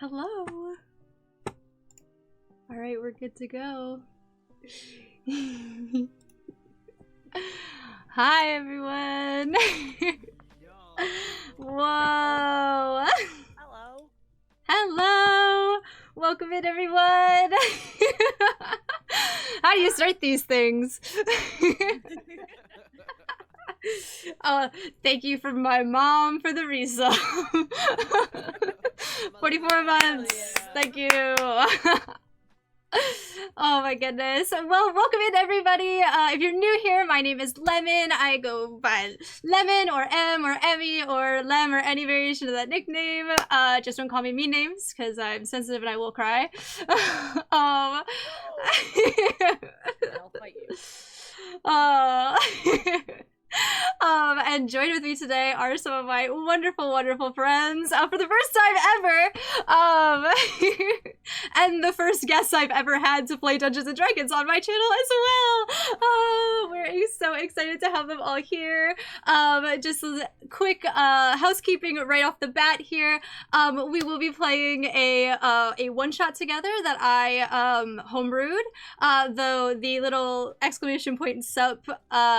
Hello. All right, we're good to go. Hi, everyone. Whoa. Hello. Hello. Welcome in, everyone. How do you start these things? Thank you from my mom for the resub. 44 months. Yeah. Thank you. Oh my goodness. Well, welcome in, everybody. If you're new here, my name is Lemon. I go by Lemon or M or Emmy or Lem or any variation of that nickname. Just don't call me mean names because I'm sensitive and I will cry. I'll fight you. And joined with me today are some of my wonderful, wonderful friends for the first time ever. And the first guests I've ever had to play Dungeons & Dragons on my channel as well. We're so excited to have them all here. Just a quick housekeeping right off the bat here. We will be playing a one-shot together that I homebrewed. Though the little exclamation point sup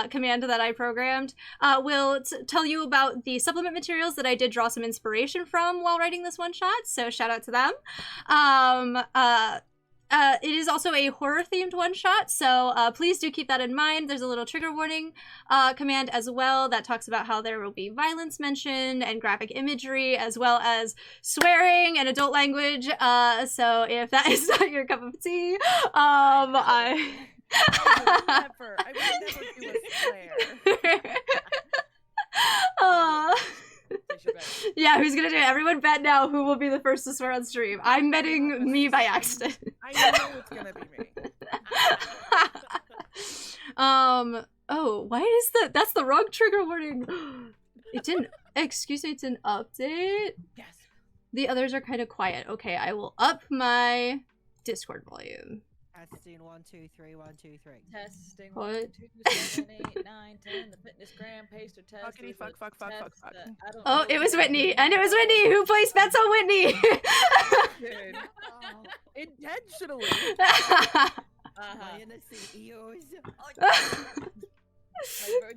command that I programmed will tell you about the supplement materials that I did draw some inspiration from while writing this one shot, so shout out to them. It is also a horror themed one shot, so please do keep that in mind. There's a little trigger warning command as well that talks about how there will be violence mentioned and graphic imagery as well as swearing and adult language, so if that is not your cup of tea, I would never do a swear. Yeah, who's gonna do it? Everyone bet now who will be the first to swear on stream. I'm betting me by accident. I know it's gonna be me. Oh, why is that's the wrong trigger warning. It didn't, excuse me, it's an update? Yes. The others are kind of quiet. Okay, I will up my Discord volume. Testing 1 2 3 1 2 3. Testing What? 1 2 7 8 9 10. The fitness gram paster test. Fuckity fuck. Oh, it was Whitney, and it was Whitney who placed bets on Whitney. Intentionally.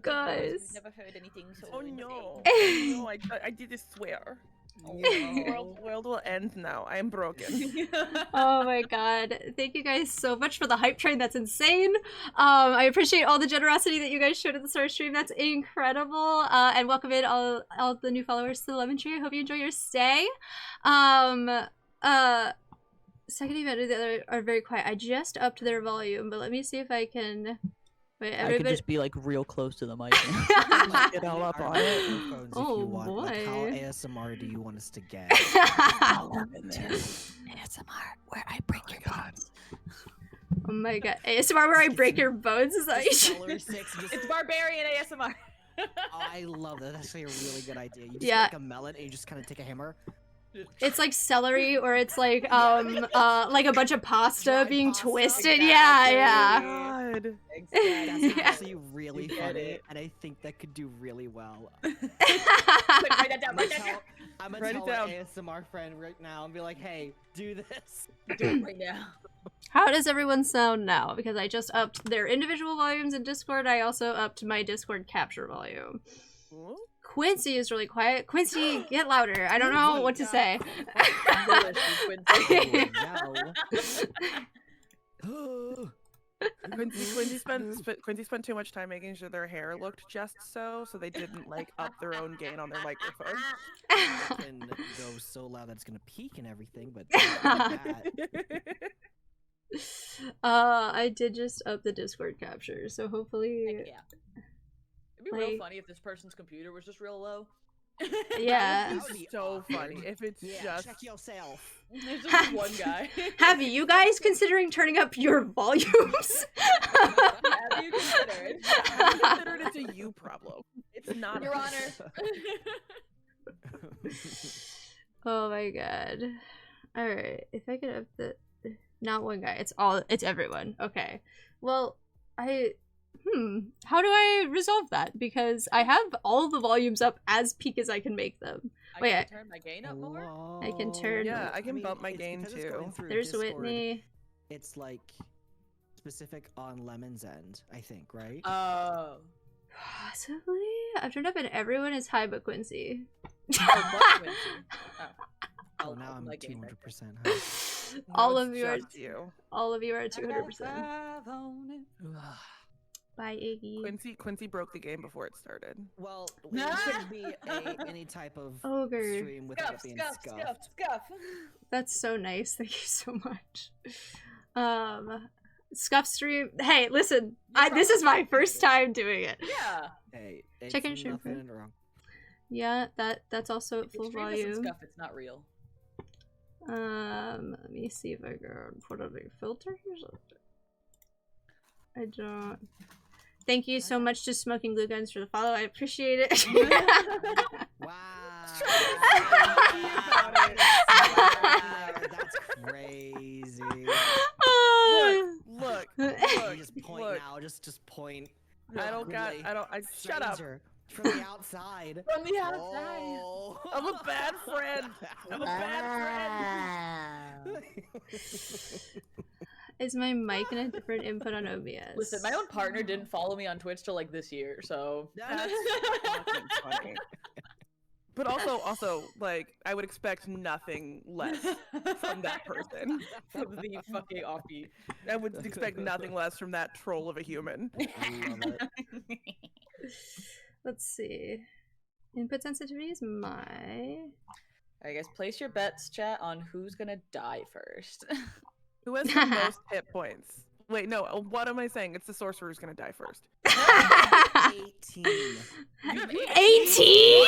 Guys. Never heard anything so. Oh no. No, I did swear. No. World will end now. I am broken. Oh my god. Thank you guys so much for the hype train. That's insane. I appreciate all the generosity that you guys showed at the start of stream. That's incredible. And welcome in all the new followers to the Lemon Tree. I hope you enjoy your stay. Second event and the other are very quiet. I just upped their volume, but let me see if I can... Wait, I could just be like real close to the mic. Just get all up on it. Oh, want. boy. Like, how ASMR do you want us to get? ASMR, where I break your bones. Oh my god. ASMR where I break your bones? Is that Just color 6, just... It's barbarian ASMR. I love that. That's actually a really good idea. You just Yeah. get like a melon and you just kind of take a hammer. It's like celery, or it's like like a bunch of pasta Dry being pasta. twisted. Exactly. Yeah. God. That's Yeah. actually really You did funny, it. and I think that could do really well. Write that down. Write that down. I'm Write gonna it tell down. an ASMR friend right now and be like, hey, do this. Do it right now. How does everyone sound now? Because I just upped their individual volumes in Discord. I also upped my Discord capture volume. Ooh. Quincy is really quiet. Quincy, get louder. I don't know what to say. Quincy spent too much time making sure their hair looked just so they didn't like up their own gain on their microphone. I can go so loud that it's gonna peak and everything, but that. I did just up the Discord capture, so hopefully, Heck yeah. It'd be Like- real funny if this person's computer was just real low. yeah. That would be so funny if it's Yeah, just check yourself. There's just one guy. Have you guys considering turning up your volumes? Have you considered? considered it's a you problem. It's not. Your Honor. Oh my god. Alright, if I could up the... Not one guy, it's everyone. Okay. Well, how do I resolve that? Because I have all the volumes up as peak as I can make them. Wait, can turn my gain up more. I can turn- Yeah, I can bump my it's gain because it's going too. through There's Discord, Whitney. It's like specific on Lemon's end, I think, right? Oh. Possibly? I've turned up and everyone is high but Quincy. Oh, but Quincy. Oh, now I'm like gain 200% high. All No, of it's you are just you. all of you are 200%. Ugh. Bye, Iggy. Quincy broke the game before it started. Well, Nah. it shouldn't be any type of Ogre. stream without it being scuffed. That's so nice. Thank you so much. Scuff stream. Hey, listen. This is my first time doing it. Yeah. Hey, it's Check in stream nothing for- wrong. Yeah, that's also at If the full stream isn't volume. scuff, it's not real. Let me see if I can put on the filters. I don't. Thank you so much to Smoking Glue Guns for the follow. I appreciate it. Wow. That's crazy. Look, You look, just point look. now. Just point. I don't got. Really Shut up. stranger from the outside. From the outside. Oh. I'm a bad friend. I'm a bad friend. Is my mic in a different input on OBS? Listen, my own partner didn't follow me on Twitch till like this year, so That's fucking funny. But also, like, I would expect nothing less from that person. from the fucking offbeat. I would expect nothing less from that troll of a human. I love it. Let's see. Input sensitivity is my. Alright guys, place your bets, chat, on who's gonna die first. Who has the most hit points? Wait, no. What am I saying? It's the sorcerer who's gonna die first. 18. You have 18?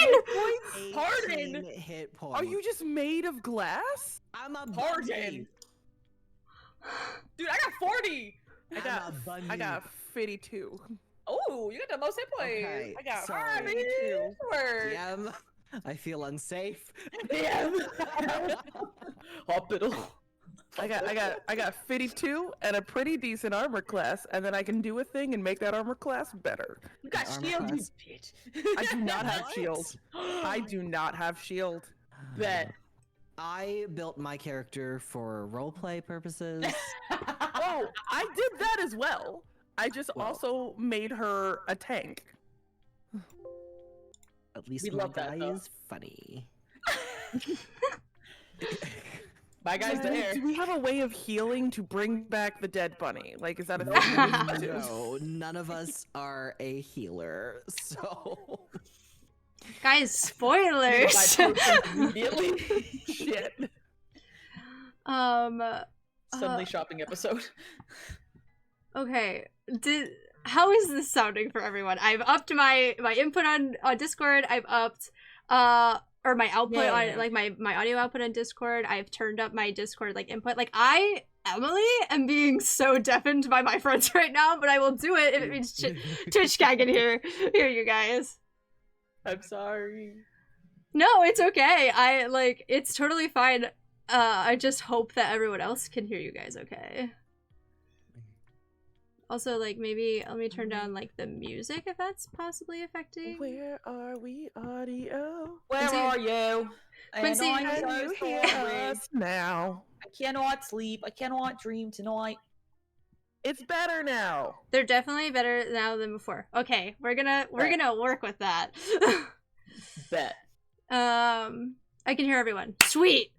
Pardon? 18 hit points. Are you just made of glass? I'm a Pardon. bunny. Dude, I got 40! I got 52. Oh, you got the most hit points! Okay, I got sorry. 52. Word. DM, I feel unsafe. Damn! Hospital. I got 52 and a pretty decent armor class, and then I can do a thing and make that armor class better. You got Armor shield, you class. bitch. I do not have What? shield. I do not have shield. Bet. I built my character for roleplay purposes. Oh, I did that as well. I just Well. also made her a tank. At least We my love that, guy though. is funny. My guy's there. Do we have a way of healing to bring back the dead bunny? Like, is that a thing that we do? No, none of us are a healer, so Guys, spoilers. Immediately. Shit. Suddenly shopping episode. Okay. How is this sounding for everyone? I've upped my input on Discord. I've upped or my output Yeah. on like my audio output on Discord. I've turned up my Discord like input. Like Emily, am being so deafened by my friends right now, but I will do it if it means Twitch Cat can hear you guys. I'm sorry. No, it's okay. It's totally fine. I just hope that everyone else can hear you guys okay. Also, like, maybe let me turn down, like, the music if that's possibly affecting. Where are we, audio? Where Quincy- are you? Quincy, And I'm Can so you hear sorry. us now? I cannot sleep. I cannot dream tonight. It's better now. They're definitely better now than before. Okay, we're gonna work with that. Bet. I can hear everyone. Sweet.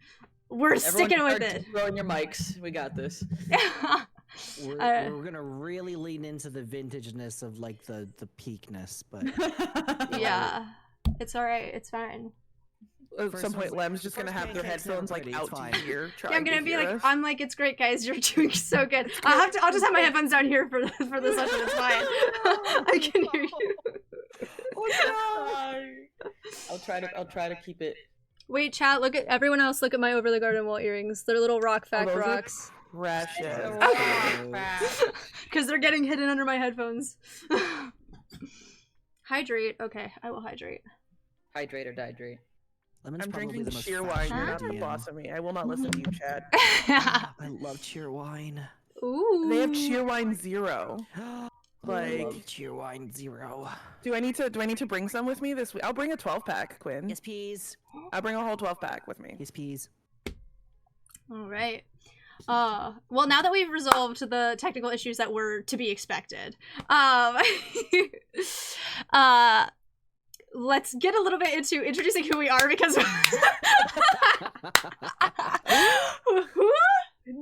We're sticking with it. Throwing your mics. We got this. we're gonna really lean into the vintageness of like the peakness, but Yeah, it's all right. It's fine. At First some point, one's- Lem's just gonna first have their pancake's headphones never like pretty, out it's to fine. here. Yeah, trying I'm gonna to be hear like, us. I'm like, it's great, guys. You're doing so good. I'll just have my headphones down here for the session. It's fine. I can hear you. I'll try to keep it. Wait, chat. Look at everyone else. Look at my over the garden wall earrings. They're little rock fact those are rocks. Precious. Because they're getting hidden under my headphones. Hydrate. Okay, I will hydrate. Hydrate or dihydrate. Lemon's I'm probably drinking the most cheer wine. You're not fascinating the DM. boss of me. I will not listen to you, Chad. I love cheer wine. Ooh. They have cheer wine 0. Like, Cheer wine 0. do I need to bring some with me this week? I'll bring a 12-pack, Quinn. Yes, please. I'll bring a whole 12-pack with me. Yes, please. All right. Well, now that we've resolved the technical issues that were to be expected, let's get a little bit into introducing who we are because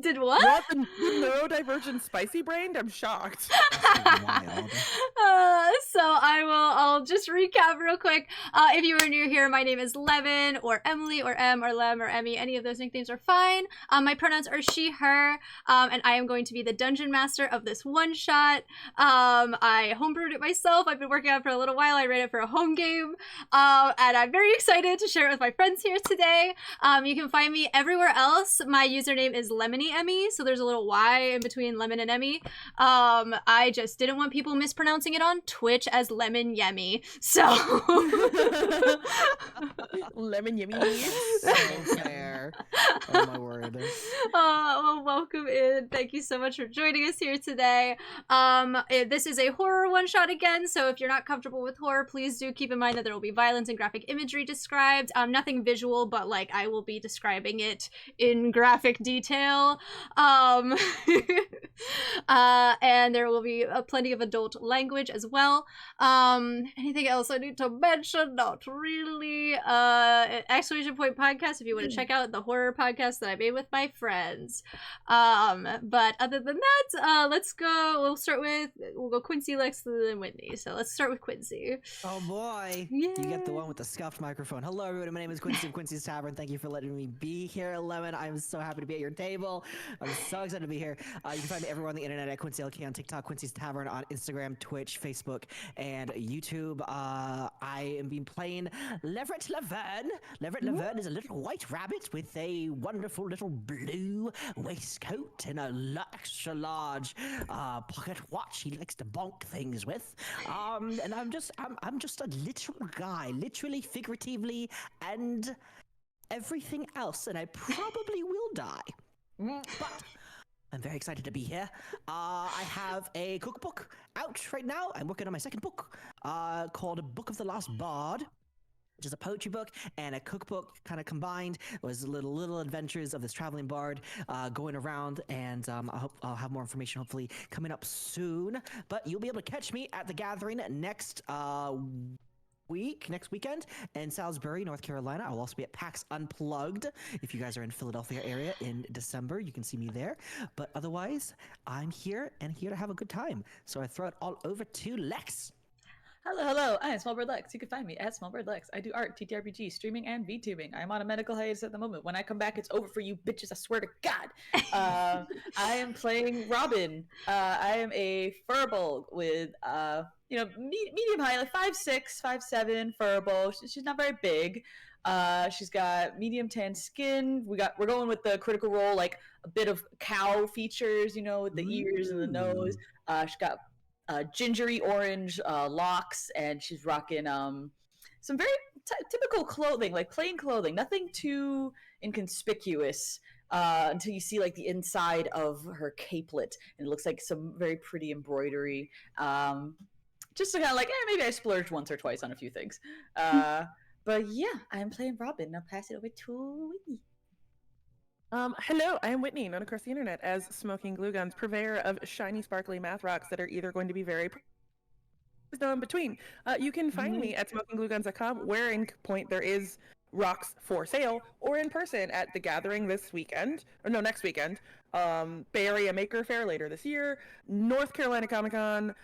did what? What? The neurodivergent spicy brained? I'm shocked. That's wild. So I'll just recap real quick. If you are new here, my name is Lemon, or Emily, or Em, or Lem, or Emmy. Any of those nicknames are fine. My pronouns are she, her, and I am going to be the dungeon master of this one shot. I homebrewed it myself. I've been working on it for a little while. I ran it for a home game, and I'm very excited to share it with my friends here today. You can find me everywhere else. My username is Lemony Emmy, so there's a little Y in between Lemon and Emmy. I just didn't want people mispronouncing it on Twitch as Lemon Yemmy, so Lemon yummy. So fair. Oh my word. well, welcome in. Thank you so much for joining us here today. This is a horror one-shot again, so if you're not comfortable with horror, please do keep in mind that there will be violence and graphic imagery described. Nothing visual, but like I will be describing it in graphic detail. And there will be plenty of adult language as well. Anything else I need to mention? Not really. Exclamation point podcast if you want to check out the horror podcast that I made with my friends. But other than that, let's go. We'll go Quincy, Lex, and then Whitney. So let's start with Quincy. Oh boy. Yay. You get the one with the scuffed microphone. Hello everybody, my name is Quincy of Quincy's Tavern. Thank you for letting me be here, Lemon. I'm so happy to be at your table. I'm so excited to be here. You can find me everywhere on the internet at Quincy LK on TikTok, Quincy's Tavern on Instagram, Twitch, Facebook, and YouTube. I am being playing Leverett Laverne. Leverett Laverne is a little white rabbit with a wonderful little blue waistcoat and a extra large pocket watch he likes to bonk things with. And I'm just a little guy, literally, figuratively, and everything else, and I probably will die. But I'm very excited to be here. I have a cookbook out right now. I'm working on my second book called Book of the Lost Bard, which is a poetry book and a cookbook kind of combined. It was little adventures of this traveling bard going around, and I'll have more information hopefully coming up soon. But you'll be able to catch me at the gathering next weekend in Salisbury, North Carolina. I will also be at PAX Unplugged. If you guys are in Philadelphia area in December, you can see me there. But otherwise, I'm here to have a good time. So I throw it all over to Lex. Hello, I am Smallbird Lex. You can find me at Smallbird Lex. I do art, TTRPG, streaming, and VTubing. I'm on a medical hiatus at the moment. When I come back, it's over for you bitches, I swear to God. I am playing Robin. I am a furball with, medium height, like 5'6", 5'7", furball. She's not very big. She's got medium tan skin. We're going with the Critical Role, like a bit of cow features, with the ears and the nose. She's got gingery orange locks, and she's rocking some very typical clothing, like plain clothing, nothing too inconspicuous until you see like the inside of her capelet, and it looks like some very pretty embroidery. Just to kind of like, maybe I splurged once or twice on a few things. But yeah, I'm playing Robin. I'll pass it over to Whitney. Hello, I am Whitney, known across the internet as Smoking Glue Guns, purveyor of shiny, sparkly math rocks that are either going to be very no in between. You can find me at smokingglueguns.com, where in point there is rocks for sale, or in person at the Gathering next weekend. Bay Area Maker Fair later this year, North Carolina Comic-Con,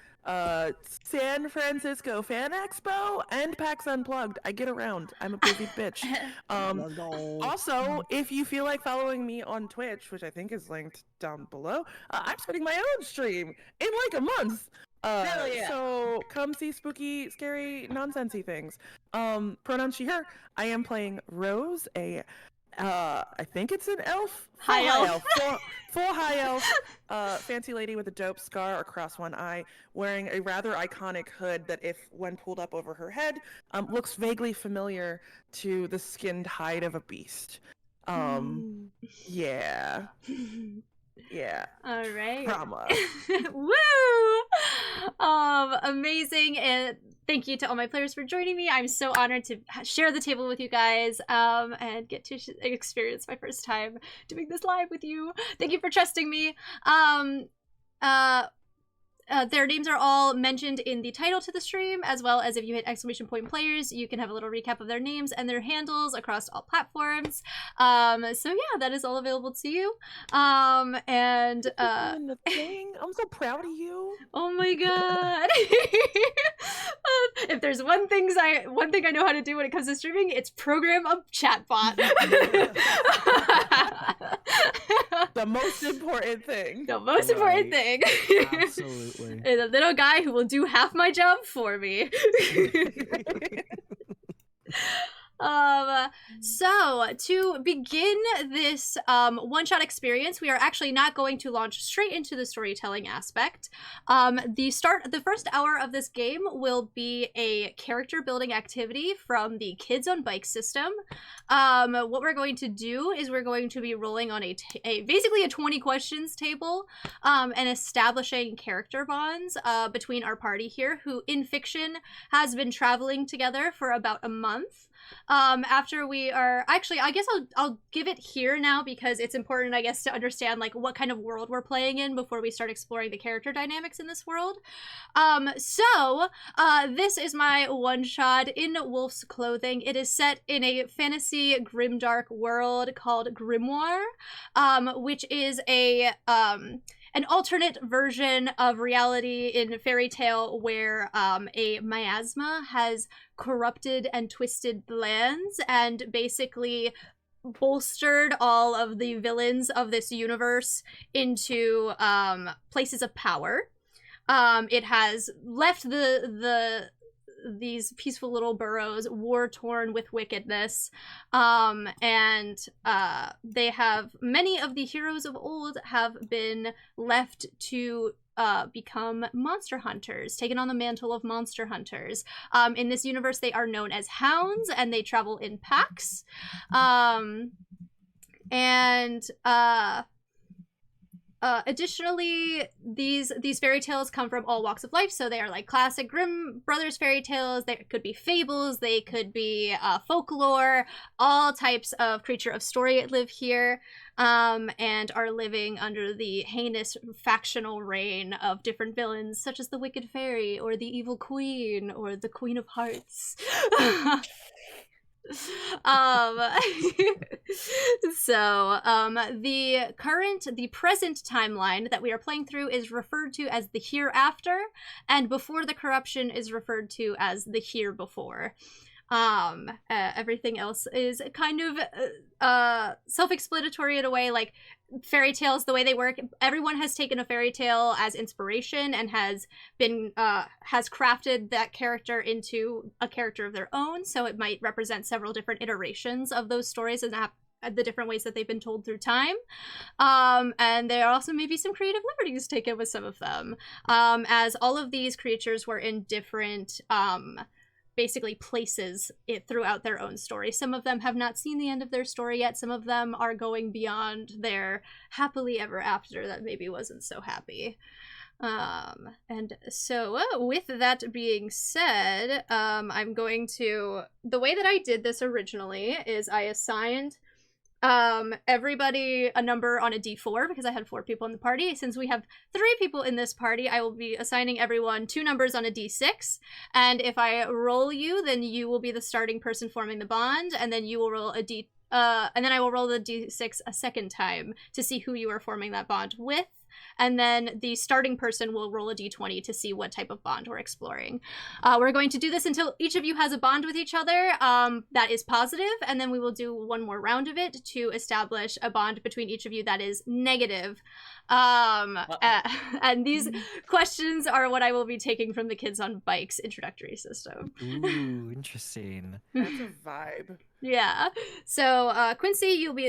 San Francisco Fan Expo, and PAX Unplugged. I get around. I'm a busy bitch. Also, if you feel like following me on Twitch, which I think is linked down below, I'm starting my own stream in like a month. Hell yeah. So come see spooky, scary, nonsensey things. Pronouns she, her. I am playing Rose, I think it's an elf? High elf. Full high elf, fancy lady with a dope scar across one eye, wearing a rather iconic hood that, if when pulled up over her head, looks vaguely familiar to the skinned hide of a beast. Yeah. Yeah. All right. Promise. Woo! Amazing, and thank you to all my players for joining me. I'm so honored to share the table with you guys, and get to experience my first time doing this live with you. Thank you for trusting me. Their names are all mentioned in the title to the stream, as well as if you hit !point players, you can have a little recap of their names and their handles across all platforms. So yeah, that is all available to you. Doing the thing. I'm so proud of you. Oh my god. If there's one thing I know how to do when it comes to streaming, it's program a chatbot. The most important thing. The most important thing. Absolutely. Is a little guy who will do half my job for me. So to begin this one-shot experience, we are actually not going to launch straight into the storytelling aspect. The first hour of this game will be a character building activity from the Kids on Bike system. What we're going to do is we're going to be rolling on basically a 20 questions table, and establishing character bonds between our party here, who in fiction has been traveling together for about a month. After we are actually, I guess I'll give it here now, because it's important, I guess, to understand like what kind of world we're playing in before we start exploring the character dynamics in this world. This is my one shot in wolf's clothing. It is set in a fantasy grimdark world called Grimoire, which is an alternate version of reality in fairy tale where a miasma has corrupted and twisted lands and basically bolstered all of the villains of this universe into places of power. It has left these peaceful little boroughs war-torn with wickedness, and they have, many of the heroes of old have been left to become monster hunters, taken on the mantle of monster hunters. In this universe, they are known as hounds, and they travel in packs. Additionally, these fairy tales come from all walks of life, so they are like classic Grimm Brothers fairy tales. They could be fables, they could be folklore, all types of creature of story live here, and are living under the heinous factional reign of different villains, such as the Wicked Fairy, or the Evil Queen, or the Queen of Hearts. The present timeline that we are playing through is referred to as the hereafter, and before the corruption is referred to as the here before. Everything else is kind of self-explanatory in a way. Like fairy tales, the way they work, everyone has taken a fairy tale as inspiration and has crafted that character into a character of their own, so it might represent several different iterations of those stories and the different ways that they've been told through time. And there are also maybe some creative liberties taken with some of them, as all of these creatures were in different basically places throughout their own story. Some of them have not seen the end of their story yet. Some of them are going beyond their happily ever after that maybe wasn't so happy. And so with that being said, I'm going to, the way that I did this originally is I assigned everybody a number on a d4 because I had 4 people in the party. Since we have 3 people in this party, I will be assigning everyone 2 numbers on a d6, and if I roll you, then you will be the starting person forming the bond, and then you will roll and then I will roll the d6 a second time to see who you are forming that bond with. And then the starting person will roll a d20 to see what type of bond we're exploring. We're going to do this until each of you has a bond with each other that is positive, and then we will do one more round of it to establish a bond between each of you that is negative. And these questions are what I will be taking from the Kids on Bikes introductory system. Ooh, interesting. That's a vibe. Yeah. So Quincy,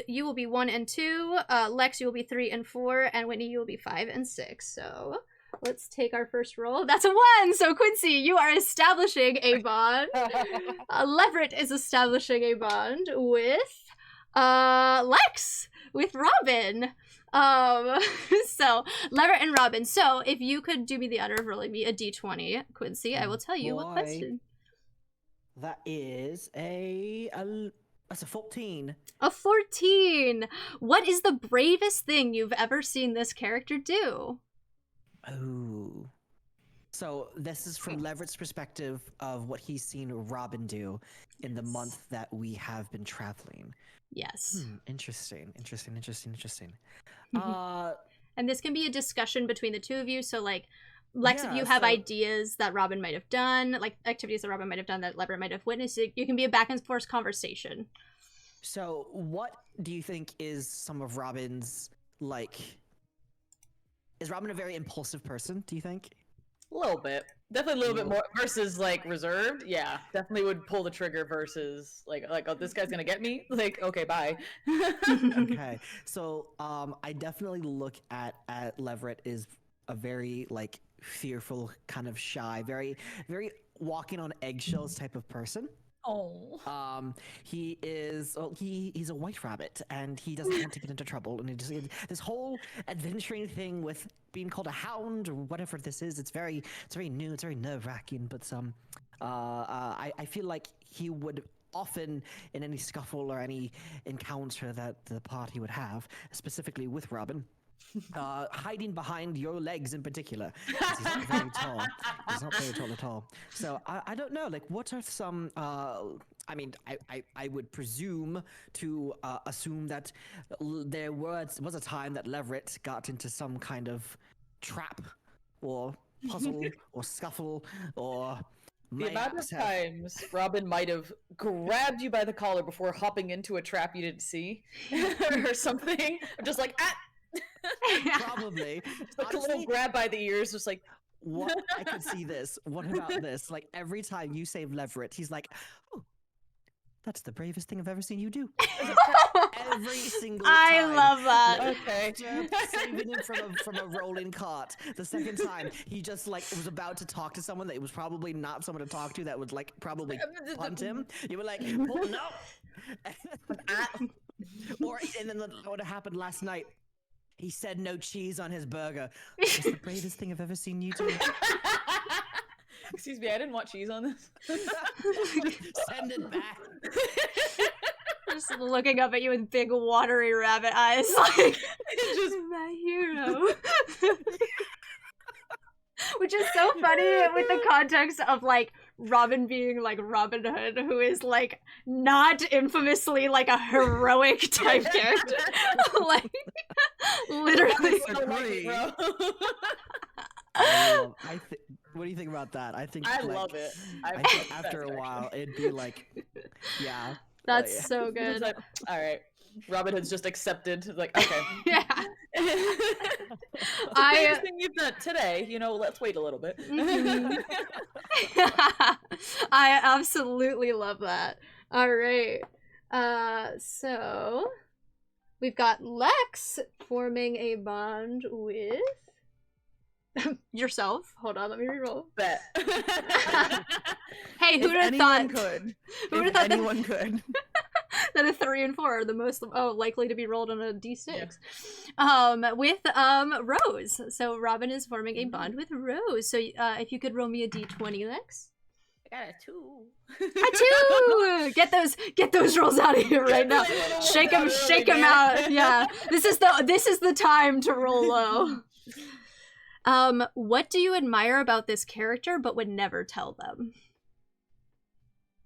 you will be 1 and 2. Lex, you will be 3 and 4, and Whitney, you will be 5 and 6. So let's take our first roll. That's a 1. So Quincy, you are establishing a bond. Leverett is establishing a bond with Lex with Robin. So Leverett and Robin. So if you could do me the honor of rolling me a d20, Quincy, I will tell you what Boy. question. That is that's a 14. A 14. What is the bravest thing you've ever seen this character do? Oh. So this is from Leverett's perspective of what he's seen Robin do in the month that we have been traveling. Yes. Interesting. And this can be a discussion between the two of you. So, like, Lex, if Yeah, you have so- ideas that Robin might have done, like activities that Robin might have done that Leverett might have witnessed, you can be a back and forth conversation. So what do you think is some of Robin's, like... Is Robin a very impulsive person, do you think? A little bit. Definitely a little bit more versus like reserved. Yeah, definitely would pull the trigger versus like oh, this guy's gonna get me. Like, okay, bye. Okay. So I definitely look at Leverett is a very like fearful, kind of shy, very walking on eggshells type of person. Oh. He is he's a white rabbit and he doesn't want to get into trouble, and this whole adventuring thing with being called a hound or whatever this is, it's very new, it's very nerve-wracking, but I feel like he would often, in any scuffle or any encounter that the party would have, specifically with Robin, hiding behind your legs in particular, 'cause he's not very tall. He's not very tall at all. So I don't know, like, what are some, I mean, I would presume to assume that there was a time that Leverett got into some kind of trap or puzzle or scuffle or... The amount of times Robin might have grabbed you by the collar before hopping into a trap you didn't see or something. Just like, ah! Probably. Just like a Honestly, little grab by the ears, just like, what I could see this. What about this? Like every time you save Leverett, he's like, "Oh, that's the bravest thing I've ever seen you do." Every single I time. love that. okay. After saving him from a rolling cart. The second time, he just like was about to talk to someone that it was probably not someone to talk to, that would like probably punt him. You were like, "Oh, no." And then what happened last night? He said no cheese on his burger. It's the bravest thing I've ever seen you do. Excuse me, I didn't want cheese on this. Send it back. Just looking up at you with big watery rabbit eyes, like, Just my hero. Which is so funny with the context of like Robin being like Robin Hood, who is like not infamously like a heroic type character. Like literally. Agree. What do you think about that? I think I like, love it. I think after a while it'd be like, yeah. That's yeah. so It's good. like, all right, Robin Hood's just accepted. Like, okay. Yeah. The I- biggest thing you've done today, let's wait a little bit. Mhm. I absolutely love that. All right. So we've got Lex forming a bond with yourself. Hold on, let me reroll. Bet. Hey, who If would have anyone thought? could. Who would have If thought anyone could. that a 3 and 4 are the most likely to be rolled on a d6? With Rose. So Robin is forming a bond with Rose. So if you could roll me a d20, Lex. I got a 2. A 2. Get those rolls out of here right now. Shake them out. Yeah. This is the time to roll low. What do you admire about this character but would never tell them?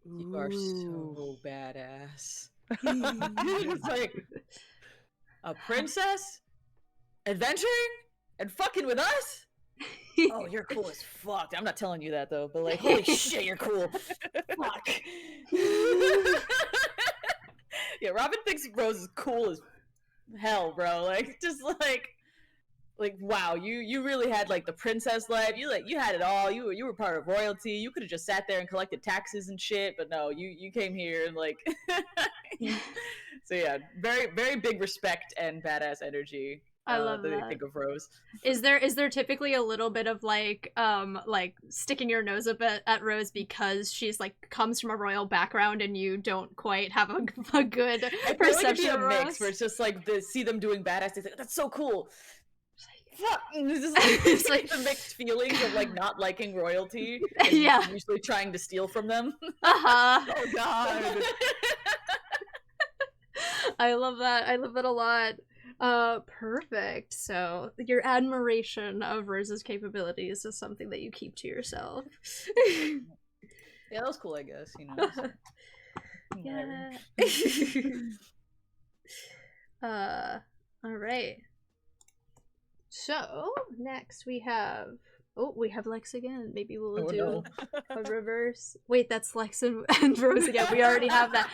You are so badass. It's like a princess adventuring and fucking with us. Oh, you're cool as fuck. I'm not telling you that though, but like, holy shit, you're cool. Fuck. Yeah, Robin thinks Rose is cool as hell, bro. Like, just like wow, you really had like the princess life. You had it all. You were part of royalty. You could have just sat there and collected taxes and shit, but no, you came here and like so yeah, very very big respect and badass energy I love that that. I think of Rose. Is there typically a little bit of like sticking your nose up at Rose because she's like comes from a royal background and you don't quite have a good I feel like it'd perception be a of mix Rose? where it's just like see them doing badass things. Like, that's so cool. Fuck. It's just It's like like- the mixed feelings of like not liking royalty. And Yeah. Usually trying to steal from them. Uh-huh. Oh God. I love that. I love that a lot. Perfect. So your admiration of Rose's capabilities is something that you keep to yourself. Yeah, that was cool, I guess. You know. So, Yeah. All right. So next we have Lex again. Maybe we'll Oh, do no. a reverse. Wait, that's Lex and Rose again. We already have that.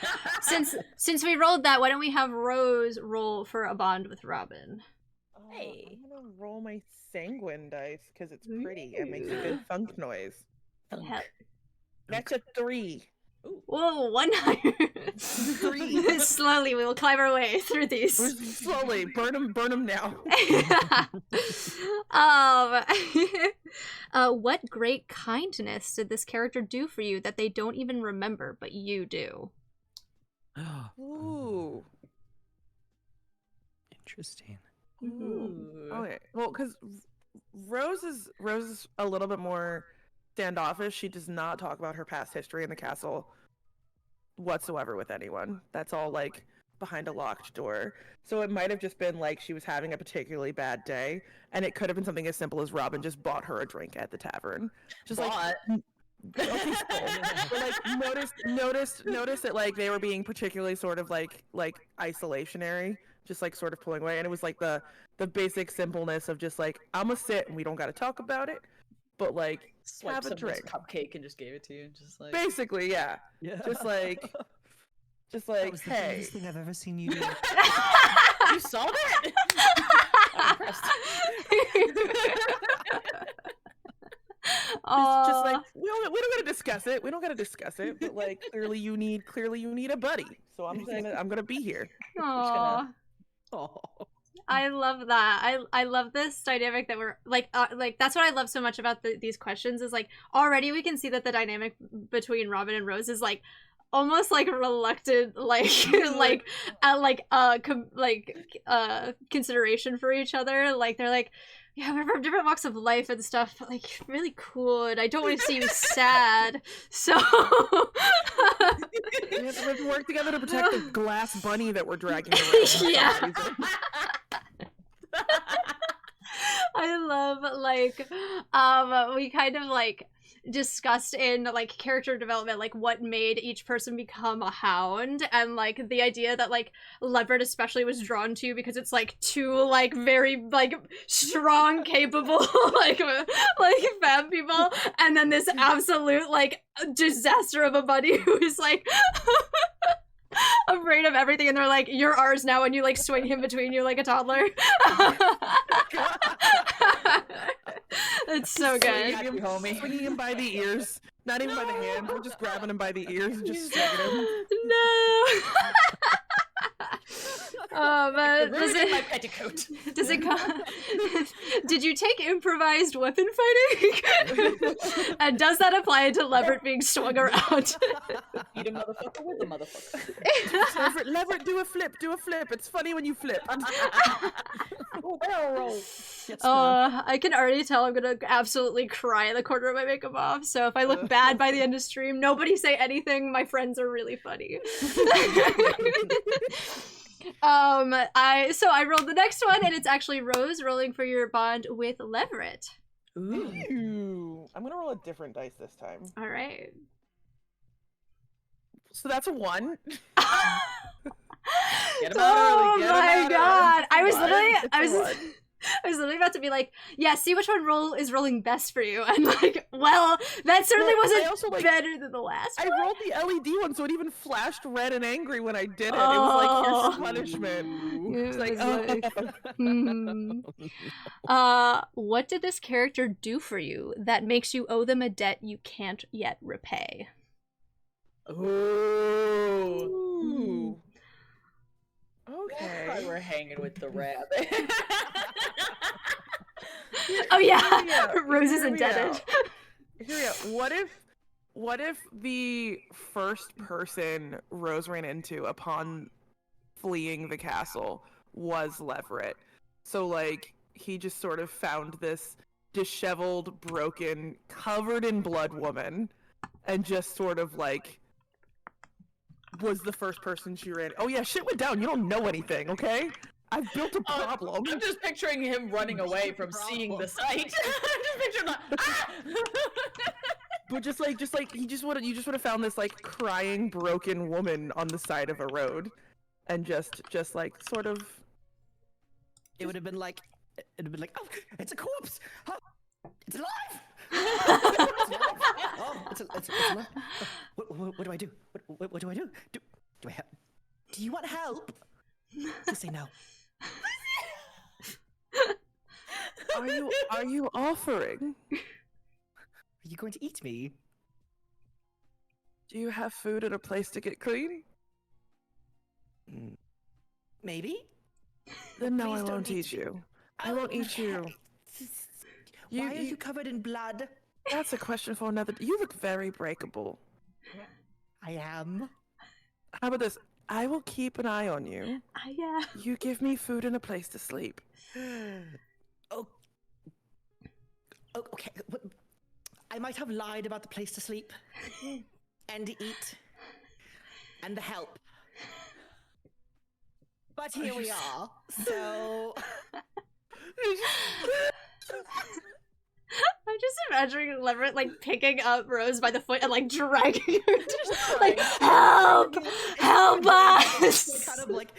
Since we rolled that, why don't we have Rose roll for a bond with Robin? Hey. I'm gonna roll my sanguine dice because it's pretty and makes a good thunk noise. Hell- That's a 3. Whoa, one higher. 3. Slowly, we will climb our way through these. Slowly, burn them now. What great kindness did this character do for you that they don't even remember, but you do? Ooh. Interesting. Ooh. Okay. Well, because Rose is a little bit more standoffish. She does not talk about her past history in the castle whatsoever with anyone. That's all like behind a locked door. So it might have just been like she was having a particularly bad day, and it could have been something as simple as Robin just bought her a drink at the tavern. Just like okay, but like noticed that like they were being particularly sort of like isolationary, just like sort of pulling away, and it was like the basic simpleness of just like I'm gonna sit and we don't got to talk about it, but like Swiped have a some of this drink. cupcake and just gave it to you. Just like Basically, yeah. Yeah. Just like That was the hey. funniest thing I've ever seen you do. you saw that? I'm impressed. Just like we don't gotta discuss it. We don't gotta discuss it. But like clearly you need a buddy. So I'm gonna be here. Aw. Oh. I love that. I love this dynamic that we're like that's what I love so much about these questions is like already we can see that the dynamic between Robin and Rose is like almost like reluctant like consideration for each other. Like they're like, yeah, we're from different walks of life and stuff, but like really cool, and I don't want to see you sad. So We have to work together to protect the glass bunny that we're dragging around. Yeah. I love like we kind of like discussed in like character development like what made each person become a hound, and like the idea that like Leopard especially was drawn to because it's like two like very like strong capable like fab people, and then this absolute like disaster of a buddy who is like afraid of everything, and they're like, you're ours now, and you like swing him between you like a toddler. It's so good. Got you, homie. Swinging him by the ears, not even by the hand. We're just grabbing him by the ears and just swinging him. No. You're Does ruining my it? petticoat. Does it come? Did you take improvised weapon fighting? And does that apply to Leopard being swung around? Eat a motherfucker with a motherfucker. Leverett, do a flip. It's funny when you flip. Oh, barrel roll. I can already tell I'm gonna absolutely cry in the corner of my makeup off. So if I look bad by the end of stream, nobody say anything. My friends are really funny. I rolled the next one, and it's actually Rose rolling for your bond with Leverett. Ooh. I'm gonna roll a different dice this time. All right. So that's a 1. Get him out Oh early. Get him my out god! early. I was It's a 1. I was literally about to be like, yeah, see which one is rolling best for you, and like, well, that certainly Well, I wasn't also, like, better than the last I one. rolled the LED one, so it even flashed red and angry when I did it. It Oh. was like, here's your punishment. It It's like, was what did this character do for you that makes you owe them a debt you can't yet repay? Ooh. Ooh. Okay. We're hanging with the rabbit. Oh yeah, Yeah, Rose is hear me indebted. out. Hear me out. What if the first person Rose ran into upon fleeing the castle was Leverett? So like he just sort of found this disheveled, broken, covered in blood woman, and just sort of like was the first person she ran. Oh yeah, shit went down. You don't know anything, okay? I've built a problem. I'm just picturing him running away from seeing the sight. I'm just picturing like, ah! But just like you just would have found this like crying, broken woman on the side of a road, and just like sort of. It would have been like, oh, it's a corpse. Oh, it's alive. Oh, it's alive. What do I do? What do I do? Do I help? Do you want help? Just say no. Are you offering? Are you going to eat me? Do you have food and a place to get clean? Maybe. Then no, Please I don't won't eat you. I won't eat you. Why are you covered in blood? That's a question for another. You look very breakable. I am. How about this? I will keep an eye on you. Yeah. You give me food and a place to sleep. Oh. Okay. I might have lied about the place to sleep and to eat and the help. But here we are. So I'm just imagining Leverett like picking up Rose by the foot and like dragging her, like help us. kind of like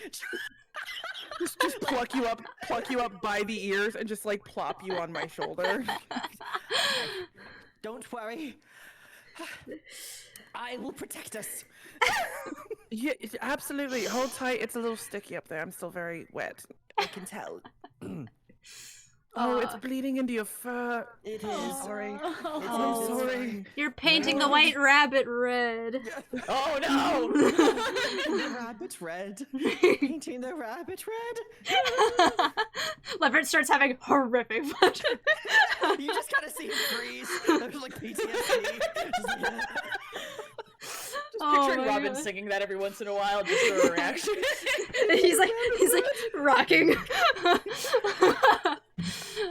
just pluck you up by the ears and just like plop you on my shoulder. Don't worry. I will protect us. Yeah, absolutely. Hold tight. It's a little sticky up there. I'm still very wet. I can tell. Oh, it's bleeding into your fur. It is. Sorry. Oh. I'm sorry. You're painting the white rabbit red. Oh no! The rabbit red. Painting the rabbit red. Leverett starts having horrific flashbacks. You just kind of see him freeze. There's like PTSD. Just picturing Robin singing that every once in a while just for a reaction. he's like rocking.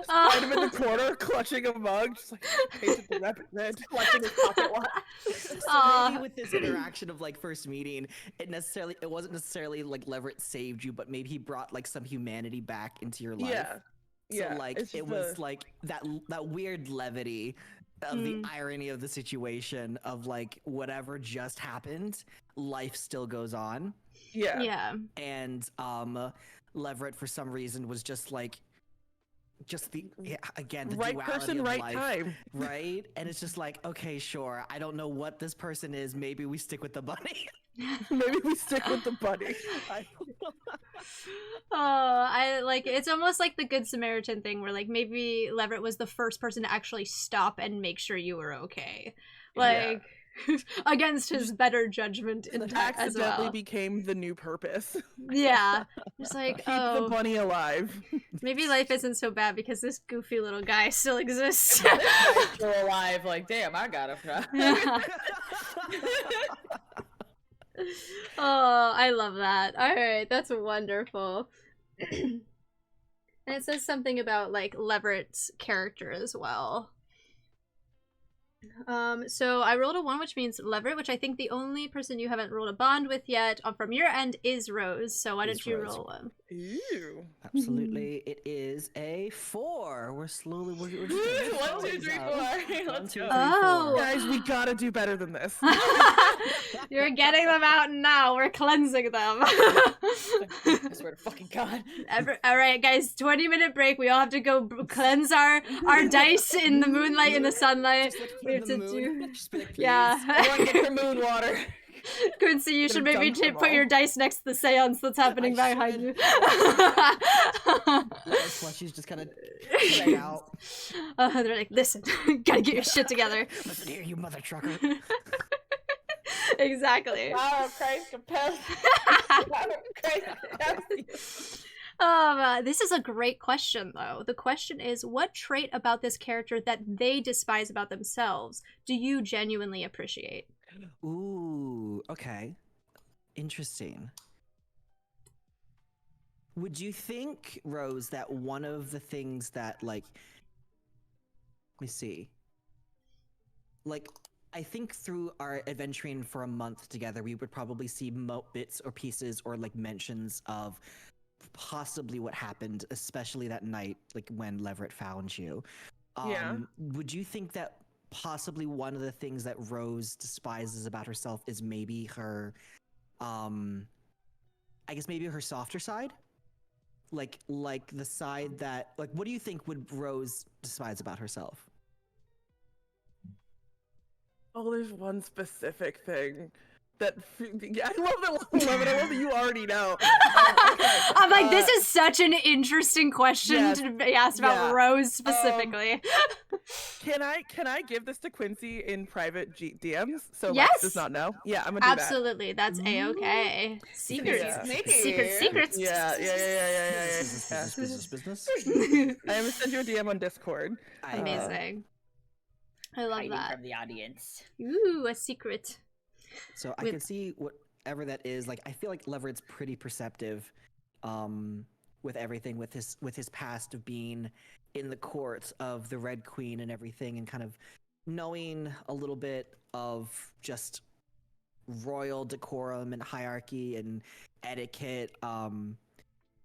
Find him in the corner, clutching a mug, just like painted the rabbit red, clutching his pocket watch. So maybe with this interaction of like first meeting, it wasn't necessarily like Leverett saved you, but maybe he brought like some humanity back into your life. Yeah. So Yeah, like it's it just was like that weird levity of the irony of the situation of like whatever just happened, life still goes on. Yeah. Yeah. And Leverett for some reason was just like the Right duality person, of right life, time. right? And it's just like, okay, sure, I don't know what this person is, maybe we stick with the bunny. Maybe we stick with the bunny. I like it's almost like the Good Samaritan thing where like maybe Leverett was the first person to actually stop and make sure you were okay. Like against his better judgment in as Accidentally well. became the new purpose. Yeah. Just like, Keep the bunny alive. maybe life isn't so bad because this goofy little guy still exists. This guy's still alive. Like, damn, I gotta try. Oh, I love that. All right, that's wonderful. And it says something about like Leverett's character as well. So I rolled a 1, which means Leverett, which I think the only person you haven't rolled a bond with yet from your end is Rose. So why don't you roll one? Ew. Absolutely, it is a 4. We're just 1, 2, 3, 4. Let's go. Oh. Guys, we gotta do better than this. You're getting them out now. We're cleansing them. I swear to fucking God. All right, guys. 20-minute break. We all have to go cleanse our dice in the moonlight, in the sunlight. We have to do. Yeah. Everyone get your moon water. Quincy, you should maybe put your dice next to the seance that's happening behind you. She's just kind of check out. They're like, listen, gotta get your shit together. Listen here, you mother trucker. Exactly. Power of Christ compels. Power of Christ compels. This is a great question, though. The question is, what trait about this character that they despise about themselves do you genuinely appreciate? Ooh, okay. Interesting. Would you think, Rose, that one of the things that, like, let me see. Like, I think through our adventuring for a month together, we would probably see bits or pieces or, like, mentions of possibly what happened, especially that night, like, when Leverett found you. Yeah. Would you think that possibly one of the things that Rose despises about herself is maybe her, I guess maybe her softer side? Like the side that, like, what do you think would Rose despise about herself? Oh, there's one specific thing that yeah, I love that. I love that you already know. Okay, I'm like, this is such an interesting question yes, to be asked about yeah. Rose specifically. Can I give this to Quincy in private DMs so Yes. Lex does not know? Yeah, I'm gonna do Absolutely, that's a-okay. Secrets, Yeah. secrets. that. Yeah. Business. I'm gonna send you a DM on Discord. Amazing. I love Hiding that. from the audience. Ooh, a secret. So I With- can see whatever that is. Like, I feel like Leverett's pretty perceptive, with everything, with his past of being in the court of the Red Queen and everything, and kind of knowing a little bit of just royal decorum and hierarchy and etiquette.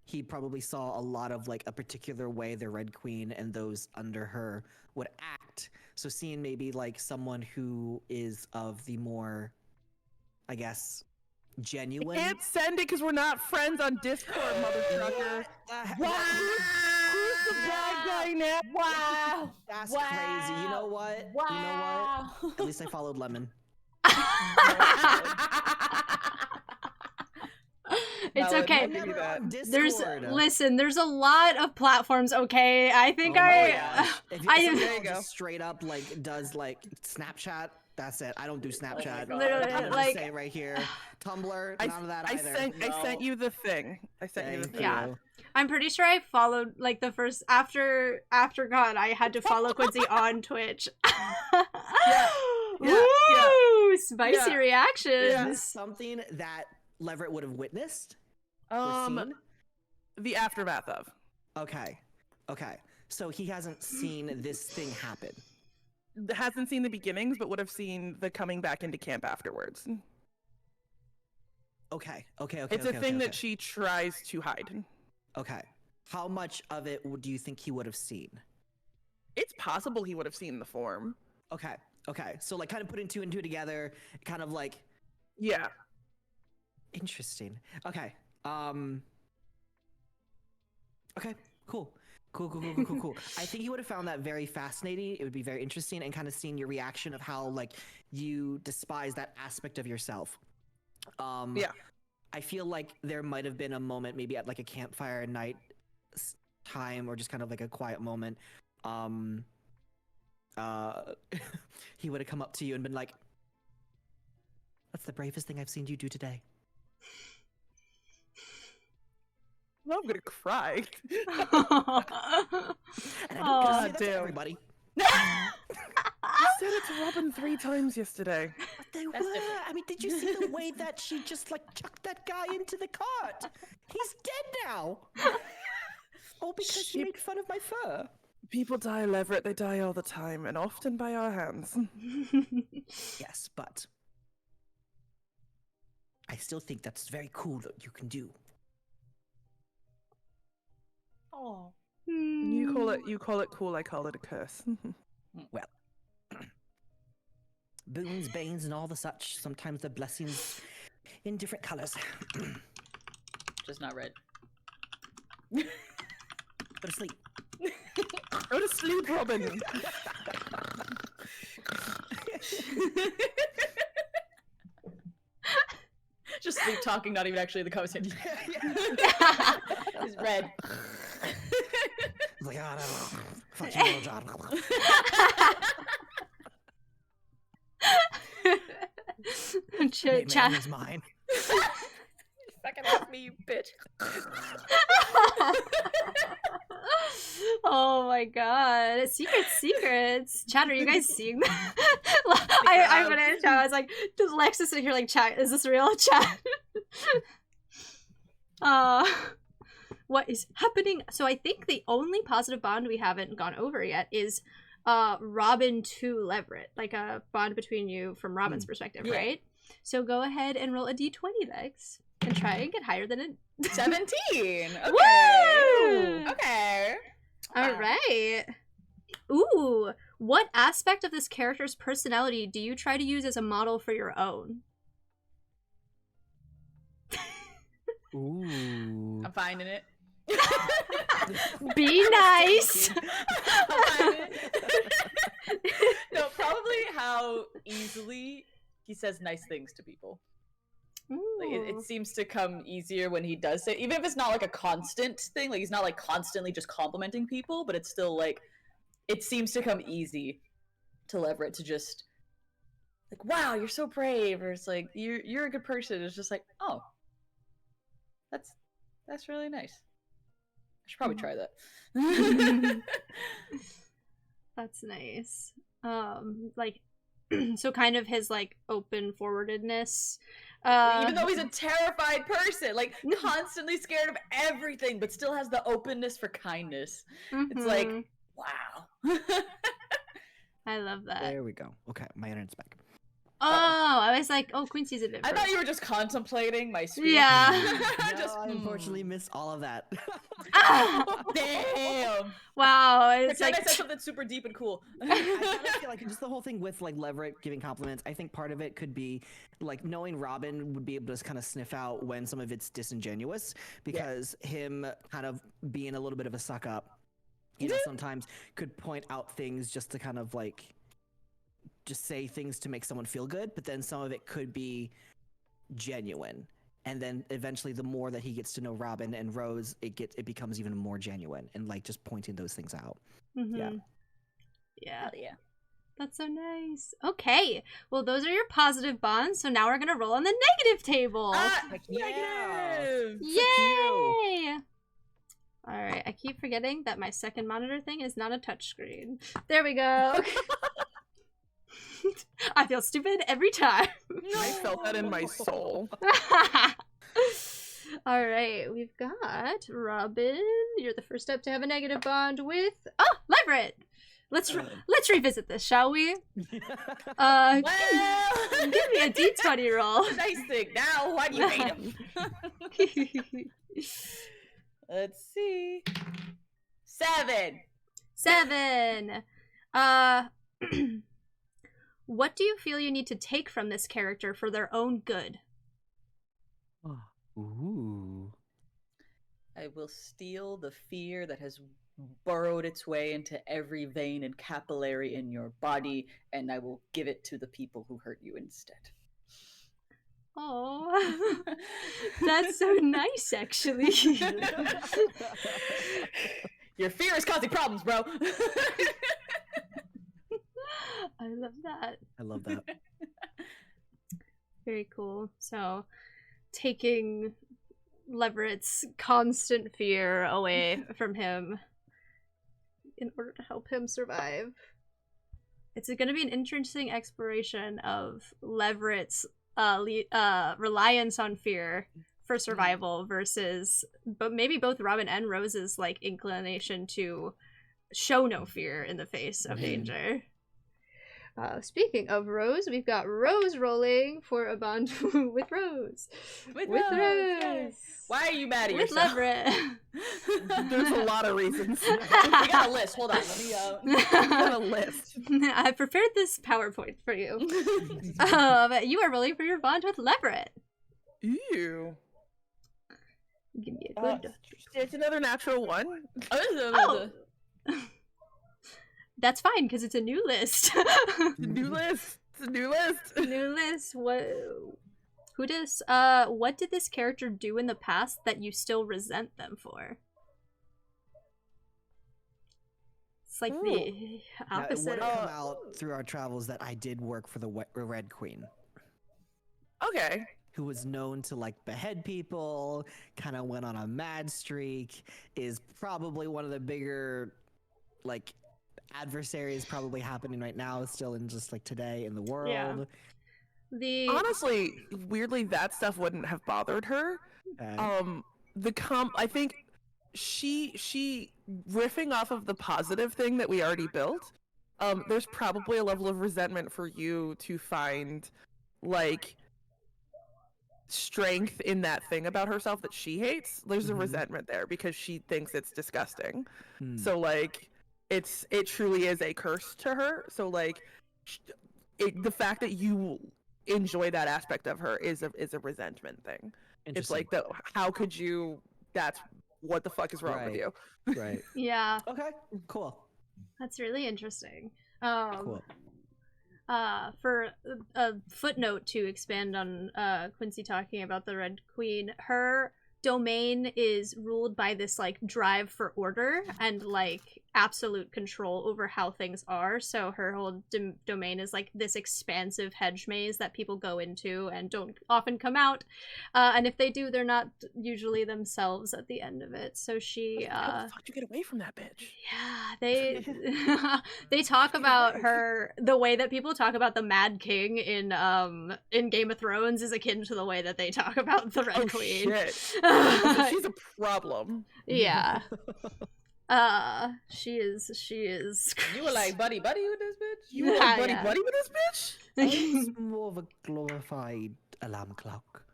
He probably saw a lot of, like, a particular way the Red Queen and those under her would act. So seeing maybe, like, someone who is of the more, I guess, genuine. Can't send it because we're not friends on Discord, mother trucker. Who's the bad guy now? Wow. That's crazy. You know what? Wow. You know what? At least I followed Lemon. It's Valid. okay. I'll give you that. There's a lot of platforms, okay? I think If I- someone There you go. just straight up, like, does, like, Snapchat, that's it. I don't do Snapchat. God. Literally, I'm like- just saying right here. Tumblr, I, none of that I either. sent you the thing. I sent you the Thank thing. Yeah. you. I'm pretty sure I followed like the first after God, I had to follow Quincy on Twitch. Yeah. Woo! Spicy Yeah. reactions. Yeah. Is this something that Leverett would have witnessed or seen? The aftermath of. Okay. So he hasn't seen this thing happen. Hasn't seen the beginnings, but would have seen the coming back into camp afterwards. Okay. It's a thing that she tries to hide. Okay. How much of it do you think he would have seen? It's possible he would have seen the form. Okay. So, like, kind of putting two and two together, kind of like, Yeah. interesting. Okay. Okay. Cool. I think you would have found that very fascinating. It would be very interesting, and kind of seeing your reaction of how, like, you despise that aspect of yourself. Yeah. I feel like there might have been a moment, maybe at, like, a campfire night time, or just kind of like a quiet moment. He would have come up to you and been like, "That's the bravest thing I've seen you do today." Well, I'm gonna cry. And I don't just say that to damn. everybody. You said it to Robin 3 times yesterday. But they were. That's different. I mean, did you see the way that she just, like, chucked that guy into the cart? He's dead now. All because she She- made fun of my fur. People die, Leverett. They die all the time, and often by our hands. Yes, but I still think that's very cool that you can do. Oh. You call it cool. I call it a curse. Well, boons, banes, and all the such. Sometimes they're blessings in different colors. Just not red. Go to sleep. Go to sleep, Robin. Just sleep talking, not even actually the conversation. It's red. It's like, oh, no. Fuck you, little John. Maybe Chat. was mine. Second half me, you bitch. Oh my god. Secrets. Chat, are you guys seeing that? I put it in chat. I was like, does Lexus sitting here like, chat, is this real? Chat. What is happening? So I think the only positive bond we haven't gone over yet is Robin to Leverett. Like a bond between you from Robin's perspective, right? So go ahead and roll a d20, Lex. And try and get higher than a 17. Okay. Woo! Okay. All right. Ooh, what aspect of this character's personality do you try to use as a model for your own? Ooh. I'm finding it. Be nice. No, probably how easily he says nice things to people. Like, it seems to come easier when he does say, even if it's not like a constant thing, like he's not like constantly just complimenting people, but it's still like, it seems to come easy to Leverett to just like, wow, you're so brave, or it's like, you're a good person. It's just like, oh, that's really nice. I should probably try that. That's nice. Like, so kind of his like open forwardedness. Even though he's a terrified person, like constantly scared of everything, but still has the openness for kindness. It's like, wow. I love that. There we go. Okay, my internet's back. Oh, I was like, oh, Quincy's a bit. I thought you were just contemplating my screen. Yeah. No, I unfortunately missed all of that. Damn. Wow, it's Pretend like I said something super deep and cool. I kind of feel like just the whole thing with like Leverett giving compliments. I think part of it could be like knowing Robin would be able to kind of sniff out when some of it's disingenuous, because him kind of being a little bit of a suck up, you know, sometimes could point out things just to kind of like just say things to make someone feel good, but then some of it could be genuine. And then eventually the more that he gets to know Robin and Rose, it becomes even more genuine and like just pointing those things out. Yeah. Yeah. Hell yeah. That's so nice. Okay. Well, those are your positive bonds. So now we're going to roll on the negative table. Negative. Yay! All right. I keep forgetting that my second monitor thing is not a touchscreen. There we go. I feel stupid every time. I felt that in my soul. All right, we've got Robin. You're the first up to have a negative bond with Leverett. Let's revisit this, shall we? Well, give me a d20 roll. nice thing. Now, why do you hate him? Let's see. 7. 7. What do you feel you need to take from this character for their own good? Ooh. I will steal the fear that has burrowed its way into every vein and capillary in your body, and I will give it to the people who hurt you instead. Oh, that's so nice, actually. Your fear is causing problems, bro. I love that. I love that. Very cool. So, taking Leverett's constant fear away from him in order to help him survive. It's going to be an interesting exploration of Leverett's reliance on fear for survival versus, but maybe both Robin and Rose's like inclination to show no fear in the face of danger. Speaking of Rose, we've got Rose rolling for a bond with Rose. With Rose. Yes. Why are you mad at With yourself? Leverett. There's a lot of reasons. We got a list. Hold on. Let me We got a list. I prepared this PowerPoint for you. You are rolling for your bond with Leverett. Ew. Give me a good. It's another natural one. Oh. That's fine because it's a new list. New list. It's a new list. New list. What? Who does? What did this character do in the past that you still resent them for? It's like the opposite. Now, it would come out through our travels that I did work for the Red Queen. Okay. who was known to like behead people, kind of went on a mad streak, is probably one of the bigger like adversaries probably happening right now, still in just like today in the world. Honestly, weirdly, that stuff wouldn't have bothered her. I think she riffing off of the positive thing that we already built. There's probably a level of resentment for you to find, like, strength in that thing about herself that she hates. There's a resentment there because she thinks it's disgusting. So like, it truly is a curse to her. So like, the fact that you enjoy that aspect of her is a resentment thing. It's like, how could you? That's what the fuck is wrong with you? Right. Yeah. Okay. Cool. That's really interesting. Cool. For a footnote to expand on Quincy talking about the Red Queen, her domain is ruled by this like drive for order and like absolute control over how things are. So her whole domain is like this expansive hedge maze that people go into and don't often come out, and if they do, they're not usually themselves at the end of it. So she How the fuck did you get away from that bitch? yeah, they talk about her, the way that people talk about the Mad King in Game of Thrones is akin to the way that they talk about the Red Queen. Shit. She's a problem. Yeah. She is. You were like buddy with this bitch? You were like buddy with this bitch? It's more of a glorified alarm clock.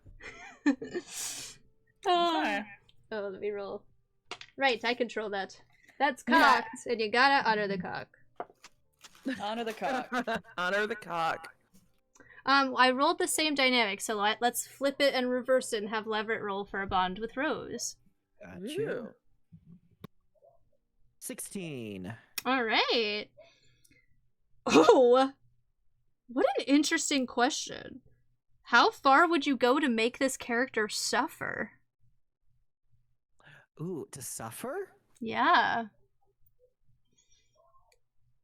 Oh, let me roll. Right, I control that. That's cocked, and you gotta honor the cock. Honor the cock. Honor the cock. I rolled the same dynamic, so let's flip it and reverse it and have Leverett roll for a bond with Rose. Gotcha. 16. All right. Oh, what an interesting question. How far would you go to make this character suffer? Ooh, to suffer? Yeah.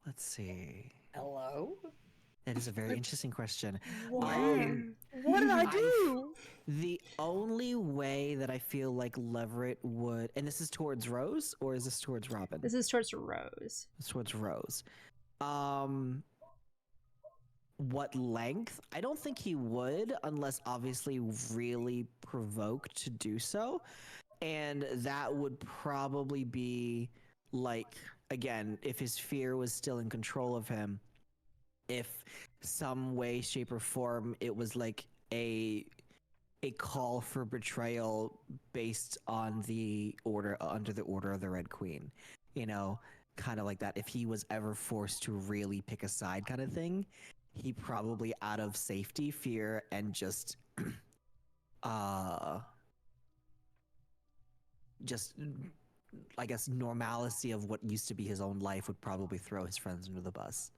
Let's see. Hello? That is a very interesting question. What did I do? The only way that I feel like Leverett would, and this is towards Rose, or is this towards Robin? This is towards Rose. It's towards Rose. What length? I don't think he would, unless obviously really provoked to do so. And that would probably be like, again, if his fear was still in control of him, if some way, shape, or form it was like a call for betrayal based on the order, under the order of the Red Queen, you know, kind of like that. If he was ever forced to really pick a side, kind of thing, he probably, out of safety, fear, and just I guess normalcy of what used to be his own life, would probably throw his friends under the bus.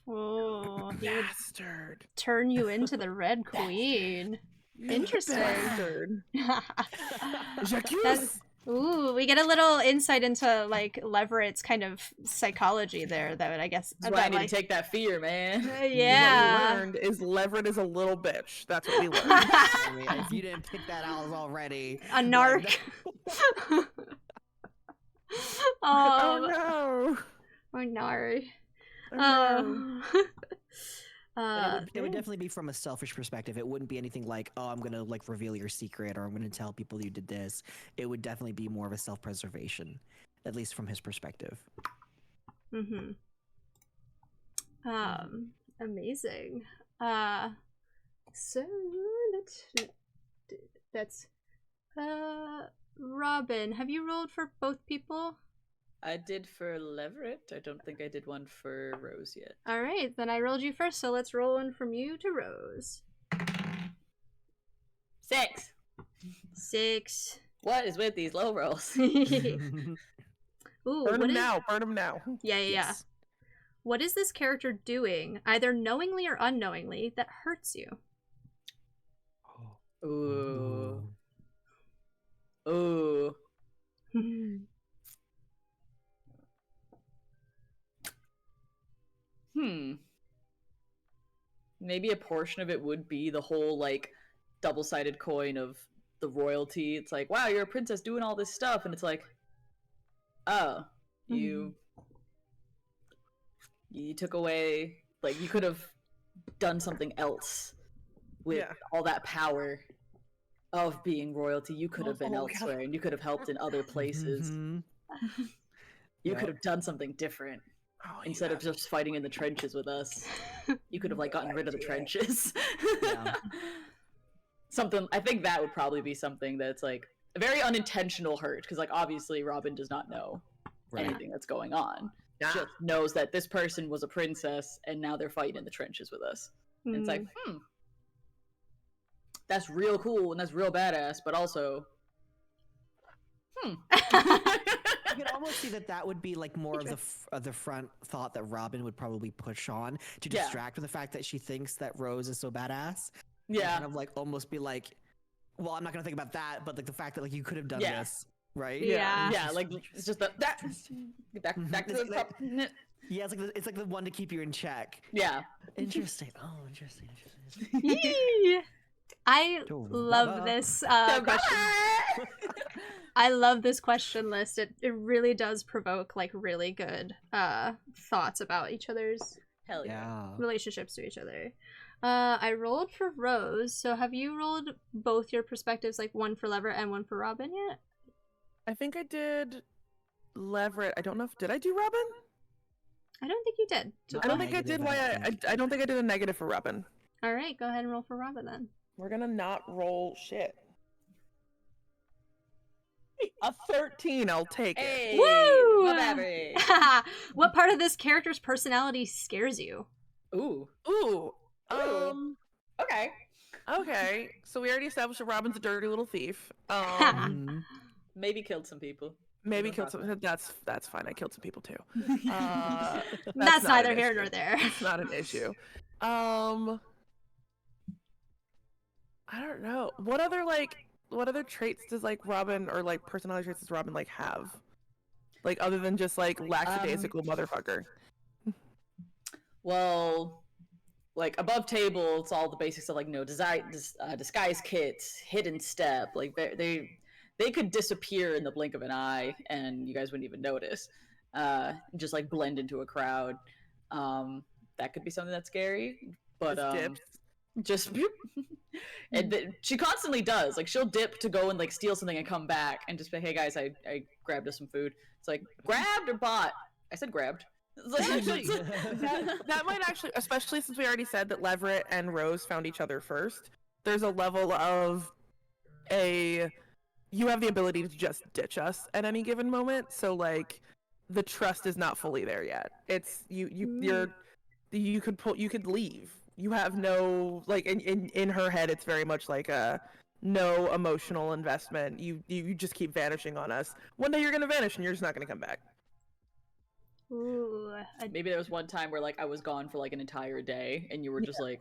Oh, he would Bastard. turn you into the Red Queen. Interesting. Bastard. J'accuse. That's- Ooh, we get a little insight into like Leverett's kind of psychology there. That I guess. That's why I need to take that fear, man. What we Yeah. learned is Leverett is a little bitch. That's what we learned. I mean, if you didn't pick that out already, A narc. Oh Oh, no. oh, no. Oh, no. But it would definitely be from a selfish perspective. It wouldn't be anything like, oh, I'm gonna like reveal your secret, or I'm gonna tell people you did this. It would definitely be more of a self-preservation, at least from his perspective. Mm-hmm. Amazing. So that's Robin, have you rolled for both people? I did for Leverett. I don't think I did one for Rose yet. All right, then I rolled you first, so let's roll one from you to Rose. 6. 6. What is with these low rolls? Ooh, Burn what him is... now. Burn him now. Yeah. Yes. What is this character doing, either knowingly or unknowingly, that hurts you? Ooh. Ooh. Maybe a portion of it would be the whole, like, double-sided coin of the royalty. It's like, wow, you're a princess doing all this stuff, and it's like, oh, you took away, like, you could have done something else with all that power of being royalty. You could have been elsewhere, and you could have helped in other places. You could have done something different. Instead of just fighting in the trenches with us, you could have like gotten rid of the trenches. Something, I think that would probably be something that's like a very unintentional hurt, because like obviously Robin does not know anything that's going on. Just knows that this person was a princess and now they're fighting in the trenches with us. And it's like, that's real cool and that's real badass, but also You can almost see that would be like more of the front thought that Robin would probably push on to distract from the fact that she thinks that Rose is so badass. Yeah. And kind of like almost be like, well, I'm not gonna think about that, but like the fact that like you could have done this, right? Yeah. Like it's just back to the top. Yeah, it's like the one to keep you in check. Yeah. Interesting. Oh, interesting. Yee. I love this question. I love this question list. It really does provoke like really good thoughts about each other's relationships to each other. I rolled for Rose, so have you rolled both your perspectives, like one for Leverett and one for Robin yet? I think I did Leverett. I don't know if did I do Robin? I don't think you did. So I don't think I did. I don't think I did a negative for Robin. all right, go ahead and roll for Robin then. We're gonna not roll shit. A 13, I'll take it. Hey, Woo! above average. What part of this character's personality scares you? Ooh. Okay. Okay. So we already established that Robin's a dirty little thief. Maybe killed some people. Maybe killed some. That's fine. I killed some people too. That's not neither an here issue. nor there. It's not an issue. I don't know. What other traits does like Robin, or like personality traits does Robin like have? Like other than just like lackadaisical motherfucker. Well, like above table, it's all the basics of like disguise kits, hidden step. Like they could disappear in the blink of an eye, and you guys wouldn't even notice. Just like blend into a crowd. That could be something that's scary. But just and she constantly does. Like she'll dip to go and like steal something and come back and just be, hey guys, I grabbed us some food. It's like grabbed or bought? I said grabbed. Actually, that might actually, especially since we already said that Leverett and Rose found each other first, there's a level of you have the ability to just ditch us at any given moment, so like the trust is not fully there yet. It's you could leave. You have no, like in her head it's very much like a no emotional investment. You just keep vanishing on us. One day you're gonna vanish and you're just not gonna come back. Ooh, Maybe there was one time where like I was gone for like an entire day and you were just like,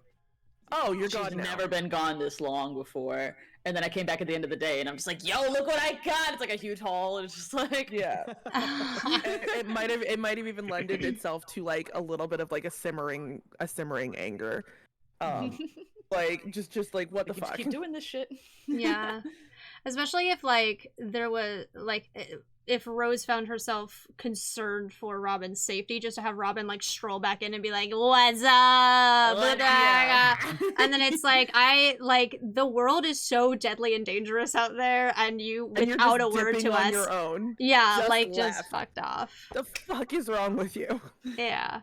oh, you're she's gone now. never been gone this long before. And then I came back at the end of the day and I'm just like, yo, look what I got. It's like a huge haul, and it's just like, Yeah. it might have even lended itself to like a little bit of like a simmering anger. Like just like what the fuck? Just keep doing this shit. yeah. Especially if like there was like if Rose found herself concerned for Robin's safety, just to have Robin like stroll back in and be like, "What's up?" And then it's like the world is so deadly and dangerous out there, and you without a word to us, your own. Yeah, Just like laugh. just fucked off. The fuck is wrong with you? Yeah.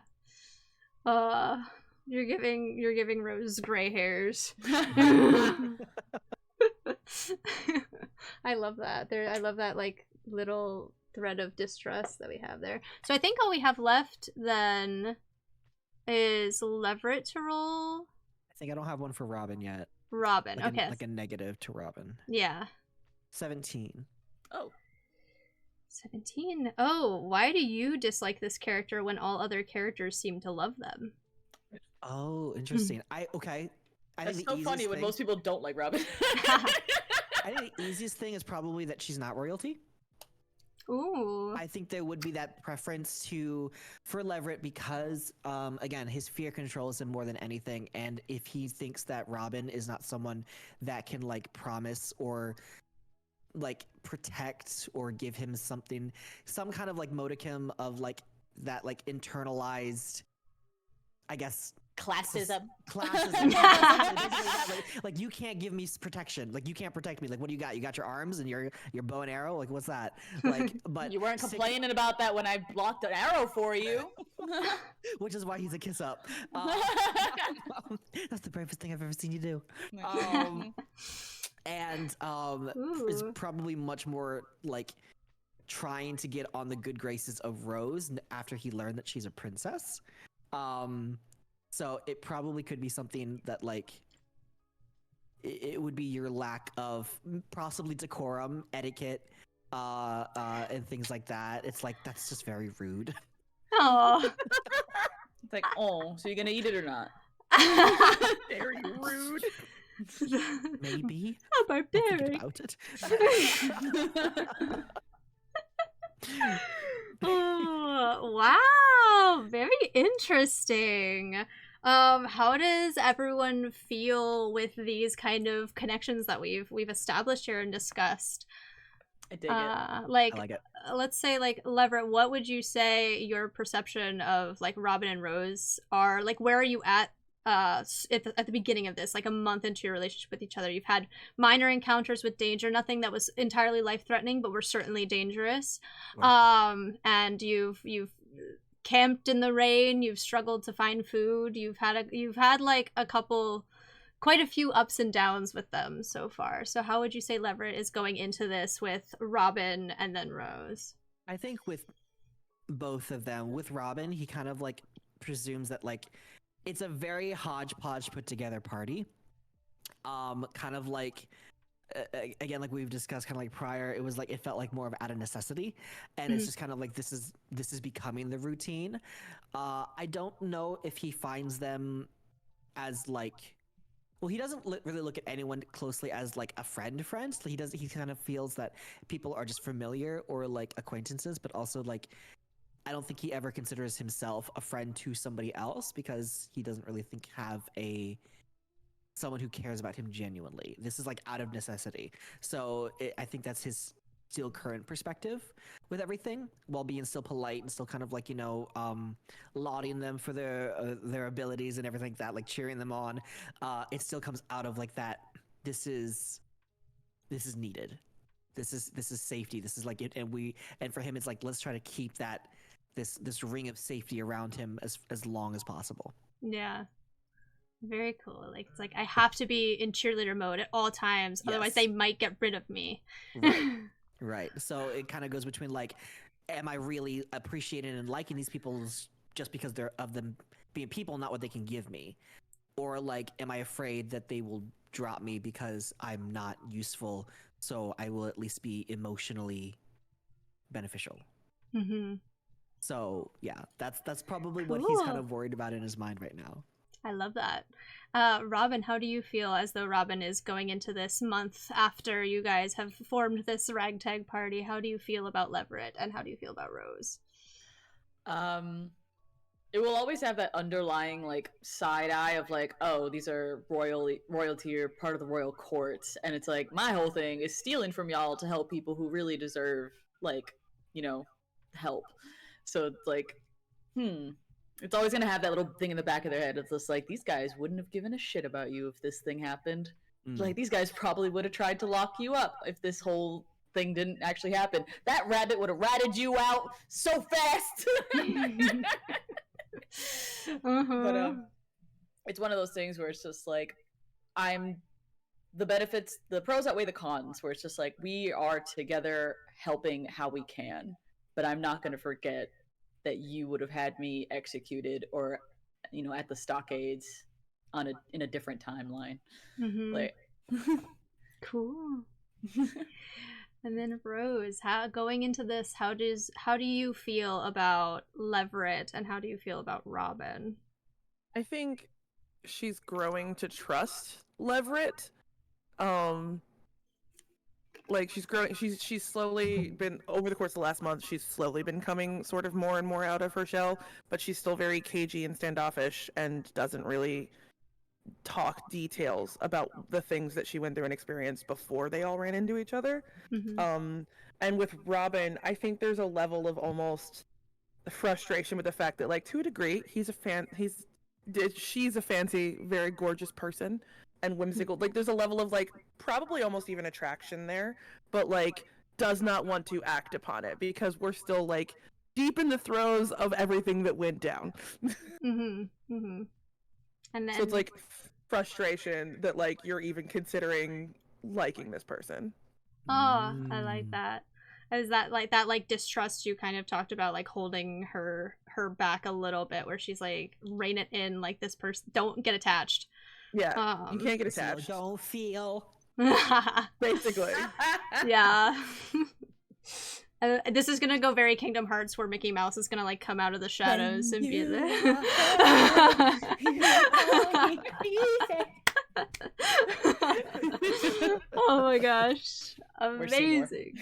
You're giving Rose gray hairs. I love that. I love that like little thread of distrust that we have there. So I think all we have left then is Leverett to roll. I think I don't have one for Robin yet. Robin, Like okay. like a negative to Robin. Yeah. 17. Oh. 17. Oh, why do you dislike this character when all other characters seem to love them? Oh, interesting. Okay. I That's think the so funny easiest when thing- most people don't like Robin. I think the easiest thing is probably that she's not royalty. Ooh. I think there would be that preference for Leverett because, again, his fear controls him more than anything. And if he thinks that Robin is not someone that can like promise or like protect or give him something, some kind of like modicum of like that like internalized, I guess, Classism. Basically that, like you can't give me protection, like you can't protect me, like what do you got? You got your arms and your bow and arrow, like what's that? Like, but You weren't complaining about that when I blocked an arrow for you. which is why he's a kiss up. That's the bravest thing I've ever seen you do. And is Ooh. probably much more like trying to get on the good graces of Rose after he learned that she's a princess. So it probably could be something that like it would be your lack of possibly decorum, etiquette, and things like that. It's like that's just very rude. Oh. It's like, oh, so you're gonna eat it or not? Very rude. Maybe. How I'll think barbaric. about it. Oh, wow, very interesting. How does everyone feel with these kind of connections that we've established here and discussed? I dig it. Like, I like it. let's say, like, Leverett, what would you say your perception of like Robin and Rose are? Like, where are you at the beginning of this, like a month into your relationship with each other? You've had minor encounters with danger, nothing that was entirely life-threatening, but were certainly dangerous. Right. And you've camped in the rain, you've struggled to find food, you've had like quite a few ups and downs with them so far. So how would you say Leverett is going into this with Robin and then Rose? I think with both of them, with Robin, he kind of like presumes that like it's a very hodgepodge put together party. Kind of like again, like we've discussed kind of like prior, it was like it felt like more of out of necessity, and it's just kind of like this is becoming the routine. I don't know if he finds them as like, well, he doesn't really look at anyone closely as like a friend. So he kind of feels that people are just familiar or like acquaintances, but also like I don't think he ever considers himself a friend to somebody else because he doesn't really have someone who cares about him genuinely. This is like out of necessity. So I think that's his still current perspective with everything, while being still polite and still kind of like, lauding them for their abilities and everything like that, like cheering them on. It still comes out of like that. This is needed. This is safety. This is like it, and for him, it's like let's try to keep this ring of safety around him as long as possible. Yeah. Very cool. Like it's like I have to be in cheerleader mode at all times, otherwise Yes. they might get rid of me. Right. So it kind of goes between like, am I really appreciating and liking these people just because they're of them being people, not what they can give me, or like, am I afraid that they will drop me because I'm not useful? So I will at least be emotionally beneficial. Mm-hmm. So yeah, that's probably what he's kind of worried about in his mind right now. I love that. Robin, how do you feel as though Robin is going into this month after you guys have formed this ragtag party? How do you feel about Leverett and how do you feel about Rose? It will always have that underlying like side eye of like, oh, these are royalty or part of the royal courts, and it's like my whole thing is stealing from y'all to help people who really deserve like, help. So it's like, it's always gonna have that little thing in the back of their head. It's just like these guys wouldn't have given a shit about you if this thing happened. Like these guys probably would have tried to lock you up if this whole thing didn't actually happen. That rabbit would have ratted you out so fast. But it's one of those things where it's just like the pros outweigh the cons, where it's just like we are together helping how we can, but I'm not going to forget that you would have had me executed or at the stockades in a different timeline. Like cool. And then Rose, going into this, how do you feel about Leverett and how do you feel about Robin? I think she's growing to trust Leverett. Like she's growing. She's slowly been over the course of the last month. She's slowly been coming sort of more and more out of her shell, but she's still very cagey and standoffish and doesn't really talk details about the things that she went through and experienced before they all ran into each other. And with Robin, I think there's a level of almost frustration with the fact that, like, to a degree, she's a fancy, very gorgeous person and whimsical. Like, there's a level of, like, probably almost even attraction there, but, like, does not want to act upon it because we're still, like, deep in the throes of everything that went down. And then So it's, like, frustration that, like, you're even considering liking this person. oh, I like that. Is that like distrust you kind of talked about, like holding her back a little bit, where she's like, rein it in, like this person, don't get attached. Yeah, you can't get So attached. don't feel. Basically. Yeah. This is gonna go very Kingdom Hearts, where Mickey Mouse is gonna like come out of the shadows and be there. Oh my gosh, amazing.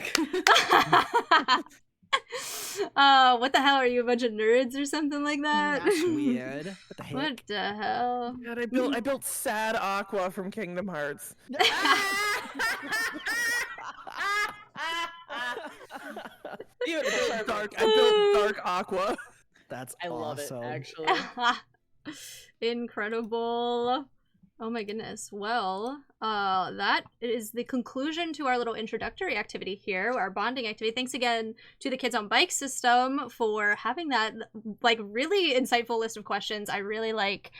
What the hell, are you a bunch of nerds or something like that? That's weird. What the heck? What the hell? God, I built sad Aqua from Kingdom Hearts. I built Dark Aqua. That's I love it, awesome. actually. Incredible. Oh my goodness. Well, that is the conclusion to our little introductory activity here, our bonding activity. Thanks again to the Kids on Bike system for having that, like, really insightful list of questions. I really like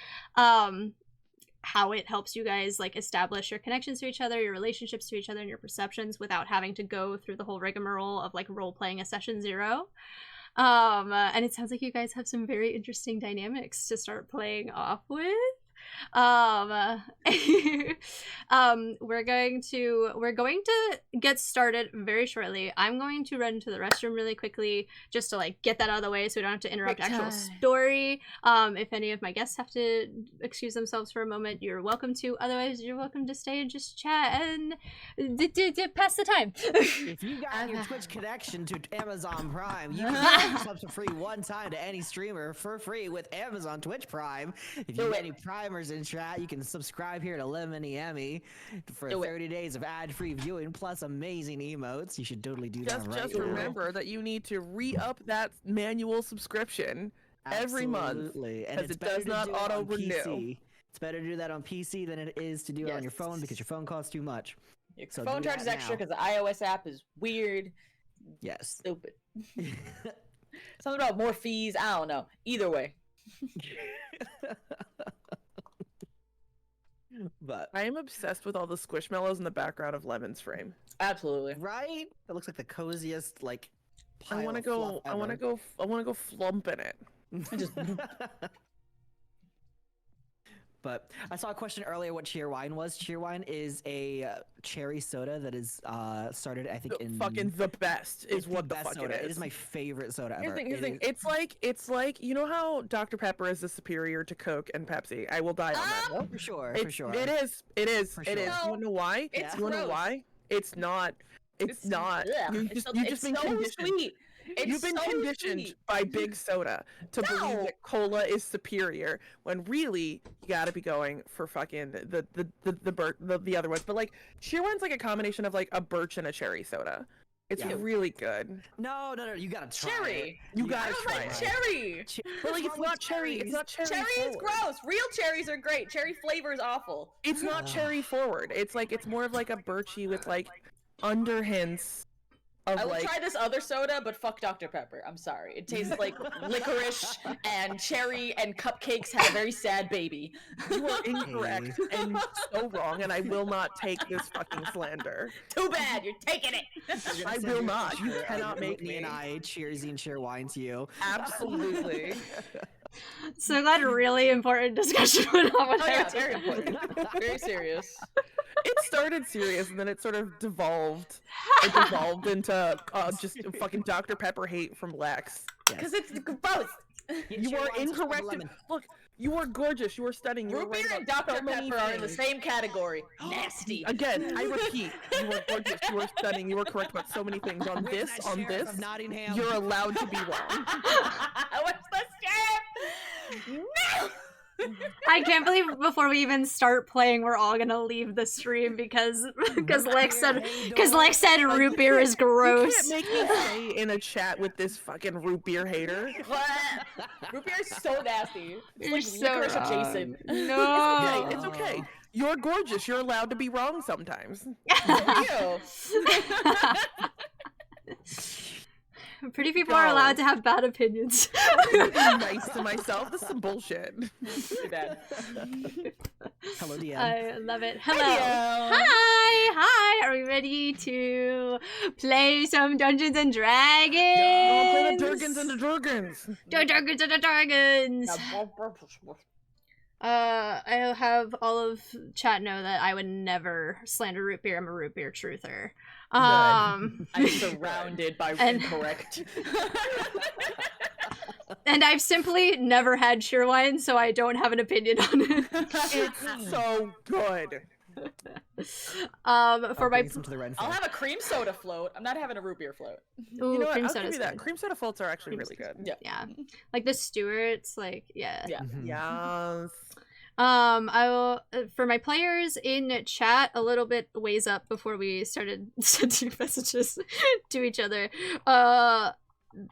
how it helps you guys, like, establish your connections to each other, your relationships to each other, and your perceptions without having to go through the whole rigmarole of, like, role-playing a session 0. And it sounds like you guys have some very interesting dynamics to start playing off with. We're going to get started very shortly. I'm going to run to the restroom really quickly just to, like, get that out of the way so we don't have to interrupt Quick actual time. story. If any of my guests have to excuse themselves for a moment, you're welcome to. Otherwise, you're welcome to stay and just chat and pass the time. If you got your Twitch connection to Amazon Prime, you can sub for free one time to any streamer for free with Amazon Twitch Prime. If you have any primers in chat, you can subscribe here to Lemony Emmy for 30 days of ad-free viewing plus amazing emotes. You should totally do that right Just now. remember that you need to re-up that manual subscription every month. Absolutely. And because it's it better does to not do it on auto-renew. PC. It's better to do that on PC than it is to do it on your phone because your phone costs too much. Your So phone do charges that extra now. because the iOS app is weird, Yes. stupid. Something about more fees. I don't know. Either way. But I am obsessed with all the squishmallows in the background of Lemon's frame. Absolutely. right? It looks like the coziest like pile I want to of go. fluff I want to ever. go. I want to go flump in it. Just But I saw a question earlier what cheerwine was. Cheerwine is a cherry soda that is started, I think, in Fucking the best is it's what the best fuck soda. it is. It is my favorite soda Here's ever. the thing. Here's the It thing. It's like you know how Dr Pepper is the superior to Coke and Pepsi. I will die on that hill. for sure, It- for sure. It is. It is. For It is. sure. You wanna know why? It's You wanna know gross. why? It's not. It's not. ugh, You it's just so- you it's just been so conditioned. sweet. It's You've been so conditioned sweet. by Big Soda to believe No. that cola is superior when really you gotta be going for fucking the other ones. But like Cheerwine's like a combination of like a birch and a cherry soda. It's Yeah. really good. No, you gotta try Cherry. it. You I gotta don't try like it. cherry. But like it's not cherry. It's not cherry. Cherry is forward. gross. Real cherries are great. Cherry flavor is awful. It's not cherry forward. It's like it's more of like a birchy with like underhints of I would like try this other soda, but fuck Dr. Pepper. I'm sorry. It tastes like licorice and cherry and cupcakes had a very sad baby. you are incorrect and so wrong, and I will not take this fucking slander. Too bad. You're taking it. You're gonna I send will your not. You picture of cannot make Whitney me. and I cheersy and cheer wine to you. Absolutely. So glad a really important discussion went on with Oh yeah, her. very important. Very serious. It started serious and then it sort of devolved. It devolved into just fucking Dr. Pepper hate from Lex. Because it's gross. You are incorrect. Look, you are gorgeous. You are stunning. You are Root right beer and about Dr. so many Pepper are in the things. same category. Nasty. Again, I repeat, you are gorgeous. You are stunning. You are correct about so many things. On Where's this, that on sheriff this, of Nottingham? you're allowed to be wrong. What's the sheriff? No! I can't believe before we even start playing, we're all gonna leave the stream because Lex said root beer is You gross. can't make me stay in a chat with this fucking root beer hater. What? Root beer is so nasty. It's You're like so licorice wrong. adjacent. No. It's okay. You're gorgeous. You're allowed to be wrong sometimes. You. Pretty people are allowed to have bad opinions. I'm being nice to myself. This is some bullshit. Too bad. Hello, DM. I love it. Hello. Hello. Hi. Are we ready to play some Dungeons and Dragons? Oh, play the Durgans and the Durgans. The Dragons and the Dragons. I'll have all of chat know that I would never slander root beer. I'm a root beer truther. I'm surrounded by incorrect. And I've simply never had cheerwine, so I don't have an opinion on it. It's so good. For my Brings them to the red I'll floor. have a cream soda float. I'm not having a root beer float. Ooh, You know what? cream I'll give soda's you that. good. Cream soda floats are actually really good. Yeah. Like the Stewart's, like yeah. Yeah. Yes. I will for my players in chat a little bit ways up before we started sending messages to each other.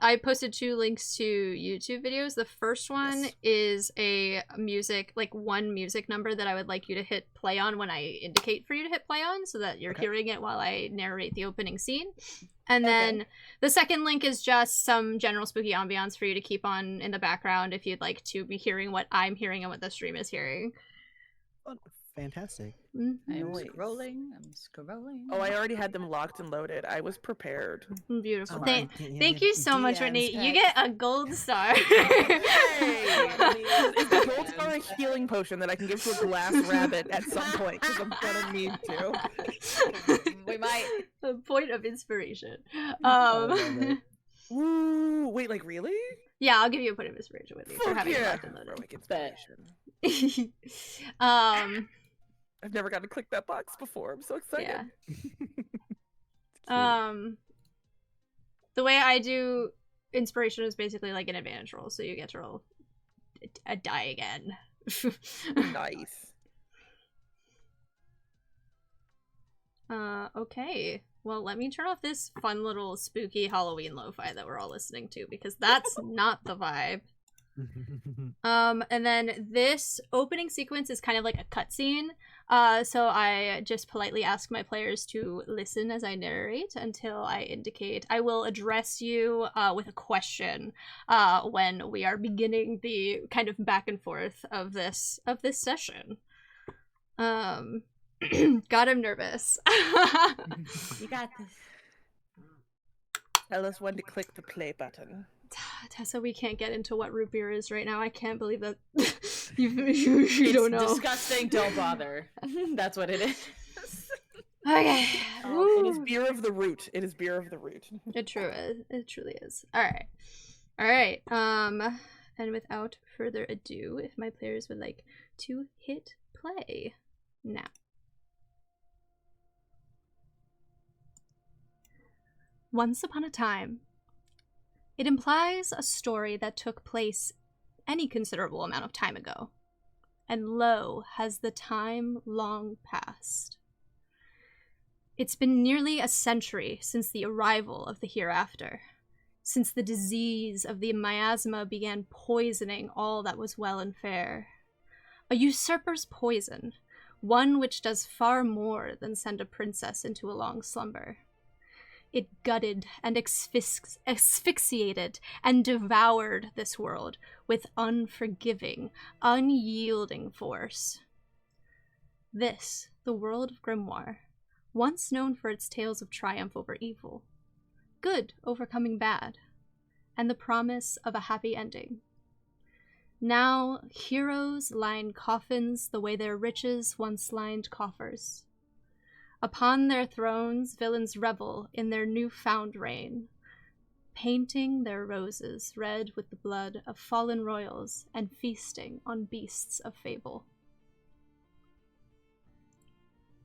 I posted 2 links to YouTube videos. The first one is a music, like one music number that I would like you to hit play on when I indicate for you to hit play on, so that you're hearing it while I narrate the opening scene. And then the second link is just some general spooky ambiance for you to keep on in the background if you'd like to be hearing what I'm hearing and what the stream is hearing. Fantastic. I'm Nice. scrolling. Oh, I already had them locked and loaded. I was prepared. Beautiful. Oh, Thank you so much, Whitney. You get a gold star. Is the gold star a healing potion that I can give to a glass rabbit at some point? Because I'm gonna need to. We might. A point of inspiration. Ooh, wait, like really? Yeah, I'll give you a point of inspiration with you for Fuck having it yeah! locked and loaded. Heroic inspiration. I've never got to click that box before. I'm so excited. Yeah. The way I do inspiration is basically like an advantage roll, so you get to roll a die again. Nice. Okay. Well, let me turn off this fun little spooky Halloween lo-fi that we're all listening to, because that's not the vibe. And then this opening sequence is kind of like a cutscene. So I just politely ask my players to listen as I narrate until I indicate. I will address you with a question when we are beginning the kind of back and forth of this session. God, I'm nervous. You got this. Tell us when to click the play button. Tessa, we can't get into what root beer is right now. I can't believe that you don't know. It's disgusting. Don't bother. That's what it is. Okay. It is beer of the root. It is beer of the root. It truly is. All right. And without further ado, if my players would like to hit play now. Once upon a time. It implies a story that took place any considerable amount of time ago. And lo, has the time long passed. It's been nearly a century since the arrival of the hereafter, since the disease of the miasma began poisoning all that was well and fair. A usurper's poison, one which does far more than send a princess into a long slumber. It gutted and asphyxiated and devoured this world with unforgiving, unyielding force. This, the world of Grimoire, once known for its tales of triumph over evil, good overcoming bad, and the promise of a happy ending. Now, heroes line coffins the way their riches once lined coffers. Upon their thrones, villains revel in their newfound reign, painting their roses red with the blood of fallen royals and feasting on beasts of fable.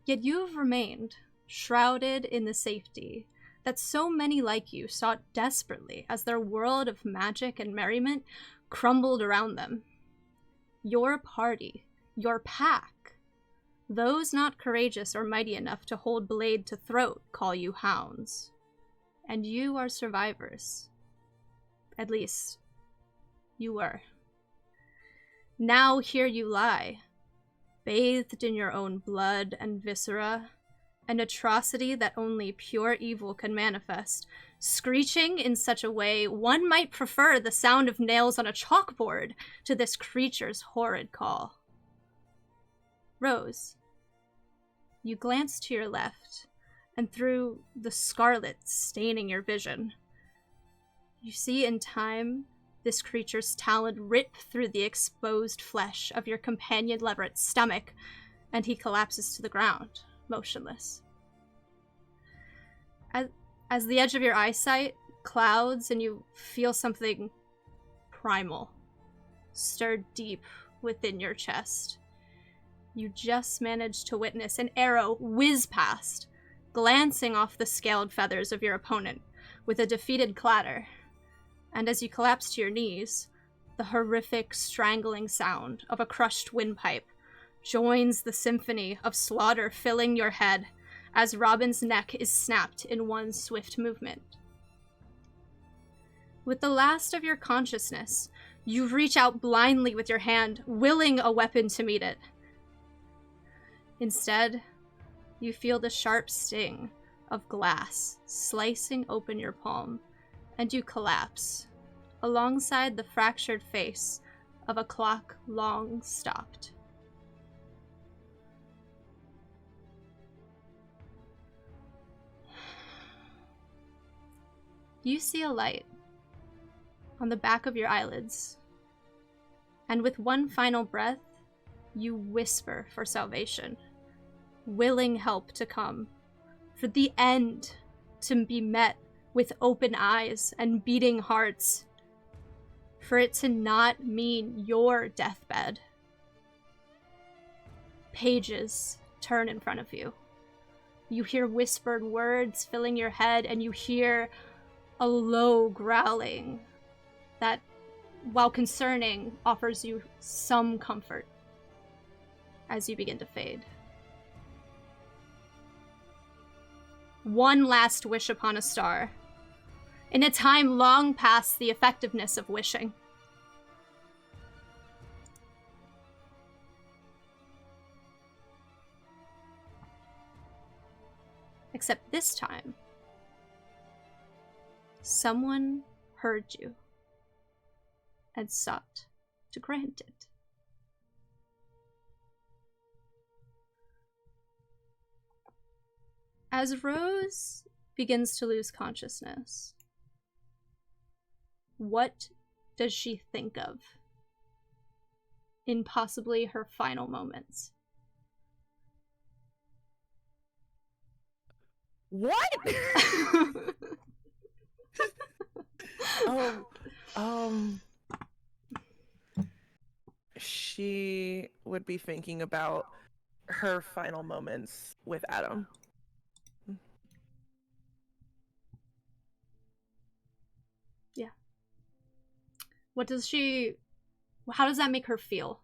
Yet you have remained, shrouded in the safety that so many like you sought desperately as their world of magic and merriment crumbled around them. Your party, your pack, those not courageous or mighty enough to hold blade to throat call you hounds. And you are survivors. At least, you were. Now here you lie, bathed in your own blood and viscera, an atrocity that only pure evil can manifest, screeching in such a way one might prefer the sound of nails on a chalkboard to this creature's horrid call. Rose, you glance to your left, and through the scarlet staining your vision, you see in time this creature's talon rip through the exposed flesh of your companion Leverett's stomach, and he collapses to the ground, motionless. As the edge of your eyesight clouds and you feel something primal stirred deep within your chest, you just manage to witness an arrow whiz past, glancing off the scaled feathers of your opponent with a defeated clatter. And as you collapse to your knees, the horrific strangling sound of a crushed windpipe joins the symphony of slaughter filling your head as Robin's neck is snapped in one swift movement. With the last of your consciousness, you reach out blindly with your hand, willing a weapon to meet it. Instead, you feel the sharp sting of glass slicing open your palm, and you collapse alongside the fractured face of a clock long stopped. You see a light on the back of your eyelids, and with one final breath, you whisper for salvation, willing help to come, for the end to be met with open eyes and beating hearts, for it to not mean your deathbed. Pages turn in front of you. You hear whispered words filling your head, and you hear a low growling that, while concerning, offers you some comfort as you begin to fade. One last wish upon a star, in a time long past the effectiveness of wishing. Except this time, someone heard you and sought to grant it. As Rose begins to lose consciousness, what does she think of in possibly her final moments? What? She would be thinking about her final moments with Adam. Yeah. How does that make her feel?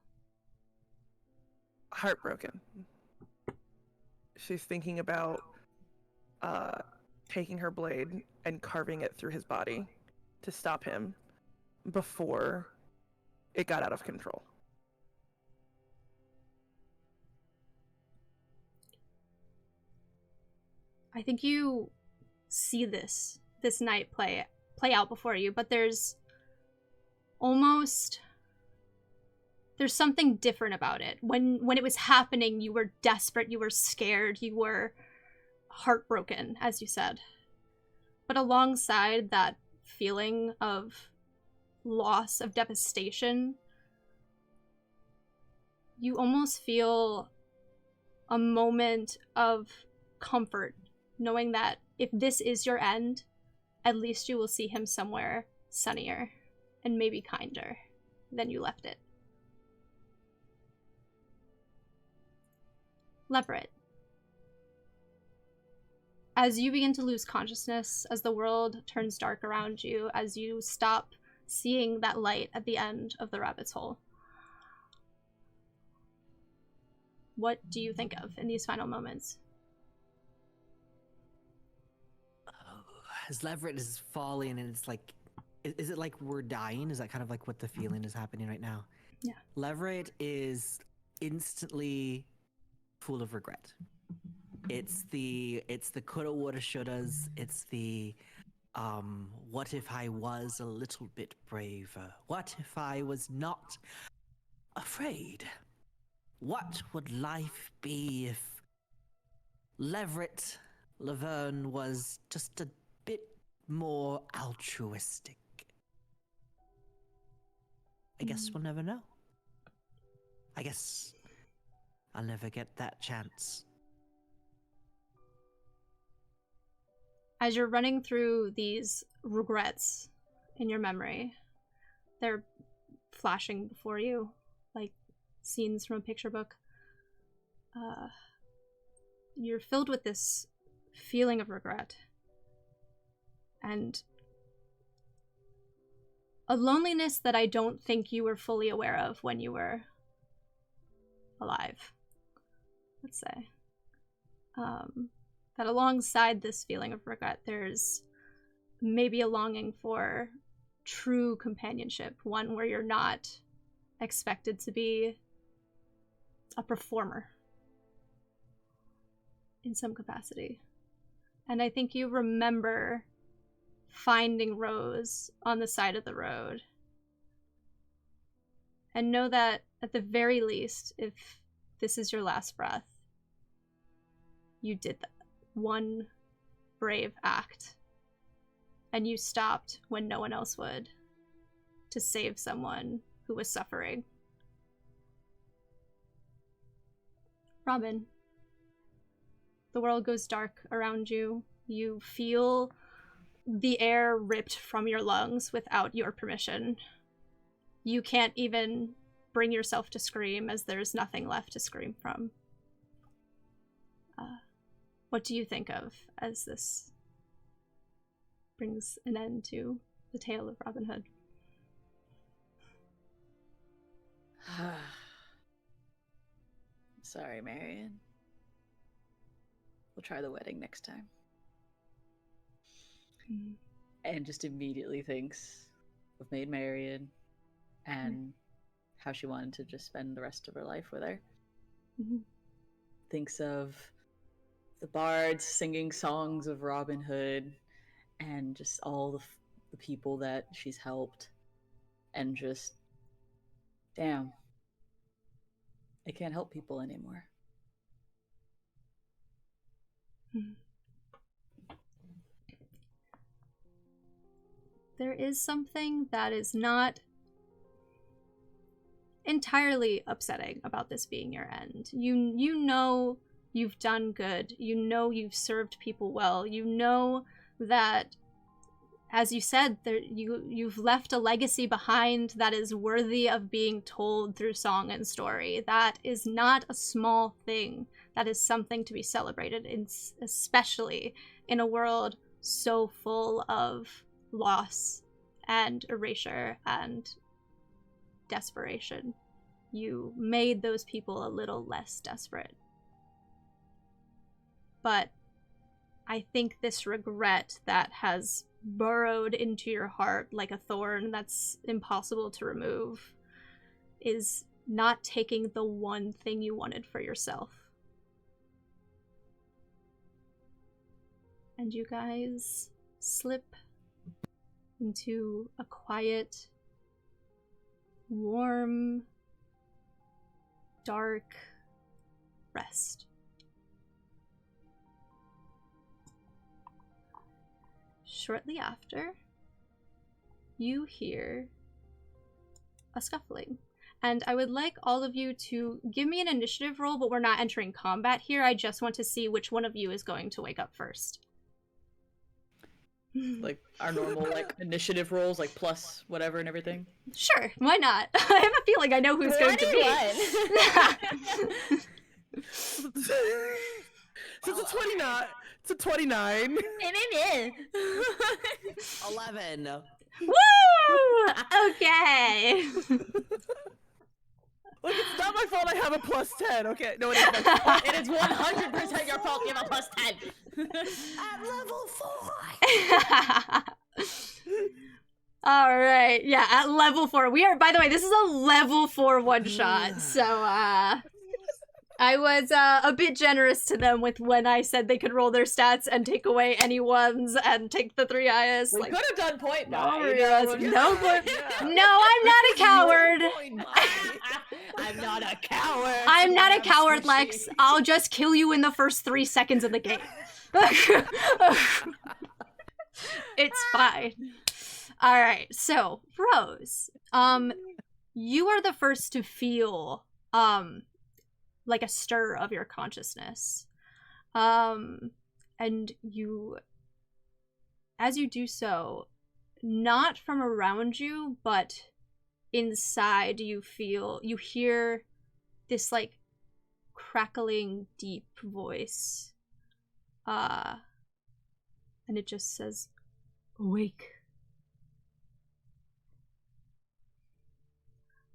Heartbroken. She's thinking about taking her blade and carving it through his body to stop him before it got out of control. I think you see this night play out before you, but there's something different about it. When it was happening, you were desperate, you were scared, you were heartbroken, as you said. But alongside that feeling of loss, of devastation, you almost feel a moment of comfort, knowing that if this is your end, at least you will see him somewhere sunnier and maybe kinder than you left it. Leverett. As you begin to lose consciousness, as the world turns dark around you, as you stop seeing that light at the end of the rabbit's hole, what do you think of in these final moments? As Leverett is falling, and it's like, is it like we're dying? Is that kind of like what the feeling is happening right now? Yeah. Leverett is instantly full of regret. It's the coulda, woulda, shouldas. It's the what if I was a little bit braver? What if I was not afraid? What would life be if Leverett Laverne was just a bit more altruistic? I guess we'll never know. I guess I'll never get that chance. As you're running through these regrets in your memory, they're flashing before you like scenes from a picture book. You're filled with this feeling of regret and a loneliness that I don't think you were fully aware of when you were alive, let's say. That alongside this feeling of regret, there's maybe a longing for true companionship, one where you're not expected to be a performer in some capacity. And I think you remember finding Rose on the side of the road. And know that at the very least, if this is your last breath, you did that one brave act. And you stopped when no one else would to save someone who was suffering. Robin, the world goes dark around you. You feel the air ripped from your lungs without your permission. You can't even bring yourself to scream, as there's nothing left to scream from. What do you think of as this brings an end to the tale of Robin Hood? Sorry, Marion. We'll try the wedding next time. And just immediately thinks of Maid Marian and how she wanted to just spend the rest of her life with her. Thinks of the bards singing songs of Robin Hood and just all the people that she's helped, and just, damn, I can't help people anymore. There is something that is not entirely upsetting about this being your end. You know you've done good. You know you've served people well. You know that, as you said, you've left a legacy behind that is worthy of being told through song and story. That is not a small thing. That is something to be celebrated, especially in a world so full of loss and erasure and desperation. You made those people a little less desperate. But I think this regret that has burrowed into your heart like a thorn that's impossible to remove is not taking the one thing you wanted for yourself. And you guys slip into a quiet, warm, dark rest. Shortly after, you hear a scuffling. And I would like all of you to give me an initiative roll, but we're not entering combat here. I just want to see which one of you is going to wake up first. Like our normal like initiative rolls, like plus whatever and everything. Sure, why not? I have a feeling I know who it's going to be. So it's a 29. It's a 29. 11. Woo! Okay. Look, it's not my fault I have a plus 10. Okay, no, it is my fault. It is 100% your fault. You have a plus 10. At level 4. All right. Yeah, at level 4. We are, by the way, this is a level 4 one shot. So, I was a bit generous to them with when I said they could roll their stats and take away any ones and take the 3 highest. We Like, could have done point no, nine. no, I'm not a coward. I'm not a coward. I'm not a coward, Lex. I'll just kill you in the first 3 seconds of the game. It's fine. All right. So, Rose, you are the first to feel like a stir of your consciousness. And you, as you do so, not from around you, but inside, you hear this like crackling deep voice. And it just says, awake.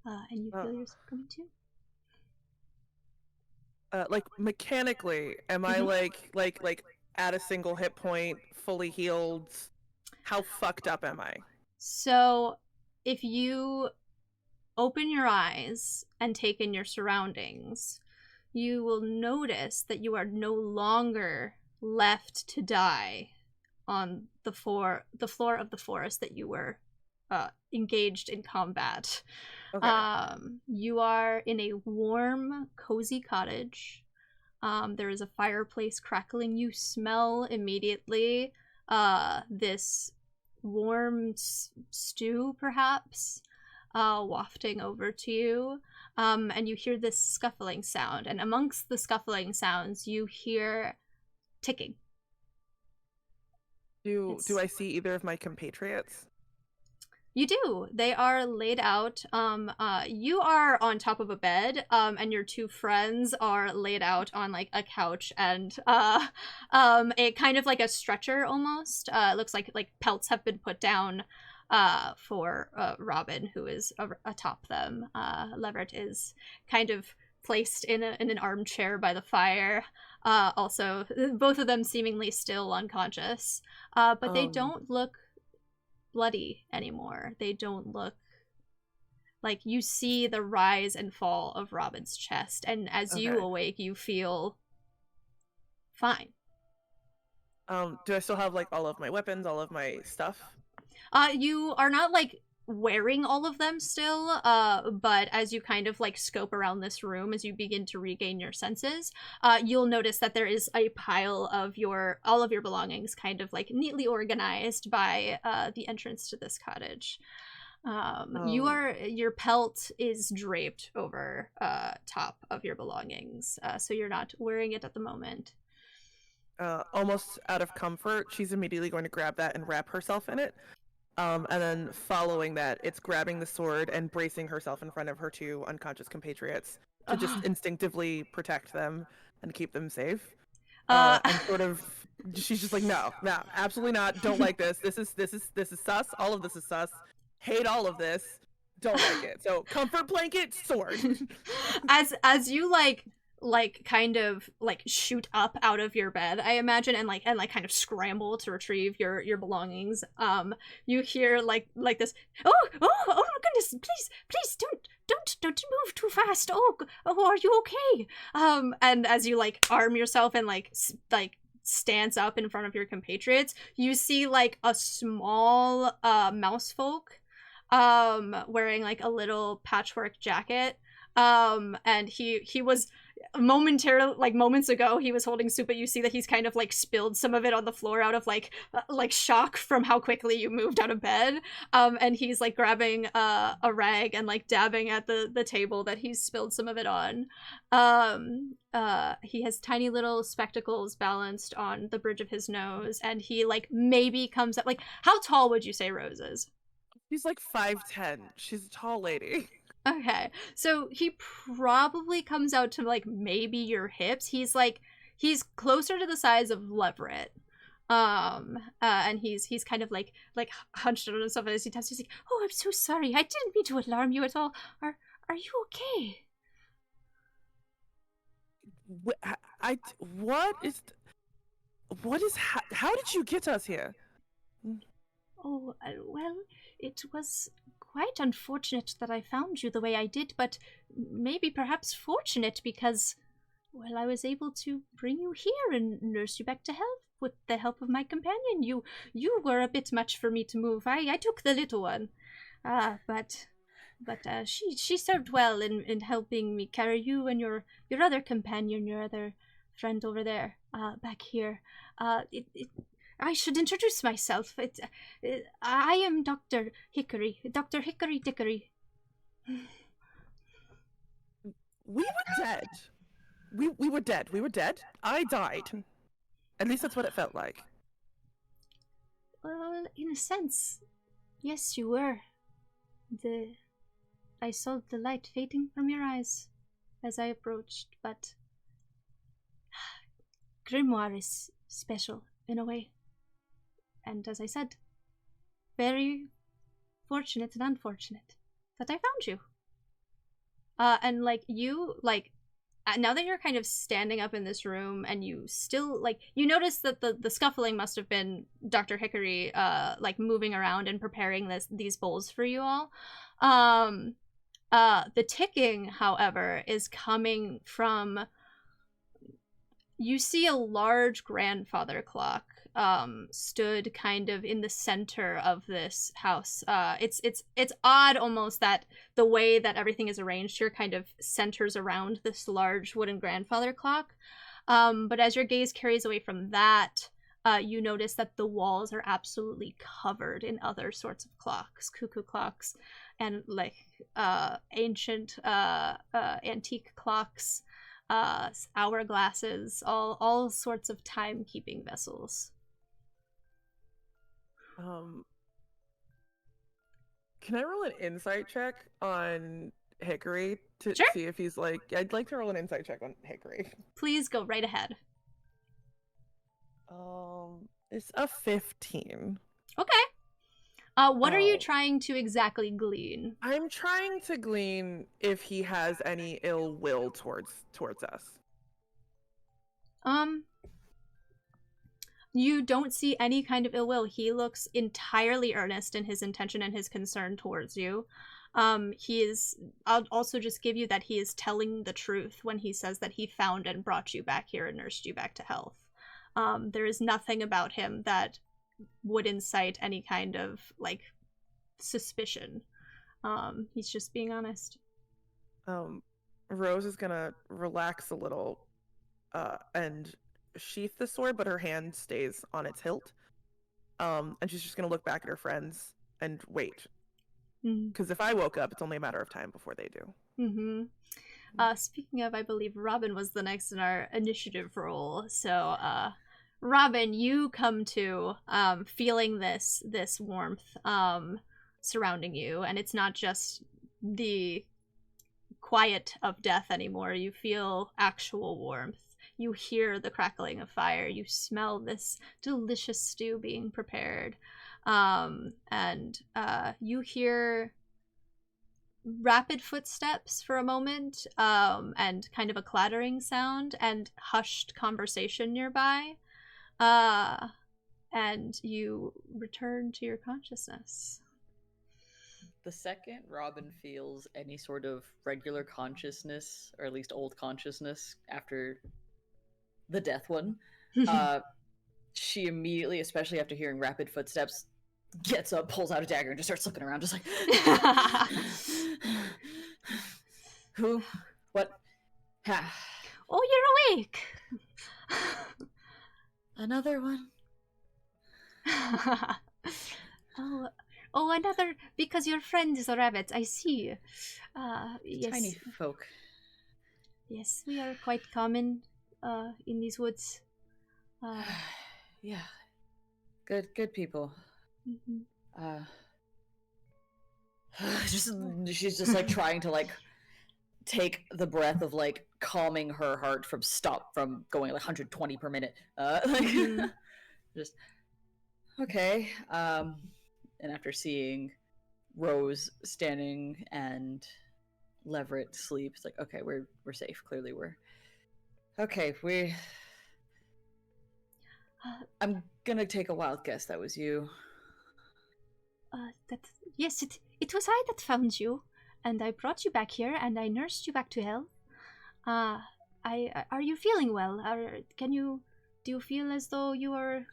And you feel yourself coming to. Like mechanically, am I like at a single hit point, fully healed? How fucked up am I? So, if you open your eyes and take in your surroundings, you will notice that you are no longer left to die on the floor of the forest that you were engaged in combat. Okay. You are in a warm, cozy cottage. There is a fireplace crackling. You smell immediately this warm stew, perhaps, wafting over to you. And you hear this scuffling sound. And amongst the scuffling sounds, you hear ticking. Do I see either of my compatriots? You do. They are laid out. You are on top of a bed, and your 2 friends are laid out on like a couch and a kind of like a stretcher almost. It looks like pelts have been put down for Robin, who is atop them. Leverett is kind of placed in an armchair by the fire. Also, both of them seemingly still unconscious. But they don't look bloody anymore. They don't look like you see the rise and fall of Robin's chest, and as you awake, you feel fine. Do I still have like all of my weapons, all of my stuff? You are not like wearing all of them still, but as you kind of like scope around this room, as you begin to regain your senses, you'll notice that there is a pile of all of your belongings kind of like neatly organized by the entrance to this cottage. Your pelt is draped over top of your belongings, so you're not wearing it at the moment. Almost out of comfort, she's immediately going to grab that and wrap herself in it. And then following that, it's grabbing the sword and bracing herself in front of her 2 unconscious compatriots to just instinctively protect them and keep them safe. And sort of, she's just like, no, absolutely not. Don't like this. This is sus. All of this is sus. Hate all of this. Don't like it. So comfort blanket, sword. As you kind of like shoot up out of your bed, I imagine, and kind of scramble to retrieve your belongings, you hear like this, oh my goodness, please don't move too fast. Oh, are you okay? And as you like arm yourself and like stands up in front of your compatriots, you see like a small mouse folk wearing like a little patchwork jacket, and he was moments ago he was holding soup, but you see that he's kind of like spilled some of it on the floor out of like shock from how quickly you moved out of bed. And he's like grabbing a rag and like dabbing at the table that he's spilled some of it on. He has tiny little spectacles balanced on the bridge of his nose, and he like maybe comes up. Like, how tall would you say Rose is? She's like 5'10". She's a tall lady. Okay, so he probably comes out to like maybe your hips. He's closer to the size of Leverett. And he's kind of like hunched on himself as he talks. He's like, "Oh, I'm so sorry. I didn't mean to alarm you at all. Are you okay?" How did you get us here? Oh, well, it was quite unfortunate that I found you the way I did, but maybe perhaps fortunate because, well, I was able to bring you here and nurse you back to health with the help of my companion. You were a bit much for me to move. I took the little one. But she served well in helping me carry you and your other companion, your other friend over there, back here. I should introduce myself. I am Dr. Hickory. Dr. Hickory Dickory. We were dead. We were dead. We were dead. I died. At least that's what it felt like. Well, in a sense, yes, you were. I saw the light fading from your eyes as I approached, but Grimoire is special in a way. And as I said, very fortunate and unfortunate that I found you. And like you, like, now that you're kind of standing up in this room and you still, like, you notice that the scuffling must have been Dr. Hickory, like, moving around and preparing these bowls for you all. The ticking, however, is coming from, you see a large grandfather clock stood kind of in the center of this house. It's odd almost that the way that everything is arranged here kind of centers around this large wooden grandfather clock. But as your gaze carries away from that, you notice that the walls are absolutely covered in other sorts of clocks, cuckoo clocks, and like ancient antique clocks, hourglasses, all sorts of timekeeping vessels. Can I roll an insight check on Hickory to Sure. see if he's like? I'd like to roll an insight check on Hickory. Please go right ahead. It's a 15. Okay. What are you Oh. trying to exactly glean? I'm trying to glean if he has any ill will towards us. You don't see any kind of ill will. He looks entirely earnest in his intention and his concern towards you. I'll also just give you that he is telling the truth when he says that he found and brought you back here and nursed you back to health. There is nothing about him that would incite any kind of, like, suspicion. He's just being honest. Rose is gonna relax a little, and sheath the sword, but her hand stays on its hilt. And she's just gonna look back at her friends and wait. Because if I woke up, it's only a matter of time before they do. Speaking of, I believe Robin was the next in our initiative roll. So, Robin, you come to feeling this warmth surrounding you, and it's not just the quiet of death anymore. You feel actual warmth. You hear the crackling of fire. You smell this delicious stew being prepared. And you hear rapid footsteps for a moment, and kind of a clattering sound and hushed conversation nearby. And you return to your consciousness. The second Robin feels any sort of regular consciousness, or at least old consciousness after the death one, she immediately, especially after hearing rapid footsteps, gets up, pulls out a dagger, and just starts looking around, just like, who? What? cake. Another one. Oh, another, because your friend is a rabbit, I see. Yes. Tiny folk. Yes, we are quite common in these woods. Yeah. Good people. Mhm. Just she's just like trying to like take the breath of like calming her heart from going like 120 per minute. Like Mhm. just okay. And after seeing Rose standing and Leverett sleep, it's like okay, we're safe. Clearly, we're okay. I'm gonna take a wild guess that was you. Yes, it was I that found you, and I brought you back here, and I nursed you back to health. Are you feeling well? Do you feel as though you are,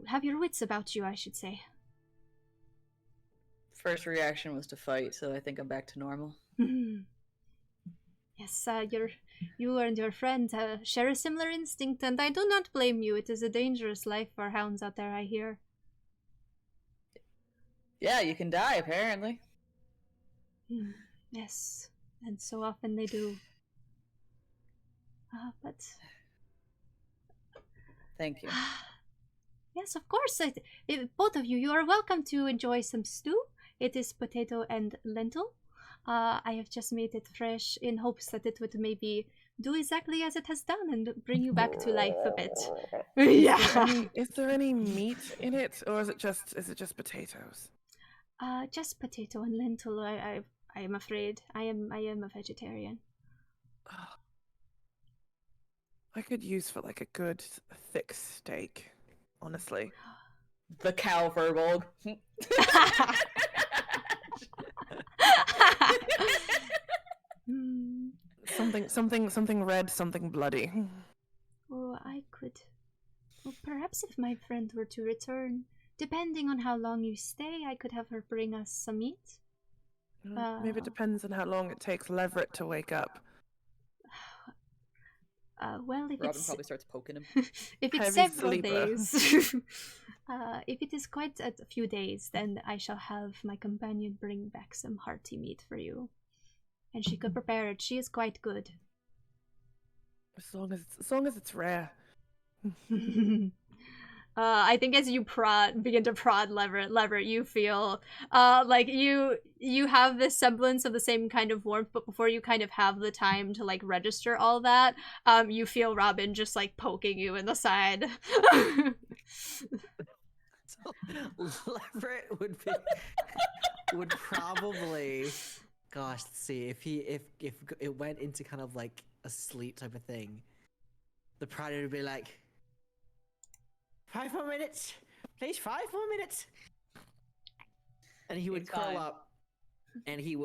have your wits about you, I should say? First reaction was to fight, so I think I'm back to normal. Yes, you and your friend share a similar instinct, and I do not blame you. It is a dangerous life for hounds out there, I hear. Yeah, you can die, apparently. Yes, and so often they do. But... Thank you. Yes, of course. Both of you are welcome to enjoy some stew. It is potato and lentil. I have just made it fresh in hopes that it would maybe do exactly as it has done and bring you back to life a bit. Yeah. Is there any meat in it, or is it just potatoes? Just potato and lentil. I am afraid. I am a vegetarian. I could use for like a good thick steak, honestly. The cow Verbolg. Something red, something bloody. Oh, I could. Well, perhaps if my friend were to return, depending on how long you stay, I could have her bring us some meat. Maybe it depends on how long it takes Leverett to wake up. Well, if Robin it's probably starts poking him. if it's Heavy several sleeper. days, if it is quite a few days, then I shall have my companion bring back some hearty meat for you, and she could prepare it. She is quite good. As long as it's rare. I think as you begin to prod Leverett, you feel like you have this semblance of the same kind of warmth, but before you kind of have the time to like register all that, you feel Robin just like poking you in the side. So Leverett would probably, gosh, let's see if it went into kind of like a sleep type of thing, the Predator would be like, 5 more minutes, please, 5 more minutes, and he would It's curl fine. up, and you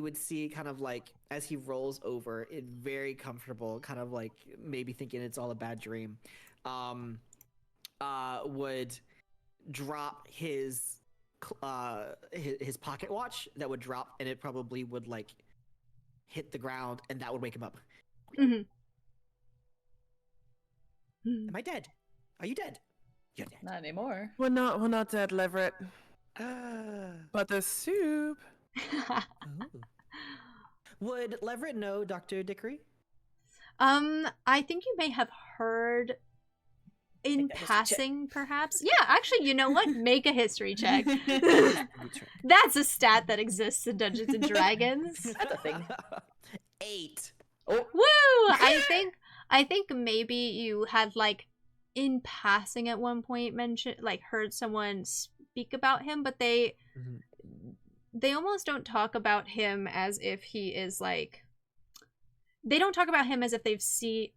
would see kind of like as he rolls over, it very comfortable, kind of like maybe thinking it's all a bad dream, would drop his pocket watch that would drop, and it probably would like hit the ground, and that would wake him up. Mhm. Am I dead? Are you dead? You're dead. Not anymore. We're not dead, Leverett. Ah. But the soup. Ooh. Would Leverett know Dr. Dickory? I think you may have heard in Make a history check. passing, perhaps. Yeah, actually, you know what? Make a history check. Check. That's a stat that exists in Dungeons and Dragons. That's a thing. 8. Oh, Woo! I think maybe you had like in passing at one point mentioned like heard someone speak about him, but they almost don't talk about him as if he is like, they don't talk about him as if they've seen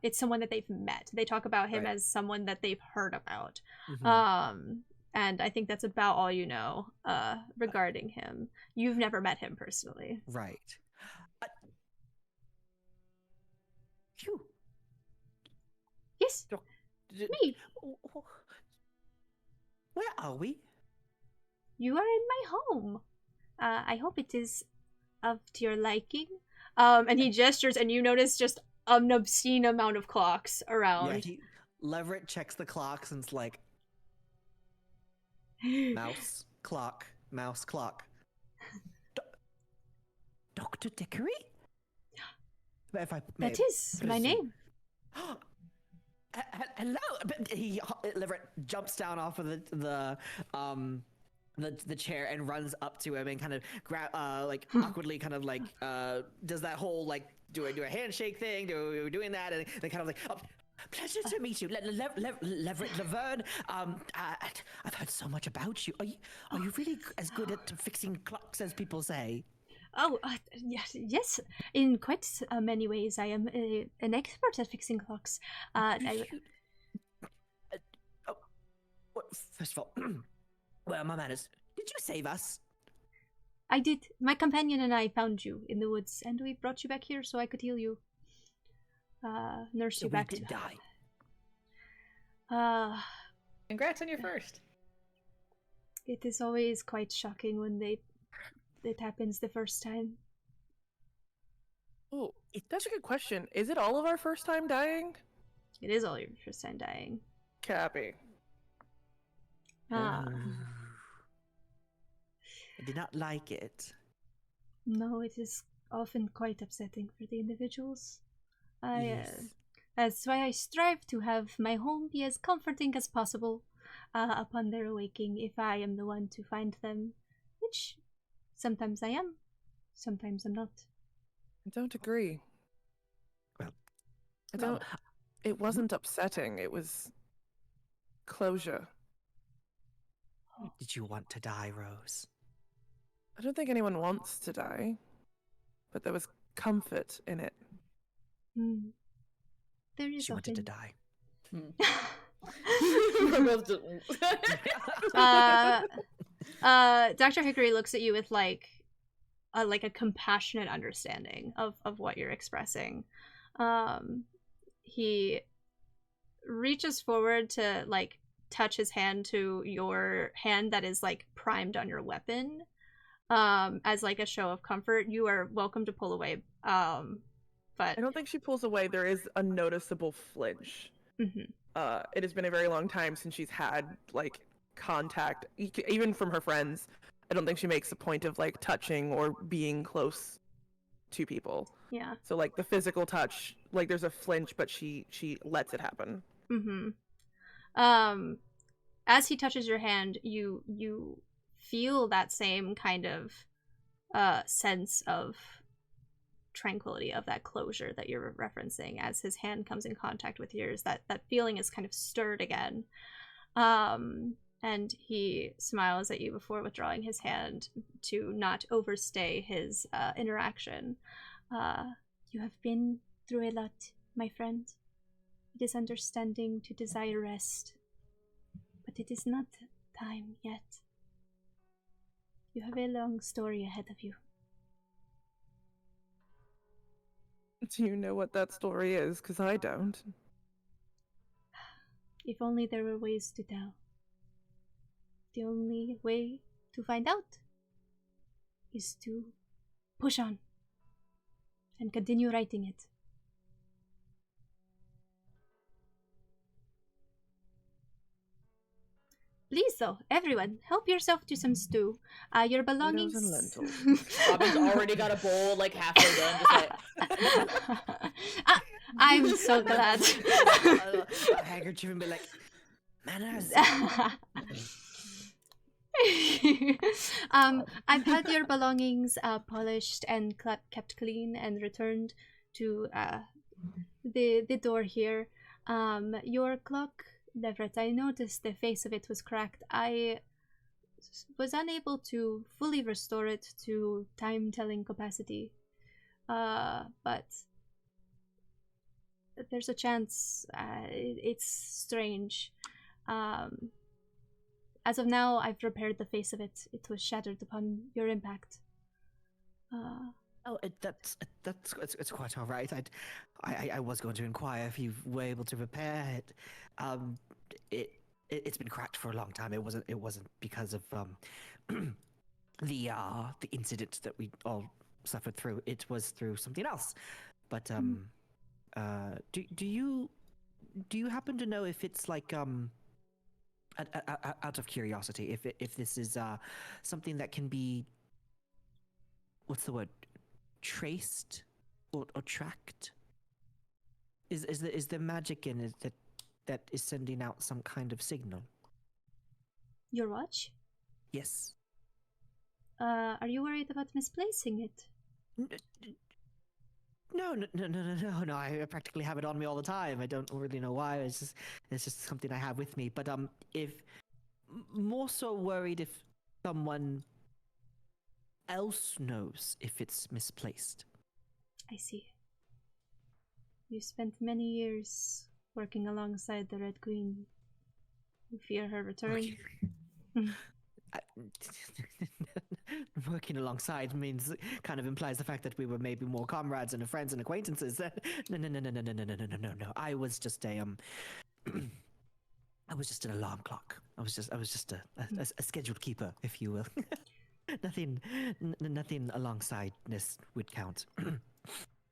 it's someone that they've met. They talk about him Right. as someone that they've heard about. Mhm. And I think that's about all you know regarding him. You've never met him personally. Right. Phew. Yes, D- me. Where are we? You are in my home. I hope it is of to your liking. And he gestures, and you notice just an obscene amount of clocks around. Yeah, Leverett checks the clocks and it's like mouse clock, mouse clock. Dr. Dickory? If I may That is my presume. name. Hello. But Leverett jumps down off of the chair and runs up to him and kind of like awkwardly kind of like does that whole like do a handshake thing, doing that, and then kind of like pleasure to meet you, Leverett Laverne. I've heard so much about you. Are you really as good at fixing clocks as people say? Oh, yes. In quite many ways, I am an expert at fixing clocks. First of all, well, my manners. Did you save us? I did. My companion and I found you in the woods, and we brought you back here so I could heal you. Nurse So you we back did to die. Congrats on your first. It is always quite shocking when it happens the first time. Oh, that's a good question. Is it all of our first time dying? It is all your first time dying. Cappy. Ah, I did not like it. no, it is often quite upsetting for the individuals. Yes. That's why I strive to have my home be as comforting as possible upon their awaking, if I am the one to find them, which sometimes I am, sometimes I'm not. I don't agree. Well, I don't. It wasn't upsetting. It was closure. Did you want to die, Rose? I don't think anyone wants to die, but there was comfort in it. There is She wanted to often... die. Dr. Hickory looks at you with like a compassionate understanding of what you're expressing. He reaches forward to like touch his hand to your hand that is like primed on your weapon, as like a show of comfort. You are welcome to pull away, but I don't think she pulls away. There is a noticeable flinch. It has been a very long time since she's had like contact, even from her friends. I don't think she makes a point of like touching or being close to people. yeah. So like the physical touch, like there's a flinch, but she lets it happen. As he touches your hand, you feel that same kind of sense of tranquility, of that closure that you're referencing. As his hand comes in contact with yours, that feeling is kind of stirred again. And he smiles at you before withdrawing his hand to not overstay his interaction. You have been through a lot, my friend. It is understanding to desire rest, but it is not time yet. You have a long story ahead of you. Do you know what that story is? Because I don't. If only there were ways to tell. The only way to find out is to push on and continue writing it. Please, though, everyone, help yourself to some stew. Your belongings. Potatoes and lentils. Robin's already got a bowl like halfway done, just like. I'm so glad. A handkerchief and be like, manners. I've had your belongings polished and kept clean and returned to the door here. Your clock, Leverett, I noticed the face of it was cracked. I was unable to fully restore it to time-telling capacity. But there's a chance. It's strange. As of now, I've repaired the face of it. It was shattered upon your impact. Oh, it's quite all right. I was going to inquire if you were able to repair it. It's been cracked for a long time. It wasn't because of the incident that we all suffered through, it was through something else. But do you happen to know if it's like out of curiosity, if this is something that can be, what's the word, traced or tracked? Is there magic in it that is sending out some kind of signal? Your watch? Yes. Are you worried about misplacing it? No. I practically have it on me all the time. I don't really know why. It's just something I have with me. But if more so worried if someone else knows if it's misplaced. I see. You spent many years working alongside the Red Queen. You fear her return? Working alongside means kind of implies the fact that we were maybe more comrades and friends and acquaintances. No. I was just a I was just an alarm clock. I was just a scheduled keeper, if you will. Nothing alongsideness would count.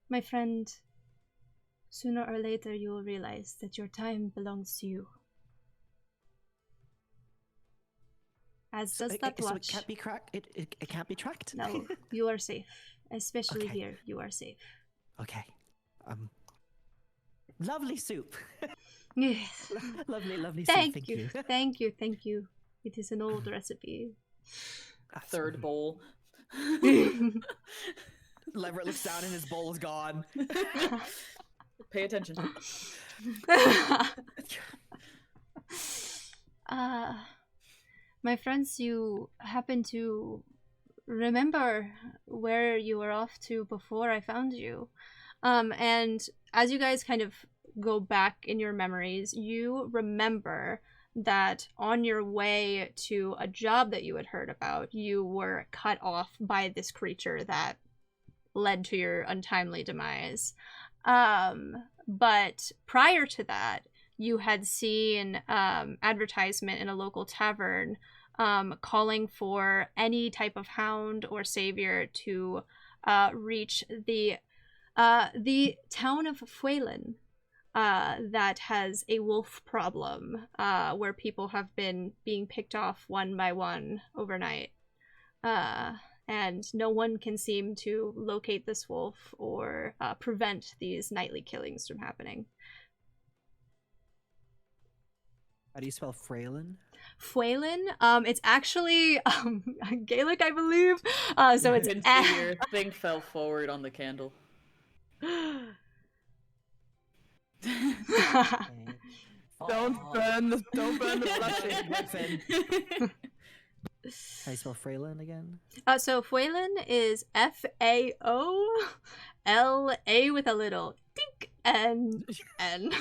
My friend, sooner or later you will realize that your time belongs to you. As does that watch. So it can't be cracked. It can't be tracked. No, you are safe. Especially Okay. here, you are safe. Okay. Lovely soup. Yes. lovely soup. Thank you. Thank you. It is an old recipe. Third bowl. Leverett looks down and his bowl is gone. Pay attention. My friends, you happen to remember where you were off to before I found you. And as you guys kind of go back in your memories, you remember that on your way to a job that you had heard about, you were cut off by this creature that led to your untimely demise. But prior to that, you had seen advertisement in a local tavern calling for any type of hound or savior to reach the town of Fuelen that has a wolf problem where people have been being picked off one by one overnight. And no one can seem to locate this wolf or prevent these nightly killings from happening. How do you spell Frailin? Fuelen, it's actually Gaelic, I believe. So it's Your thing fell forward on the candle. Don't burn the blushing. How do you spell Frailin again? So Fuelen is Faola with a little dink and N.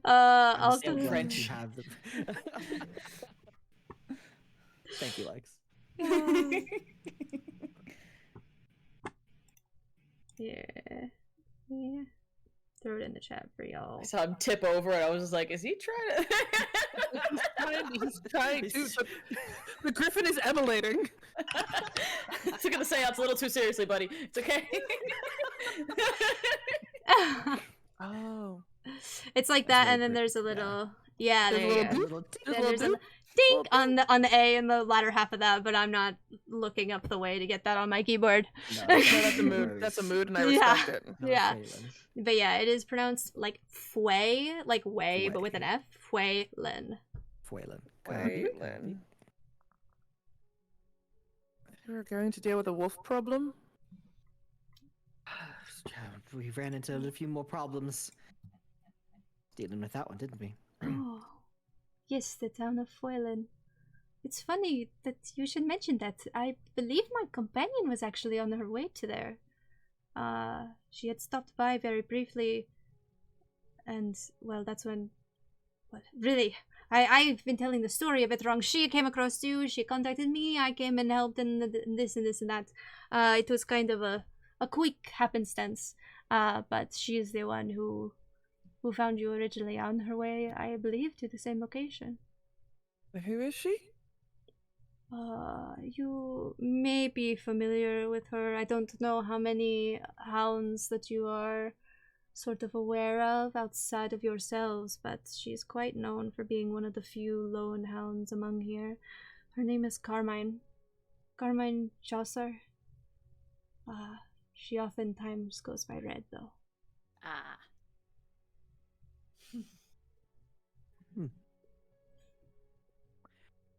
I'll so glad French. you have them. Thank you, Lex. Yeah. Throw it in the chat for y'all. I saw him tip over and I was just like, is he trying to... He's trying to. The griffin is emulating. I was gonna say that's a little too seriously, buddy. It's okay. Oh. It's like That's that, very and then pretty. there's a little yeah, There's there a you little go. Little Then Little there's a boop. ding on the A in the latter half of that, but I'm not looking up the way to get that on my keyboard. No, No, that's a mood. That's a mood, and I Yeah. respect it. No, Yeah. Frailin. But yeah, it is pronounced like Fway, like way, but with an Fway. F. Fuelen. Frailin. Caitlin. We're going to deal with a wolf problem. We ran into a few more problems dealing with that one, didn't we? Oh, yes, the town of Fuelen. It's funny that you should mention that. I believe my companion was actually on her way to there. She had stopped by very briefly, and well, that's when. But really, I've been telling the story a bit wrong. She came across you. She contacted me. I came and helped, and this and this and that. It was kind of a quick happenstance. But she is the one who found you originally on her way, I believe, to the same location. Who is she? You may be familiar with her. I don't know how many hounds that you are sort of aware of outside of yourselves, but she's quite known for being one of the few lone hounds among here. Her name is Carmine. Carmine Chaucer. She oftentimes goes by Red, though. Ah.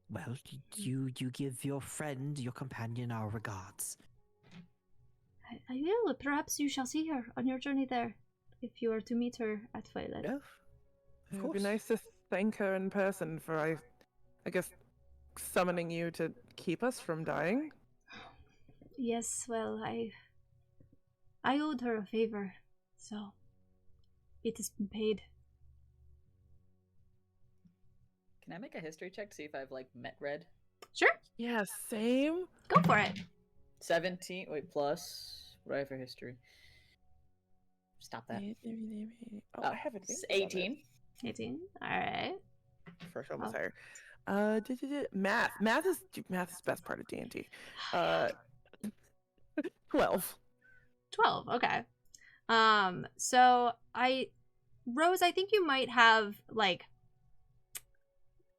Well, you give your friend, your companion, our regards. I will. Perhaps you shall see her on your journey there, if you are to meet her at Twilight. No, It would be nice to thank her in person for, I guess, summoning you to keep us from dying. Yes, well, I owed her a favor, so it has been paid. Can I make a history check to see if I've like met Red? Sure, Yeah, same. go for it. 17. Wait, plus. What do I have for history? Stop that. Oh, I have advantage on it. 18. 18. All right. First one was Oh. higher. Math. Math is the best part of D&D. 12. 12. Okay. So Rose, I think you might have like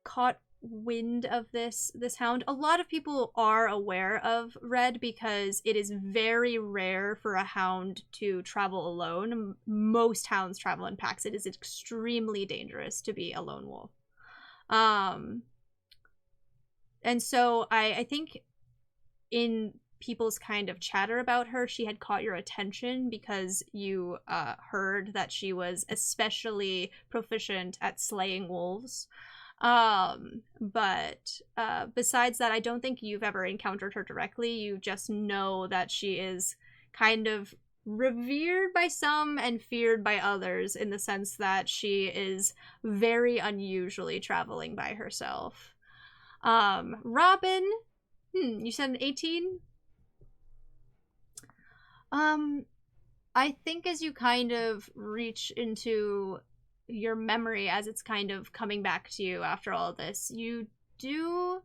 caught wind of this hound. A lot of people are aware of Red because it is very rare for a hound to travel alone. Most hounds travel in packs. It is extremely dangerous to be a lone wolf. And so I think in people's kind of chatter about her, she had caught your attention because you heard that she was especially proficient at slaying wolves. But besides that, I don't think you've ever encountered her directly. You just know that she is kind of revered by some and feared by others, in the sense that she is very unusually traveling by herself. Robin, you said an 18? I think as you kind of reach into your memory, as it's kind of coming back to you after all this, you do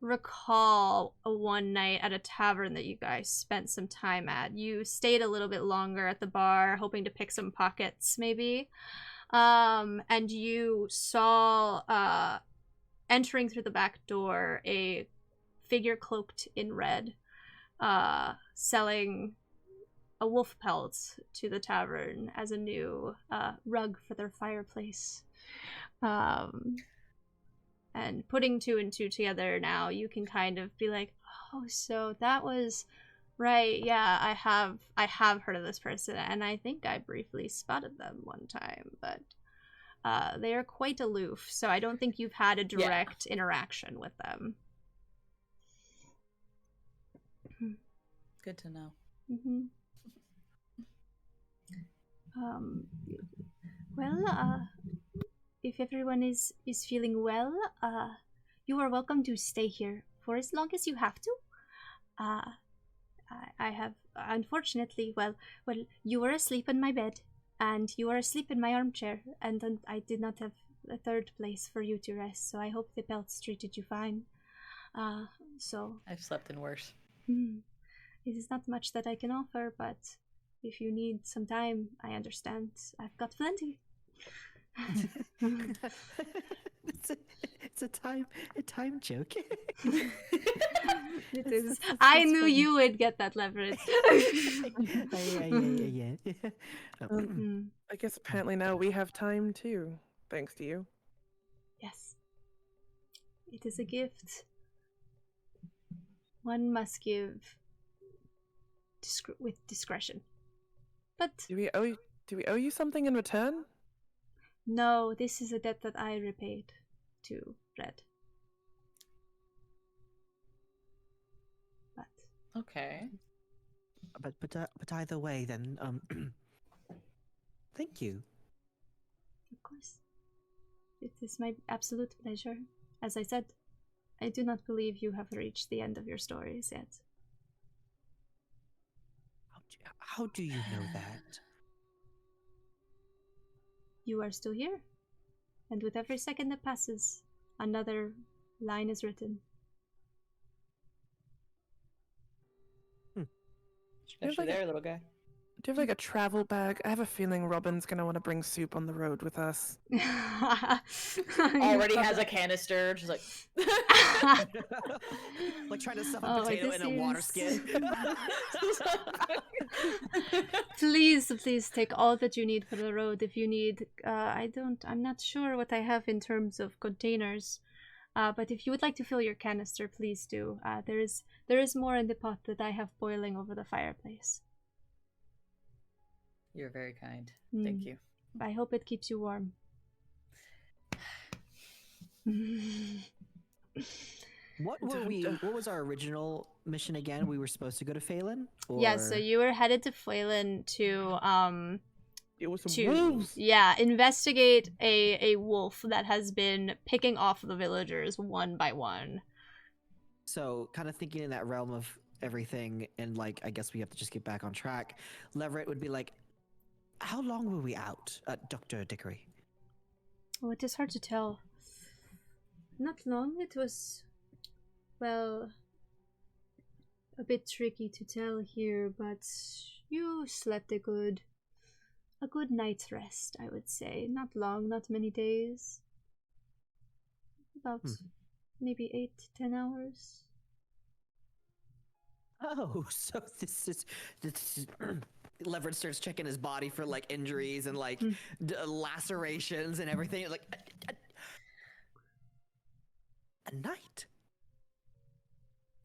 recall a one night at a tavern that you guys spent some time at. You stayed a little bit longer at the bar, hoping to pick some pockets, maybe. And you saw, entering through the back door, a figure cloaked in red, selling a wolf pelt to the tavern as a new rug for their fireplace. And putting two and two together now, you can kind of be like, oh, so that was right. Yeah, I have heard of this person, and I think I briefly spotted them one time, but they are quite aloof, so I don't think you've had a direct interaction with them. Good to know. Mm-hmm. Well, if everyone is feeling well, you are welcome to stay here for as long as you have to. I have, unfortunately, well, you were asleep in my bed, and you were asleep in my armchair, and I did not have a third place for you to rest, so I hope the belts treated you fine. So... I've slept in worse. It is not much that I can offer, but if you need some time, I understand. I've got plenty. It's a time joke. It is. I knew funny. you would get that leverage. Yeah. I guess apparently now we have time too, thanks to you. Yes. It is a gift. One must give with discretion. But Do we owe you something in return? no, this is a debt that I repaid to Red. But Okay. But either way, then thank you. of course, it is my absolute pleasure. As I said, I do not believe you have reached the end of your stories yet. How do you know that? You are still here, and with every second that passes, another line is written. you Got have, you like, there, little guy. Do you have like a travel bag? I have a feeling Robin's gonna want to bring soup on the road with us. Already has a canister, just like. Like trying to stuff a Oh, potato this in a water is- skin. Please, please take all that you need for the road. If you need, I'm not sure what I have in terms of containers. But if you would like to fill your canister, please do. There is more in the pot that I have boiling over the fireplace. You're very kind. Mm. Thank you. I hope it keeps you warm. What was our original mission again? We were supposed to go to Phelan? Or... Yeah, so you were headed to Phelan to It was some wolves. investigate a wolf that has been picking off the villagers one by one. So kind of thinking in that realm of everything, and like I guess we have to just get back on track. Leverett would be like, how long were we out, Dr. Dickory? Oh, it is hard to tell. Not long. It was, well, a bit tricky to tell here, but you slept a good night's rest, I would say. Not long, not many days. About maybe 8 to 10 hours. Oh, so this is Leverett starts checking his body for like injuries and like lacerations and everything. Like a night.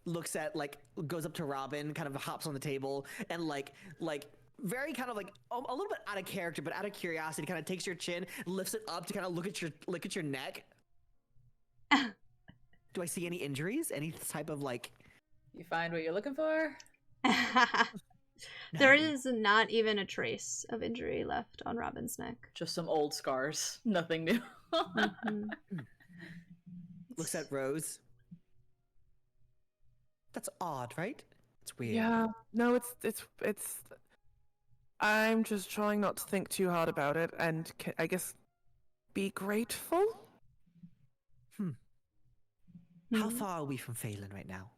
Looks at like goes up to Robin, kind of hops on the table and like very kind of like a little bit out of character, but out of curiosity, kind of takes your chin, lifts it up to kind of look at your neck. Do I see any injuries? Any type of like? You find what you're looking for? There is not even a trace of injury left on Robin's neck. Just some old scars. Nothing new. Looks at Rose. That's odd, right? It's weird. Yeah. No, it's. I'm just trying not to think too hard about it, and I guess be grateful. How far are we from Phelan right now?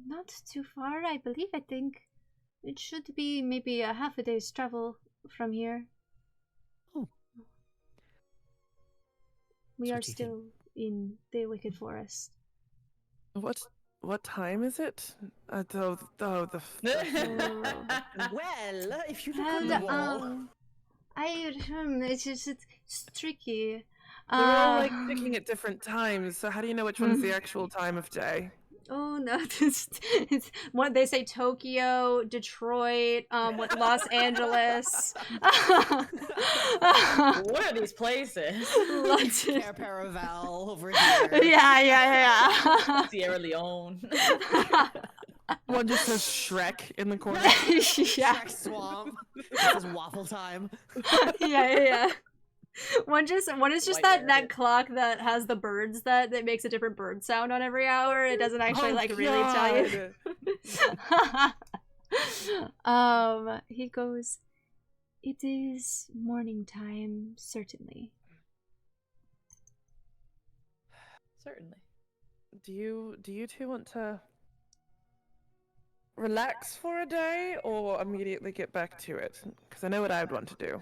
Not too far, I believe. I think it should be maybe a half a day's travel from here. Oh. We So are what do you think? still in the Wicked Forest. What time is it? Well, if you look on the wall. It's tricky. They're all like picking at different times, so how do you know which one's the actual time of day? Oh no, it's what they say: Tokyo, Detroit, Los Angeles. What are these places? London. Paraval over here. Yeah. Sierra Leone. One just says Shrek in the corner. Yeah. Shrek Swamp. This is waffle time. Yeah. One is just White that American. clock that has the birds that makes a different bird sound on every hour. It doesn't actually really tell you. He goes, "It is morning time, certainly." Certainly. Do you two want to relax for a day or immediately get back to it? Because I know what I would want to do.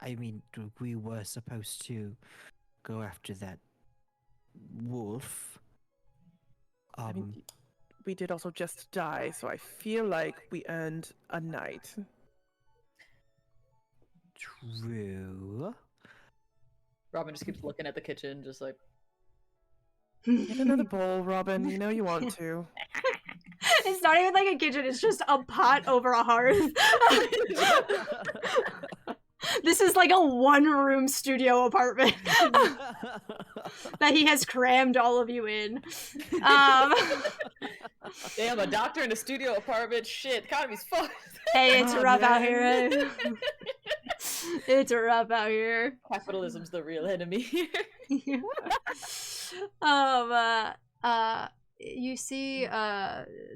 I mean, we were supposed to go after that wolf. I mean, we did also just die, so I feel like we earned a night. True. Robin just keeps looking at the kitchen, just like. Get another bowl, Robin. You know you want to. It's not even like a kitchen, it's just a pot over a hearth. This is like a one-room studio apartment that he has crammed all of you in. Damn, a doctor in a studio apartment. Shit, economy's fucked. Hey, it's Oh, rough out man. here. It's rough out here. Capitalism's the real enemy here. You see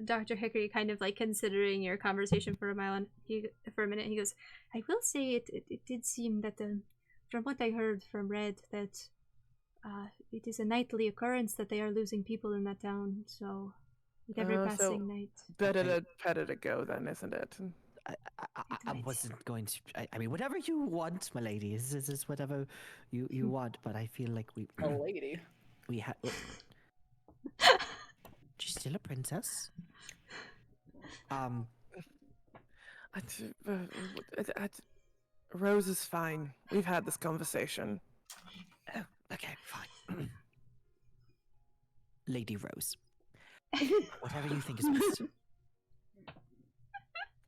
Dr. Hickory kind of like considering your conversation for a minute. He goes, "I will say it did seem that from what I heard from Red that it is a nightly occurrence that they are losing people in that town. So, with every So passing night. better to go then, isn't it? I wasn't going to. I mean, whatever you want, my lady. This is whatever you want. But I feel like A lady. we have. She's still a princess. Rose is fine. We've had this conversation. Oh, okay, fine. Lady Rose. Whatever you think is best.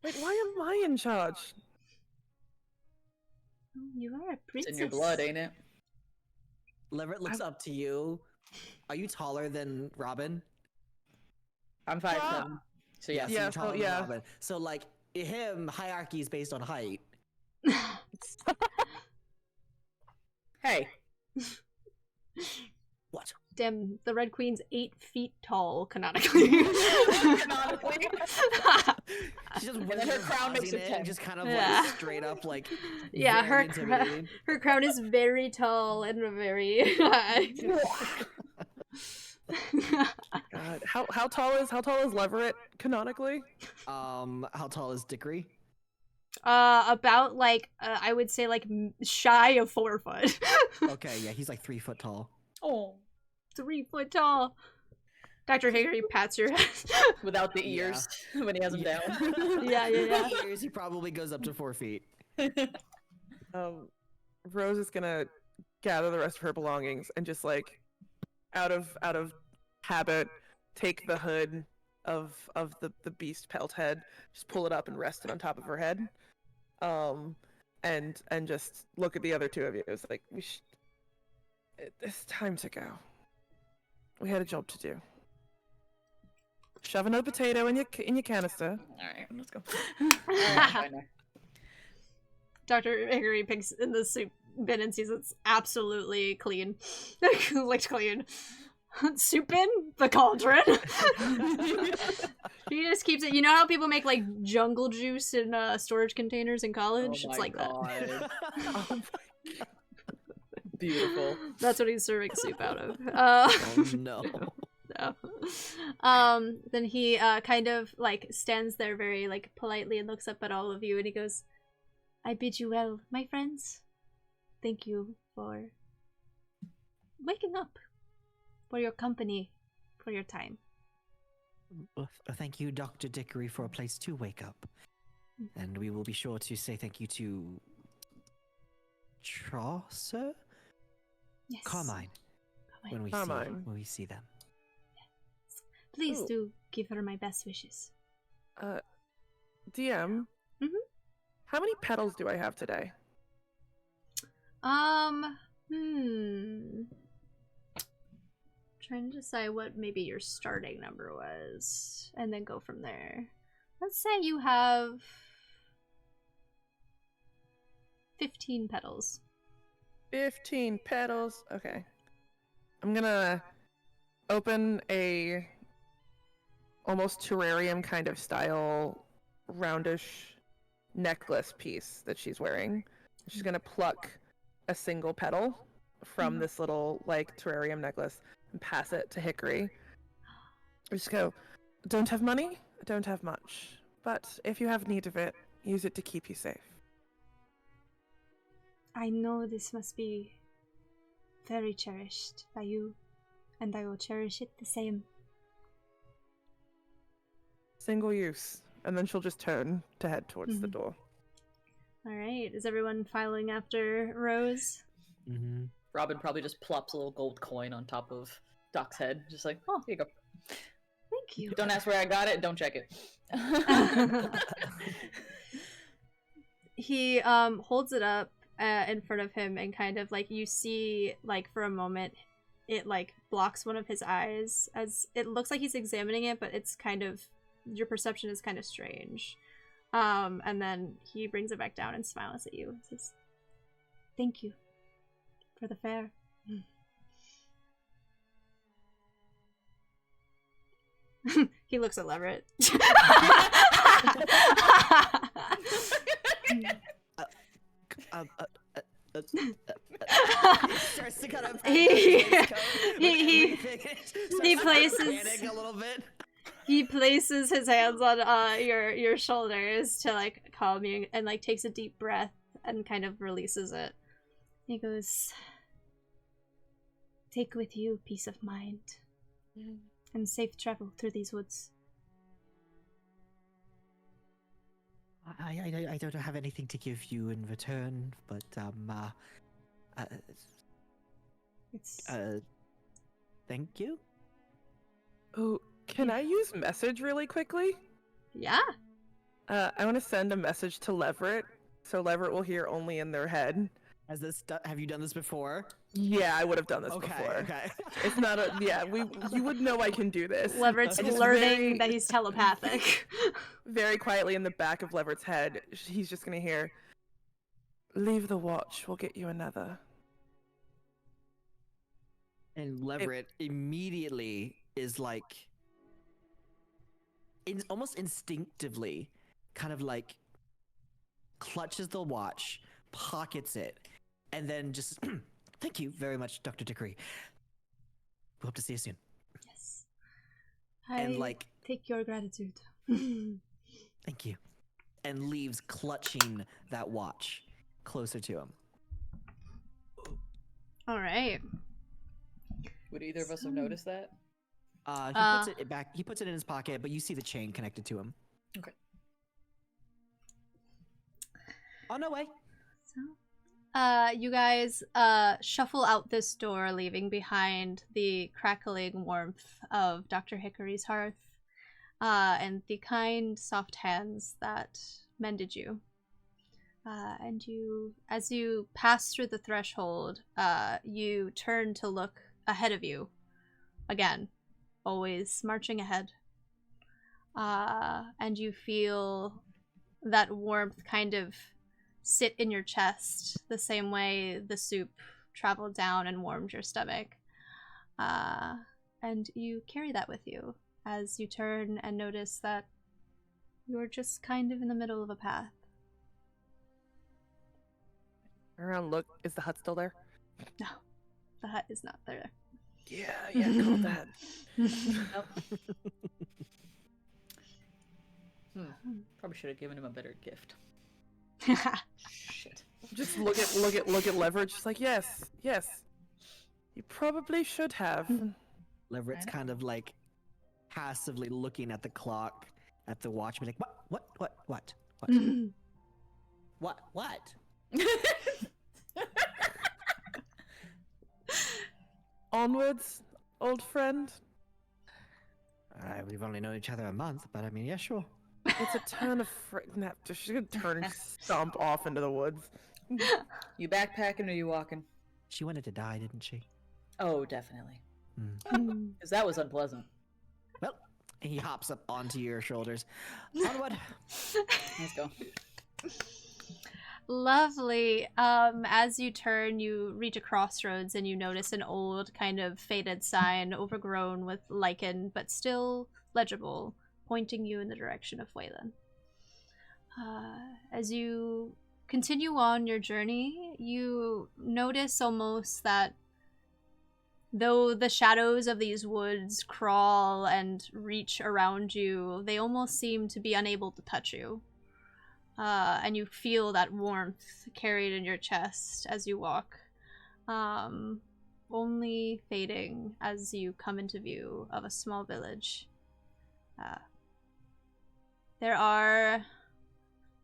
Wait, why am I in charge? Oh, you are a It's princess. in your blood, ain't it? Leverett looks up to you. Are you taller than Robin? I'm 5'7". So yeah. So Yeah, you're taller than yeah. Robin. So like him, hierarchy is based on height. Hey. What? Damn, the Red Queen's 8 feet tall, canonically. Canonically. She just And then her crown makes it 10. and just kind of Yeah. like straight up like Yeah, very her intimidating. her crown is very tall and very high. God, how tall is Leverett canonically? How tall is Dickory? About like I would say like shy of 4 foot. Okay, yeah, he's like 3 foot tall. Oh. 3 foot tall. Dr. Hickory pats your head. Without the ears when he has them down. Yeah. Years, he probably goes up to 4 feet. Rose is gonna gather the rest of her belongings and just like out of habit take the hood of the beast pelt head, just pull it up and rest it on top of her head, and just look at the other two of you. It's like it's time to go. We had a job to do. Shove another potato in your canister. Alright, let's go. Alright, Dr. Hickory picks in the soup bin and sees it's absolutely clean. Licked clean. Soup bin? The cauldron. He just keeps it. You know how people make like jungle juice in storage containers in college? Oh It's my like God. Oh my Beautiful. That's what he's serving soup out of. Oh no. No. Then he kind of like stands there very like politely and looks up at all of you and he goes, I bid you well, my friends. Thank you for waking up, for your company, for your time. Well, thank you, Dr. Dickory, for a place to wake up. And we will be sure to say thank you to Chaucer? Yes. Carmine. When we see them. Please Ooh. do give her my best wishes. DM. Mhm. How many petals do I have today? Trying to decide what maybe your starting number was, and then go from there. Let's say you have 15 petals. 15 petals. Okay. I'm gonna open a almost terrarium kind of style roundish necklace piece that she's wearing. She's gonna pluck a single petal from this little like terrarium necklace and pass it to Hickory. I just go, don't have money, I don't have much, but if you have need of it, use it to keep you safe. I know this must be very cherished by you, and I will cherish it the same. Single use. And then she'll just turn to head towards the door. Alright, is everyone filing after Rose? Mm-hmm. Robin probably just plops a little gold coin on top of Doc's head. Just like, oh, here you go. Thank you. Don't ask where I got it, don't check it. He holds it up in front of him and kind of like you see like for a moment it like blocks one of his eyes as it looks like he's examining it, but it's kind of your perception is kind of strange. And then he brings it back down and smiles at you and says, thank you for the fare. He looks at Leverett. starts to kind of He- he he places- a little bit. He places his hands on your shoulders to like calm you, and like takes a deep breath and kind of releases it. He goes, "Take with you peace of mind and safe travel through these woods." I don't have anything to give you in return, but It's thank you. Oh, can I use message really quickly? yeah. I want to send a message to Leverett, so Leverett will hear only in their head. Have you done this before? Yeah, I would have done this Okay, before. okay. It's not a you would know I can do this. Leverett's I just learning that he's telepathic. very quietly in the back of Leverett's head, he's just gonna hear, "Leave the watch. We'll get you another." And Leverett immediately is like, almost instinctively, kind of like clutches the watch, pockets it, and then just, thank you very much, Dr. Dickory. We hope to see you soon. Yes. And I like, take your gratitude. thank you. And leaves clutching that watch closer to him. All right. Would either of us have noticed that? He puts it back. He puts it in his pocket, but you see the chain connected to him. Okay. On no way. So, you guys shuffle out this door, leaving behind the crackling warmth of Dr. Hickory's hearth, and the kind, soft hands that mended you. And as you pass through the threshold, you turn to look ahead of you. Again, always marching ahead. And you feel that warmth kind of sit in your chest the same way the soup traveled down and warmed your stomach. And you carry that with you as you turn and notice that you're just kind of in the middle of a path. Around, look, is the hut still there? No, the hut is not there. Yeah, call that. Probably should have given him a better gift. Shit. Just look at Leverett, just like, yes. You probably should have. Leverett's kind of like passively looking at the clock, at the watch, and be like, what? Onwards, old friend. We've only known each other a month, but I mean, yeah, sure. It's a ton of she's gonna turn and stomp off into the woods. You backpacking or you walking? She wanted to die, didn't she? Oh, definitely. Mm. Because that was unpleasant. Well, he hops up onto your shoulders. Onward. Let's go. Lovely. As you turn, you reach a crossroads and you notice an old, kind of faded sign, overgrown with lichen, but still legible, pointing you in the direction of Wayland. As you continue on your journey, you notice almost that though the shadows of these woods crawl and reach around you, they almost seem to be unable to touch you. And you feel that warmth carried in your chest as you walk, only fading as you come into view of a small village. There are...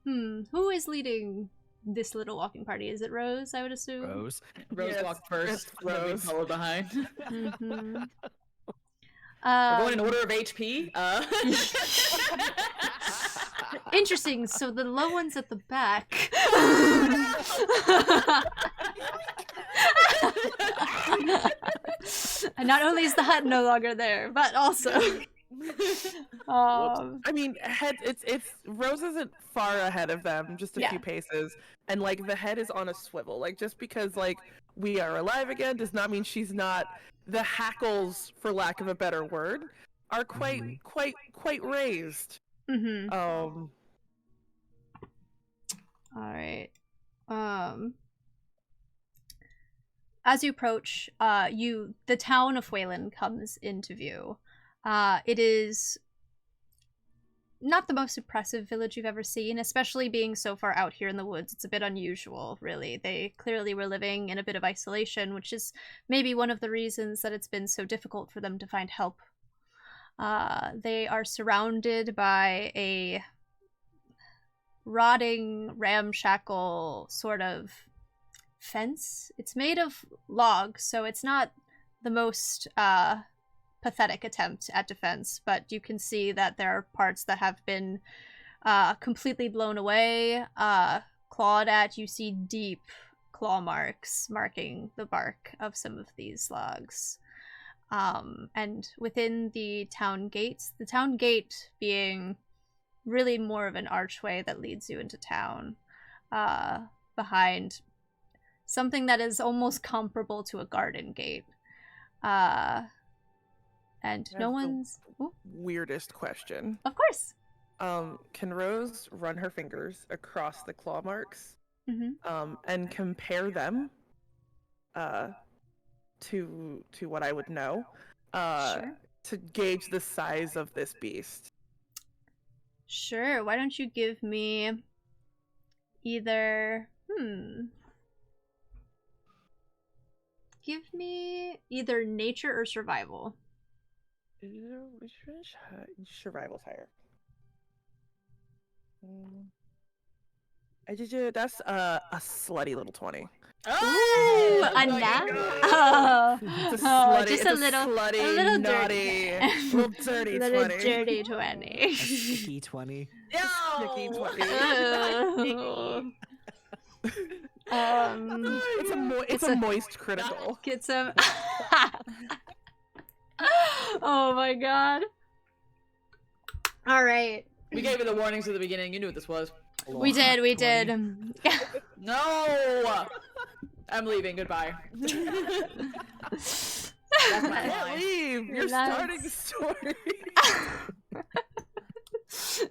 who is leading this little walking party? Is it Rose, I would assume? Rose. Rose Yes, walked first, yes, and then we Rose. followed behind. Mm-hmm. We're going in order of HP. Interesting, so the low one's at the back. And not only is the hut no longer there, but also... I mean, it's Rose isn't far ahead of them, just a Yeah. few paces, and like the head is on a swivel. Like just because like we are alive again does not mean she's not. The hackles, for lack of a better word, are quite raised. Mm-hmm. Um, Alright. as you approach, the town of Whalen comes into view. It is not the most impressive village you've ever seen, especially being so far out here in the woods. It's a bit unusual, really. They clearly were living in a bit of isolation, which is maybe one of the reasons that it's been so difficult for them to find help. They are surrounded by a rotting, ramshackle sort of fence. It's made of logs, so it's not the most pathetic attempt at defense, but you can see that there are parts that have been completely blown away, clawed at. You see deep claw marks marking the bark of some of these logs. And within the town gate being really more of an archway that leads you into town, behind something that is almost comparable to a garden gate. And no one's... Ooh. Weirdest question. Of course. Can Rose run her fingers across the claw marks Mm-hmm. and compare them to what I would know Sure. to gauge the size of this beast? Sure. Why don't you give me either... Give me either nature or survival. Survival's higher. That's a slutty little 20. Ooh, a nat? Oh, It's a slutty, just it's a little slutty, dirty. naughty, little dirty little 20. dirty 20. A sticky 20. Sticky 20. It's a moist critical. Get some. Oh my god. All right. We gave you the warnings at the beginning. You knew what this was. We did. 20. No! I'm leaving. Goodbye. That's my Can't line. leave. You're That's- starting the story.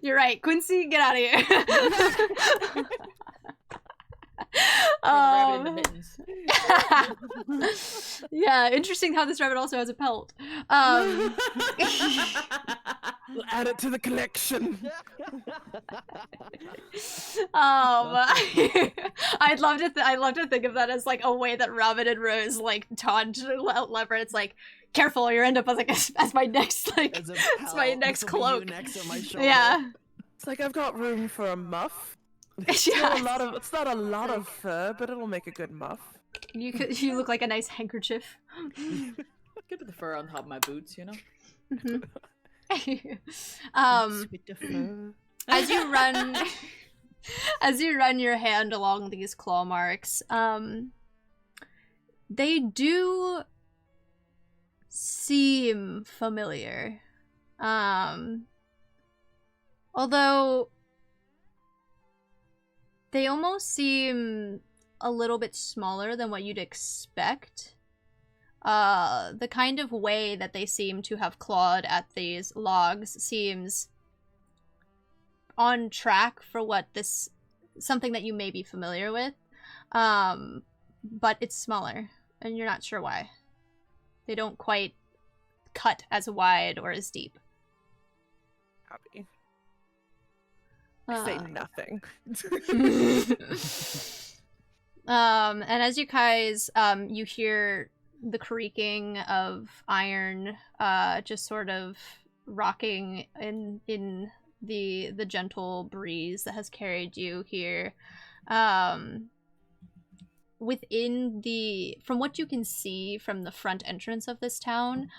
You're right, Quincy. Get out of here. Rabbit in the mittens. Yeah, interesting how this rabbit also has a pelt. We'll add it to the collection. I'd love to think of that as like a way that Robin and Rose like taunt Lever. It's like, careful, or you end up as like as my next like As a it's my pal, next this will be you cloak. next on my shoulder. Yeah. It's like I've got room for a muff. Yeah. It's not a lot of fur, but it'll make a good muff. You look like a nice handkerchief. Good with the fur on top of my boots, you know? Mhm. Sweet the fur. As you run your hand along these claw marks, they do seem familiar. Although they almost seem a little bit smaller than what you'd expect. The kind of way that they seem to have clawed at these logs seems on track for what something that you may be familiar with. But it's smaller, and you're not sure why. They don't quite cut as wide or as deep. Happy. I say nothing. And as you guys, you hear the creaking of iron, just sort of rocking in the gentle breeze that has carried you here. From what you can see from the front entrance of this town,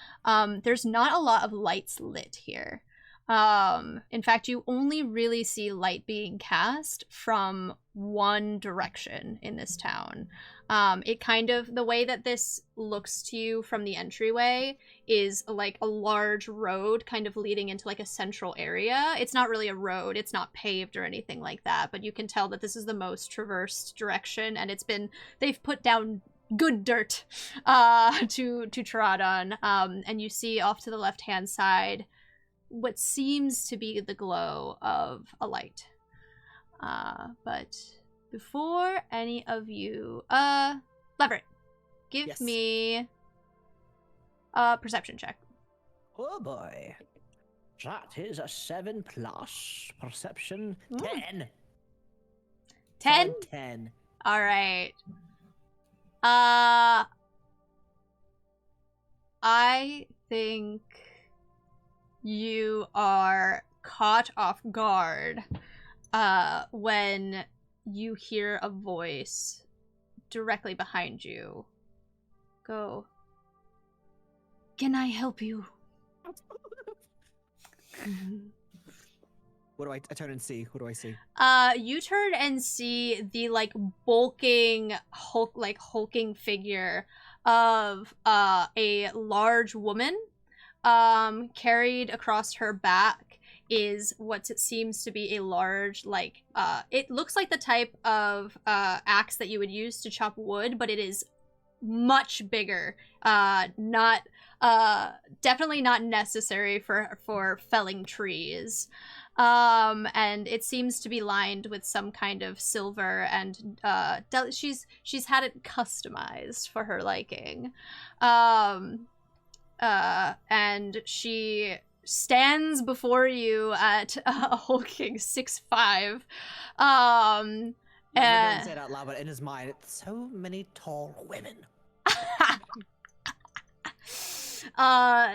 there's not a lot of lights lit here. In fact, you only really see light being cast from one direction in this town. The way that this looks to you from the entryway is like a large road kind of leading into like a central area. It's not really a road, it's not paved or anything like that, but you can tell that this is the most traversed direction, and they've put down good dirt to trot on. And you see off to the left-hand side what seems to be the glow of a light. But before any of you, Leverett, give Yes. me a perception check. Oh boy. That is a 7 plus perception. Ooh. 10. 10? Solid 10. All right. I think you are caught off guard when you hear a voice directly behind you go, "Can I help you?" What do I turn and see? What do I see? You turn and see the like bulking, hulking figure of a large woman. Carried across her back is what it seems to be a large, like, it looks like the type of axe that you would use to chop wood, but it is much bigger. Not definitely not necessary for felling trees. And it seems to be lined with some kind of silver, and she's had it customized for her liking. And she stands before you at a hulking 6'5". Never gonna say it out loud, but in his mind, it's so many tall women.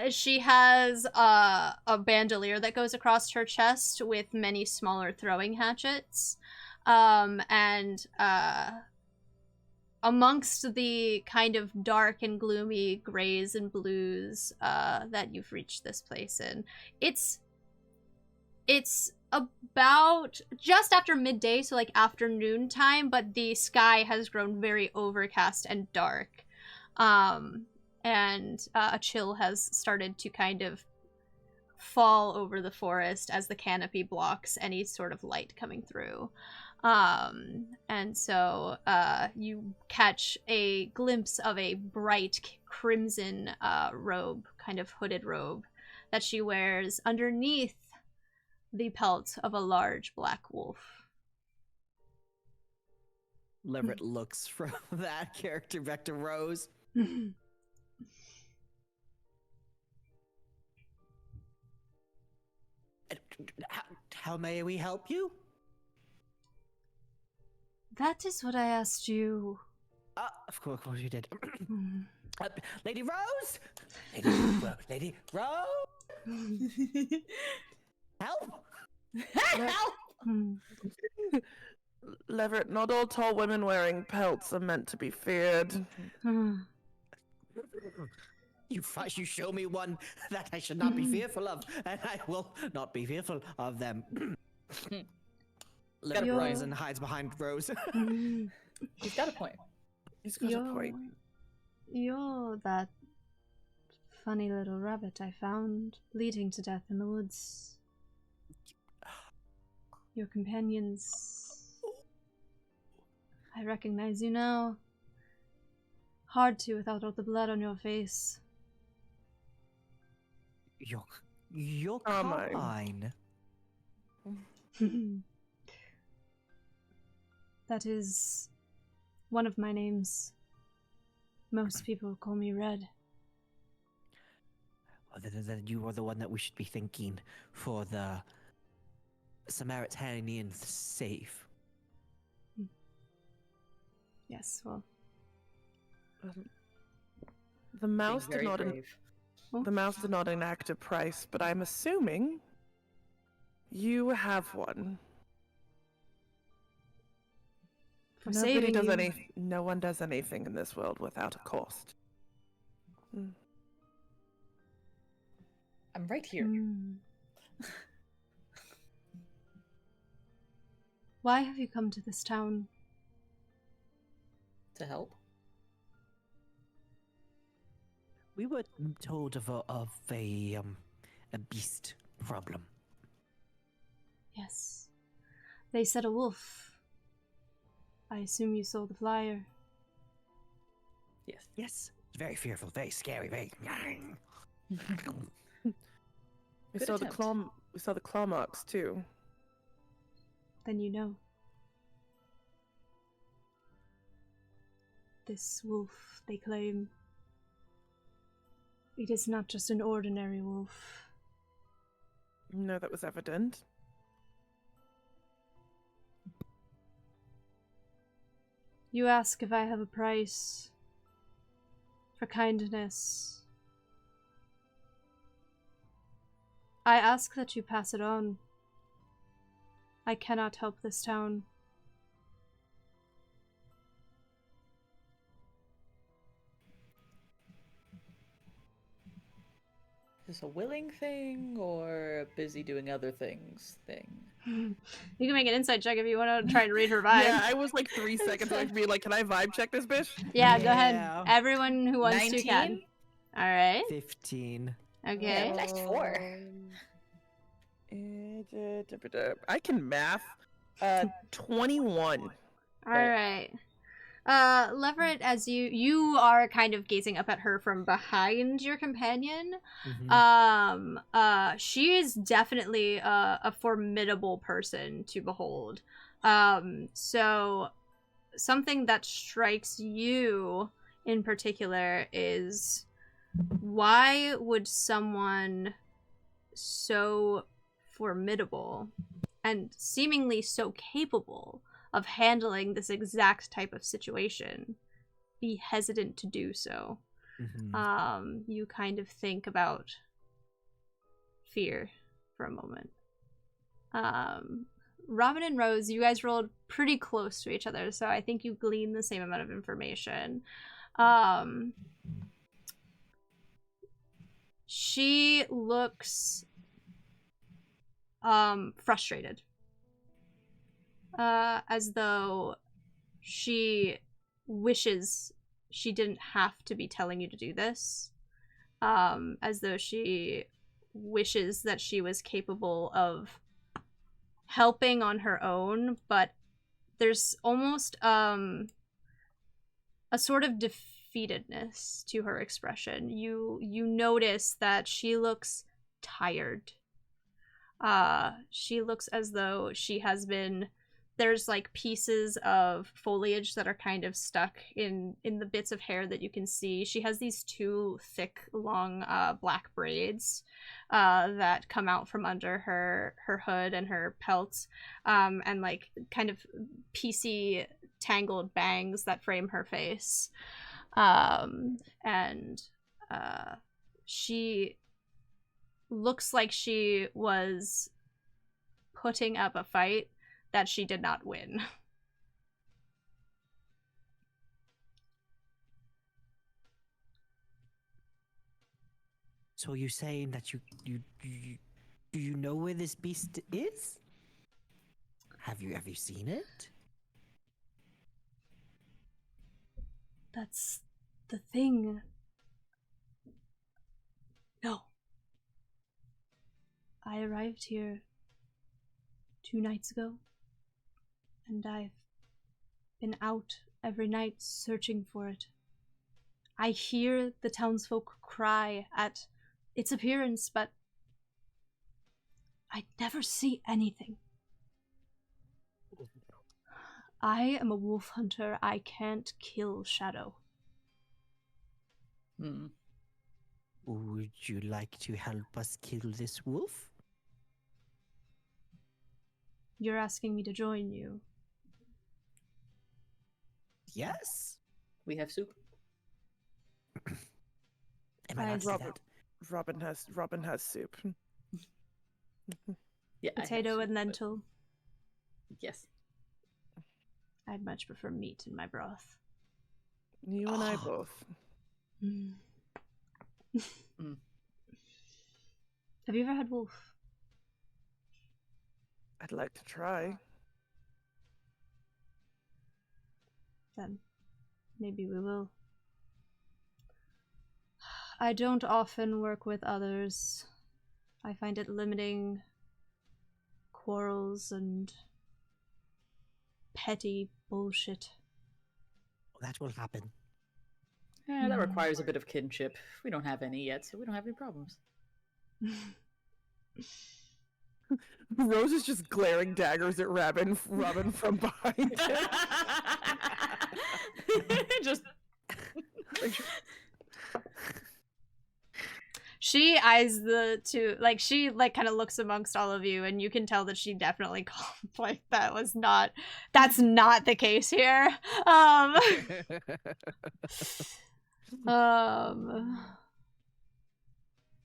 She has a bandolier that goes across her chest with many smaller throwing hatchets. And amongst the kind of dark and gloomy grays and blues that you've reached this place in, it's about just after midday, so like afternoon time, but the sky has grown very overcast and dark. And a chill has started to kind of fall over the forest as the canopy blocks any sort of light coming through. And so you catch a glimpse of a bright crimson robe, kind of hooded robe, that she wears underneath the pelt of a large black wolf. Leverett looks from that character back to Rose. How may we help you? That is what I asked you. Of course you did. Mm. Lady Rose? Lady Rose? Help! Help! Mm. Leverett, not all tall women wearing pelts are meant to be feared. Mm. You show me one that I should not be fearful of, and I will not be fearful of them. Leverett You're- runs and hides behind Rose. Mm. He's got a point. He's got a point. You're that funny little rabbit I found bleeding to death in the woods. Your companions. I recognize you now. Hard to without all the blood on your face. You're Carmine. Carmine. That is one of my names. Most people call me Red. Then you are the one that we should be thinking for the Samaritanian safe. Yes, well, The mouse Being did not. very brave. The mouse did not enact a price, but I'm assuming you have one. for Nobody saving does you. No one does anything in this world without a cost. I'm right here. Hmm. Why have you come to this town? To help. We were told of a beast problem. Yes. They said a wolf. I assume you saw the flyer. Yes. Yes, it's very fearful, very scary, very. We Good saw attempt. we saw the claw marks too. Then you know. this wolf, they claim. It is not just an ordinary wolf. No, that was evident. You ask if I have a price for kindness. I ask that you pass it on. I cannot help this town. Is this a willing thing or a busy doing other things thing? You can make an insight check if you want to try to read her vibe. Yeah, I was like 3 seconds away from being like, can I vibe check this bitch? Yeah, go ahead. Yeah. Everyone who wants to can. 19? Alright. 15. Okay. Yeah, next 4. I can math. 21. Alright. Leverett, as you are kind of gazing up at her from behind your companion, she is definitely a formidable person to behold. So something that strikes you in particular is, why would someone so formidable and seemingly so capable of handling this exact type of situation be hesitant to do so? You kind of think about fear for a moment. Robin and Rose, you guys rolled pretty close to each other, so I think you glean the same amount of information. She looks frustrated, as though she wishes she didn't have to be telling you to do this, as though she wishes that she was capable of helping on her own, but there's almost a sort of defeatedness to her expression. You notice that she looks tired. She looks as though she has been, there's like pieces of foliage that are kind of stuck in the bits of hair that you can see. She has these 2 thick, long, black braids that come out from under her hood and her pelt, and like kind of piecey, tangled bangs that frame her face. She looks like she was putting up a fight that she did not win. So you're saying that you do you know where this beast is? Have you seen it? That's the thing. No. I arrived here 2 nights ago, and I've been out every night searching for it. I hear the townsfolk cry at its appearance, but I never see anything. I am a wolf hunter. I can't kill Shadow. Would you like to help us kill this wolf? You're asking me to join you. Yes. We have soup. Am I not see that? Robin has soup. Yeah. I have Potato soup, and but- lentil. Yes. I'd much prefer meat in my broth. You and I both. Have you ever had wolf? I'd like to try. Then maybe we will. I don't often work with others. I find it limiting. Quarrels and petty bullshit. That will happen. Yeah, that requires a bit of kinship. We don't have any yet, so we don't have any problems. Rose is just glaring daggers at Robin from behind him. Just She eyes the two, like, she, like, kind of looks amongst all of you, and you can tell that she definitely called, like, that's not the case here.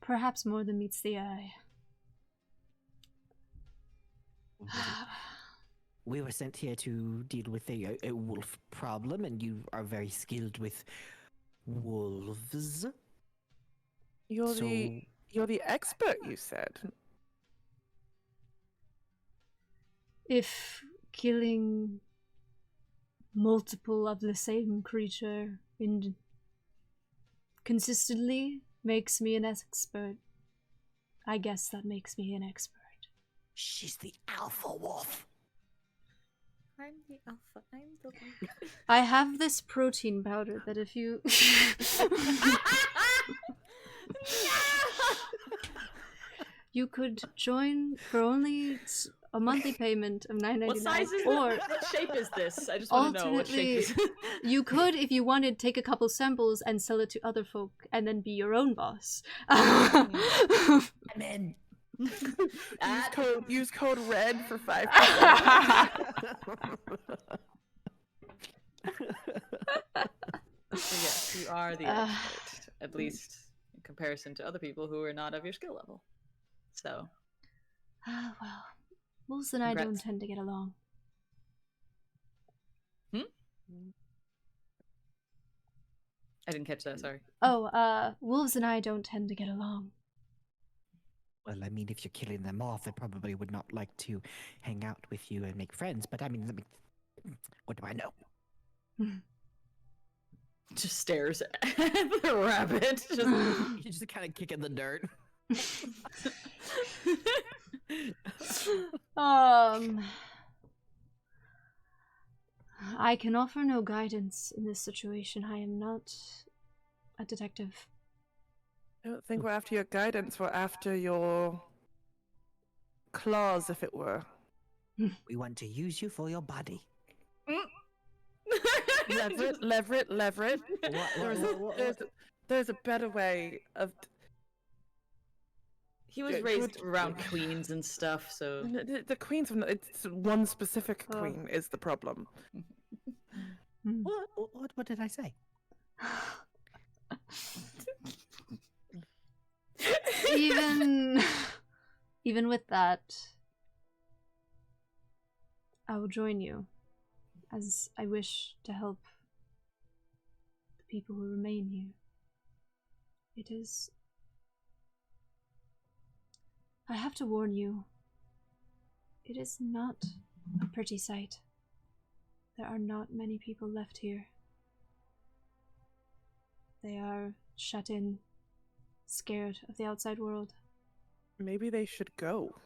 Perhaps more than meets the eye. We were sent here to deal with a wolf problem, and you are very skilled with wolves. You're the expert, you said. If killing multiple of the same creature consistently makes me an expert, I guess that makes me an expert. She's the alpha wolf. I'm the alpha. I'm the wolf. I have this protein powder that if you you could join for only a monthly payment of $9.99. What size is or it? What shape is this? I just want to know what shape is it. you could, if you wanted, take a couple samples and sell it to other folk and then be your own boss. I'm in. Use code RED for 5%. Yes, you are the expert, at least in comparison to other people who are not of your skill level. So, Well, wolves and I don't Congrats. tend to get along. I didn't catch that. Sorry. Wolves and I don't tend to get along. Well, I mean, if you're killing them off, they probably would not like to hang out with you and make friends. But I mean, what do I know? Just stares at the rabbit. You're just kind of kicking the dirt. I can offer no guidance in this situation. I am not a detective. I don't think we're after your guidance, we're after your claws, if it were. We want to use you for your body. Lever it. There's a better way of... He was raised around queens and stuff, so The queen's... It's one specific queen is the problem. What did I say? Even with that, I will join you, as I wish to help the people who remain here. It is... I have to warn you, it is not a pretty sight. There are not many people left here. They are shut in, scared of the outside world. Maybe they should go.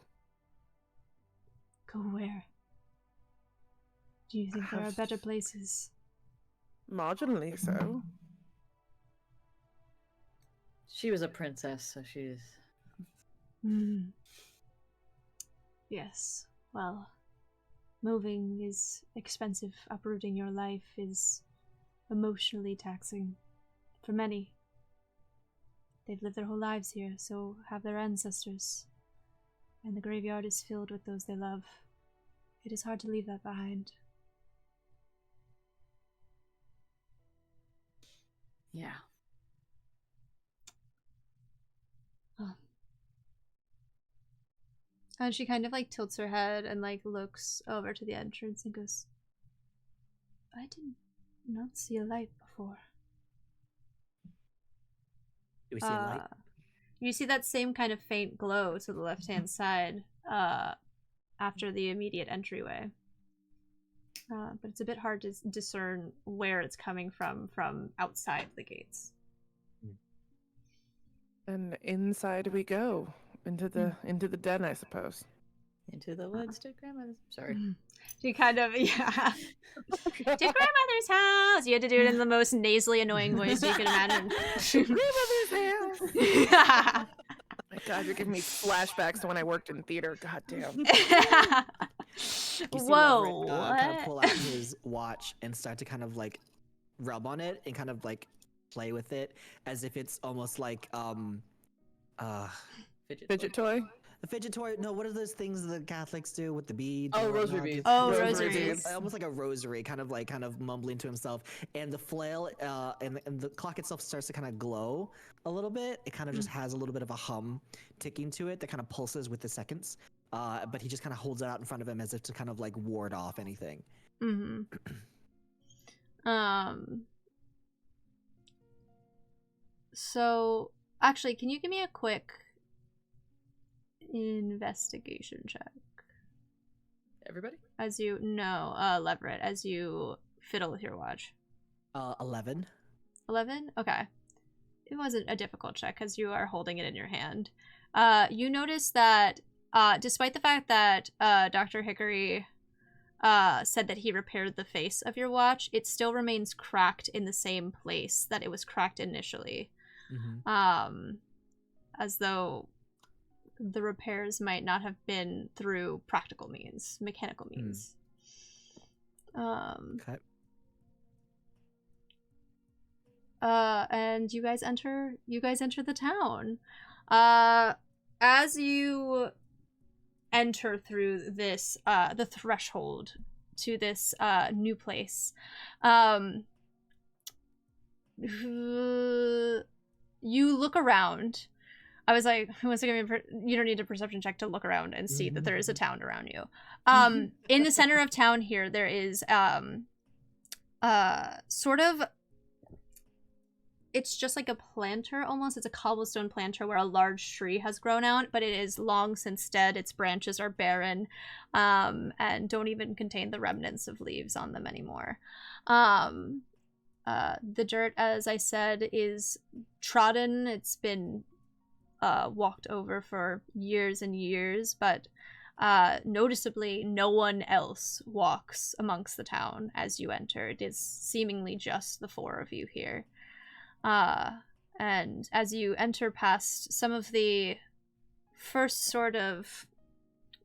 Go where? Do you think there are better places? Marginally so. she was a princess, so she's. Yes. Well, moving is expensive. Uprooting your life is emotionally taxing for many. They've lived their whole lives here, so have their ancestors. And the graveyard is filled with those they love. It is hard to leave that behind. Yeah. And she kind of like tilts her head and like looks over to the entrance and goes, I did not see a light before. Do we see a light? You see that same kind of faint glow to the left-hand side after the immediate entryway. But it's a bit hard to discern where it's coming from outside the gates. And inside we go. Into the den, I suppose. Into the woods to grandmother's. Sorry. She kind of, yeah. To grandmother's house. You had to do it in the most nasally, annoying voice you could imagine. Grandmother's house. God, you're giving me flashbacks to when I worked in theater. God damn. You see Whoa, Leverett, kind of what? pull out his watch and start to kind of like rub on it and kind of like play with it as if it's almost like Fidget toy? a fidget toy. No, what are those things the Catholics do with the beads? Oh, and rosary whatnot? beads. Oh, Rosary rosaries. beads. Almost like a rosary, kind of mumbling to himself, and the flail and the clock itself starts to kind of glow a little bit. It kind of just has a little bit of a hum ticking to it that kind of pulses with the seconds. But he just kind of holds it out in front of him as if to kind of like ward off anything. Mm-hmm. So actually, can you give me a quick investigation check? Everybody? As you Leverett, as you fiddle with your watch. 11. 11? Okay. It wasn't a difficult check because you are holding it in your hand. You notice that despite the fact that Dr. Hickory said that he repaired the face of your watch, it still remains cracked in the same place that it was cracked initially. Mm-hmm. As though the repairs might not have been through practical means, mechanical means. Okay. And you guys enter the town. As you enter through this the threshold to this new place, you look around. I was like, you don't need a perception check to look around and see that there is a town around you. In the center of town here, there is sort of, it's just like a planter almost. It's a cobblestone planter where a large tree has grown out, but it is long since dead. Its branches are barren and don't even contain the remnants of leaves on them anymore. The dirt, as I said, is trodden. It's been walked over for years and years, but noticeably no one else walks amongst the town as you enter. It is seemingly just the four of you here. And as you enter past some of the first sort of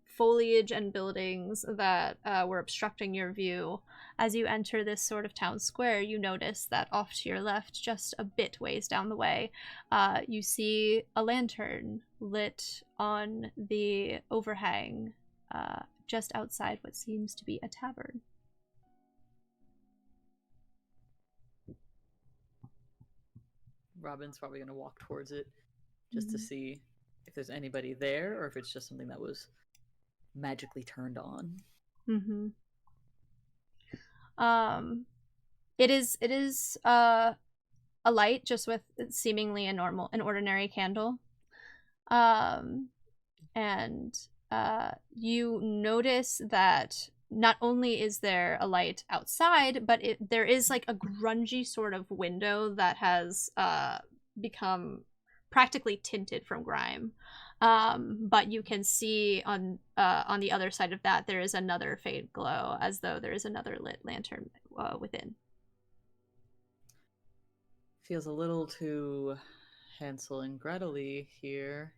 foliage and buildings that were obstructing your view, as you enter this sort of town square, you notice that off to your left, just a bit ways down the way, you see a lantern lit on the overhang just outside what seems to be a tavern. Robin's probably going to walk towards it just to see if there's anybody there or if it's just something that was magically turned on. It is a light just with seemingly an ordinary candle. And you notice that not only is there a light outside, but there is like a grungy sort of window that has become practically tinted from grime. But you can see on the other side of that there is another faint glow, as though there is another lit lantern within. Feels a little too Hansel and Gretel-y here.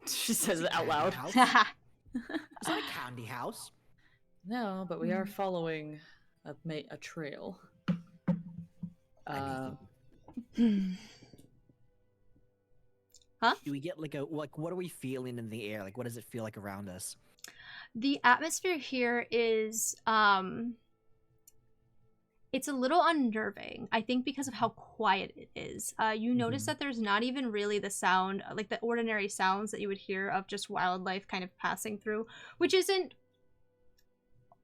She says it out loud. Is that a candy house? No, but we are following a trail. Huh? Do we get like what are we feeling in the air? Like, what does it feel like around us? The atmosphere here is it's a little unnerving, I think, because of how quiet it is. You notice that there's not even really the sound, like the ordinary sounds that you would hear of just wildlife kind of passing through, which isn't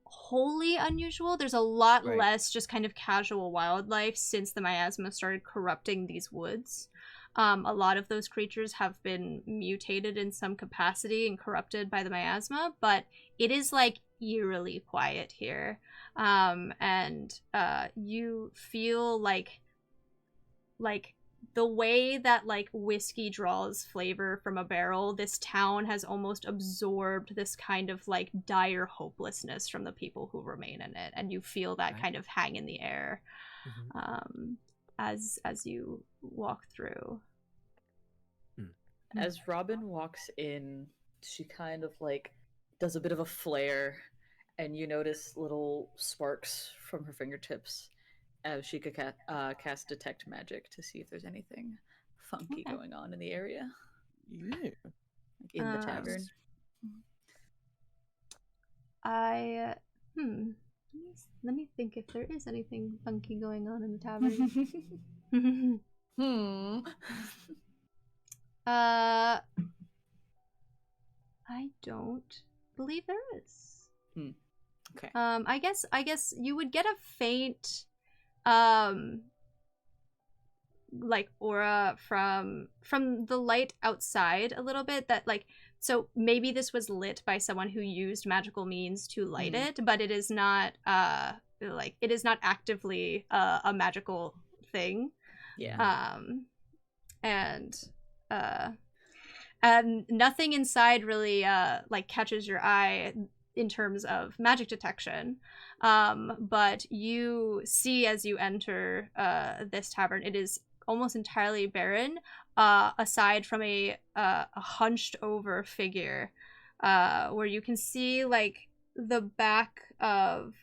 wholly unusual. There's a lot less just kind of casual wildlife since the miasma started corrupting these woods. A lot of those creatures have been mutated in some capacity and corrupted by the miasma, but it is like eerily quiet here. And you feel like the way that like whiskey draws flavor from a barrel, this town has almost absorbed this kind of like dire hopelessness from the people who remain in it, and you feel that kind of hang in the air as you walk through. As Robin walks in, she kind of like does a bit of a flare, and you notice little sparks from her fingertips as she could cast Detect Magic to see if there's anything funky Okay. going on in the area, Yeah. like in the tavern. I let me think if there is anything funky going on in the tavern. I don't believe there is. Okay. I guess you would get a faint like aura from the light outside a little bit, that like, so maybe this was lit by someone who used magical means to light it, but it is not like, it is not actively a magical thing. Yeah. And nothing inside really like catches your eye in terms of magic detection, but you see as you enter this tavern, it is almost entirely barren, aside from a hunched over figure, where you can see like the back of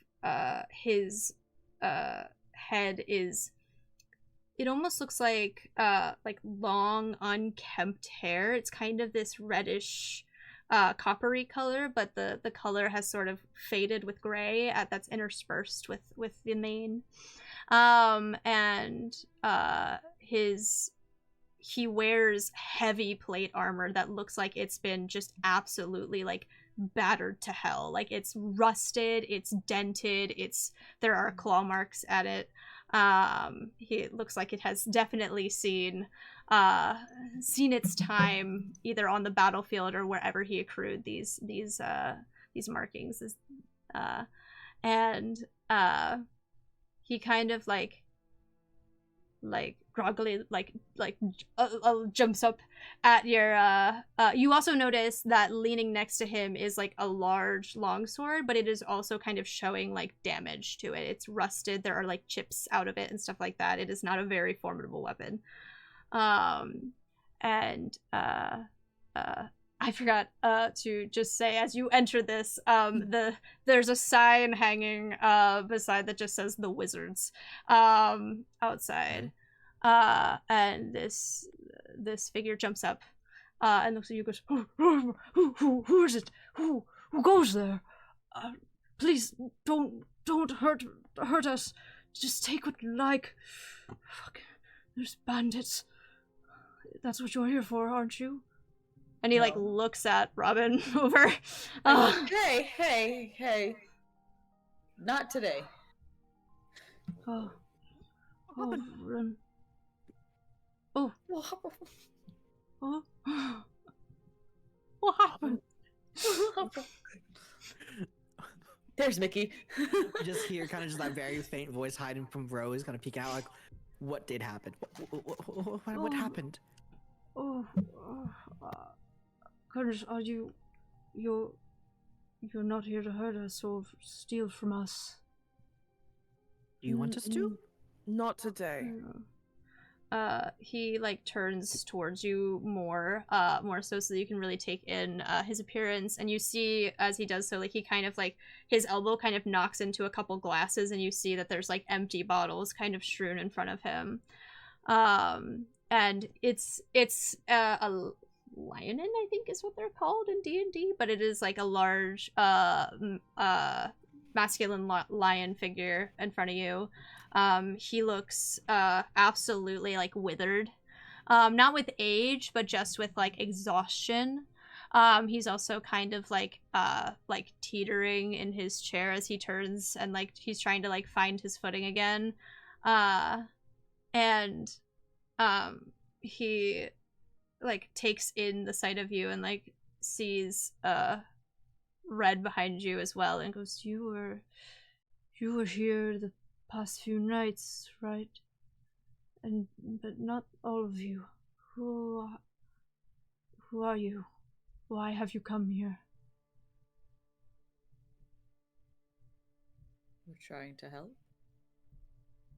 his head is, it almost looks like long unkempt hair. It's kind of this reddish coppery color, but the color has sort of faded with gray that's interspersed with the mane. And he wears heavy plate armor that looks like it's been just absolutely like battered to hell. Like, it's rusted, it's dented, there are claw marks at it. It looks like it has definitely seen its time, either on the battlefield or wherever he accrued these markings. And he kind of like groggily jumps up at your you also notice that leaning next to him is like a large longsword, but it is also kind of showing like damage to it. It's rusted, there are like chips out of it and stuff like that. It is not a very formidable weapon. I forgot to just say, as you enter this, there's a sign hanging beside that just says "The Wizards" outside, and this figure jumps up and looks at you, goes, "Who is it? Who goes there? Please don't hurt us. Just take what you like. Fuck, there's bandits. That's what you're here for, aren't you?" And he, like, looks at Robin over. Hey. Not today. Oh. Robin. Oh. What happened? There's Mickey. You just hear kind of just that very faint voice hiding from Rose, kind of peeking out, like, what did happen? What happened? Curtis, you're not here to hurt us or steal from us. Do you want us to? Not today. He like turns towards you more so that you can really take in his appearance, and you see as he does so, like, he kind of like, his elbow kind of knocks into a couple glasses, and you see that there's like empty bottles kind of strewn in front of him. And it's a lionin, I think is what they're called in D&D, but it is like a large masculine lion figure in front of you. He looks absolutely like withered, not with age, but just with like exhaustion. He's also kind of like teetering in his chair as he turns, and like he's trying to like find his footing again. And he like takes in the sight of you and like sees Red behind you as well, and goes, you were here the past few nights, right? But not all of you. Who are you? Why have you come here? We're trying to help.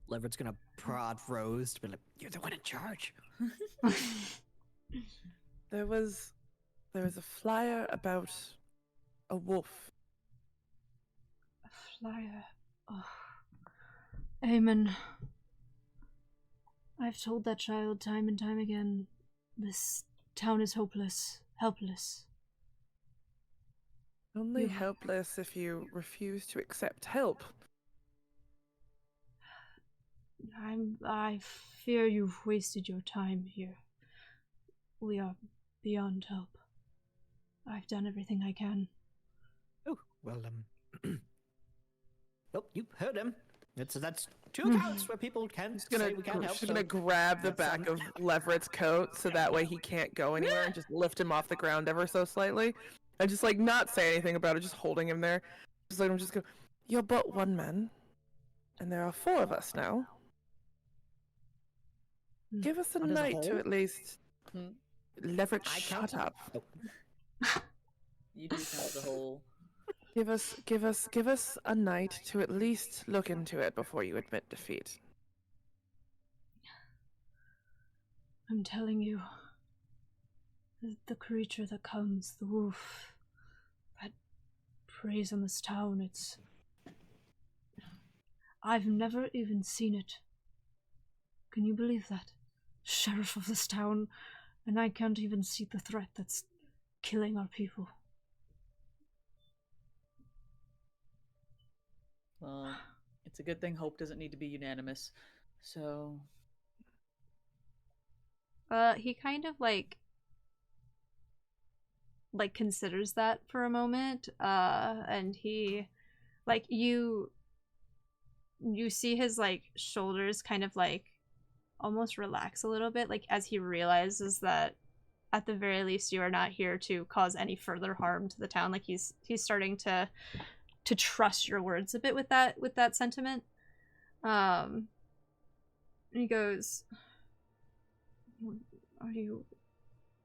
Leverett's gonna prod Rose to be like, "You're the one in charge." There was a flyer about a wolf. A flyer. Oh. Amen. I've told that child time and time again, this town is hopeless, helpless. Only helpless if you refuse to accept help. I fear you've wasted your time here. We are beyond help. I've done everything I can. Oh, well, well, you heard him. That's two accounts where people can say we can't help. She's gonna grab the back of Leverett's coat so that way he can't go anywhere and just lift him off the ground ever so slightly. And just like not say anything about it, just holding him there. Just let him just go, you're but one man. And there are 4 of us now. Give us a night to at least... Leverett, shut up. Oh. You do count the whole. Give us a night to at least look into it before you admit defeat. I'm telling you, the creature that comes, the wolf, that preys on this town, I've never even seen it. Can you believe that? Sheriff of this town, and I can't even see the threat that's killing our people. Well, it's a good thing hope doesn't need to be unanimous. So. He kind of like considers that for a moment, and he, like, you see his like shoulders kind of like almost relax a little bit, like as he realizes that at the very least you are not here to cause any further harm to the town. Like he's starting to trust your words a bit with that sentiment. And he goes, Are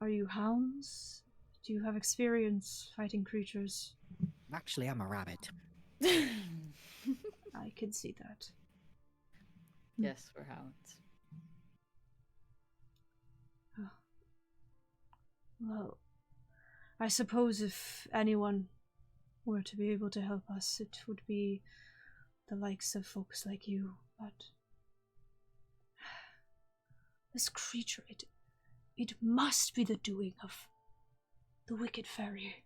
you hounds? Do you have experience fighting creatures? Actually, I'm a rabbit. I could see that. Yes, we're hounds. Well, I suppose if anyone were to be able to help us, it would be the likes of folks like you, but this creature, it must be the doing of the wicked fairy.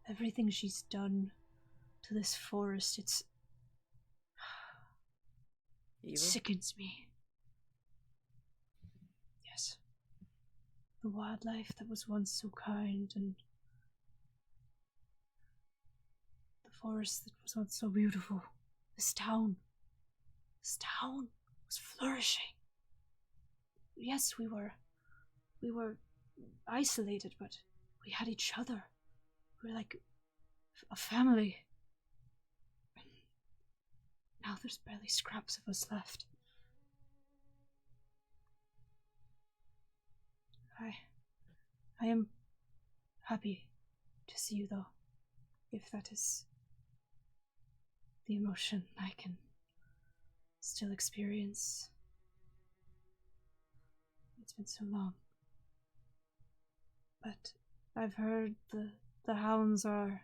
Everything she's done to this forest, it sickens me. Yes. The wildlife that was once so kind, and the forest that was once so beautiful. This town was flourishing. Yes, we were isolated, but we had each other. We were like a family. Now there's barely scraps of us left. I am happy to see you, though, if that is the emotion I can still experience. It's been so long. But I've heard the hounds are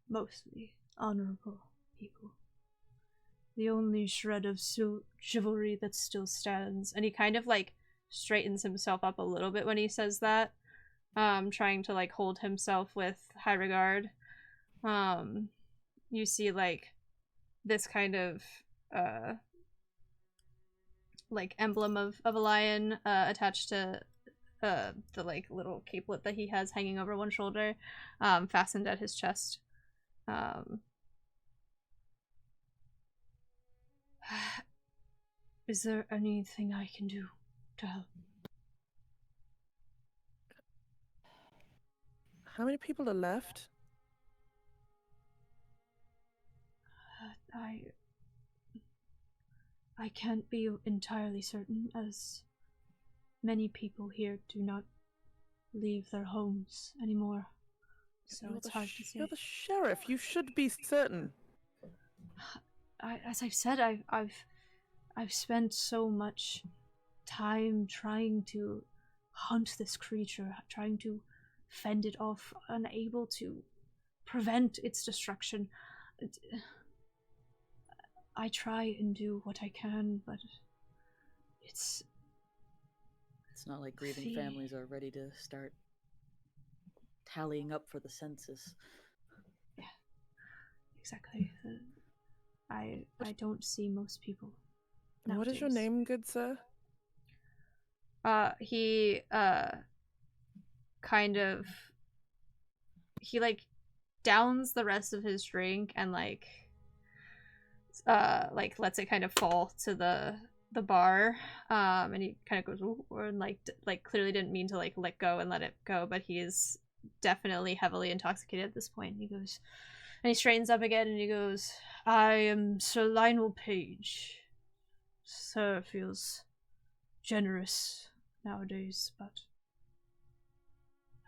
mostly honorable people. The only shred of chivalry that still stands. And he kind of like straightens himself up a little bit when he says that, trying to like hold himself with high regard. You see like this kind of like emblem of a lion attached to the like little capelet that he has hanging over one shoulder, fastened at his chest. Is there anything I can do to help? How many people are left? I can't be entirely certain, as many people here do not leave their homes anymore. So it's hard to say. You're the sheriff. You should be certain. As I've said, I've spent so much time trying to hunt this creature, trying to fend it off, unable to prevent its destruction. I try and do what I can, but it's not like grieving families are ready to start tallying up for the census. Yeah, exactly. I don't see most people nowadays. What is your name, good sir? He kind of, he like downs the rest of his drink and like lets it kind of fall to the bar, and he kind of goes, ooh, and like clearly didn't mean to like let go and let it go, but he is definitely heavily intoxicated at this point. He goes, and he straightens up again and he goes, I am Sir Lionel Page. Sir feels generous nowadays, but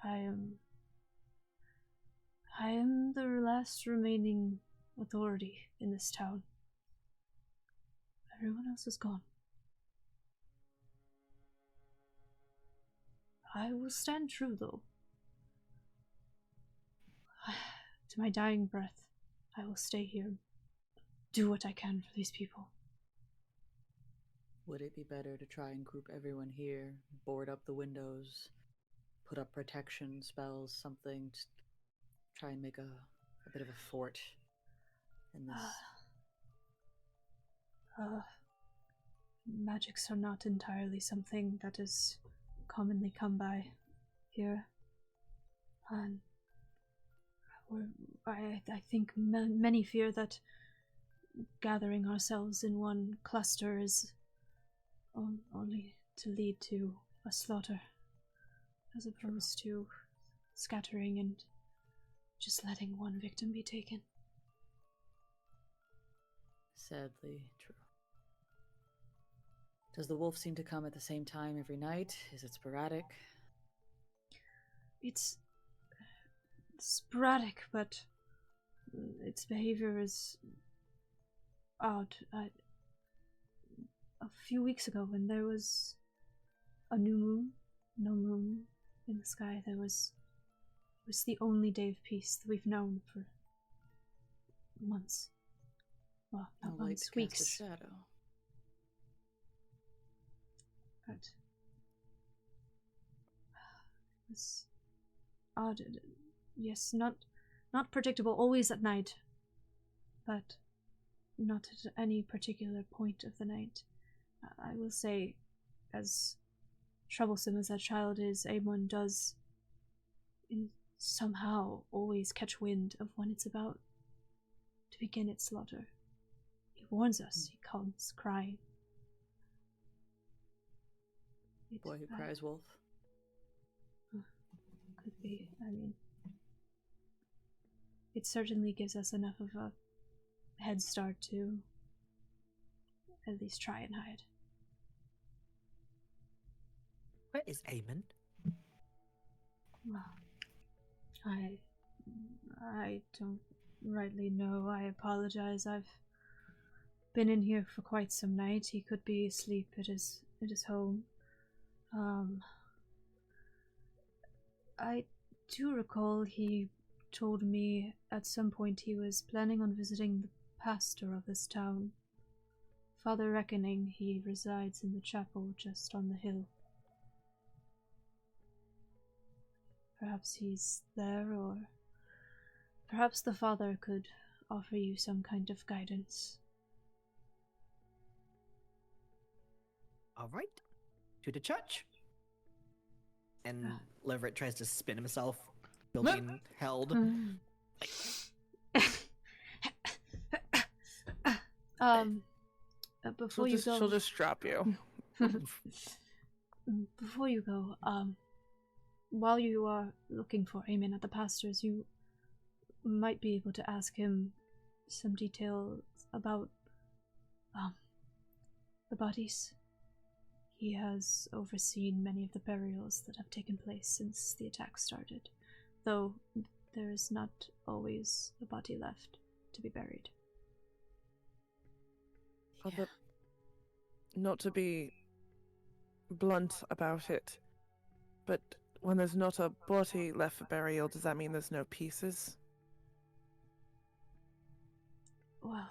I am the last remaining authority in this town. Everyone else is gone. I will stand true, though. To my dying breath, I will stay here, do what I can for these people. Would it be better to try and group everyone here, board up the windows, put up protection spells, something, just try and make a bit of a fort in this? Magics are not entirely something that is commonly come by here. And I think many fear that gathering ourselves in one cluster is only to lead to a slaughter, as opposed to scattering and just letting one victim be taken. Sadly true. Does the wolf seem to come at the same time every night? Is it sporadic? It's sporadic, but its behavior is odd. A few weeks ago, when there was a no moon in the sky, it was the only day of peace that we've known for months. Well, not months, weeks. Cast a shadow. But it was odd. Yes, not predictable always at night, but not at any particular point of the night. I will say, as troublesome as that child is, Amon does somehow always catch wind of when it's about to begin its slaughter. He warns us. He comes crying. Boy who cries wolf. Could be. I mean, it certainly gives us enough of a head start to at least try and hide. Where is Eamon? Well, I don't rightly know. I apologize. I've been in here for quite some night. He could be asleep at his home. I do recall he told me at some point he was planning on visiting the pastor of this town. Father Reckoning, he resides in the chapel just on the hill. Perhaps he's there, or perhaps the father could offer you some kind of guidance. All right. To the church. And Leverett tries to spin himself, still being held. Before you go, she'll just drop you. Before you go, while you are looking for Eamon at the pastor's, you might be able to ask him some details about the bodies. He has overseen many of the burials that have taken place since the attack started, though there is not always a body left to be buried. Not to be blunt about it. But when there's not a body left for burial, does that mean there's no pieces? Well,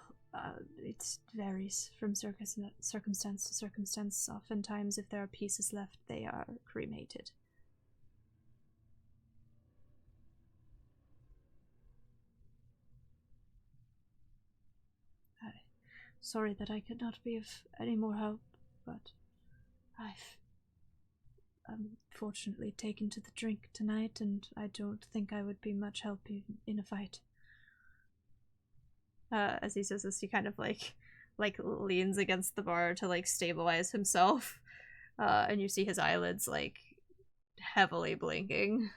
it varies from circumstance to circumstance. Oftentimes, if there are pieces left, they are cremated. Sorry that I could not be of any more help, but I've unfortunately taken to the drink tonight, and I don't think I would be much help in a fight. As he says this, he kind of like leans against the bar to like stabilize himself, and you see his eyelids like heavily blinking.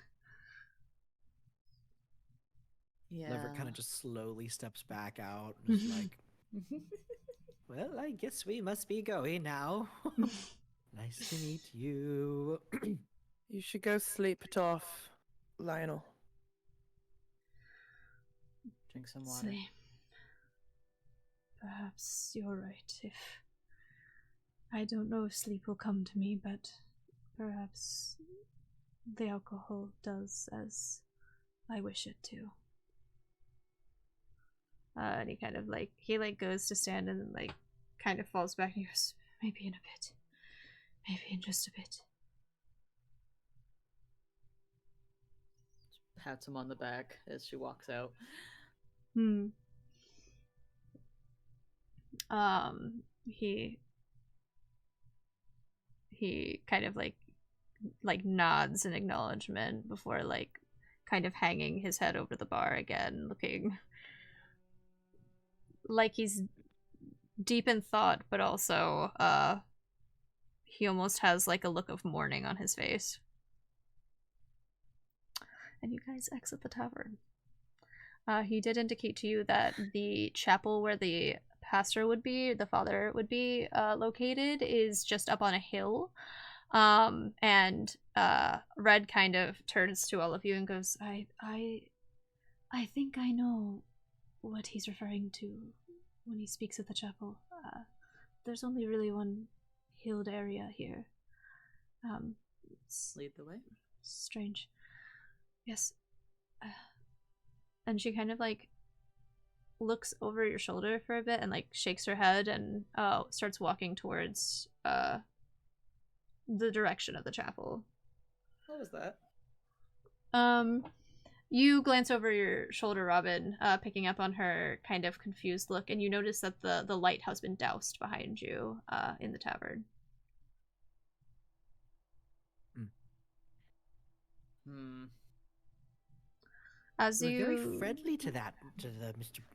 Yeah. Lever kind of just slowly steps back out, just like, well, I guess we must be going now. Nice to meet you. You should go sleep it off, Lionel. Drink some water. Sleep. Perhaps you're right. If I don't know if sleep will come to me, but perhaps the alcohol does as I wish it to. And he kind of like goes to stand and like kind of falls back and he goes, maybe in a bit. Maybe in just a bit. Pats him on the back as she walks out. He kind of like nods in acknowledgement before like kind of hanging his head over the bar again, looking like he's deep in thought, but also he almost has like a look of mourning on his face. And you guys exit the tavern. He did indicate to you that the chapel where the pastor would be, the father would be located, is just up on a hill. And Red kind of turns to all of you and goes, I think I know what he's referring to when he speaks of the chapel. There's only really one hilled area here. Lead the way. Strange. Yes. And she kind of like looks over your shoulder for a bit and like shakes her head and starts walking towards the direction of the chapel. What was that? You glance over your shoulder, Robin, picking up on her kind of confused look, and you notice that the light has been doused behind you in the tavern. As We're you very friendly to the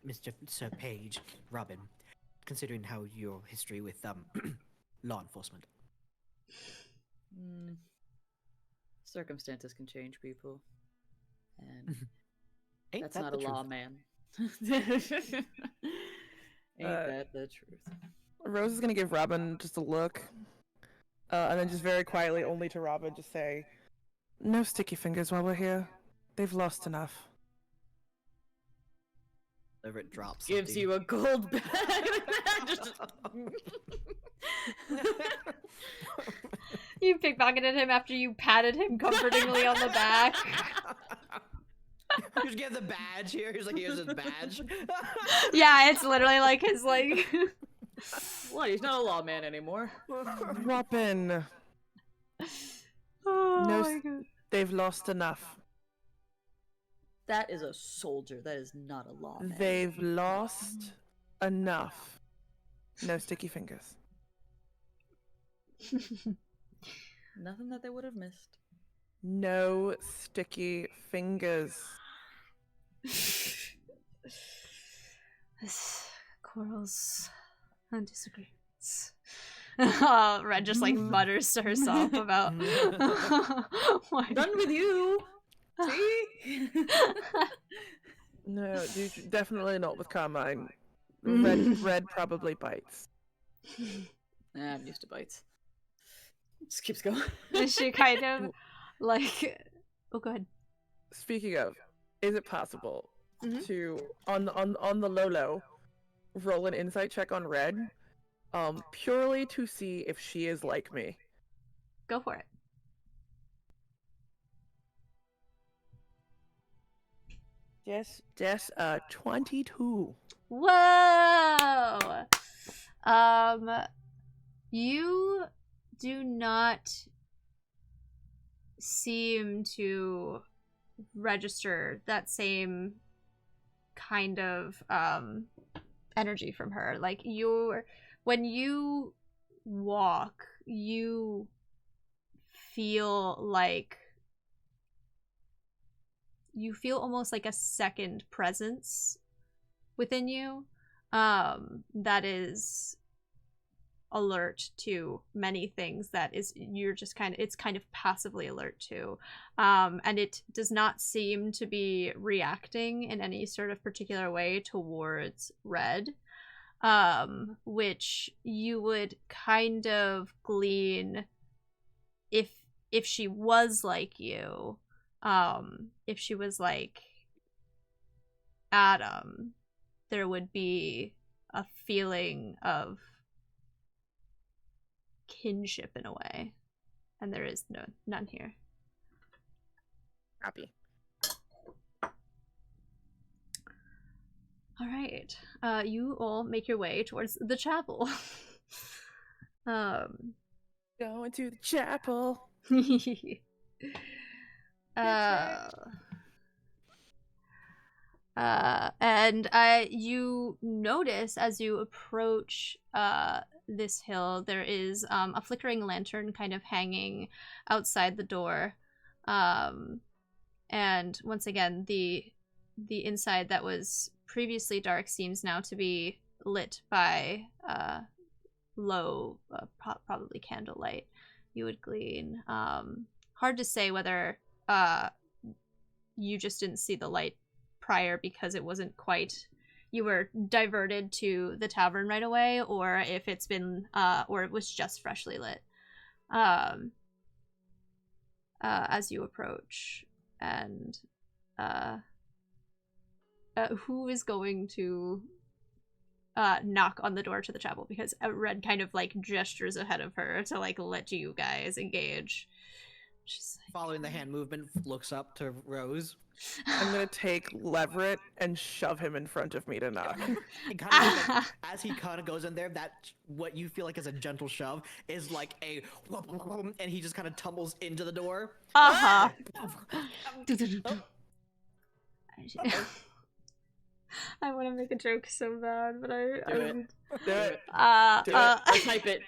Mr. Sir Page, Robin, considering how your history with law enforcement. Circumstances can change people, and Ain't that's that not the a truth? law, man. Ain't that the truth? Rose is gonna give Robin just a look, and then just very quietly, only to Robin, just say, "No sticky fingers while we're here. They've lost enough." Everett drops. Gives something. you a gold bag. Just- You pickpocketed him after you patted him comfortingly on the back. You just get the badge here. He's like, here's his badge. Yeah, it's literally like his like. What? He's not a lawman anymore. Robin, Oh No my s- god. they've lost enough. That is a soldier. That is not a lawman. They've lost enough. No sticky fingers. Nothing that they would have missed. No sticky fingers. Quarrels and disagreements. Red just like mutters to herself about. Why? Done with you. See? No, definitely not with Carmine. Red probably bites. Nah, I'm used to bites. Just keeps going. She kind of like. Oh, go ahead. Speaking of, is it possible Mhm. to on the low roll an insight check on Red, purely to see if she is like me? Go for it. Just 22. Whoa! You do not seem to register that same kind of energy from her. Like when you walk, you feel almost like a second presence within you that is alert to many things that is it's kind of passively alert to, and it does not seem to be reacting in any sort of particular way towards Red, which you would kind of glean if she was like you, if she was like Adam, there would be a feeling of kinship in a way, and there is none here. Happy. All right, you all make your way towards the chapel. Going to the chapel. And you notice as you approach this hill, there is a flickering lantern kind of hanging outside the door, and once again the inside that was previously dark seems now to be lit by low, probably candlelight, you would glean. Hard to say whether you just didn't see the light prior because it wasn't quite, you were diverted to the tavern right away, or if it's been or it was just freshly lit as you approach. And who is going to knock on the door to the chapel? Because Red kind of like gestures ahead of her to like let you guys engage. She's like, Following the hand movement, looks up to Rose. I'm gonna take Leverett and shove him in front of me to knock. As he kind of goes in there, that what you feel like is a gentle shove is like a, and he just kind of tumbles into the door. I want to make a joke so bad, but I Do it. Type it.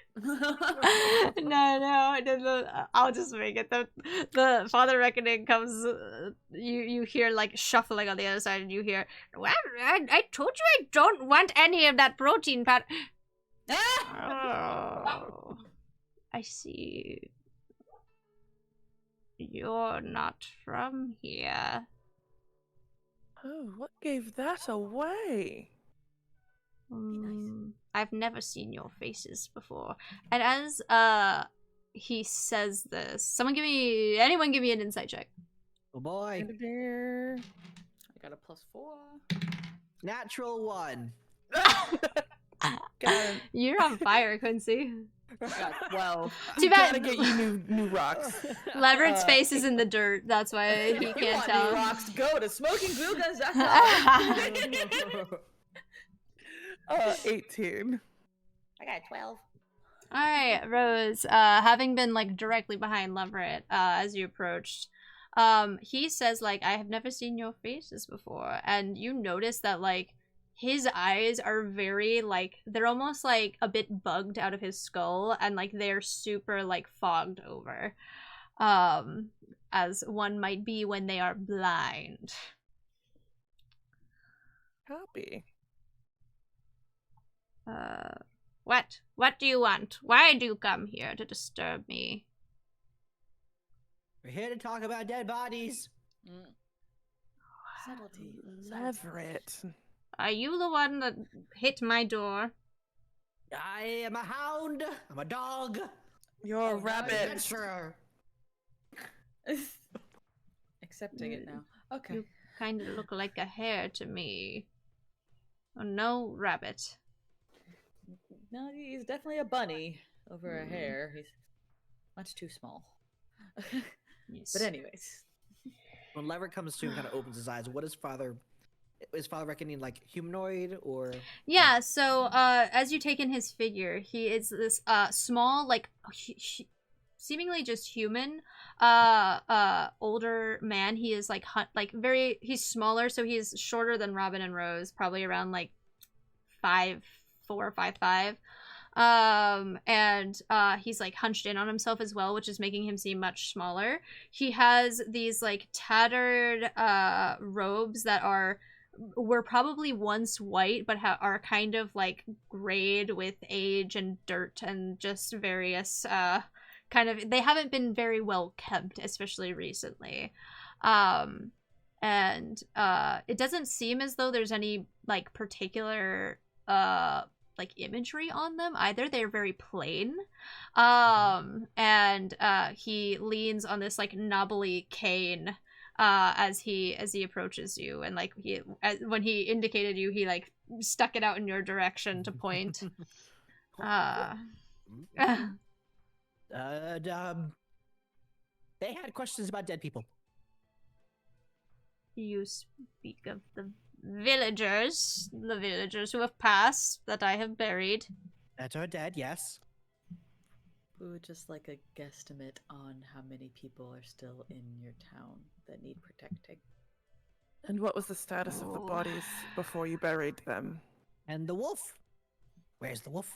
no, I'll just make it. The Father Reckoning comes, you hear like shuffling on the other side, and you hear, well, I told you I don't want any of that protein powder. Oh, I see. You're not from here. Oh, what gave that away? I've never seen your faces before. And as he says this, anyone give me an insight check. Oh boy. I got a +4. Natural 1. You're on fire, Quincy. I got 12. Too Gotta bad get you new rocks. Leverett's face is in the dirt. That's why he If you can't want tell. new rocks, go to smokingglue.com. 18. I got 12. All right, Rose. Having been like directly behind Leverett as you approached, he says like, I have never seen your faces before, and you notice that like his eyes are very like, they're almost like a bit bugged out of his skull, and like they're super like fogged over, as one might be when they are blind. Happy. What do you want? Why do you come here to disturb me? We're here to talk about dead bodies. Subtlety. Leverett. Are you the one that hit my door? I am a hound. I'm a dog. You're a rabbit. Adventurer. Accepting it now. Okay. You kind of look like a hare to me. Oh, no, rabbit. No, he's definitely a bunny over a hare. Much too small. Yes. But anyways. When Lever comes to and kind of opens his eyes, what is Father reckoning like humanoid or? Yeah, so as you take in his figure, he is this small, like seemingly just human older man. He is like he's smaller, so he's shorter than Robin and Rose, probably around like 5'4", 5'5". And he's like hunched in on himself as well, which is making him seem much smaller. He has these like tattered robes that were probably once white, but are kind of like grayed with age and dirt and just various kind of, they haven't been very well kept, especially recently. And it doesn't seem as though there's any like particular like imagery on them either. They're very plain. And he leans on this like knobbly cane as he approaches you, and like when he indicated you, he like stuck it out in your direction to point. They had questions about dead people. You speak of the villagers who have passed that I have buried. That are dead, yes. We would just like a guesstimate on how many people are still in your town that need protecting. And what was the status of the bodies before you buried them? And the wolf? Where's the wolf?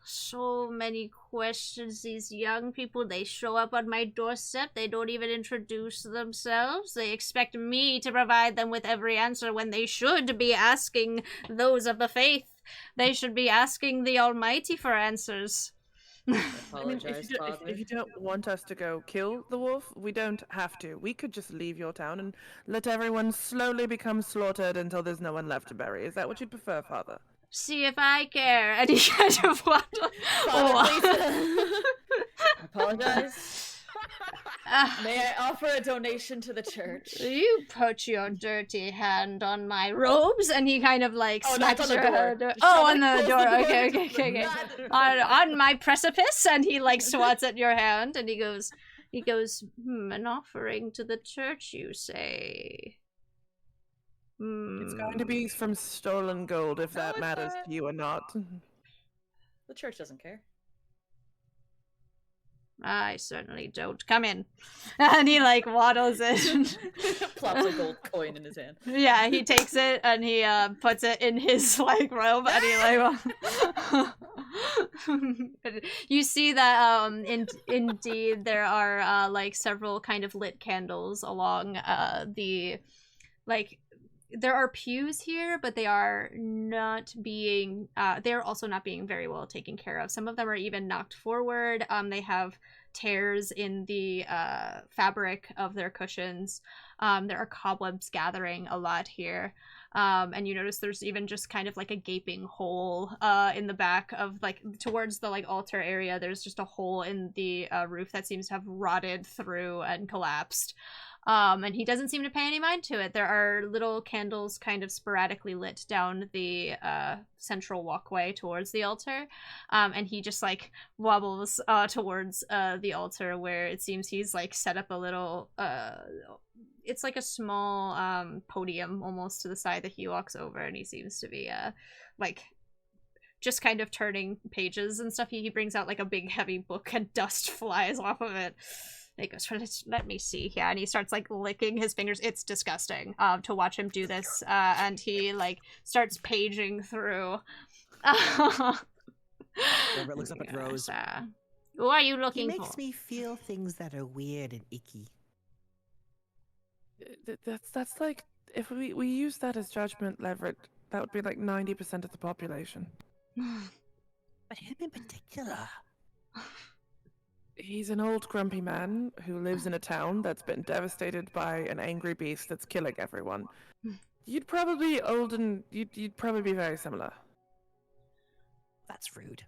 So many questions. These young people, they show up on my doorstep. They don't even introduce themselves. They expect me to provide them with every answer when they should be asking those of the faith. They should be asking the Almighty for answers. I mean, if you don't want us to go kill the wolf, we don't have to. We could just leave your town and let everyone slowly become slaughtered until there's no one left to bury. Is that what you'd prefer, Father? See if I care. And he kind of waddles. I apologize. May I offer a donation to the church? You put your dirty hand on my robes, and he kind of like smacks your head. Oh, on the door. Okay. On my precipice, and he like swats at your hand, and he goes, an offering to the church, you say? It's going to be from stolen gold, if that matters to you or not. The church doesn't care. I certainly don't. Come in. And he like waddles in. Plops a gold coin in his hand. Yeah, he takes it and he puts it in his like robe, and he like you see that indeed there are like several kind of lit candles along the like there are pews here, but they are not being they're also not being very well taken care of. Some of them are even knocked forward. They have tears in the fabric of their cushions. There are cobwebs gathering a lot here. And you notice there's even just kind of like a gaping hole in the back of like towards the like altar area. There's just a hole in the roof that seems to have rotted through and collapsed. And he doesn't seem to pay any mind to it. There are little candles kind of sporadically lit down the central walkway towards the altar. And he just like wobbles towards the altar, where it seems he's like set up a little it's like a small podium almost to the side that he walks over, and he seems to be like just kind of turning pages and stuff. He brings out like a big heavy book, and dust flies off of it. And he goes, let me see here. And he starts like licking his fingers. It's disgusting to watch him do this. And he like starts paging through. Robert looks up at Rose. Who are you looking for? He makes me feel things that are weird and icky. That's like, if we use that as judgment leverage, that would be like 90% of the population. But him in particular. He's an old grumpy man who lives in a town that's been devastated by an angry beast that's killing everyone. You'd probably you'd probably be very similar. That's rude.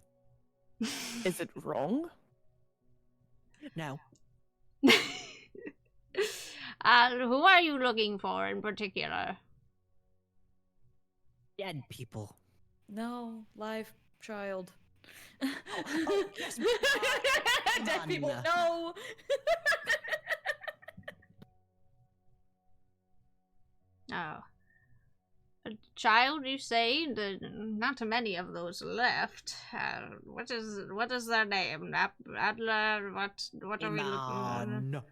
Is it wrong? No. Who are you looking for in particular? Dead people. No, live child. Yes. Come on. people. Nah. No. Oh. A child, you say? Not many of those left. What is their name? Adler? What are we looking No.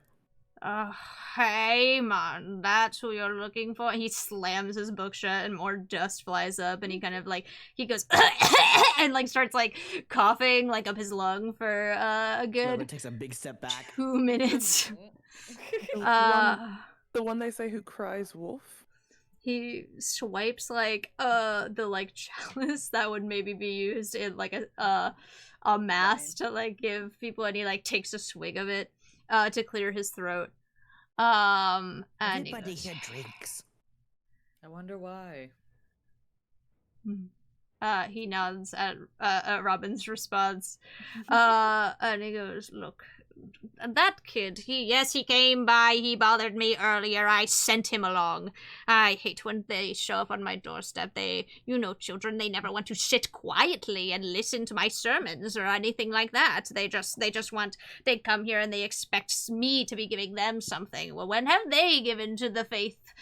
Hey man, that's who you're looking for. He slams his book shut and more dust flies up and he kind of like, he goes and like starts like coughing like up his lung for a Lever good takes a big step back. 2 minutes. The one they say who cries wolf. He swipes like the like chalice that would maybe be used in like a mass to like give people, and he like takes a swig of it to clear his throat. And Everybody he goes, here drinks. I wonder why. He nods at Robin's response. And he goes, look, that kid, he came by, he bothered me earlier, I sent him along. I hate when they show up on my doorstep. Children, they never want to sit quietly and listen to my sermons or anything like that. They come here and they expect me to be giving them something. Well, when have they given to the faith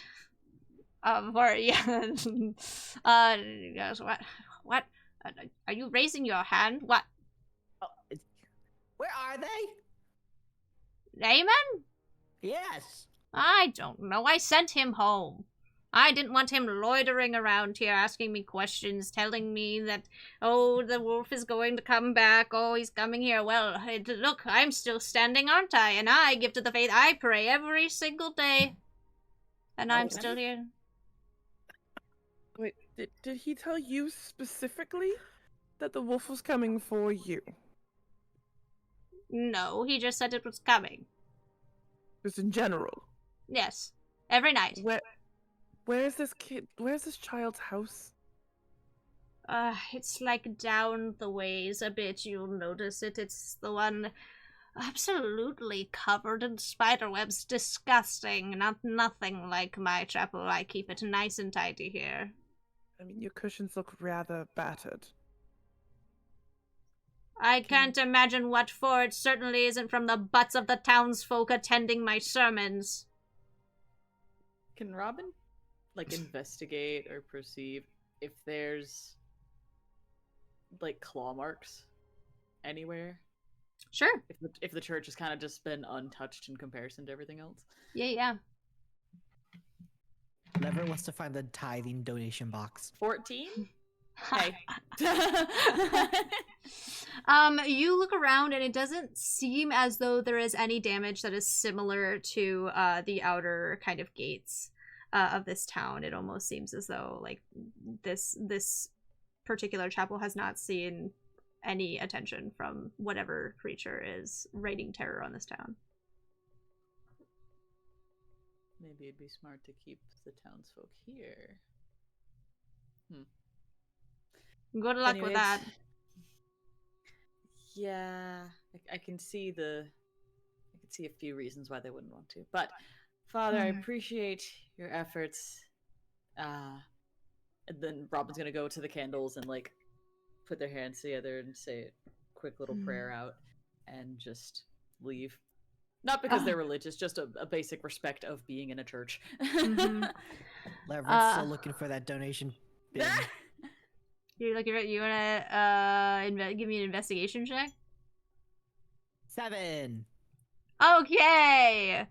of, or, yeah, he goes, what, are you raising your hand? What? Where are they? Damon? Yes. I don't know. I sent him home. I didn't want him loitering around here asking me questions, telling me that, oh, the wolf is going to come back, oh, he's coming here. Well, look, I'm still standing, aren't I? And I give to the faith. I pray every single day. And I'm still here. Wait, did he tell you specifically that the wolf was coming for you? No, he just said it was coming. Just in general? Yes. Every night. Where's this kid? Where's this child's house? It's like down the ways a bit, you'll notice it. It's the one absolutely covered in spiderwebs. Disgusting. Nothing like my chapel. I keep it nice and tidy here. I mean, your cushions look rather battered. I can't imagine what for. It certainly isn't from the butts of the townsfolk attending my sermons. Can Robin, like, investigate or perceive if there's, like, claw marks anywhere? Sure. If the church has kind of just been untouched in comparison to everything else? Yeah. Lever wants to find the tithing donation box. 14? Hey. You look around and it doesn't seem as though there is any damage that is similar to the outer kind of gates of this town. It almost seems as though like this particular chapel has not seen any attention from whatever creature is raining terror on this town. Maybe it'd be smart to keep the townsfolk here. Good luck with that. Yeah, I can see a few reasons why they wouldn't want to. But Father, I appreciate your efforts. And then Robin's gonna go to the candles and like put their hands together and say a quick little prayer out and just leave. Not because they're religious, just a basic respect of being in a church. Lever's still looking for that donation bin. You're looking at, you wanna give me an investigation check? 7. Okay.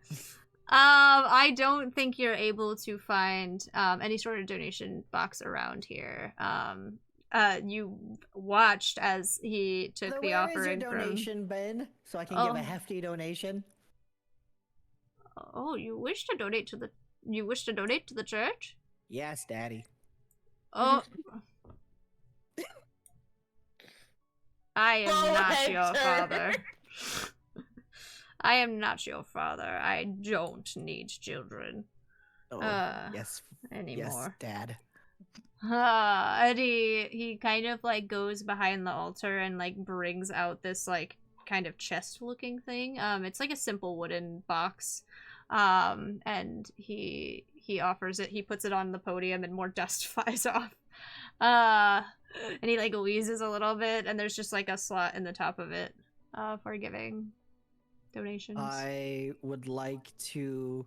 I don't think you're able to find any sort of donation box around here. You watched as he took the offering your donation bin so I can give a hefty donation. Oh, you wish to donate to the church? Yes, Daddy. Oh. I am not your father. I am not your father. I don't need children. Oh, yes. Anymore. Yes, Dad. And he kind of like goes behind the altar and like brings out this like kind of chest looking thing. It's like a simple wooden box. And he offers it. He puts it on the podium and more dust flies off. And he like wheezes a little bit and there's just like a slot in the top of it for giving. donations. I would like to.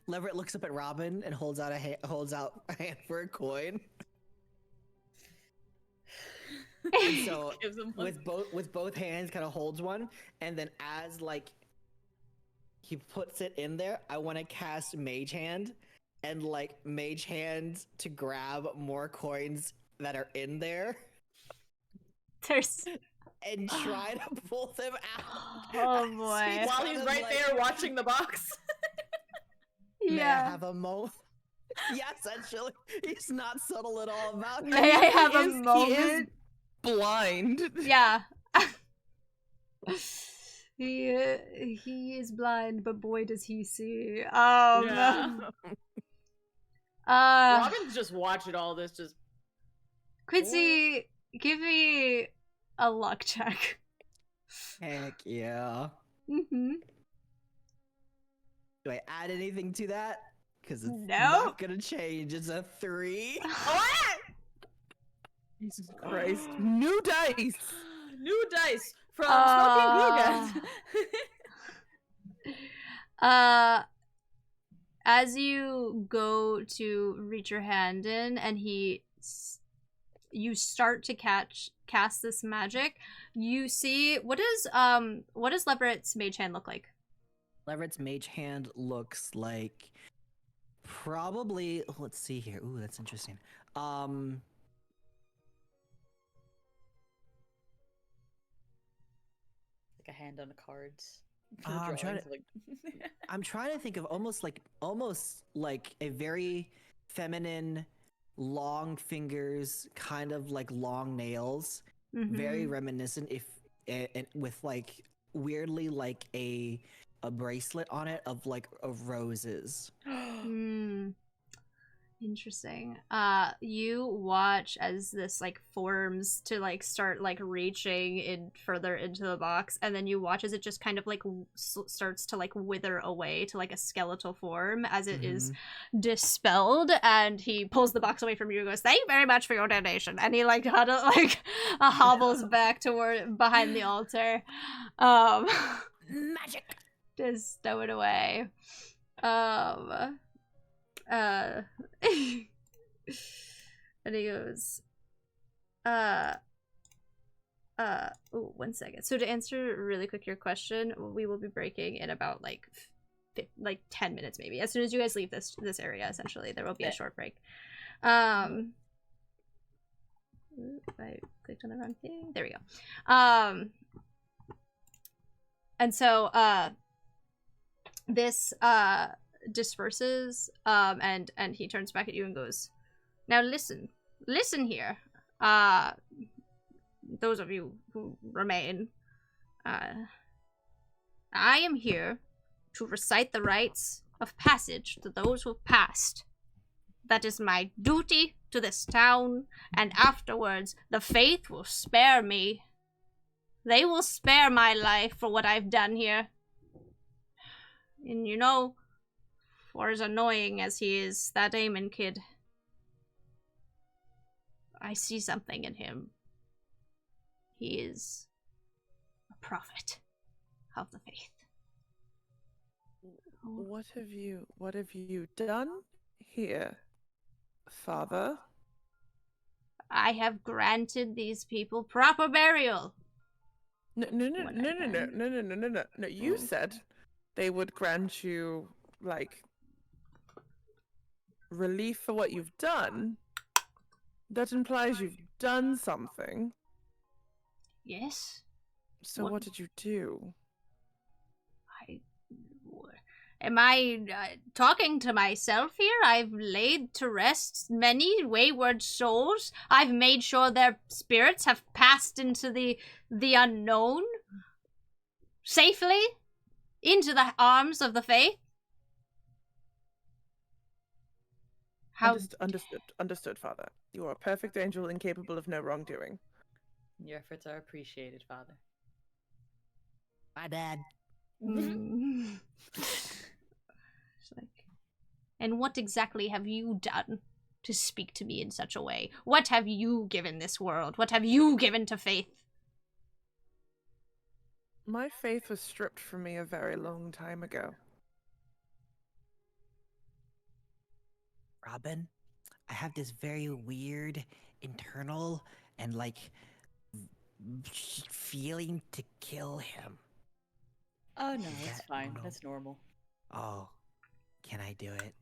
Leverett looks up at Robin and holds out a hand for a coin. And so Gives him one. with both hands, kind of holds one, and then as like he puts it in there, I want to cast Mage Hand, and like Mage Hand to grab more coins that are in there There's and try to pull them out. Oh, As boy. While he's right there watching the box. May I yeah. have a moment? Yeah, essentially, he's not subtle at all about it. May I have a He is moment? blind. Yeah. He is blind, but boy does he see. Yeah. Robin's just watching all this, just Quincy, give me a luck check. Heck yeah. Mm-hmm. Do I add anything to that? Because it's No. not gonna change. It's a 3. Jesus Christ. New dice. new dice from Smoking Glue Gun. As you go to reach your hand in, and you start to cast this magic, you see what does Leverett's mage hand look like? Leverett's mage hand looks like probably. Let's see here. Ooh, that's interesting. Like a hand on the cards. I'm trying Drawings, like... I'm trying to think of almost like a very feminine, long fingers, kind of like long nails, very reminiscent with like weirdly like a bracelet on it of roses. Interesting. You watch as this like forms to like start like reaching in further into the box, and then you watch as it just kind of like starts to like wither away to like a skeletal form as it is dispelled, and he pulls the box away from you and goes, "Thank you very much for your donation," and he like hobbles back toward behind the altar. Magic. Just stow it away. And he goes, ooh, 1 second. So to answer really quick your question, we will be breaking in about like 10 minutes maybe. As soon as you guys leave this area, essentially, there will be a short break. Ooh, I clicked on the wrong thing. There we go. And so, this, disperses, and he turns back at you and goes, "Now listen here, those of you who remain. I am here to recite the rites of passage to those who have passed. That is my duty to this town, and afterwards the faith will spare me. They will spare my life for what I've done here. And you know, for as annoying as he is, that Eamon kid, I see something in him. He is a prophet of the faith." What have you done here, Father? "I have granted these people proper burial." No. You said they would grant you like relief for what you've done. That implies you've done something. Yes. So what did you do? Am I talking to myself here? I've laid to rest many wayward souls. I've made sure their spirits have passed into the unknown safely into the arms of the faith. How Understood, Father. You are a perfect angel incapable of no wrongdoing. Your efforts are appreciated, Father. My dad. It's like, and what exactly have you done to speak to me in such a way? What have you given this world? What have you given to faith? My faith was stripped from me a very long time ago. Robin, I have this very weird internal and like feeling to kill him. Oh no, Is it's that fine. normal? That's normal. Oh, can I do it?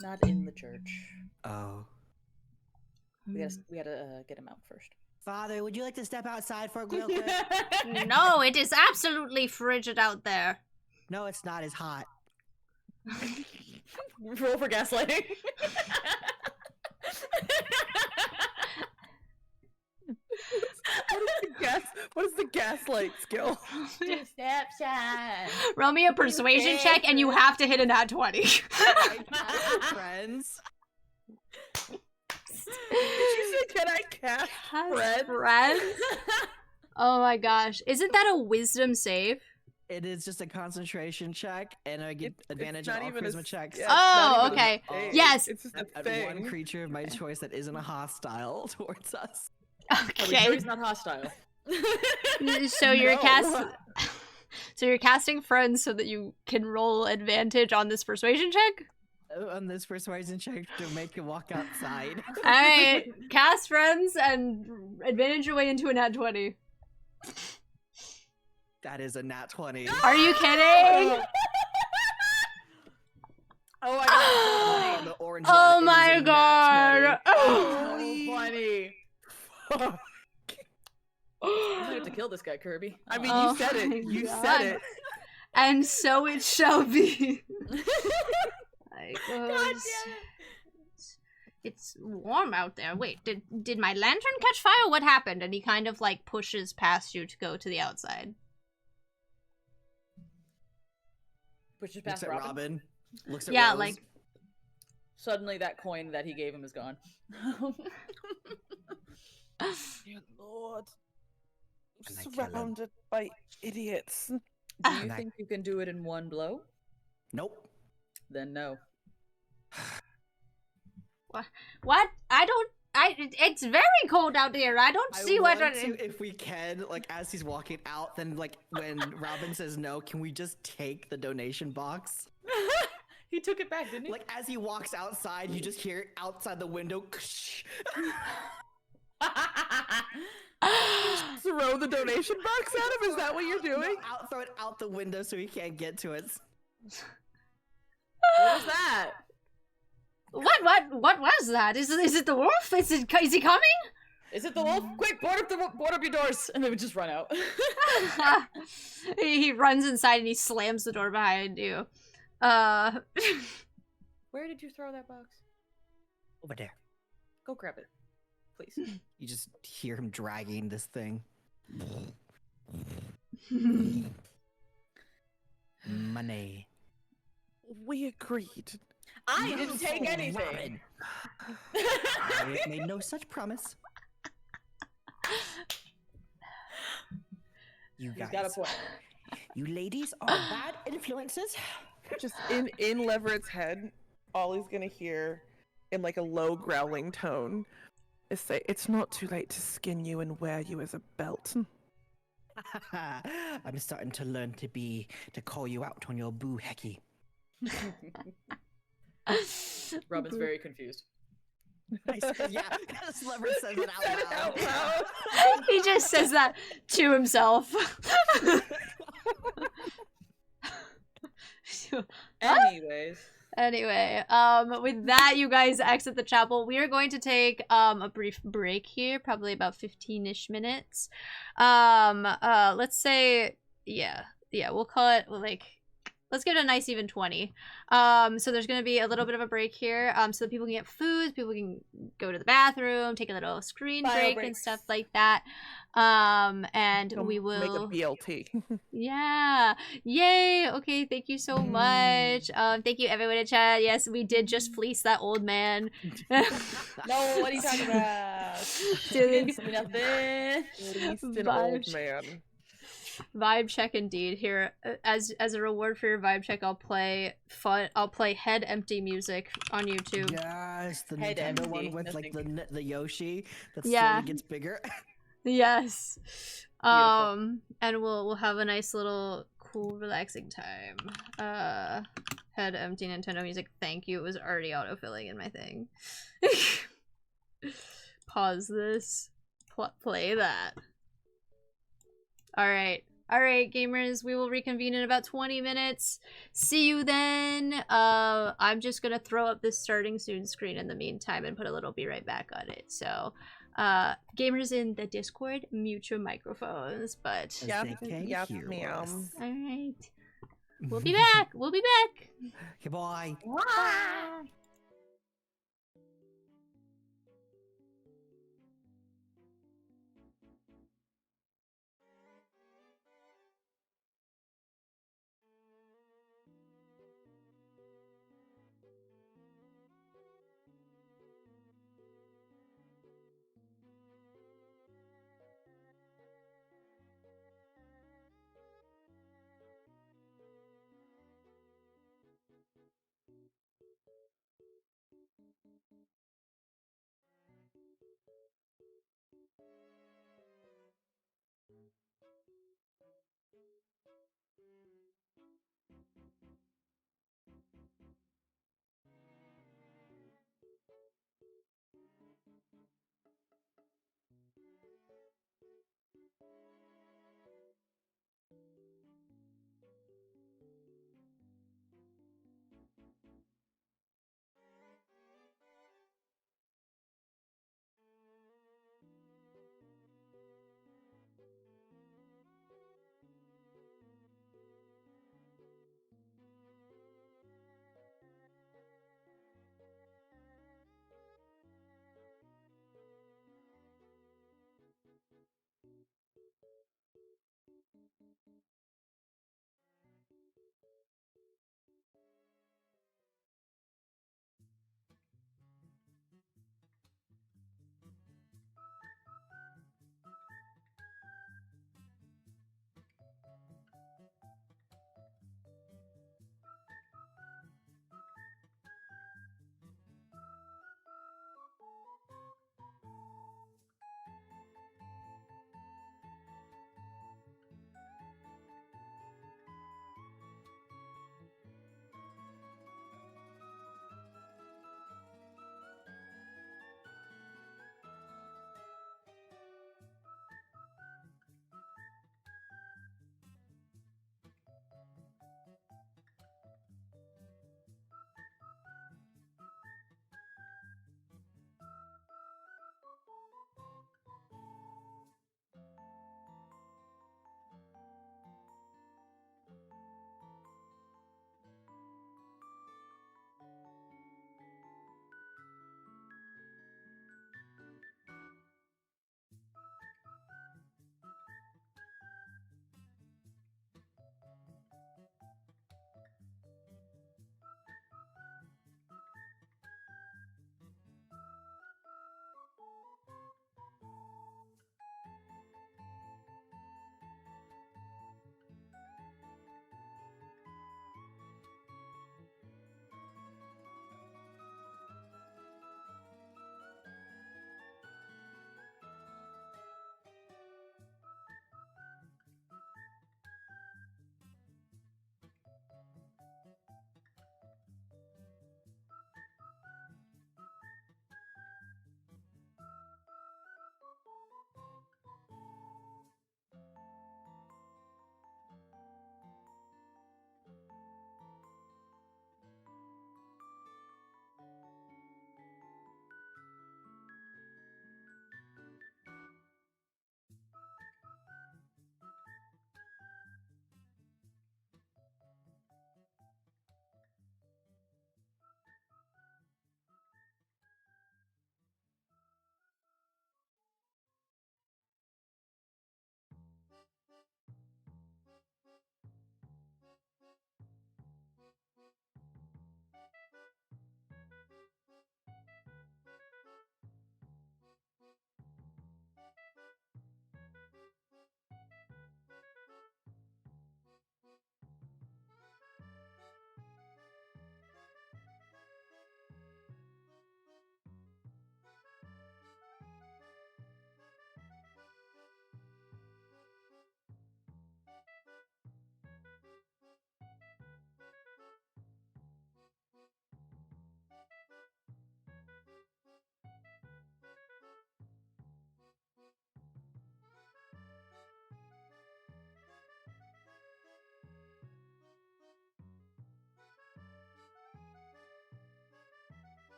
Not in the church. Oh. We gotta get him out first. Father, would you like to step outside for a real quick? No, it is absolutely frigid out there. No, it's not as hot. Roll for gaslighting. What is the gaslight skill? Deception. Roll me a persuasion check, and you have to hit a nat 20. Friends. Did you say, can I cast friends? Friends? Oh my gosh. Isn't that a wisdom save? It is just a concentration check, and I get advantage on not all even a charisma s- checks. yeah, Oh, it's not even okay. a thing. Yes. It's just a At thing. one creature of my choice that isn't a hostile towards us. Are we sure Okay. he's not hostile? So you're No. So you're casting friends so that you can roll advantage on this persuasion check? On this persuasion check to make it walk outside. Alright. Cast friends and advantage your way into a nat 20. That is a nat 20. Are you kidding? Oh my Oh, god. the orange Oh one, it is my a nat god. 20. Oh, funny. You have to kill this guy, Kirby. I mean, Oh you said my it. You God. said it. And so it shall be. Like, God damn it. It's warm out there. Wait, did my lantern catch fire? What happened? And he kind of like pushes past you to go to the outside. Pushes Looks past at Robin. Robin. Looks at Yeah, Rose. like Suddenly, that coin that he gave him is gone. Dear Lord. And I kill him. Surrounded by idiots. Do you And I- think you can do it in one blow? Nope. Then no. what? It's very cold out here. I don't see I what. want to, if we can, like as he's walking out, then like when Robin says no, can we just take the donation box? He took it back, didn't he? Like as he walks outside, you just hear it outside the window. Throw the donation box at him? Is that what you're doing? No, throw it out the window so he can't get to it. What was that? What was that? Is it the wolf? Is he coming? Is it the wolf? Quick, board up your doors, and then we just run out. He runs inside and he slams the door behind you. Where did you throw that box? Over there. Go grab it, please. You just hear him dragging this thing. Money. We agreed. I didn't take anything. Robin. I made no such promise. You He's got a guys, point. you ladies are bad influences. Just in Leverett's head, all he's gonna hear in like a low growling tone is say, "It's not too late to skin you and wear you as a belt." I'm starting to learn to call you out on your boo hecky. Robin's very confused. I said, yeah, because Leverett says it out loud. He just says that to himself. Anyways. Anyway, with that, you guys exit the chapel. We are going to take a brief break here, probably about 15-ish minutes. Let's say, yeah, we'll call it like, let's give it a nice even 20. So there's going to be a little bit of a break here, so that people can get food, people can go to the bathroom, take a little screen Bio break and breaks. stuff like that. And we Make will. a BLT. Yeah. Yay. Okay. Thank you so much. Thank you everyone in chat. Yes, we did just fleece that old man. No, what are you talking about? Dude, It's nothing. At least an old Vibes. man. vibe check indeed. Here, as a reward for your vibe check, I'll play head empty music on YouTube. Yes, the Head Nintendo one empty, with no like thank the Yoshi that Yeah. slowly gets bigger. Yes. Beautiful. And we'll have a nice little cool relaxing time. Head empty Nintendo music. Thank you. It was already autofilling in my thing. Pause this. Play that. Alright. Alright, gamers, we will reconvene in about 20 minutes. See you then. I'm just gonna throw up this starting soon screen in the meantime and put a little be right back on it. So, gamers in the Discord, mute your microphones, but... As Yep, they can yep, hear meow. us. Alright. We'll be back! We'll be back! Goodbye.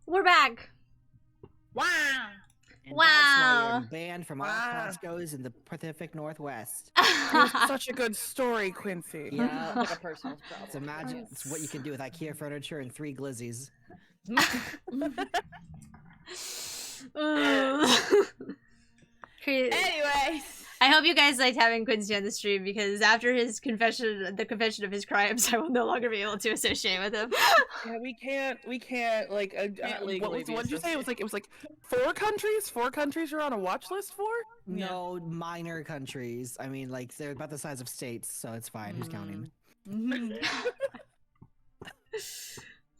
We're back. Wow. And that's why Wow. you're banned from all Wow. Costco's in the Pacific Northwest. It was such a good story, Quincy. Yeah. Like a personal It's problem. imagine it's what you can do with IKEA furniture and 3 glizzies. Anyways. I hope you guys liked having Quincy on the stream because after his confession, the confession of his crimes, I will no longer be able to associate with him. Yeah, we can't like. Can't legally what be did you say? associated. It was like 4 countries. 4 countries you're on a watch list for. Yeah. No minor countries. I mean, like they're about the size of states, so it's fine. Who's counting? Mhm.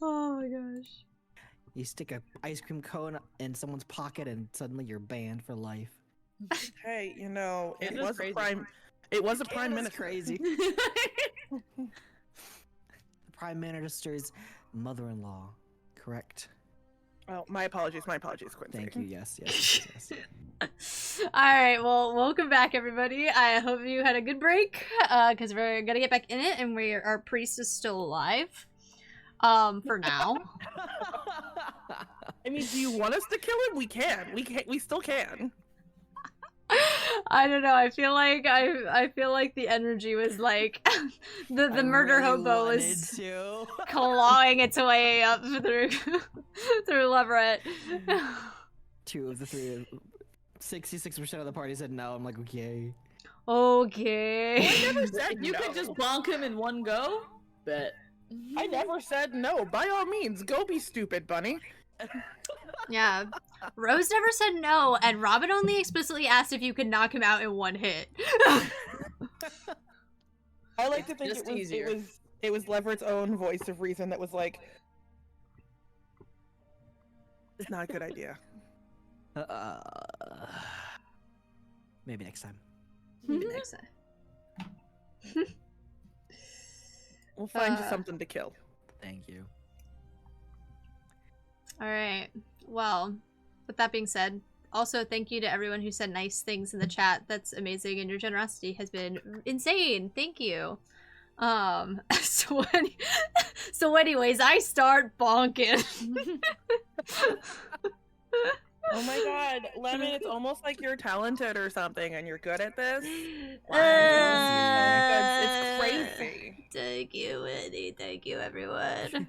Oh my gosh. You stick a ice cream cone in someone's pocket, and suddenly you're banned for life. Hey, you know, it Canada's was crazy. a prime. It was a prime Canada's minister. crazy. The prime minister's mother-in-law. Correct. Oh, my apologies, Quincy. Thank you. Yes. Yes. Yes. yes. All right, well, welcome back, everybody. I hope you had a good break, because we're gonna get back in it, and our priest is still alive, for now. I mean, do you want us to kill him? We can. We still can. I don't know. I feel like the energy was like the I murder really hobo wanted was to. clawing its way up through Leverett. 2 of the 3. 66% of the party said no. I'm like, okay. Okay. I never said If you no. could just bonk him in one go, bet. I never said no. By all means, go be stupid, bunny. Yeah. Rose never said no, and Robin only explicitly asked if you could knock him out in one hit. I like to think Just it was, easier. it was Leverett's own voice of reason that was like, it's not a good idea. Maybe next time. Maybe next time. We'll find you something to kill. Thank you. All right. Well, with that being said, also thank you to everyone who said nice things in the chat. That's amazing, and your generosity has been insane. Thank you. So anyways, I start bonking. Oh my god, Lemon, it's almost like you're talented or something and you're good at this. It's crazy. Thank you, Whitney. Thank you, everyone.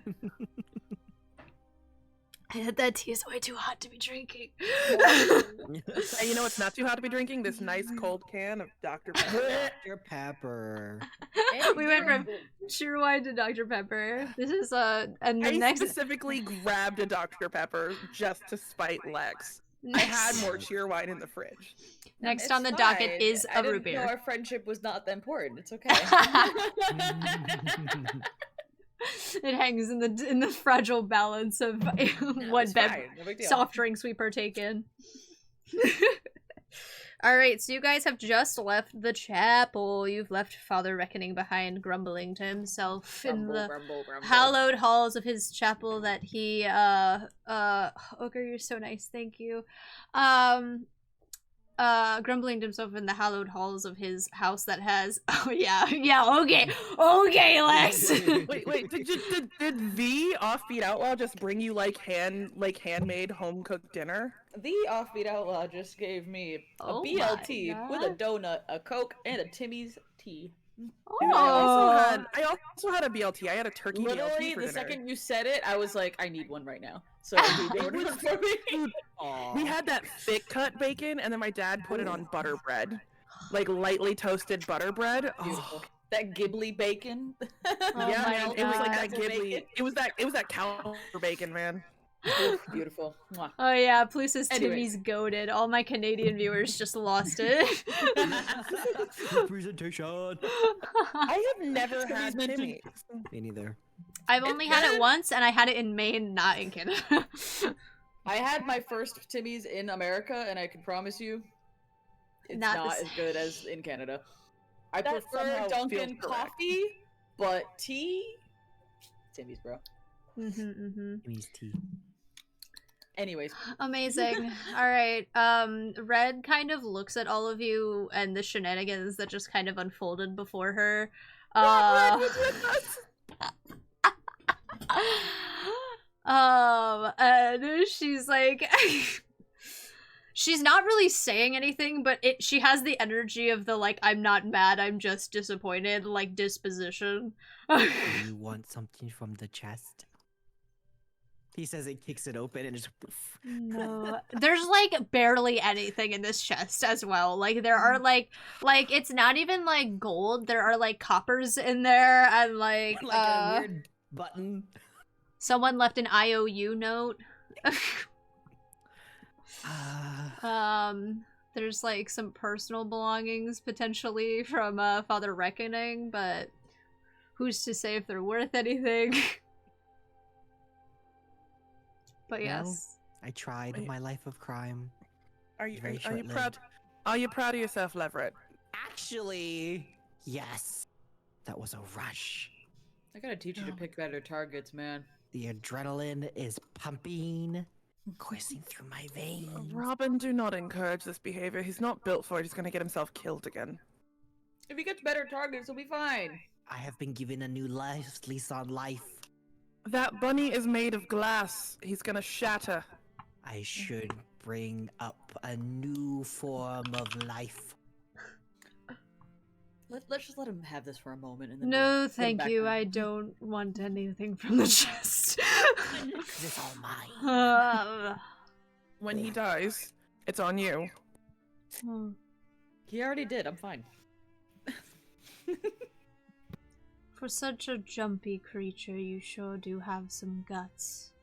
That tea is way too hot to be drinking. And you know what's not too hot to be drinking? This nice cold can of Dr. Pepper. Dr. Pepper. We went from True Wine to Dr. Pepper. This is and the I next specifically grabbed a Dr. Pepper just to spite Lex. I had more cheer wine in the fridge. Next It's on the docket fine. is I a root didn't know beer. our friendship was not that important. It's okay. It hangs in the fragile balance of what It's fine. No big deal. soft drinks we partake in. Alright, so you guys have just left the chapel. You've left Father Reckoning behind, grumbling to himself in the Grumble. hallowed halls of his chapel that he Ogre, you're so nice, thank you. Grumbling to himself in the hallowed halls of his house that has okay, Lex. Wait, did the Offbeat Outlaw just bring you like handmade home cooked dinner? The Offbeat Outlaw just gave me a Oh my BLT with a God. donut, a Coke, and a Timmy's tea. Dude, Oh. I also had a BLT. I had a turkey Literally, BLT for the dinner. second you said it, I was like, I need one right now. So he ordered it for me. We had that thick cut bacon, and then my dad put it on butter bread, like lightly toasted butter bread. Beautiful. That Ghibli bacon. Oh Yeah, my man, it was like that God. Ghibli. It was that cow bacon, man. Oof, beautiful. Mwah. Oh yeah, Plus says Anyways. Timmy's goaded. All my Canadian viewers just lost it. Presentation. I have never Timmy's had meant to- Timmy's. Me neither. I've only had it good. once, and I had it in Maine, not in Canada. I had my first Timmy's in America, and I can promise you, it's Not the not s- as good as in Canada. I That prefer somehow Dunkin' feels correct. coffee, but tea, Timmy's, bro. Timmy's tea. Anyways, Amazing. All right. Red kind of looks at all of you and the shenanigans that just kind of unfolded before her. And she's like, she's not really saying anything, but she has the energy of the, like, I'm not mad, I'm just disappointed, like, disposition. You want something from the chest? He says it kicks it open and just poof. No. There's, like, barely anything in this chest as well. Like, there are, like, it's not even, like, gold. There are, like, coppers in there, and, like, a weird button. someone left an IOU note. There's, like, some personal belongings, potentially, from, Father Reckoning, but who's to say if they're worth anything? But yes. I tried my life of crime. Are you Very are you short-lived. proud? Are you proud of yourself, Leverett? Actually, yes. That was a rush. I gotta teach you to pick better targets, man. The adrenaline is pumping, coursing through my veins. Robin, do not encourage this behavior. He's not built for it. He's going to get himself killed again. If he gets better targets, he'll be fine. I have been given a new lease on life. That bunny is made of glass. He's going to shatter. I should bring up a new form of life. Let's just let him have this for a moment. And then No, we'll put him thank back you. on. I don't want anything from the chest. It's all mine. When he dies, it's on you. He already did. I'm fine. For such a jumpy creature, you sure do have some guts.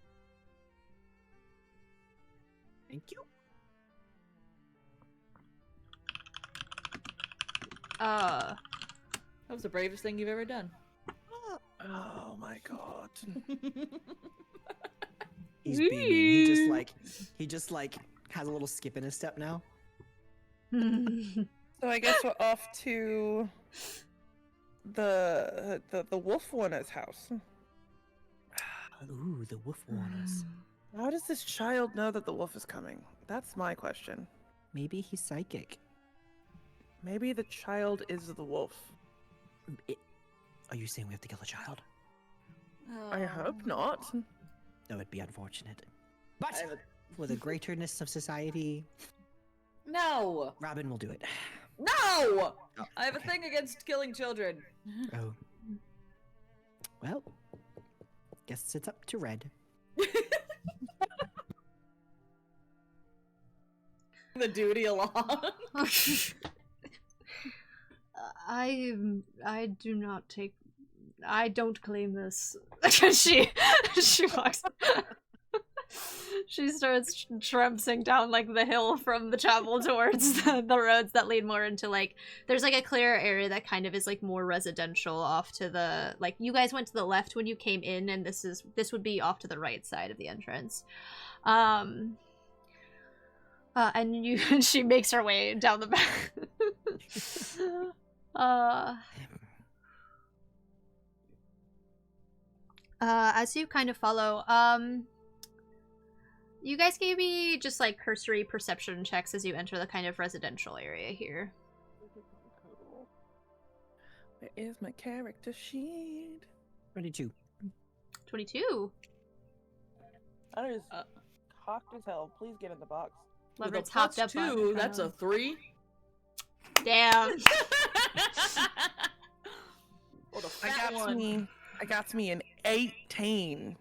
Thank you. That was the bravest thing you've ever done. Oh my god. He's beaming. He just like has a little skip in his step now. So I guess we're off to the wolf warner's house. Ooh, the wolf warners. How does this child know that the wolf is coming? That's my question. Maybe he's psychic. Maybe the child is the wolf. Are you saying we have to kill the child? I hope not. That would be unfortunate. But for the greaterness of society, No! Robin will do it. No! I have a thing against killing children. Oh. Well, guess it's up to Red. The duty along. I do not take. I don't claim this. she walks. She starts tramping down like the hill from the chapel towards the roads that lead more into like. There's like a clear area that kind of is like more residential off to the like. You guys went to the left when you came in, and this would be off to the right side of the entrance. And she makes her way down the back. As you kind of follow, you guys gave me just like cursory perception checks as you enter the kind of residential area here. Where is my character sheet? 22. 22. That is cocked as hell. Please get in the box. Leverett's hopped up on. 2, that's a 3. Damn. Oh, the I fat got one. me an 18.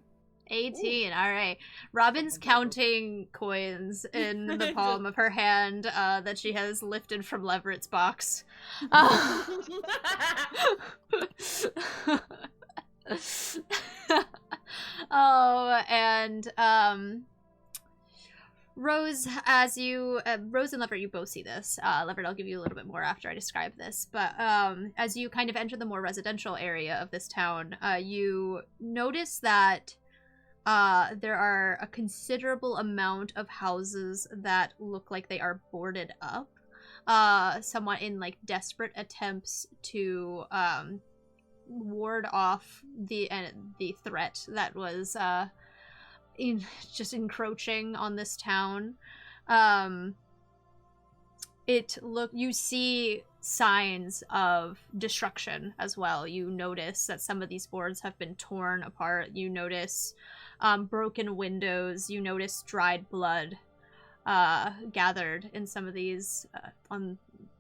18. All right. Robin's counting coins in the palm of her hand that she has lifted from Leverett's box. Oh, and Rose, as you Rose and Leverett, you both see this. Leverett, I'll give you a little bit more after I describe this. But as you kind of enter the more residential area of this town, you notice that there are a considerable amount of houses that look like they are boarded up, somewhat in like desperate attempts to ward off the threat that was just encroaching on this town. You see signs of destruction as well. You notice that some of these boards have been torn apart. You notice broken windows. You notice dried blood gathered in some of these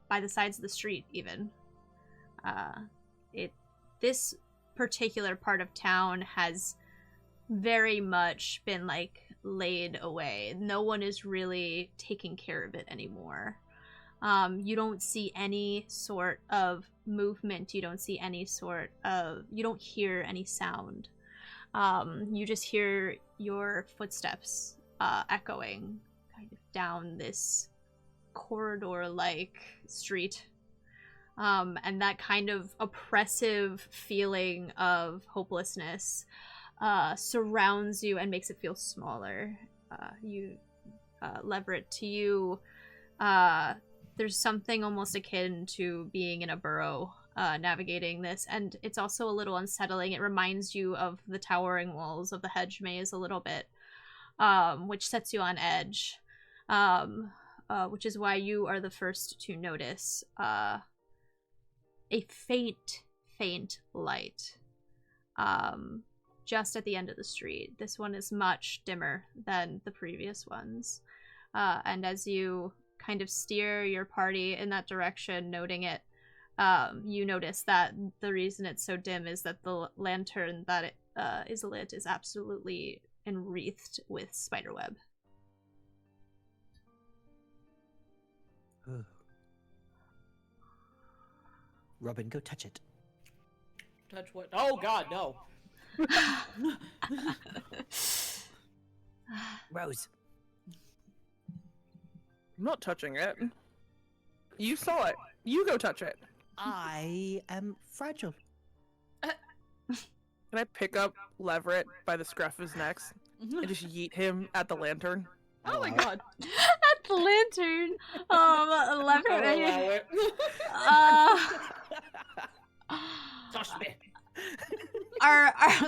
by the sides of the street even. This particular part of town has very much been like laid away. No one is really taking care of it anymore. You don't see any sort of movement. You don't see any sort of, you don't hear any sound. You just hear your footsteps echoing kind of down this corridor-like street. And that kind of oppressive feeling of hopelessness surrounds you and makes it feel smaller. Leverett, to you, there's something almost akin to being in a burrow navigating this, and it's also a little unsettling. It reminds you of the towering walls of the hedge maze a little bit, which sets you on edge, which is why you are the first to notice a faint light just at the end of the street. This one is much dimmer than the previous ones, and as you kind of steer your party in that direction, noting it, you notice that the reason it's so dim is that the lantern that it is lit is absolutely enwreathed with spiderweb. Robin, go touch it. Touch what? Oh God, no. Rose. I'm not touching it. You saw it. You go touch it. I am fragile. Can I pick up Leverett by the scruff of his neck and just yeet him at the lantern? Oh my God. At the lantern. Leverett. Touch me.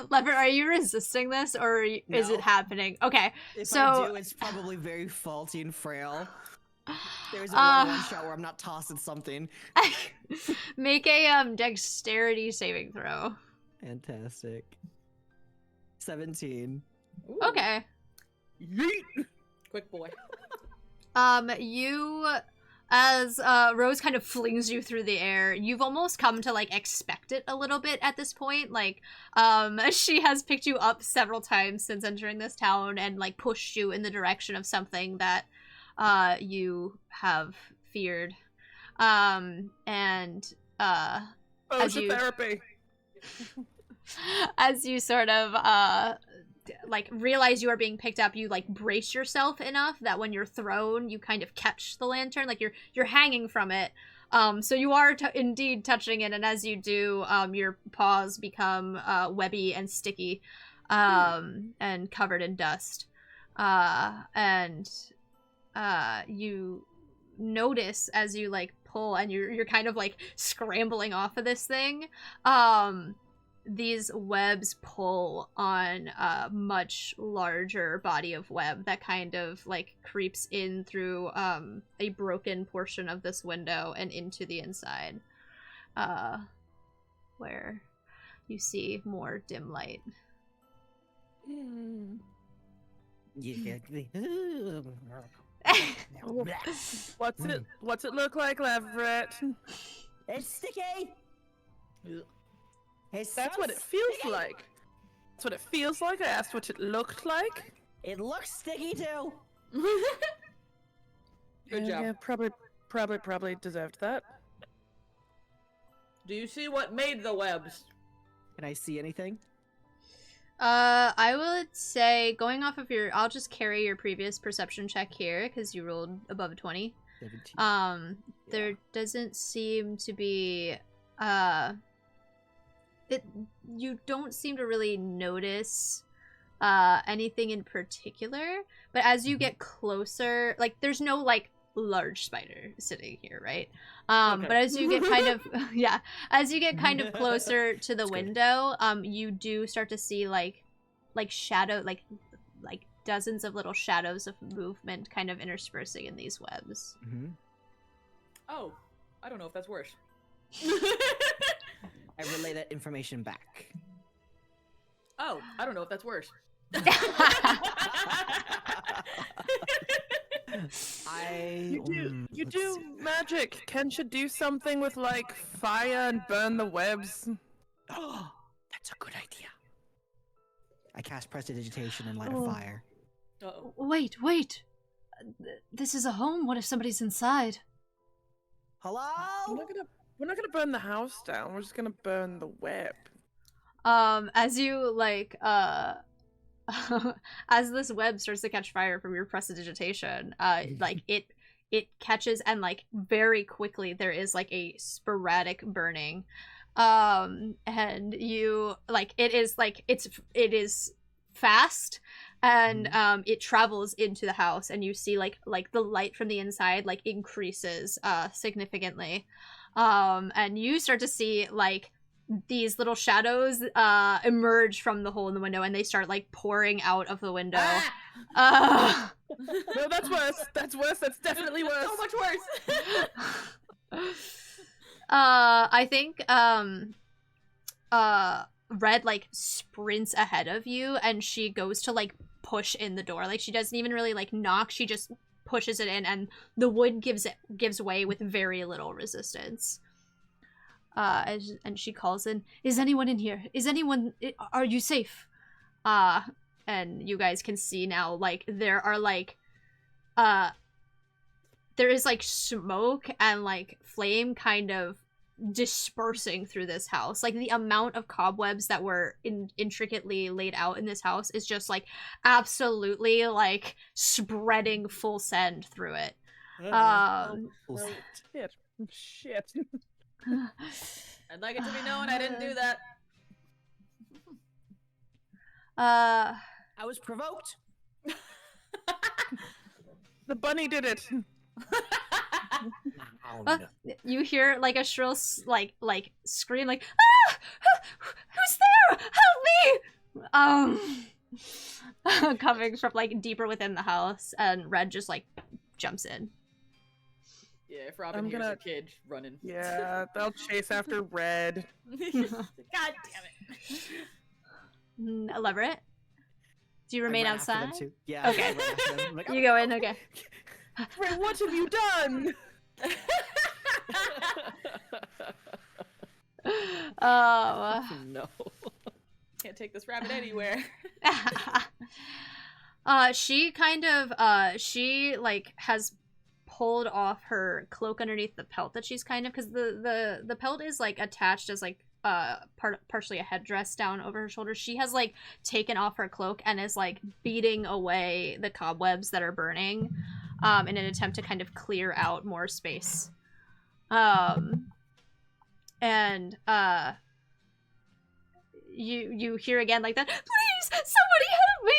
Leverett, are you resisting this, or is it happening? Okay, If so I do, it's probably very faulty and frail. There's a one shot where I'm not tossing something. make a dexterity saving throw. Fantastic. 17. Ooh. Okay. Yeet! Quick boy. You, as Rose kind of flings you through the air, you've almost come to like expect it a little bit at this point. Like, she has picked you up several times since entering this town and like pushed you in the direction of something that you have feared. Therapy. As you sort of like realize you are being picked up, you like brace yourself enough that when you're thrown, you kind of catch the lantern, like you're hanging from it. So you are indeed touching it, and as you do, your paws become webby and sticky, and covered in dust. You notice as you like pull and you're kind of like scrambling off of this thing, these webs pull on a much larger body of web that kind of like creeps in through a broken portion of this window and into the inside, where you see more dim light. Yeah. What's it look like, Leverett? It's sticky. That's what it feels like. That's what it feels like. I asked what it looked like. It looks sticky too. Good job. Yeah, probably deserved that. Do you see what made the webs? Can I see anything? I would say, going off of I'll just carry your previous perception check here, because you rolled above a 20. 17. There doesn't seem to be, you don't seem to really notice, anything in particular, but as you get closer, like, there's no, like, large spider sitting here, right? Okay. But as you get kind of as you get kind of closer to the That's good. window, you do start to see like shadow, like dozens of little shadows of movement kind of interspersing in these webs. Mm-hmm. Oh. I don't know if that's worse. I relay that information back. Oh, I don't know if that's worse. You do magic. Ken should do something with like fire and burn the webs. Oh, that's a good idea. I cast prestidigitation and light a fire. Uh-oh. Wait. This is a home. What if somebody's inside? Hello? We're not gonna burn the house down. We're just gonna burn the web. As you like as this web starts to catch fire from your prestidigitation, like it catches, and like very quickly there is like a sporadic burning. And you like it is fast, and it travels into the house, and you see like the light from the inside like increases significantly. And you start to see like these little shadows emerge from the hole in the window, and they start like pouring out of the window. Ah! No, that's worse. That's worse. That's definitely worse. So much worse. I think Red like sprints ahead of you, and she goes to like push in the door. Like she doesn't even really like knock, she just pushes it in, and the wood gives way with very little resistance. And she calls in, "Is anyone in here? Are you safe?" And you guys can see now like there are like there is like smoke and like flame kind of dispersing through this house. Like the amount of cobwebs that were intricately laid out in this house is just like absolutely like spreading full send through it. Shit. I'd like it to be known I didn't do that. I was provoked. The bunny did it. You hear like a shrill like scream like, "Ah! Who's there? Help me!" Coming from like deeper within the house, and Red just like jumps in. Yeah, if Robin hears a kid running. Yeah, they'll chase after Red. God damn it. Elaborate? Do you remain outside? Yeah. Okay. You go in. Okay. Red, what have you done? Oh no. Can't take this rabbit anywhere. She kind of she like has pulled off her cloak underneath the pelt that she's kind of, because the pelt is like attached as like partially a headdress down over her shoulders. She has like taken off her cloak and is like beating away the cobwebs that are burning in an attempt to kind of clear out more space. And you hear again like that, "Please, somebody help me!"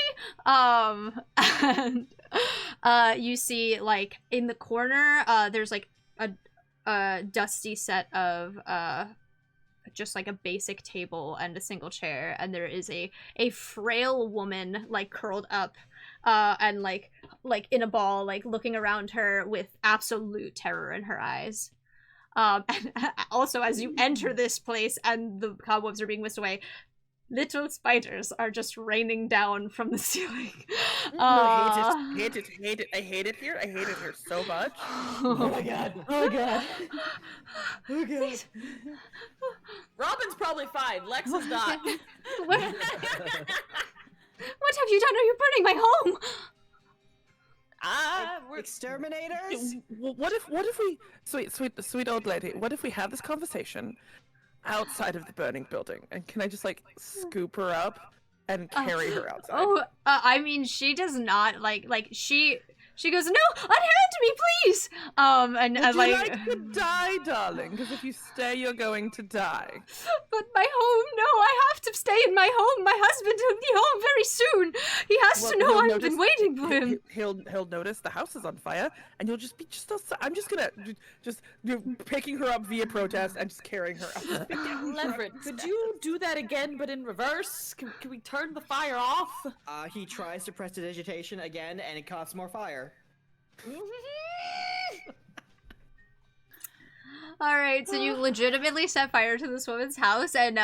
And you see like in the corner there's like a dusty set of just like a basic table and a single chair, and there is a frail woman like curled up and like in a ball, like looking around her with absolute terror in her eyes. And also, as you enter this place and the cobwebs are being whisked away, little spiders are just raining down from the ceiling. I hate it. I hate it here. I hate it here so much. Oh my god. Oh god. Oh god. Robin's probably fine. Lex is not. What have you done? Are you burning my home? We're Exterminators? What if we, sweet old lady, what if we have this conversation outside of the burning building, and can I just like scoop her up and carry her outside? I mean, she does not like she goes, "No, unhand me, please." And Would you like to die, darling? Because if you stay, you're going to die. But my home, no, I have to stay in my home. My husband will be home very soon. He has to know I've been waiting for him. He'll notice the house is on fire, and you'll just be outside. I'm just gonna picking her up via protest and just carrying her out. Leverett, could you do that again, but in reverse? Can we turn the fire off? He tries to prestidigitation again, and it coughs more fire. All right, so you legitimately set fire to this woman's house, and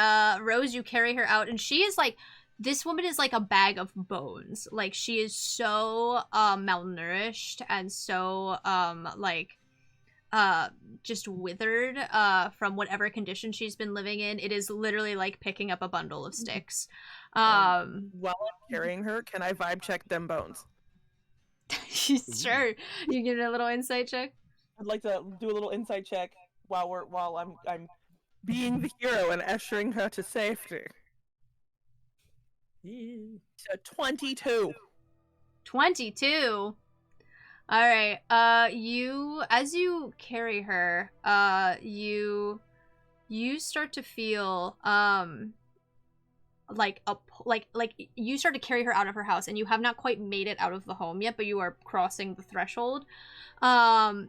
Rose, you carry her out, and she is like, this woman is like a bag of bones. Like she is so malnourished and so just withered from whatever condition she's been living in. It is literally like picking up a bundle of sticks. While I'm carrying her, can I vibe check them bones? Sure. You give it a little insight check. I'd like to do a little insight check while I'm being the hero and ushering her to safety. So 22. 22. All right. You as you carry her, you start to feel like you start to carry her out of her house, and you have not quite made it out of the home yet, but you are crossing the threshold. And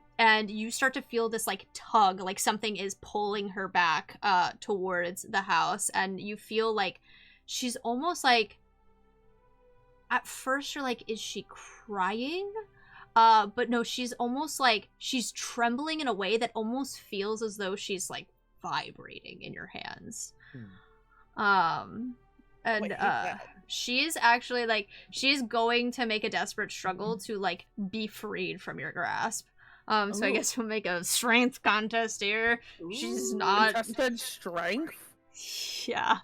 you start to feel this like tug, like something is pulling her back towards the house, and you feel like she's almost like, at first you're like, is she crying? But no, she's almost like, she's trembling in a way that almost feels as though she's like vibrating in your hands. And she's actually like, she's going to make a desperate struggle to like be freed from your grasp. So I guess we'll make a strength contest here. She's not Contested strength? Yeah.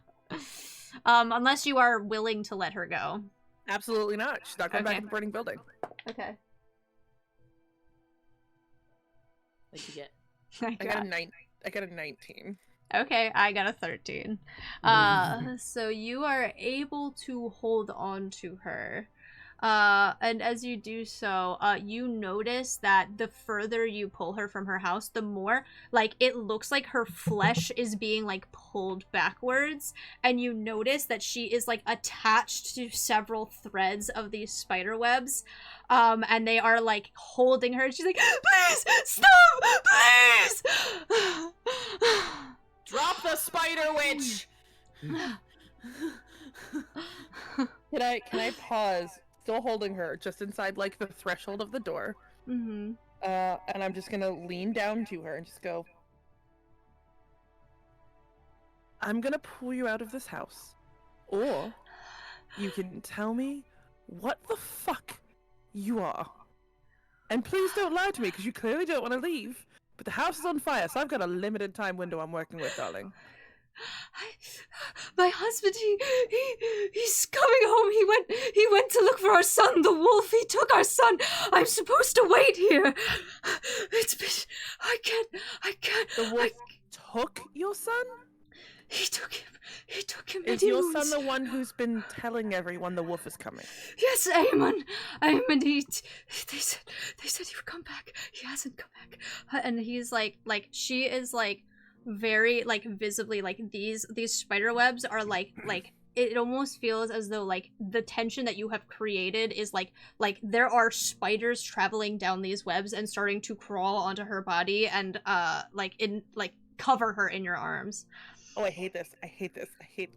Unless you are willing to let her go. Absolutely not. She's not going back Okay. to the burning building. Okay. What'd you get? I got I got a 19. Okay, I got a 13. So you are able to hold on to her. And as you do so, you notice that the further you pull her from her house, the more, like, it looks like her flesh is being, like, pulled backwards. And you notice that she is, like, attached to several threads of these spider webs. And they are, like, holding her. And she's like, please, stop, please! Drop the spider witch! Can I pause, still holding her, just inside like the threshold of the door? Mm-hmm. And I'm just gonna lean down to her and just go, I'm gonna pull you out of this house, or you can tell me what the fuck you are. And please don't lie to me, because you clearly don't want to leave. But the house is on fire, so I've got a limited time window I'm working with, darling. My husband, he's coming home. He went to look for our son. The wolf, he took our son. I'm supposed to wait here. It's been, I can't. The wolf took your son? He took him. Is your son the one who's been telling everyone the wolf is coming? Yes, Aemon, they said he would come back. He hasn't come back. And he's like she is like very like visibly like these spider webs are like it almost feels as though like the tension that you have created is like there are spiders traveling down these webs and starting to crawl onto her body and cover her in your arms. Oh, I hate this.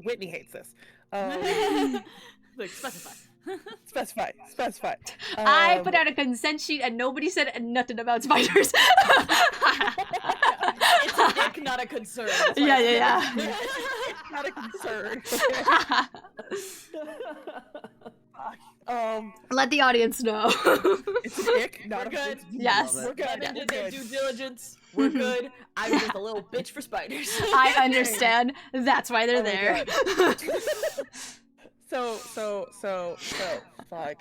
Whitney hates this. Like, specify. Specify. I put out a consent sheet and nobody said nothing about spiders. It's a dick, not a concern. That's why Yeah. It's not a concern. Let the audience know. It's a dick, not We're good. Yes. We're good. Kevin We're did their good. due diligence. We're good. I'm just a little bitch for spiders. I understand. That's why they're Oh my there. So, fuck.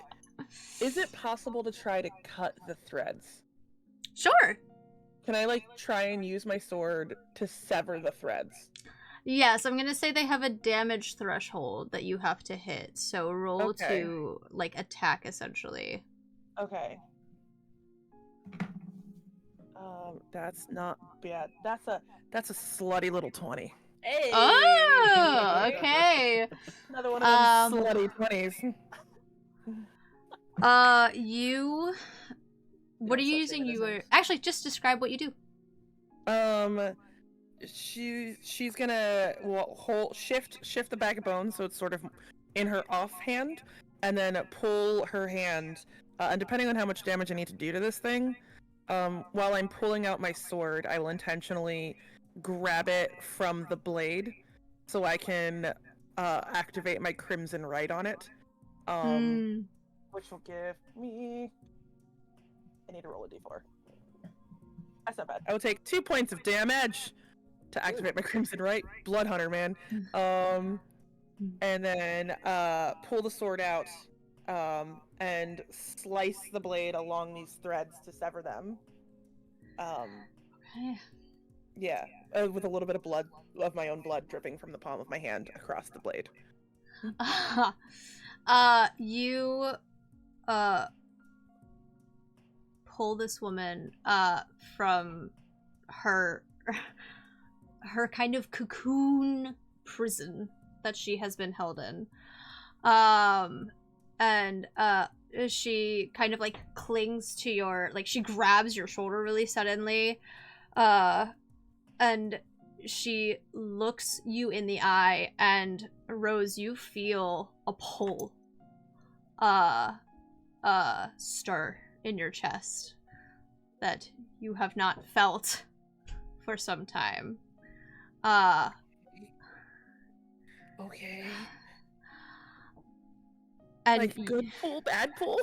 Is it possible to try to cut the threads? Sure. Can I, like, try and use my sword to sever the threads? Yes, I'm gonna say they have a damage threshold that you have to hit. So roll Okay. to like attack essentially. Okay. That's not bad. That's a slutty little 20. Hey. Oh, okay. Another one of them slutty 20s. You. What are you such using? You innocence. were actually just describe what you do. She's gonna shift the bag of bones so it's sort of in her offhand, and then pull her hand. And depending on how much damage I need to do to this thing, while I'm pulling out my sword, I will intentionally grab it from the blade so I can activate my Crimson Right on it. Which will give me... I need to roll a d4. That's not bad. I will take 2 points of damage to activate my Crimson Right. Blood Hunter, man. And then pull the sword out and slice the blade along these threads to sever them. Yeah, with a little bit of blood, of my own blood dripping from the palm of my hand across the blade. You pull this woman from her kind of cocoon prison that she has been held in. And she kind of like clings to your, like, she grabs your shoulder really suddenly, and she looks you in the eye, and Rose, you feel a pull stir in your chest that you have not felt for some time. Okay. And like good pull, bad pull?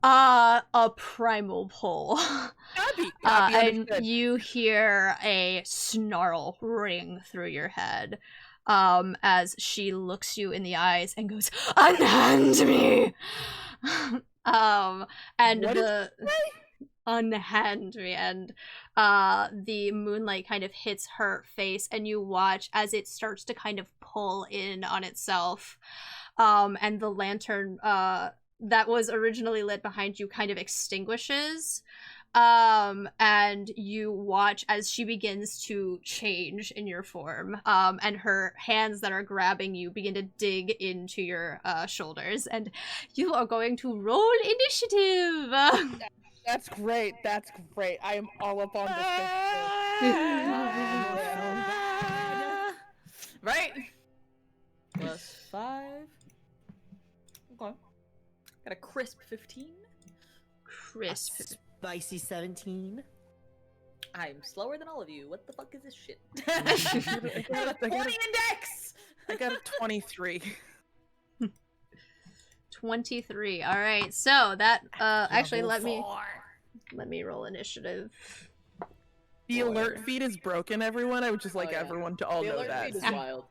A primal pull. Copy, And understood. you hear a snarl ring through your head as she looks you in the eyes and goes, "Unhand me!" And What the unhand me, and the moonlight kind of hits her face, and you watch as it starts to kind of pull in on itself, and the lantern that was originally lit behind you kind of extinguishes, and you watch as she begins to change in your form, and her hands that are grabbing you begin to dig into your shoulders, and you are going to roll initiative. That's great. That's great. I am all up on this. Right. +5. Okay. Got a crisp 15. Crisp. Spicy 17. I'm slower than all of you. What the fuck is this shit? I got a 20 index! I got a 23. 23. All right. So that actually let me roll initiative. The alert feed is broken, everyone. I would just like everyone to all The know alert that. feed is wild.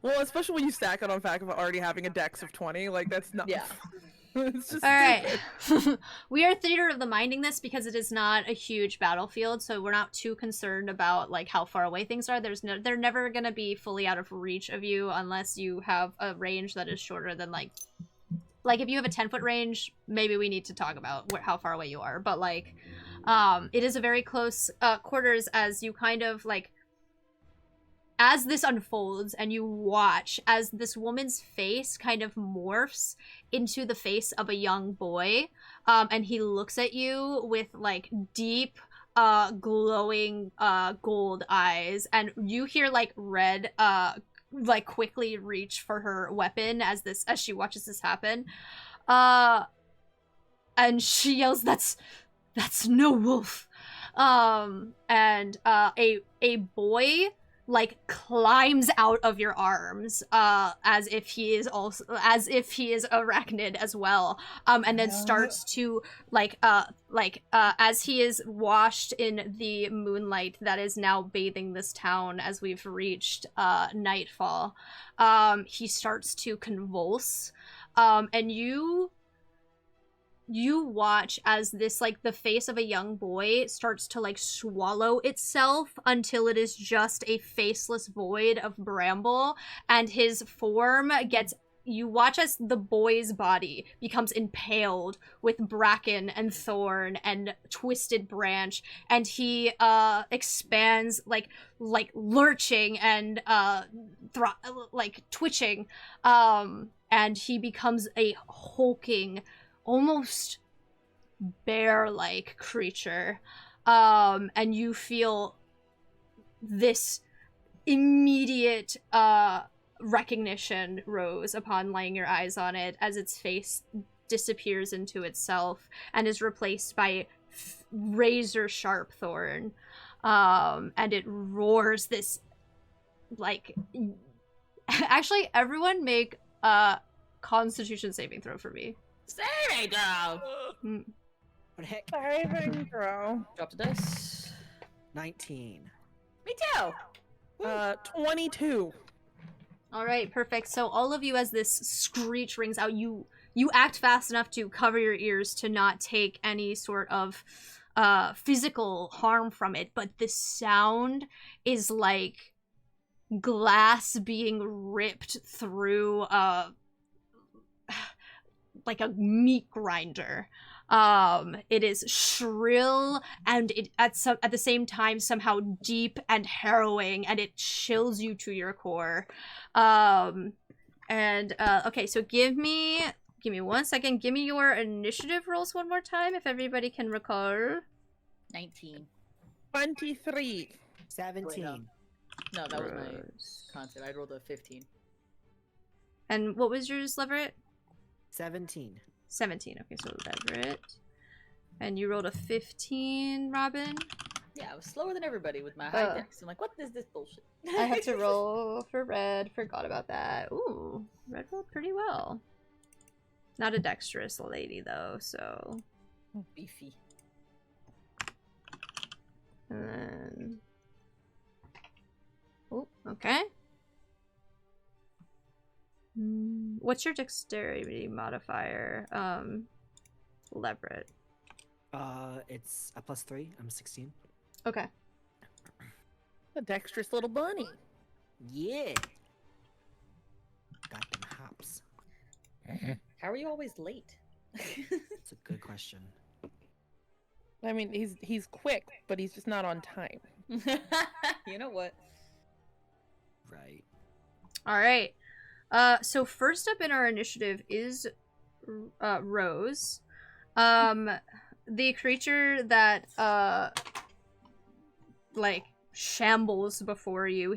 Well, especially when you stack it on fact of already having a dex of 20, like that's not. Yeah. It's just All right. stupid. We are theater of the minding this because it is not a huge battlefield, so we're not too concerned about like how far away things are. They're never gonna be fully out of reach of you unless you have a range that is shorter than like if you have a 10-foot range, maybe we need to talk about how far away you are. But like, it is a very close quarters as you kind of like. As this unfolds and you watch as this woman's face kind of morphs into the face of a young boy, and he looks at you with like deep glowing gold eyes, and you hear like Red like quickly reach for her weapon as she watches this happen, and she yells, that's no wolf, and a boy like climbs out of your arms as if he is arachnid as well, and then starts to as he is washed in the moonlight that is now bathing this town as we've reached nightfall, he starts to convulse, and you watch as this, like, the face of a young boy starts to, like, swallow itself until it is just a faceless void of bramble, and his form gets... You watch as the boy's body becomes impaled with bracken and thorn and twisted branch, and he expands, like lurching and twitching, and he becomes a hulking, almost bear-like creature, and you feel this immediate recognition, Rose, upon laying your eyes on it, as its face disappears into itself and is replaced by razor sharp thorn, and it roars this like. Actually, everyone make a Constitution saving throw for me. Saving throw. Mm. What the heck? Saving throw. Drop the dice. 19. Me too. 22. All right, perfect. So all of you, as this screech rings out, you act fast enough to cover your ears to not take any sort of physical harm from it, but the sound is like glass being ripped through like a meat grinder. It is shrill and it at the same time somehow deep and harrowing, and it chills you to your core. Okay, so give me 1 second. Give me your initiative rolls one more time, if everybody can recall. 19. 23. 17. No, that was my concept. I rolled a 15. And what was yours, Leverett? 17. 17. Okay, so Leverett. And you rolled a 15, Robin? Yeah, I was slower than everybody with my high dex. I'm like, what is this bullshit? I have to roll for red. Forgot about that. Ooh, red rolled pretty well. Not a dexterous lady, though, so... Beefy. And then... Oh, okay. What's your dexterity modifier, Leverett? It's a +3. I'm 16. Okay. A dexterous little bunny. Yeah. Got them hops. How are you always late? That's a good question. I mean, he's quick, but he's just not on time. You know what? Right. All right. So first up in our initiative is Rose. The creature that like shambles before you.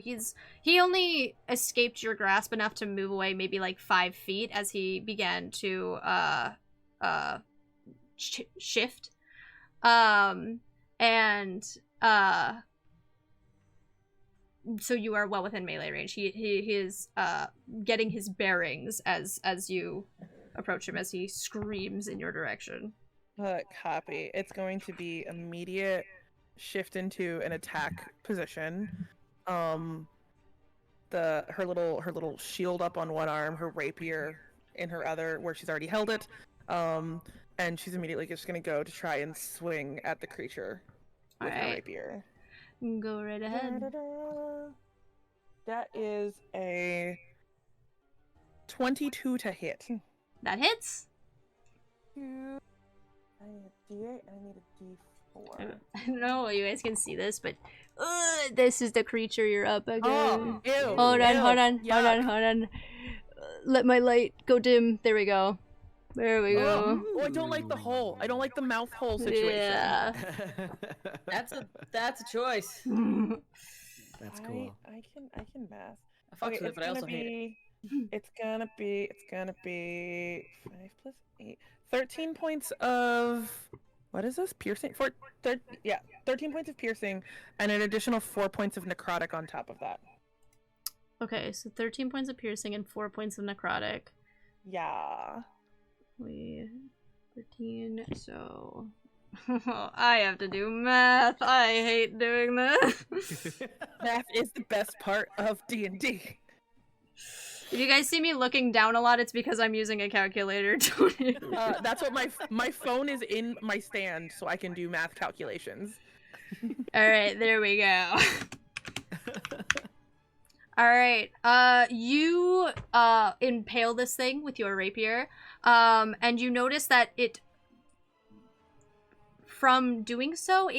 He only escaped your grasp enough to move away maybe like 5 feet as he began to shift. So you are well within melee range. He is getting his bearings as you approach him, as he screams in your direction. Copy. It's going to be immediate shift into an attack position. Her little shield up on one arm, her rapier in her other, where she's already held it. And she's immediately just gonna go to try and swing at the creature with her rapier. Go right ahead. That is a 22 to hit. That hits. I need a D8 and I need a D4. I don't know if you guys can see this, but this is the creature you're up against. Oh, ew, hold on. yuck. Let my light go dim. There we go. There we go. Oh, I don't like the hole. I don't like the mouth hole situation. Yeah. That's a choice. That's cool. I can math. I fucked with it, but I also hate it. It's gonna be 5 plus 8. 13 points of what is this? Piercing? 13 points of piercing and an additional 4 points of necrotic on top of that. Okay, so 13 points of piercing and 4 points of necrotic. Yeah. 13, so I have to do math. I hate doing this. Math is the best part of D&D. If you guys see me looking down a lot, it's because I'm using a calculator. That's what my phone is in my stand, so I can do math calculations. All right, there we go. All right, you impale this thing with your rapier, and you notice that it, from doing so,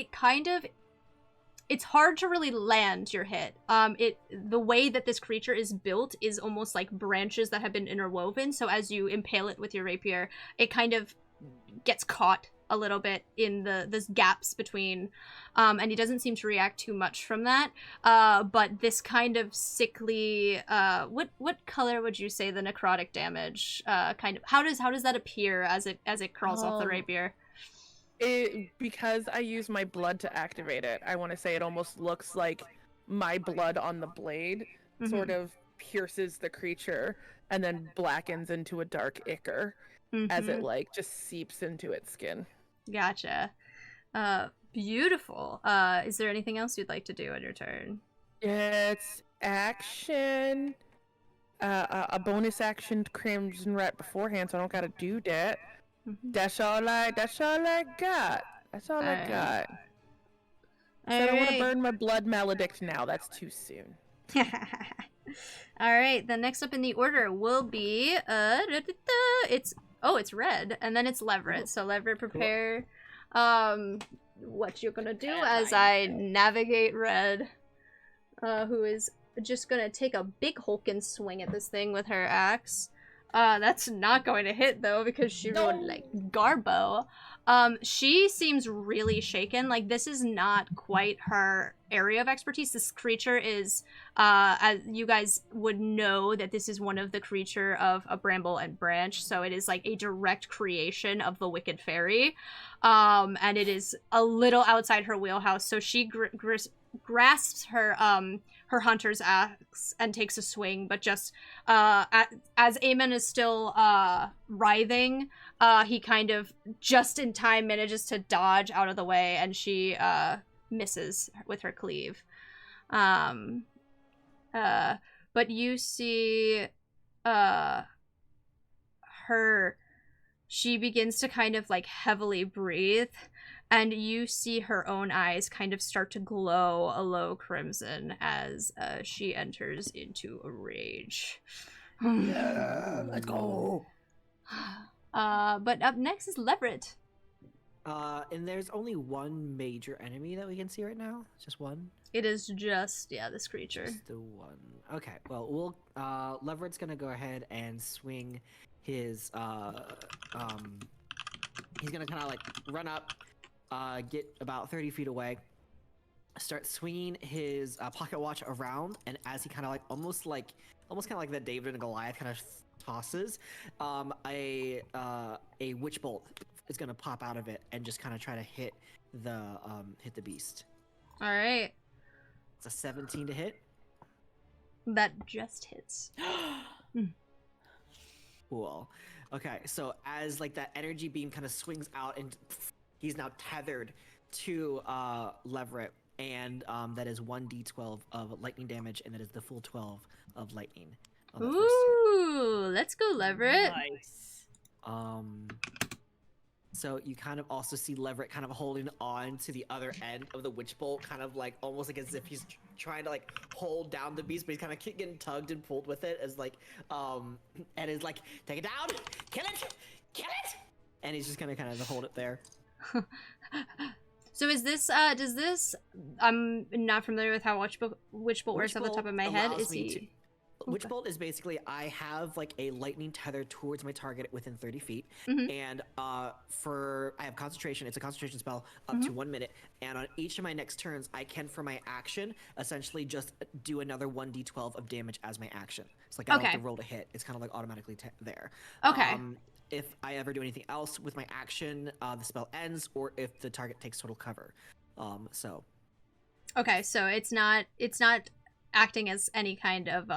it's hard to really land your hit. The way that this creature is built is almost like branches that have been interwoven, so as you impale it with your rapier, it kind of gets caught a little bit in the gaps between, and he doesn't seem to react too much from that. But this kind of sickly, what color would you say the necrotic damage kind of? How does that appear as it crawls off the rapier? Because I use my blood to activate it, I want to say it almost looks like my blood on the blade sort of pierces the creature and then blackens into a dark ichor as it like just seeps into its skin. Gotcha. Beautiful. Is there anything else you'd like to do on your turn? It's action. A bonus action to Crimson Rat beforehand, so I don't gotta do that. That's all I got. That's all I got. So I don't want to burn my blood maledict now. That's too soon. All right. Then next up in the order will be it's Red, and then it's Leverett. So Leverett, prepare. What you're gonna do as I navigate Red, who is just gonna take a big hulking swing at this thing with her axe. That's not going to hit though because she rolled like Garbo. She seems really shaken. Like this is not quite her area of expertise. This creature is, as you guys would know, that this is one of the creature of a bramble and branch. So it is like a direct creation of the Wicked Fairy, and it is a little outside her wheelhouse. So she grasps her her hunter's axe and takes a swing, but just as Aemon is still writhing, he kind of just in time manages to dodge out of the way, and she misses with her cleave. But you see she begins to kind of like heavily breathe, and you see her own eyes kind of start to glow a low crimson as she enters into a rage. Yeah, let's go. But up next is Leverett. And there's only one major enemy that we can see right now. Just one. It is just this creature. Just the one. Okay. Well, Leverett's gonna go ahead and swing his he's gonna kind of like run up, get about 30 feet away, start swinging his pocket watch around, and as he kind of like almost kind of like the David and Goliath kind of tosses, a witch bolt is gonna pop out of it and just kind of try to hit the beast. All right. It's a 17 to hit. That just hits. Cool. Okay, so as like that energy beam kind of swings out, and he's now tethered to Leverett, and that is 1d12 of lightning damage, and that is the full 12 of lightning. Ooh, let's go, Leverett. Nice. So you kind of also see Leverett kind of holding on to the other end of the witch bolt, kind of like almost like as if he's trying to like hold down the beast, but he's kind of getting tugged and pulled with it as like, and is like, take it down, kill it, and he's just gonna kind of hold it there. So is this, does this, I'm not familiar with how Witch Bolt works off the top of my head. Is he... Witch Bolt is basically, I have like a lightning tether towards my target within 30 feet, and I have concentration. It's a concentration spell up to 1 minute, and on each of my next turns, I can, for my action, essentially just do another 1d12 of damage as my action. It's like I don't have to roll to hit. It's kind of like automatically there. Okay. If I ever do anything else with my action, the spell ends, or if the target takes total cover. Okay, so it's not acting as any kind of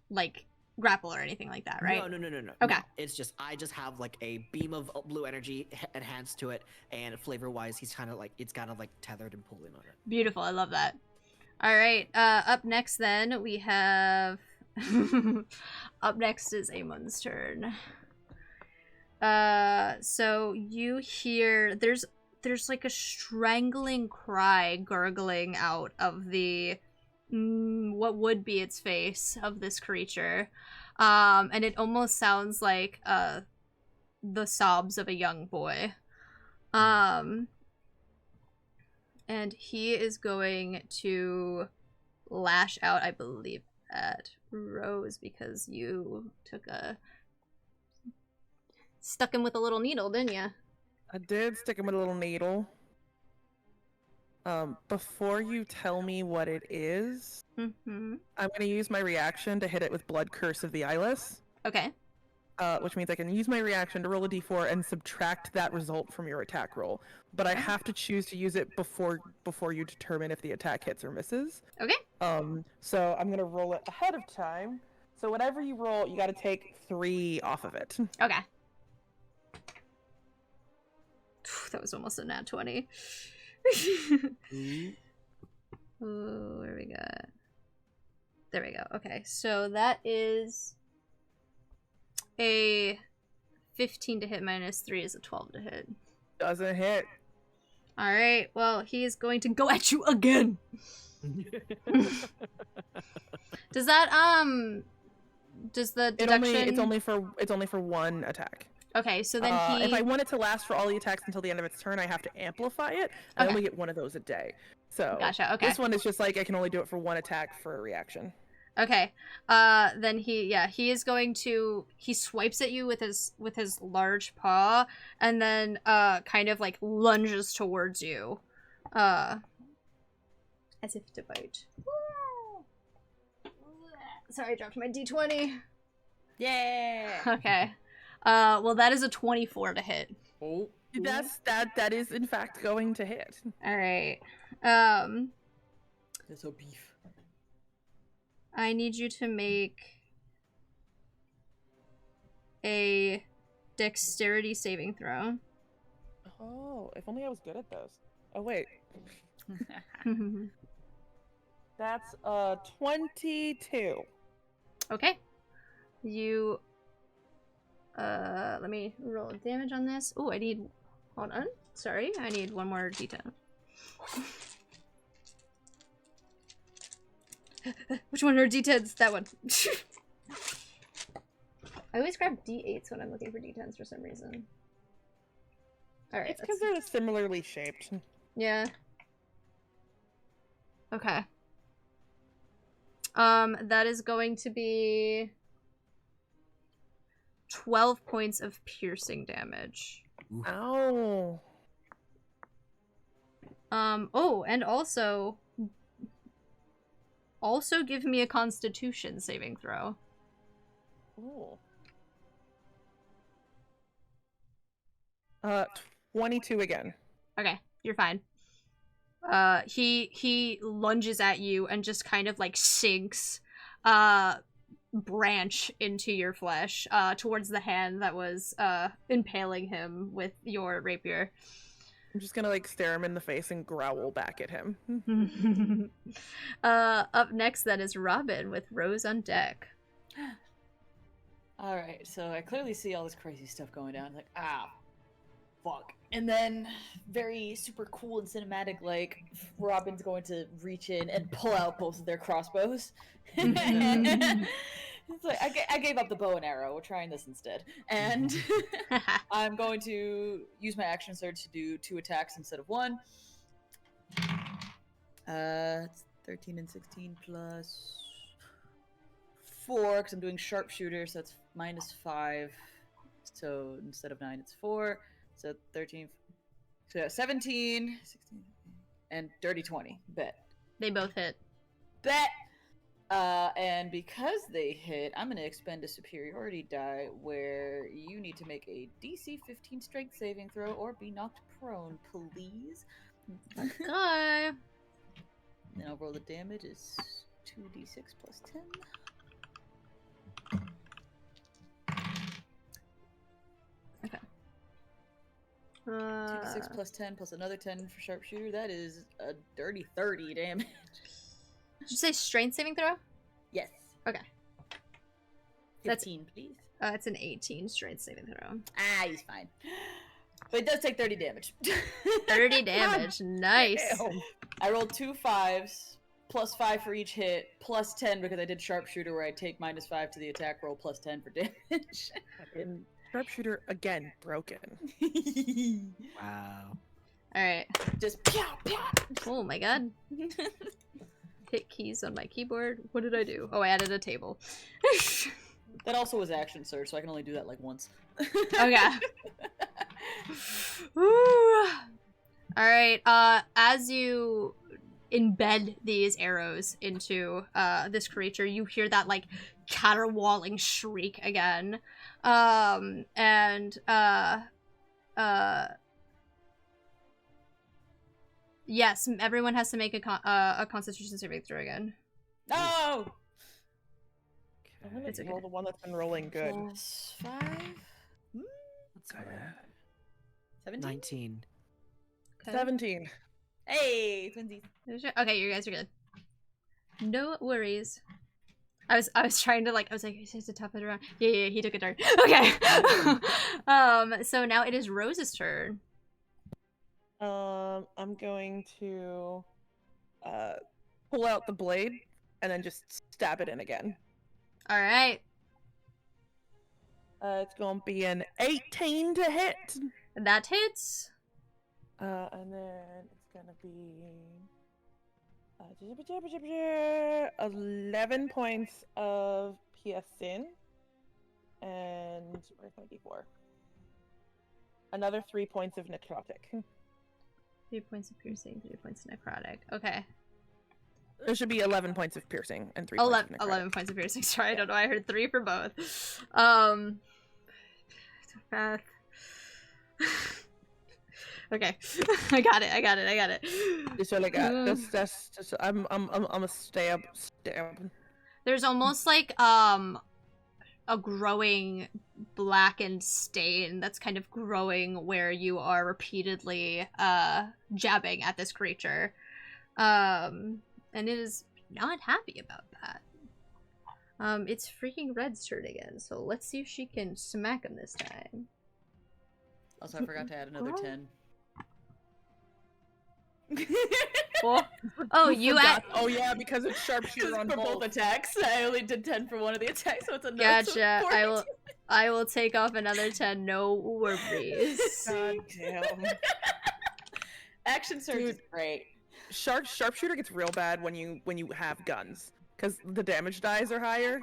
like grapple or anything like that, right? No. Okay. No. It's just I just have like a beam of blue energy enhanced to it, and flavor wise, he's kind of like it's kind of like tethered and pulling on it. Beautiful. I love that. All right. Up next, then we have. Up next is Amon's turn. So you hear there's like a strangling cry gurgling out of the what would be its face of this creature, and it almost sounds like the sobs of a young boy, and he is going to lash out, I believe, at Rose because you stuck him with a little needle, didn't you? I did stick him with a little needle. Before you tell me what it is, I'm gonna use my reaction to hit it with Blood Curse of the Eyeless. Okay. which means I can use my reaction to roll a d4 and subtract that result from your attack roll. But I have to choose to use it before you determine if the attack hits or misses. Okay. So I'm gonna roll it ahead of time. So whatever you roll, you got to take 3 off of it. Okay. That was almost a nat 20. Ooh, where we got? There we go. Okay, so that is a 15 to hit minus 3 is a 12 to hit. Doesn't hit. All right. Well, he is going to go at you again. Does that does the deduction? It's only for one attack. Okay, so then he. If I want it to last for all the attacks until the end of its turn, I have to amplify it. I only get one of those a day. So gotcha. Okay. This one is just like I can only do it for one attack for a reaction. Okay. Then he is going to, he swipes at you with his large paw and then kind of like lunges towards you. As if to bite. Sorry, I dropped my d20. Yeah. Okay. Well, that is a 24 to hit. Oh. That is in fact going to hit. All right. That's so beef. I need you to make a dexterity saving throw. Oh, if only I was good at those. Oh wait. That's 22. Okay. You let me roll damage on this. Oh, hold on. Sorry, I need one more d10. Which one are d10s? That one. I always grab d8s when I'm looking for d10s for some reason. Alright. It's because they're similarly shaped. Yeah. Okay. That is going to be 12 points of piercing damage. Ow. Oh, and also give me a Constitution saving throw. Cool. 22 again. Okay, you're fine. He lunges at you and just kind of like sinks branch into your flesh towards the hand that was impaling him with your rapier. I'm just gonna like stare him in the face and growl back at him. Up next then is Robin with Rose on deck. Alright, so I clearly see all this crazy stuff going down. Like, fuck. And then, very super cool and cinematic, like, Robin's going to reach in and pull out both of their crossbows. It's like, I gave up the bow and arrow. We're trying this instead. And I'm going to use my action surge to do 2 attacks instead of 1. It's 13 and 16 plus 4, because I'm doing sharpshooter, so that's -5. So instead of 9, it's 4. So 13, so yeah, 17, 16, and dirty 20. Bet. They both hit. Bet! And because they hit, I'm going to expend a superiority die where you need to make a DC 15 strength saving throw or be knocked prone, please. Okay. Then I'll roll the damage. It's 2d6 plus 10. Okay. 2d6 plus 10 plus another 10 for sharpshooter. That is a dirty 30 damage. Did you say strength saving throw? Yes. Okay. 15, please. It's an 18 strength saving throw. He's fine. But it does take 30 damage. 30 damage. Nice. Damn. I rolled 2 5s, plus 5 for each hit, plus 10 because I did sharpshooter where I take -5 to the attack roll, plus 10 for damage. Fucking sharpshooter again, broken. Wow. Alright. Just pow, pow. Oh my god. Hit keys on my keyboard. What did I do? Oh, I added a table. That also was action surge, so I can only do that like once. Okay. Woo. Alright, as you embed these arrows into this creature, you hear that like caterwauling shriek again. And yes, everyone has to make a Constitution saving throw again. No! I'm gonna It's okay. roll the one that's been rolling good. +5? That's better. 17? 19. Okay. 17. Hey, twinsies. Okay, you guys are good. No worries. I was trying to I was like, he has to top it around. Yeah, he took a turn. Okay. So now it is Rose's turn. I'm going to pull out the blade and then just stab it in again. All right. It's going to be an 18 to hit. That hits. And then it's going to be 11 points of PSN. And where's my D4? Another 3 points of necrotic. 3 points of piercing, 3 points of necrotic. Okay. There should be 11 points of piercing and 3 points of necrotic. 11 points of piercing. Sorry, I don't know. I heard 3 for both. Math. Okay. I got it. That's all I got. That's just I'm a stab. There's almost like a growing blackened stain that's kind of growing where you are repeatedly jabbing at this creature. And it is not happy about that. It's freaking Red's turn again, so let's see if she can smack him this time. Also, I forgot to add another 10. Oh, you at Oh yeah, because it's sharpshooter on for both both. attacks. I only did 10 for one of the attacks, so it's another. Gotcha. I will take off another 10. No worries. God damn. Action surge is great. Sharpshooter gets real bad when you have guns, because the damage dies are higher.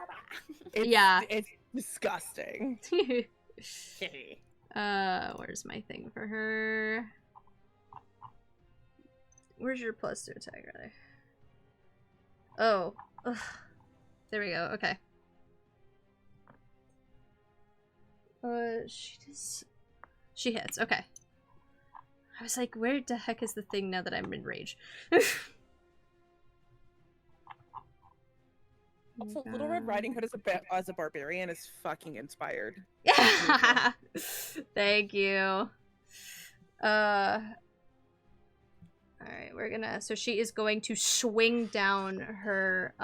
Yeah. It's disgusting. Where's my thing for her? Where's your plus to attack, rather? Oh. Ugh. There we go. Okay. She hits. Okay. I was like, where the heck is the thing now that I'm in rage? Also, Little Red Riding Hood as a barbarian is fucking inspired. Thank you. Alright, we're gonna... So she is going to swing down her,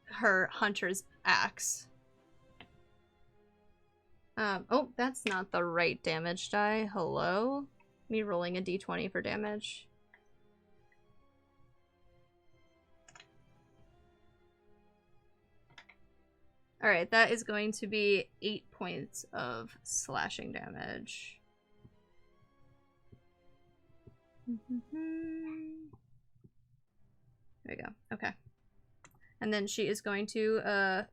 her hunter's axe. Oh, that's not the right damage die. Hello? Me rolling a d20 for damage. Alright, that is going to be 8 points of slashing damage. There we go. Okay. And then she is going to,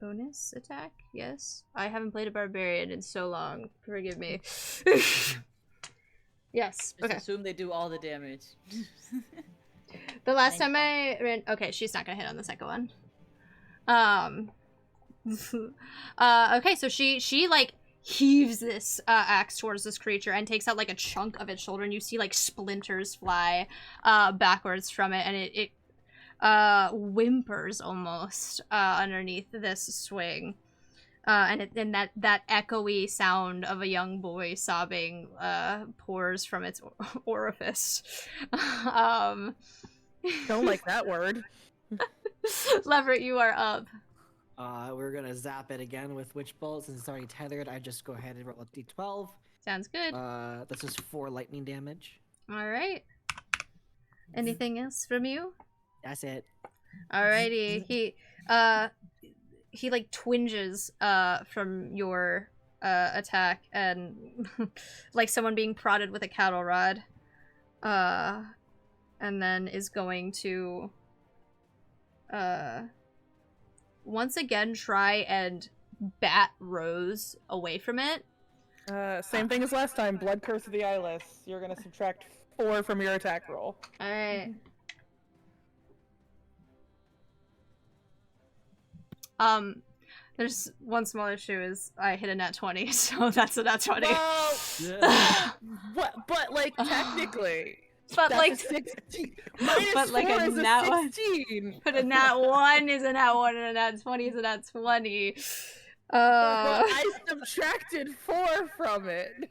bonus attack? Yes? I haven't played a barbarian in so long. Forgive me. Yes. Just assume they do all the damage. The last time I ran... Okay, she's not gonna hit on the second one. Okay, so she like, heaves this axe towards this creature and takes out like a chunk of its shoulder, and you see like splinters fly backwards from it, and it whimpers almost underneath this swing, and that echoey sound of a young boy sobbing pours from its orifice. Don't like that word. Leverett, you are up. We're gonna zap it again with Witch Bolt. Since it's already tethered, I just go ahead and roll a d12. Sounds good. That's just 4 lightning damage. All right. Anything else from you? That's it. Alrighty. He like twinges from your attack, and like someone being prodded with a cattle rod. And then is going to once again try and bat Rose away from it. Same thing as last time. Blood Curse of the Eyeless. You're gonna subtract 4 from your attack roll. Alright. There's one small issue is I hit a nat 20, so that's a nat 20. Well, Yeah. what? But like technically, But that's like, a 16. Minus but like 4 a is a nat one. 16. But a nat 1 is a nat 1 and a nat 20 is a nat 20. But I subtracted 4 from it.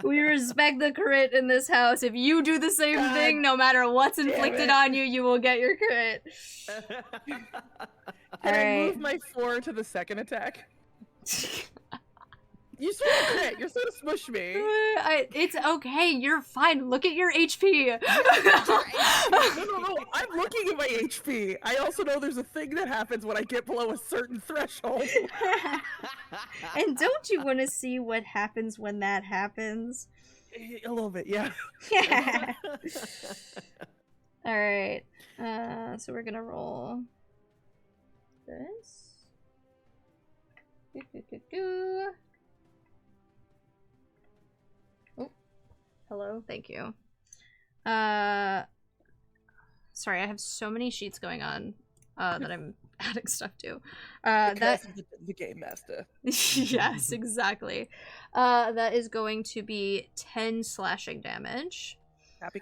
We respect the crit in this house. If you do the same God thing, no matter what's damn inflicted it. on you, you will get your crit. Can I Alright. move my 4 to the second attack? You sort of crit. You're sort of smush me. It's okay. You're fine. Look at your HP. No. I'm looking at my HP. I also know there's a thing that happens when I get below a certain threshold. And don't you want to see what happens when that happens? A little bit, yeah. All right. So we're gonna roll this. Oh, hello. Thank you. Sorry, I have so many sheets going on that I'm adding stuff to. That The game master. yes, exactly. That is going to be 10 slashing damage. Copy.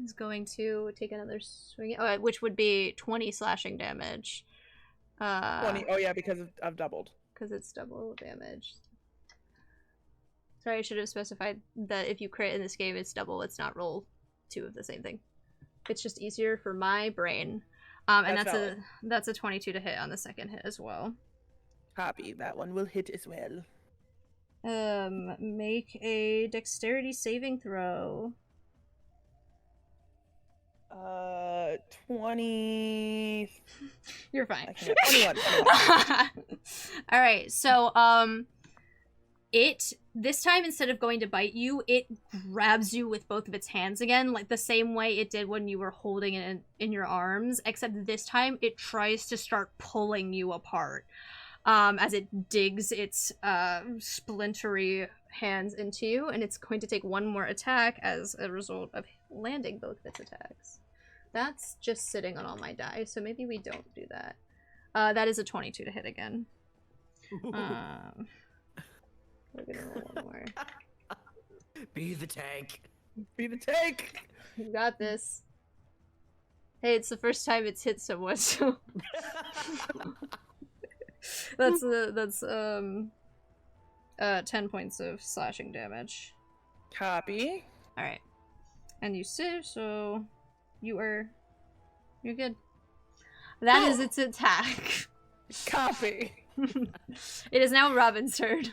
He's going to take another swing, which would be 20 slashing damage. 20. Oh yeah, because I've doubled. Because it's double damage. Sorry, I should have specified that if you crit in this game, it's double. It's not roll 2 of the same thing. It's just easier for my brain. And that's a 22 to hit on the second hit as well. Copy. That one will hit as well. Make a dexterity saving throw. 20. You're fine. 21. All right, so it this time instead of going to bite you, it grabs you with both of its hands again, like the same way it did when you were holding it in your arms, except this time it tries to start pulling you apart as it digs its splintery hands into you, and it's going to take one more attack as a result of landing both of its attacks. That's just sitting on all my die, so maybe we don't do that. That is a 22 to hit again. We're gonna roll one more. Be the tank. Be the tank. You got this. Hey, it's the first time it's hit someone, so that's 10 points of slashing damage. Copy. All right, and you sit, so you're good. That is its attack. Copy. It is now Robin's turn.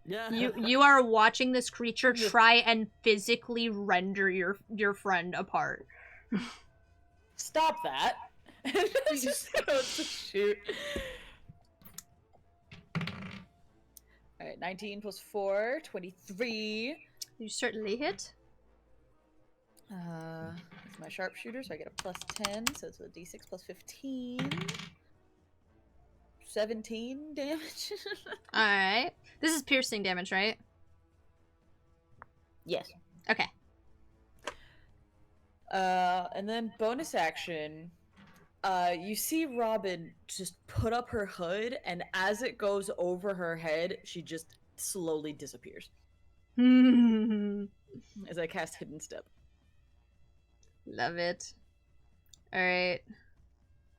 Yeah. You are watching this creature try and physically render your friend apart. Stop that. Shoot. Alright, 19 plus 4, 23. You certainly hit. It's my sharpshooter, so I get a plus 10, so it's a d6 plus 15. 17 damage. Alright. This is piercing damage, right? Yes. Okay. And then bonus action, you see Robin just put up her hood, and as it goes over her head, she just slowly disappears. As I cast Hidden Step. Love it. Alright.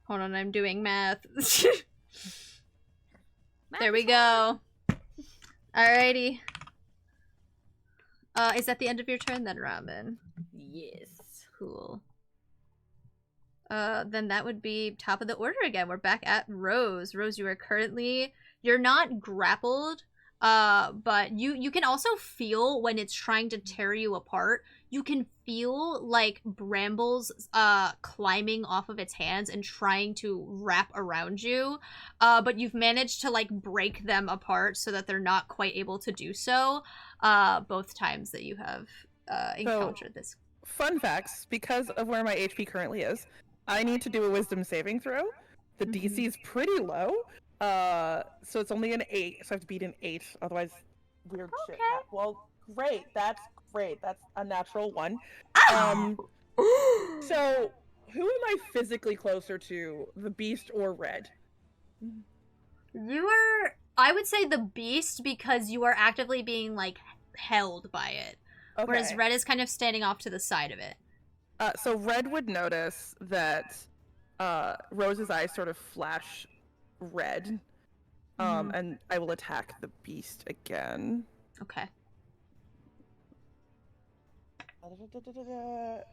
Hold on, I'm doing math. There we go. Alrighty. Is that the end of your turn then, Robin? Yes. Cool. Then that would be top of the order again. We're back at Rose. Rose, you are currently... You're not grappled, but you can also feel when it's trying to tear you apart. You can feel, like, brambles climbing off of its hands and trying to wrap around you. But you've managed to, like, break them apart so that they're not quite able to do so both times that you have encountered this. Fun facts, because of where my HP currently is, I need to do a wisdom saving throw. The DC is pretty low, so it's only an 8, so I have to beat an 8, otherwise weird shit. Well, great, that's great. That's a natural 1. So, who am I physically closer to, the beast or Red? You are, I would say, the beast because you are actively being like held by it, Okay. whereas Red is kind of standing off to the side of it. So Red would notice that Rose's eyes sort of flash red, and I will attack the beast again. Okay.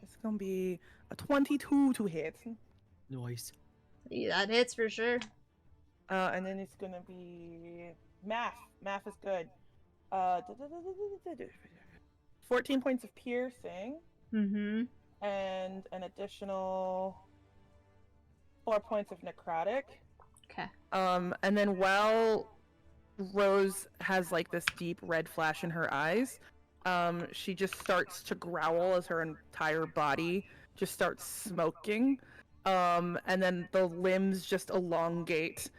It's gonna be a 22 to hit. Nice. Yeah, that hits for sure. And then it's gonna be math. Math is good. 14 points of piercing, Mm-hmm. and an additional 4 points of necrotic. Okay. And then while Rose has like this deep red flash in her eyes, she just starts to growl as her entire body just starts smoking. And then the limbs just elongate.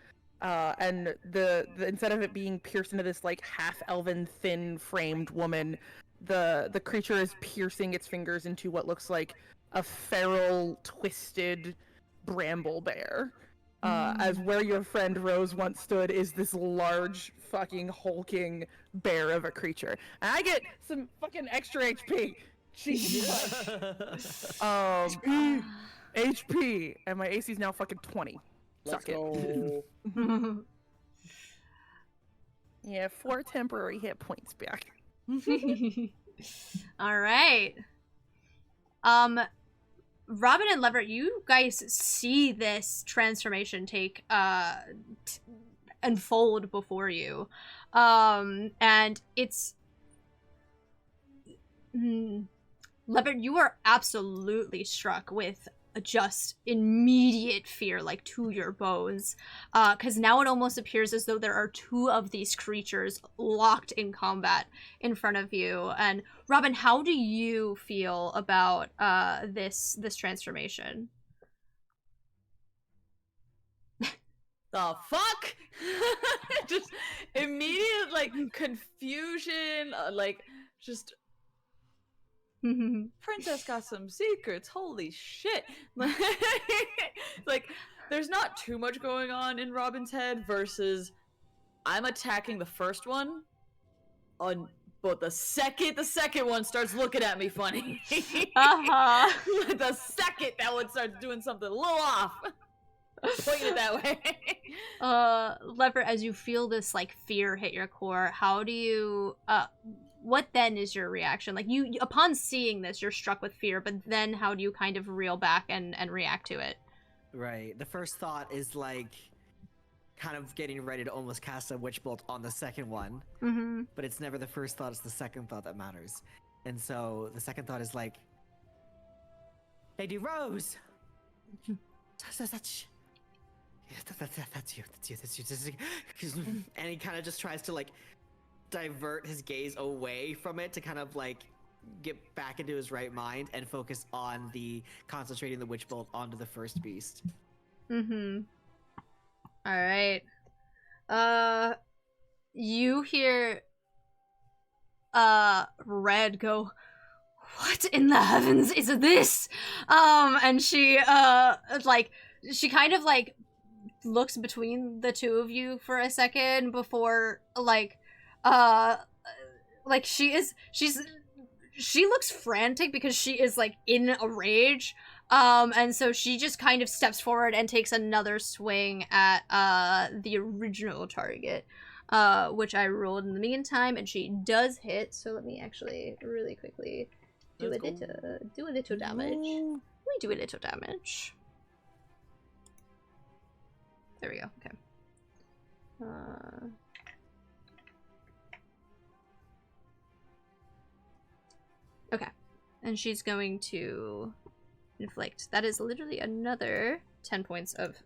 And the instead of it being pierced into this like half elven thin framed woman, the creature is piercing its fingers into what looks like a feral twisted bramble bear. As where your friend Rose once stood is this large fucking hulking bear of a creature. And I get some fucking extra HP. Jesus Christ. HP, and my AC is now fucking 20. Let's Suck it. go. Yeah, 4 temporary hit points back. All right. Robin and Leverett, you guys see this transformation take unfold before you, and it's Leverett, you are absolutely struck with just immediate fear, like to your bones, because now it almost appears as though there are two of these creatures locked in combat in front of you. And Robin, how do you feel about this transformation? The fuck? Just immediate like confusion, like just Princess got some secrets. Holy shit. Like there's not too much going on in Robin's head versus I'm attacking the first one but the second one starts looking at me funny. The second that one starts doing something a little off. Pointing it that way. Leopard, as you feel this like fear hit your core, how do you what then is your reaction? Like you upon seeing this, you're struck with fear, but then how do you kind of reel back and react to it? Right. The first thought is like kind of getting ready to almost cast a witch bolt on the second one. Mm-hmm. But it's never the first thought, it's the second thought that matters. And so the second thought is like, Lady Rose! That's you. And he kind of just tries to like divert his gaze away from it to kind of like get back into his right mind and focus on the concentrating the witch bolt onto the first beast. Mm-hmm. All right. You hear Red go, "What in the heavens is this?" And she she kind of like looks between the two of you for a second before she looks frantic because she is like in a rage. And so she just kind of steps forward and takes another swing at the original target, which I rolled in the meantime, and she does hit. So let me actually really quickly do a little damage. Let me do a little damage. There we go. Okay. Okay. And she's going to inflict. That is literally another 10 points of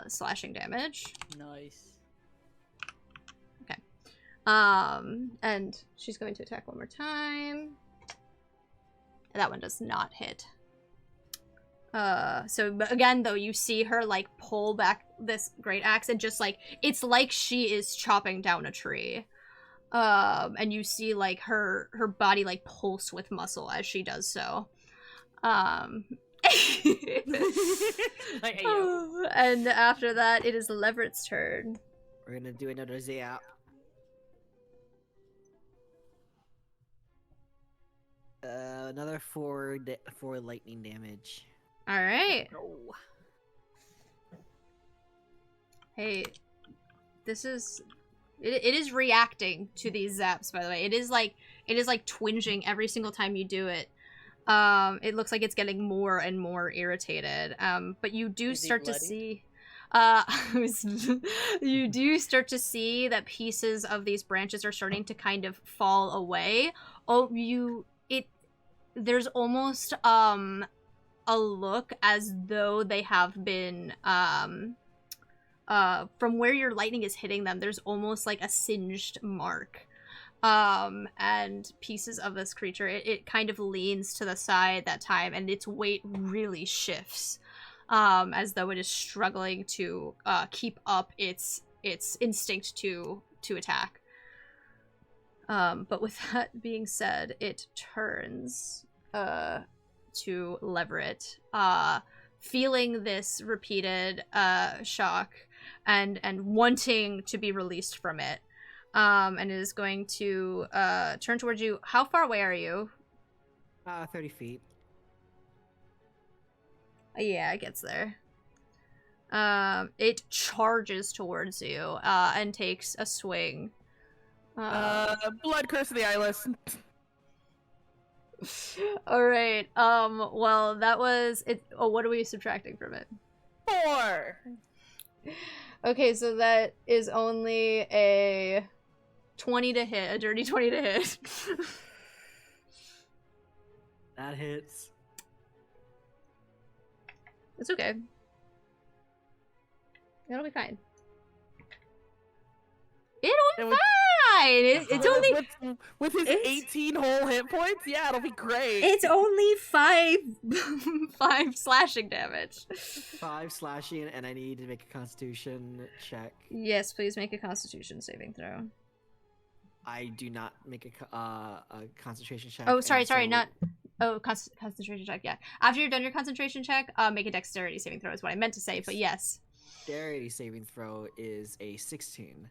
slashing damage. Nice. Okay. And she's going to attack one more time. That one does not hit. So again, though, you see her like pull back this great axe and just like it's like she is chopping down a tree. And you see like her body like pulse with muscle as she does so. Like, hey, yo. And after that, it is Leverett's turn. We're gonna do another zap. Another four lightning damage. All right. Oh. Hey, this is it is reacting to these zaps, by the way. It is like twinging every single time you do it. It looks like it's getting more and more irritated. But you do start to see you do start to see that pieces of these branches are starting to kind of fall away. There's almost a look as though they have been from where your lightning is hitting them, there's almost like a singed mark. And pieces of this creature, it kind of leans to the side that time, and its weight really shifts, as though it is struggling to keep up its instinct to attack. But with that being said, it turns to Leverett, feeling this repeated shock and wanting to be released from it. And it is going to turn towards you. How far away are you? 30 feet. Yeah, it gets there. It charges towards you and takes a swing. Blood curse of the eyeless. All right. Well, that was it. Oh, what are we subtracting from it? 4. Okay, so that is only a 20 to hit, a dirty 20 to hit. That hits. It's okay. It'll be fine. It'll be fine! It's only... With his 18 whole hit points? Yeah, it'll be great. It's only 5 slashing damage. 5 slashing, and I need to make a constitution check. Yes, please make a constitution saving throw. I do not make a concentration check. Oh, sorry, so... not... Oh, concentration check, yeah. After you're done your concentration check, make a dexterity saving throw is what I meant to say, but yes. Dexterity saving throw is a 16.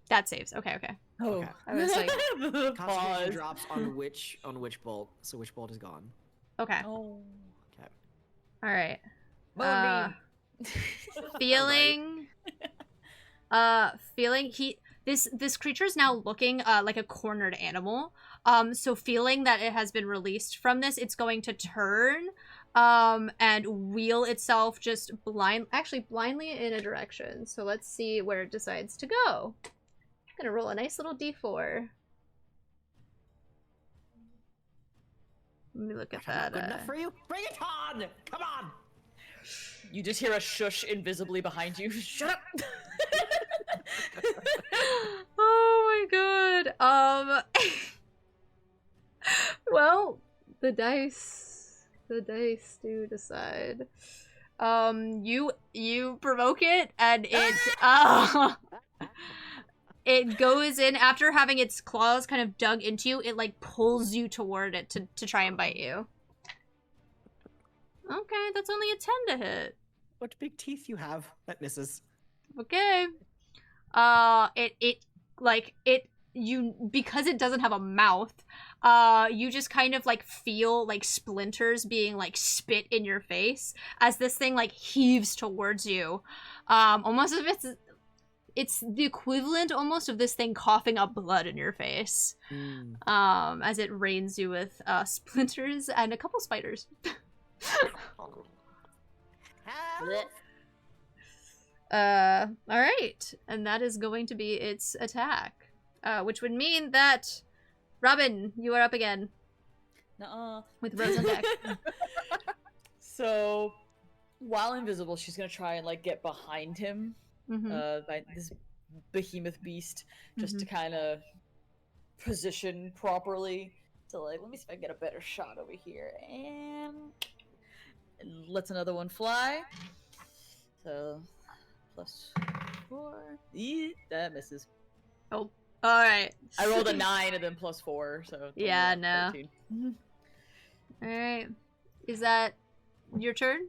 That saves. Okay. Oh, Okay. I was like, Concentration drops on which bolt, so which bolt is gone. okay. Oh. Okay. All right. Moonbeam. Feeling this creature is now looking like a cornered animal. So feeling that it has been released from this, it's going to turn and wheel itself just blindly in a direction. So let's see where it decides to go. I'm gonna roll a nice little d4. Let me look at that. Good enough for you? Bring it on! Come on! You just hear a shush invisibly behind you. Shut up! Oh my god. Well, the dice do decide. You provoke it, and it it goes in after having its claws kind of dug into you. It like pulls you toward it to try and bite you. Okay, that's only a 10 to hit. What big teeth you have. That misses. Okay. Because it doesn't have a mouth, you just kind of like feel like splinters being like spit in your face as this thing like heaves towards you. Almost as if it's the equivalent almost of this thing coughing up blood in your face. As it rains you with splinters and a couple spiders. Alright. And that is going to be its attack. Which would mean that Robin, you are up again. Nuh-uh. With Rose on deck. So, while invisible, she's gonna try and like get behind him, by this behemoth beast, just to kind of position properly. So, like, let me see if I can get a better shot over here, and lets another one fly. So, +4. That misses. Oh, All right. I rolled a 9 and then +4, so Yeah, no. 14. All right. Is that your turn?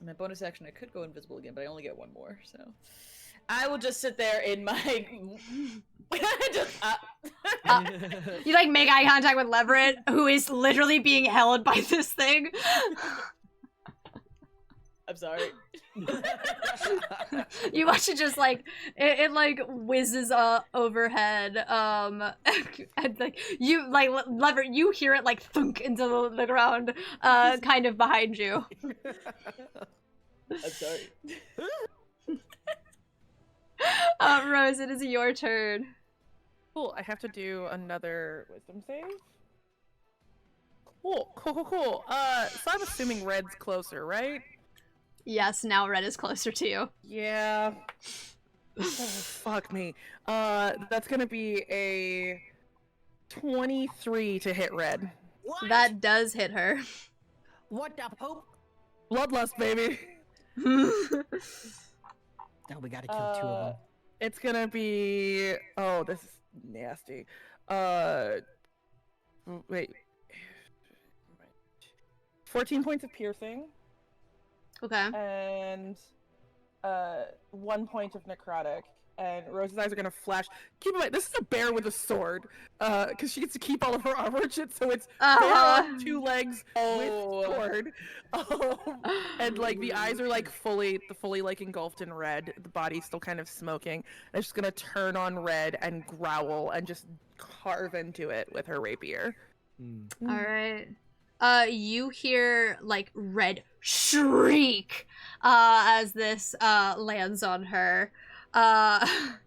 My bonus action, I could go invisible again, but I only get one more, so I will just sit there in my. You like make eye contact with Leverett, who is literally being held by this thing. I'm sorry. You watch it just like it like whizzes overhead, and like you like Leverett, you hear it like thunk into the ground, kind of behind you. I'm sorry. Rose, it is your turn. Cool. I have to do another wisdom save. Cool. So I'm assuming red's closer, right? Yes, now red is closer to you. Yeah. Oh, fuck me. That's gonna be a 23 to hit red. What? That does hit her. What the pope? Bloodlust, baby. Oh, we gotta kill 2 of them. It's gonna be. Oh, this is nasty. Wait. 14 points of piercing. Okay. And 1 point of necrotic. And Rose's eyes are gonna flash. Keep in mind, this is a bear with a sword. Because she gets to keep all of her armor and shit, so it's bear on 2 legs with sword. And like the eyes are like fully like engulfed in red. The body's still kind of smoking. And it's just gonna turn on red and growl and just carve into it with her rapier. All right. You hear like red shriek as this lands on her. I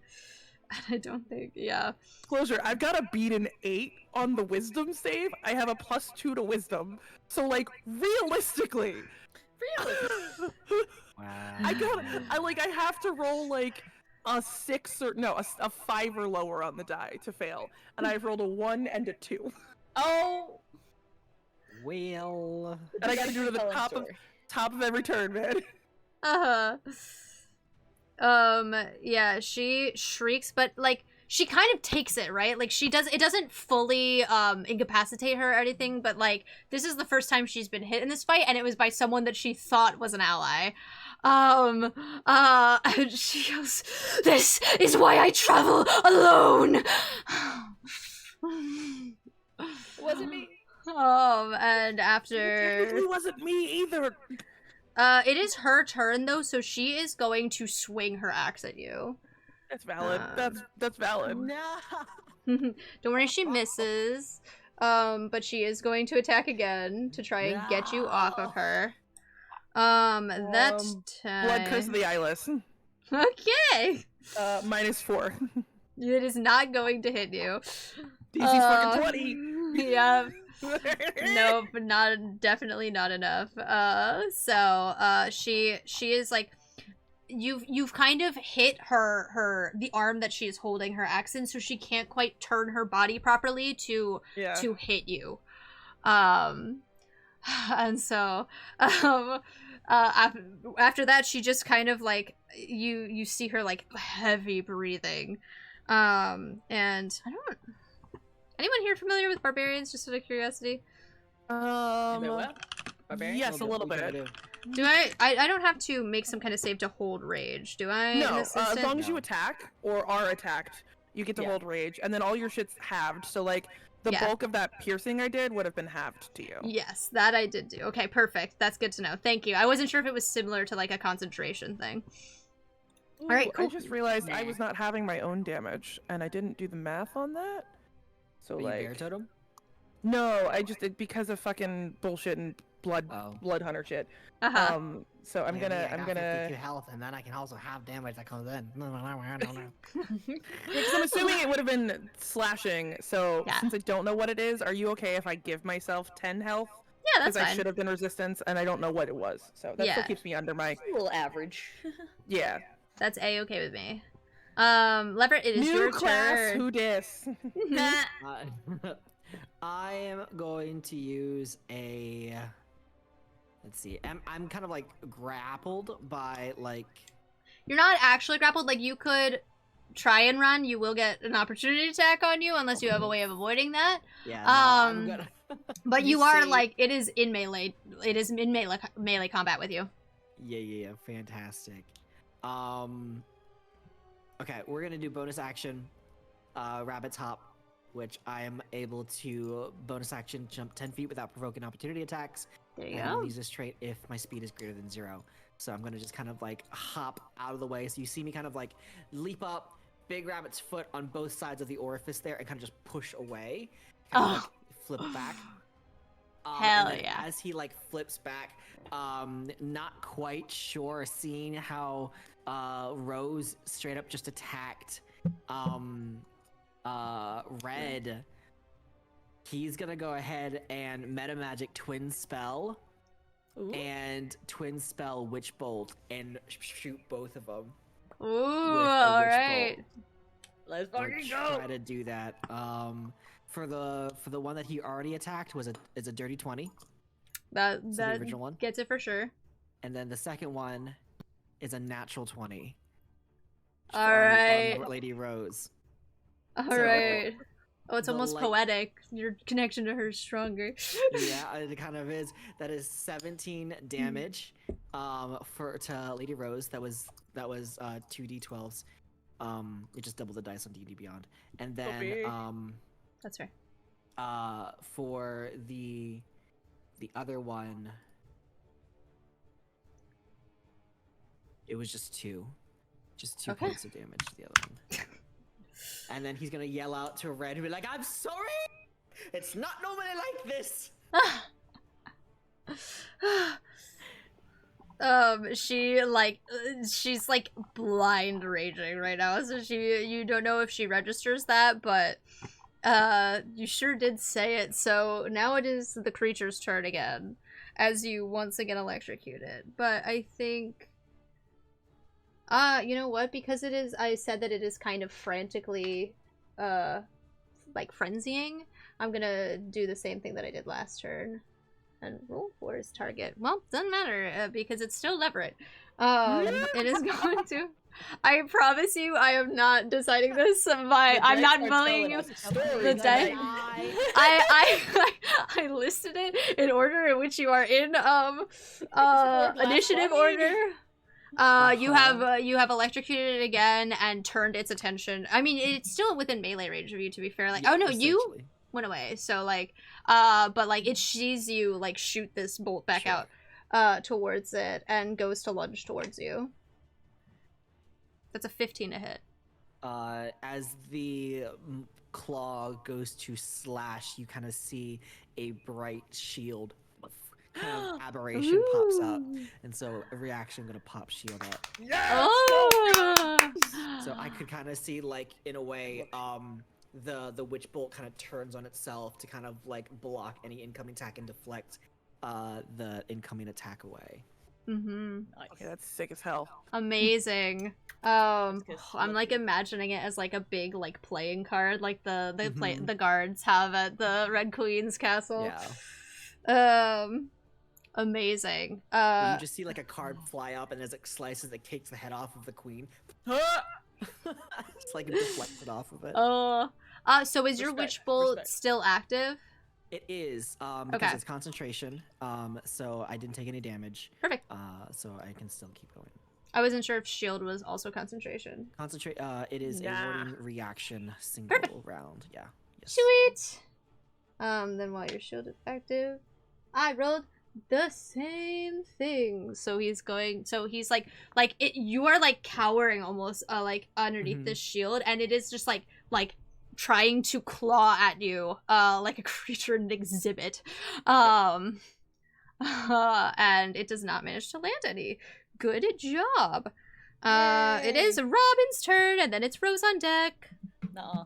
don't think, yeah. Closure. I've got to beat an 8 on the wisdom save. I have a +2 to wisdom. So like realistically, Wow. I have to roll like a 6 or no, a 5 or lower on the die to fail, and I've rolled a 1 and a 2. Oh. Well. And I got to do it at the top of every turn, man. Yeah, she shrieks, but like she kind of takes it, right? Like it doesn't fully incapacitate her or anything, but like this is the first time she's been hit in this fight, and it was by someone that she thought was an ally. And she goes, "This is why I travel alone." It wasn't me. And after It wasn't me either. it is her turn though, so she is going to swing her axe at you. That's valid. That's valid. No. Don't worry, she misses. But she is going to attack again to try and get you off of her. That's 10. Blood Curse of the Eyeless. Okay. -4. It is not going to hit you. DC's fucking 20. Yeah. Nope, definitely not enough. She is like, you've kind of hit the arm that she is holding her axe in, so she can't quite turn her body properly to hit you. And so after that, she just kind of like you see her like heavy breathing, and I don't. Anyone here familiar with barbarians? Just out of curiosity. Yes, a little bit. Do I don't have to make some kind of save to hold rage, do I? No, in this as instant? long as you attack or are attacked, you get to hold rage, and then all your shit's halved. So like the bulk of that piercing I did would have been halved to you. Yes, that I did do. Okay, perfect. That's good to know. Thank you. I wasn't sure if it was similar to like a concentration thing. Ooh, All right, cool. I just realized I was not having my own damage, and I didn't do the math on that. So Are like, you bear totem? no, I just did because of fucking bullshit and blood hunter shit. So I'm gonna 52 health, and then I can also have damage that comes in. I don't know. Because I'm assuming it would have been slashing. So since I don't know what it is, are you okay if I give myself 10 health? Yeah, that's Because fine. I should have been resistance, and I don't know what it was. So that still keeps me under my. A little average. Yeah. That's A-okay with me. Leverett, it is New your class. turn. Who dis? I am going to use a Let's see. I'm kind of like grappled by like. You're not actually grappled. Like you could try and run. You will get an opportunity attack on you unless you have a way of avoiding that. Yeah. No, I'm gonna. But you are like it is in melee. It is in melee combat with you. Yeah. Fantastic. Okay, we're gonna do bonus action, rabbit's hop, which I am able to bonus action jump 10 feet without provoking opportunity attacks. There you And go. I'll use this trait if my speed is greater than 0. So I'm gonna just kind of like hop out of the way. So you see me kind of like leap up, big rabbit's foot on both sides of the orifice there, and kind of just push away, kind of like flip back. Hell and then yeah. As he like flips back, not quite sure, seeing how Rose straight up just attacked Red. He's gonna go ahead and meta magic twin spell. Ooh. And twin spell witch bolt and shoot both of them. Ooh, with a all witch right. bolt. Let's Or fucking try go. to do that. For the one that he already attacked is a dirty 20, That the original one. gets it for sure. and then the second one is a natural 20. All on right. Lady Rose. All So, right. Oh, it's the almost light- poetic. Your connection to her is stronger. Yeah, it kind of is. That is 17 damage to Lady Rose. That was 2d12s. It just doubled the dice on D&D Beyond. And then big. That's right. for the other one, it was just 2 Okay. points of damage to the other one. And then he's gonna yell out to Red and be like, "I'm sorry! It's not normally like this!" She's like blind raging right now, so you don't know if she registers that, but you sure did say it. So now it is the creature's turn again, as you once again electrocute it. But I think, you know what? Because I said that it is kind of frantically, like frenzying. I'm gonna do the same thing that I did last turn. And roll for his target. Well, doesn't matter because it's still Leverett. It is going to. I promise you, I am not deciding this. I'm not bullying you. The dice. I listed it in order in which you are in initiative order. You have electrocuted it again and turned its attention. I mean, it's still within melee range of you, to be fair. Like, Yeah, oh no, you essentially. went away. So like, but like it sees you like shoot this bolt back Sure. out towards it and goes to lunge towards you. That's a 15 to hit. As the claw goes to slash, you kind of see a bright shield kind of aberration pops up, and so a reaction, I'm gonna pop shield up. Oh! So I could kind of see, like, in a way, the witch bolt kind of turns on itself to kind of like block any incoming attack and deflect the incoming attack away. Mm-hmm. Nice. Okay, that's sick as hell. Amazing. I'm like imagining it as like a big like playing card, like the guards have at the Red Queen's castle. Yeah. Amazing. You just see like a card fly up, and as it slices, it takes the head off of the queen. It's like it deflects it off of it. So is your Respect, witch bolt respect. still active? It is, because Okay. it's concentration, so I didn't take any damage. Perfect. So I can still keep going. I wasn't sure if shield was also concentration. Concentrate, it is a warding reaction single round, yeah. Yes. Sweet. Then while your shield is active, I rolled the same thing. So he's like it, you are like cowering almost like underneath this shield, and it is just like trying to claw at you like a creature in an exhibit. And it does not manage to land any. Good job. It is Robin's turn, and then it's Rose on deck. Nuh-uh.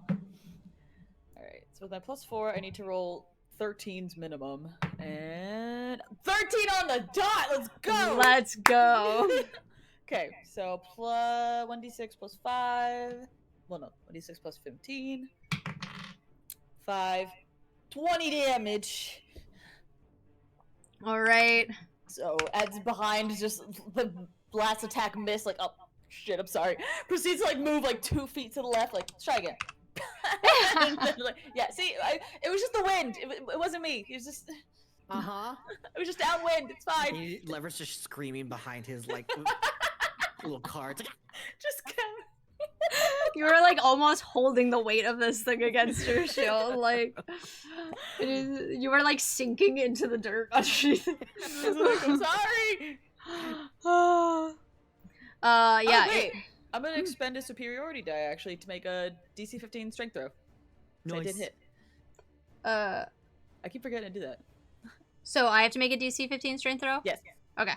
Alright, so with my +4, I need to roll 13's minimum. And 13 on the dot! Let's go! Let's go. Okay, so plus 1d6 plus 5. Well, no, 1d6 plus 15. 5. 20 damage. All right. So Ed's behind, just the last attack missed, like, oh shit, I'm sorry. Proceeds to like move like 2 feet to the left, like, try again. And then, like, yeah, see, it was just the wind. It wasn't me. It was just, it was just downwind. It's fine. Lever's just screaming behind his like little cards. Just come. You were like almost holding the weight of this thing against your shield, like you were like sinking into the dirt underneath. I'm sorry. Yeah. Oh, wait. I'm gonna expend a superiority die actually to make a DC 15 strength throw. Nice. I did hit. I keep forgetting to do that. So I have to make a DC 15 strength throw? Yes. Okay.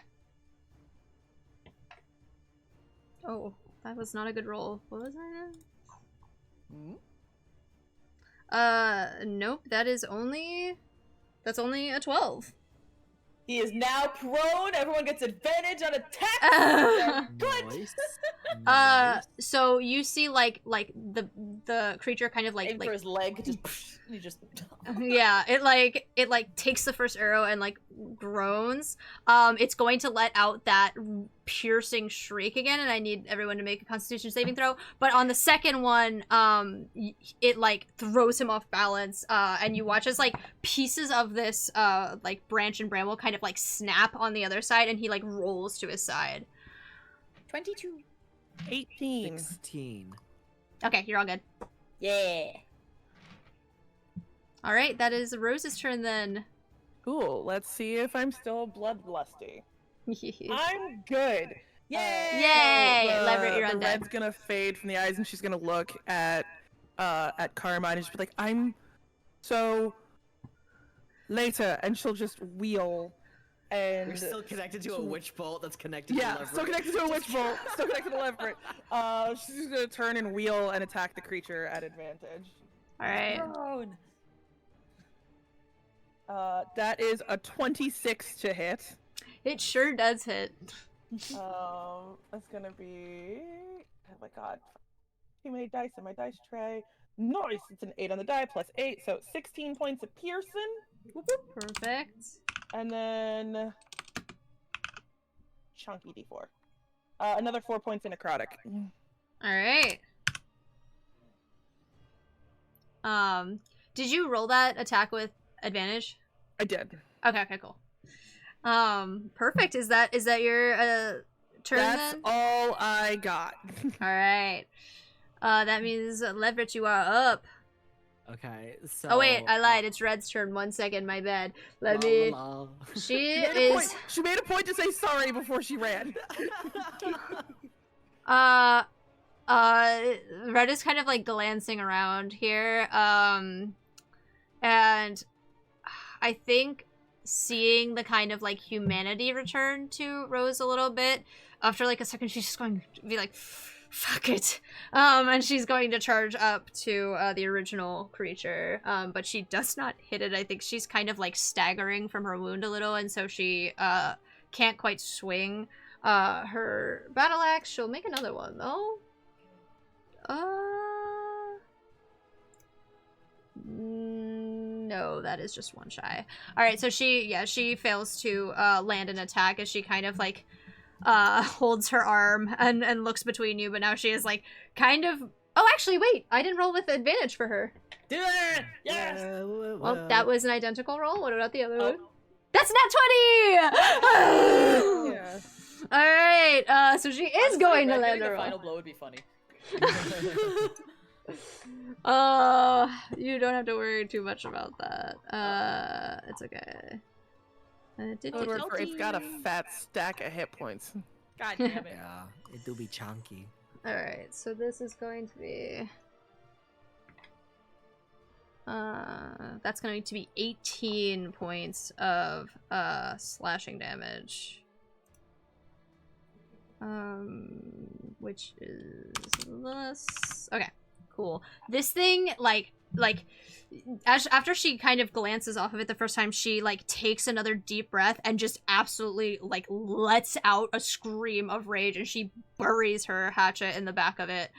Oh, that was not a good roll. What was that? Nope, that's only a 12. He is now prone. Everyone gets advantage on attack. Good. Nice. So you see like the creature kind of Aim for his leg, just yeah, it takes the first arrow and like groans. It's going to let out that piercing shriek again, and I need everyone to make a Constitution saving throw. But on the second one, it like throws him off balance, and you watch as like pieces of this like branch and bramble kind of like snap on the other side, and he like rolls to his side. 22. 18. 16. Okay, you're all good. Yeah. All right, that is Rose's turn then. Cool. Let's see if I'm still bloodlusty. I'm good. Yay! So Leverett, you're the undead. red's gonna fade from the eyes, and she's gonna look at Karma and just be like, "I'm so later," and she'll just wheel. And You're still connected to a witch bolt that's connected to yeah, Leverett. still connected to a witch bolt. Still connected to Leverett. She's just gonna turn and wheel and attack the creature at advantage. All right. Prone. That is a 26 to hit. It sure does hit. That's gonna be. Oh my god. Too many dice in my dice tray. Nice! It's an 8 on the die plus 8, so 16 points of piercing. Perfect. And then. Chunky d4. Another 4 points in necrotic. All right. Did you roll that attack with advantage? I did. Okay, cool. Perfect. Is that your turn That's then? all I got. All right. That means Leverett, you are up. Okay, so... Oh wait, I lied. It's Red's turn. 1 second, my bad. Let me. She is. She made a point to say sorry before she ran. Red is kind of like glancing around here. And I think seeing the kind of like humanity return to Rose a little bit, after like a second, she's just going to be like, fuck it. And she's going to charge up to the original creature. But she does not hit it. I think she's kind of like staggering from her wound a little, and so she can't quite swing her battle axe. She'll make another one though. No, that is just one shy. All right, so she fails to land an attack as she kind of like holds her arm and looks between you, but now she is like kind of. Oh, actually, wait, I didn't roll with advantage for her. Do it! Yes! Well, that was an identical roll. What about the other one? That's not 20. Yeah. All right, so she is going to land a a roll. final blow would be funny. You don't have to worry too much about that. It's okay. It's got a fat stack of hit points. God damn it. Yeah, it do be chunky. Alright, so this is going to be... that's going to be 18 points of slashing damage. Which is less... Okay, cool. This thing, after she kind of glances off of it the first time, she like takes another deep breath and just absolutely like lets out a scream of rage, and she buries her hatchet in the back of it.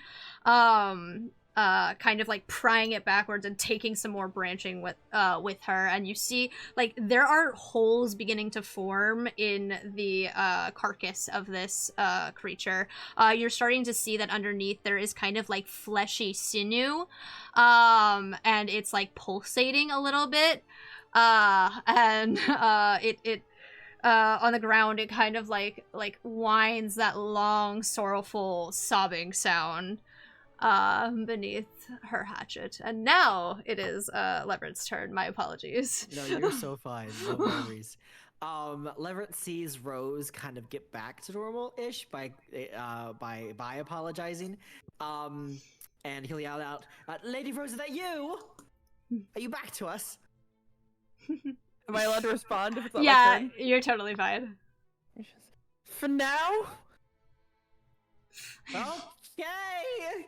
kind of like prying it backwards and taking some more branching with her, and you see like there are holes beginning to form in the carcass of this creature. You're starting to see that underneath there is kind of like fleshy sinew, and it's like pulsating a little bit, and it on the ground it kind of like whines that long sorrowful sobbing sound beneath her hatchet. And now it is Levert's turn. My apologies. No, you're so fine. No worries. Leverett sees Rose kind of get back to normal-ish by apologizing. And he'll yell out, "Lady Rose, is that you? Are you back to us?" Am I allowed to respond if it's not my Yeah, turn? you're totally fine. For now? Okay.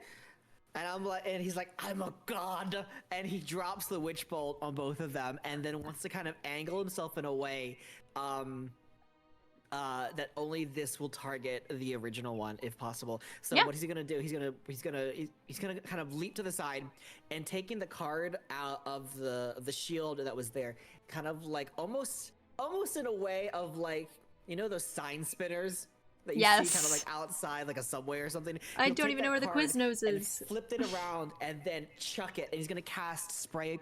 And I'm like, and he's like, "I'm a god," and he drops the witch bolt on both of them, and then wants to kind of angle himself in a way, that only this will target the original one if possible. So Yeah. what is he gonna do? He's gonna kind of leap to the side, and taking the card out of the shield that was there, kind of like almost in a way of like, you know, those sign spinners that you see kind of like outside, like a subway or something. I He'll don't take even that know where the card Quiznos and is. flip it around and then chuck it, and he's gonna cast spray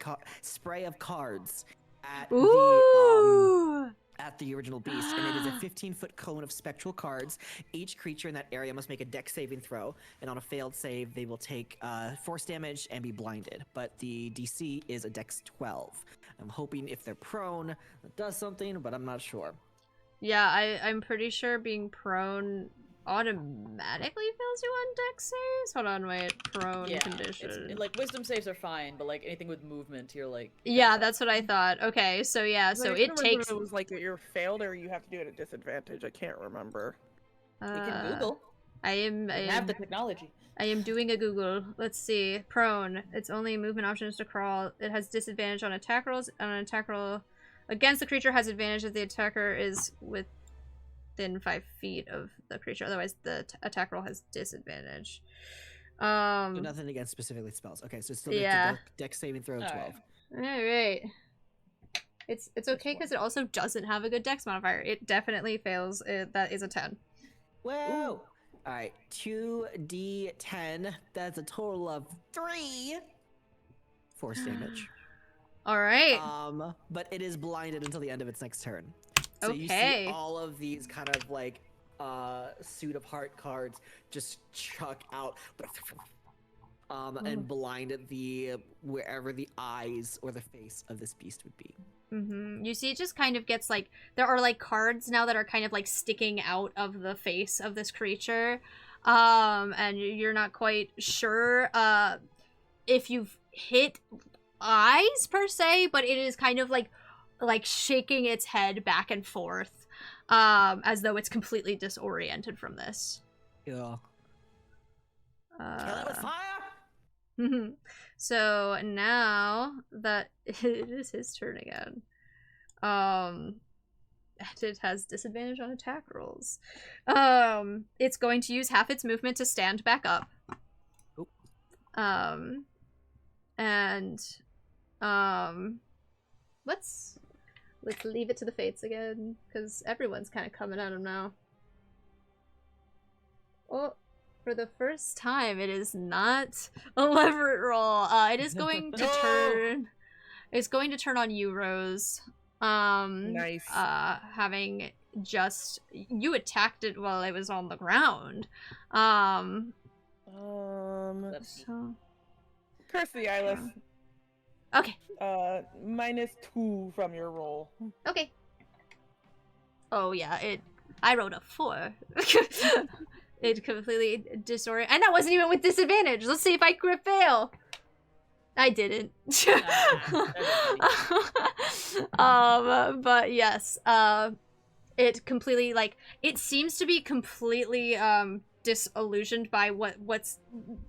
of cards at Ooh. at the original beast, and it is a 15-foot cone of spectral cards. Each creature in that area must make a dex saving throw, and on a failed save, they will take force damage and be blinded. But the DC is a dex 12. I'm hoping if they're prone, it does something, but I'm not sure. Yeah, I'm pretty sure being prone automatically fails you on dex saves. Hold on, wait. Prone condition. Like wisdom saves are fine, but like anything with movement, you're like. Yeah, that's what I thought. Okay, so yeah, so it takes. It was like you're failed or you have to do it at disadvantage. I can't remember. We can Google. I have the technology. I am doing a Google. Let's see. Prone. Its only movement option is to crawl. It has disadvantage on attack rolls. On an attack roll against the creature has advantage if the attacker is within 5 feet of the creature. Otherwise, the attack roll has disadvantage. So nothing against specifically spells. Okay, so it's still dex saving throw of 12. All right. It's okay because it also doesn't have a good dex modifier. It definitely fails. That is a 10. Whoa! All right, 2d10. That's a total of 3 force damage. All right. But it is blinded until the end of its next turn. So Okay. you see all of these kind of like suit of heart cards just chuck out, and blind wherever the eyes or the face of this beast would be. You see, it just kind of gets like there are like cards now that are kind of like sticking out of the face of this creature, and you're not quite sure if you've hit eyes per se, but it is kind of like shaking its head back and forth, as though it's completely disoriented from this. Yeah. Kill it with fire. So now that it is his turn again, and it has disadvantage on attack rolls. It's going to use half its movement to stand back up. Oop. Let's leave it to the fates again, because everyone's kind of coming at him now. Oh. For the first time, it is not a leverage roll. It is going to turn. It's going to turn on you, Rose. Nice. Having just you attacked it while it was on the ground. So. Curse the eyeless. Okay. -2 from your roll. Okay. Oh yeah, I rolled a 4. It completely disoriented, and that wasn't even with disadvantage. Let's see if I crit fail. I didn't. But yes, it completely it seems to be completely disillusioned by what's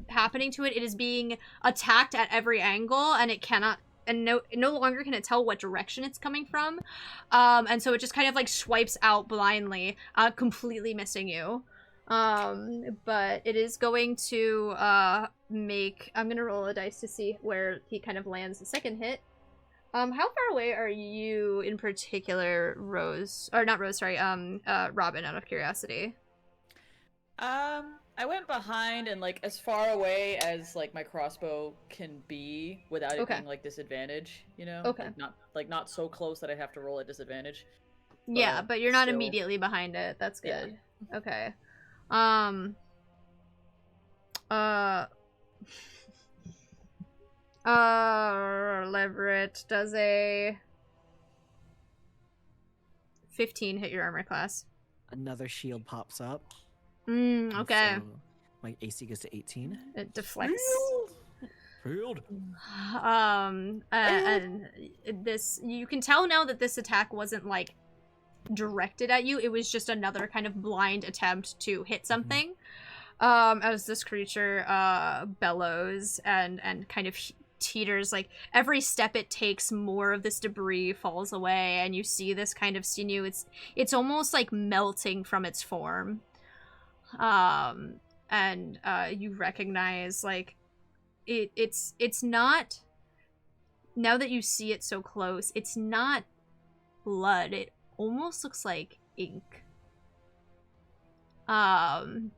happening to it. It is being attacked at every angle, and it cannot. And no longer can it tell what direction it's coming from, and so it just kind of swipes out blindly, completely missing you. But it is going to make. I'm gonna roll a dice to see where he kind of lands the second hit. How far away are you in particular, Rose? Or not Rose, sorry, Robin, out of curiosity. I went behind and like as far away as like my crossbow can be without it being like disadvantage, you know? Okay. Not so close that I have to roll at disadvantage. Yeah, but you're not still... immediately behind it. That's good. Yeah. Okay. Leverett, does a 15 hit your armor class? Another shield pops up. Okay. So my AC goes to 18. It deflects. Shield. And this, you can tell now that this attack wasn't like directed at you. It was just another kind of blind attempt to hit something. As this creature bellows and kind of teeters, like every step it takes, more of this debris falls away, and you see this kind of sinew. It's almost like melting from its form. And you recognize like it's not, now that you see it so close, it's not blood. It almost looks like ink. And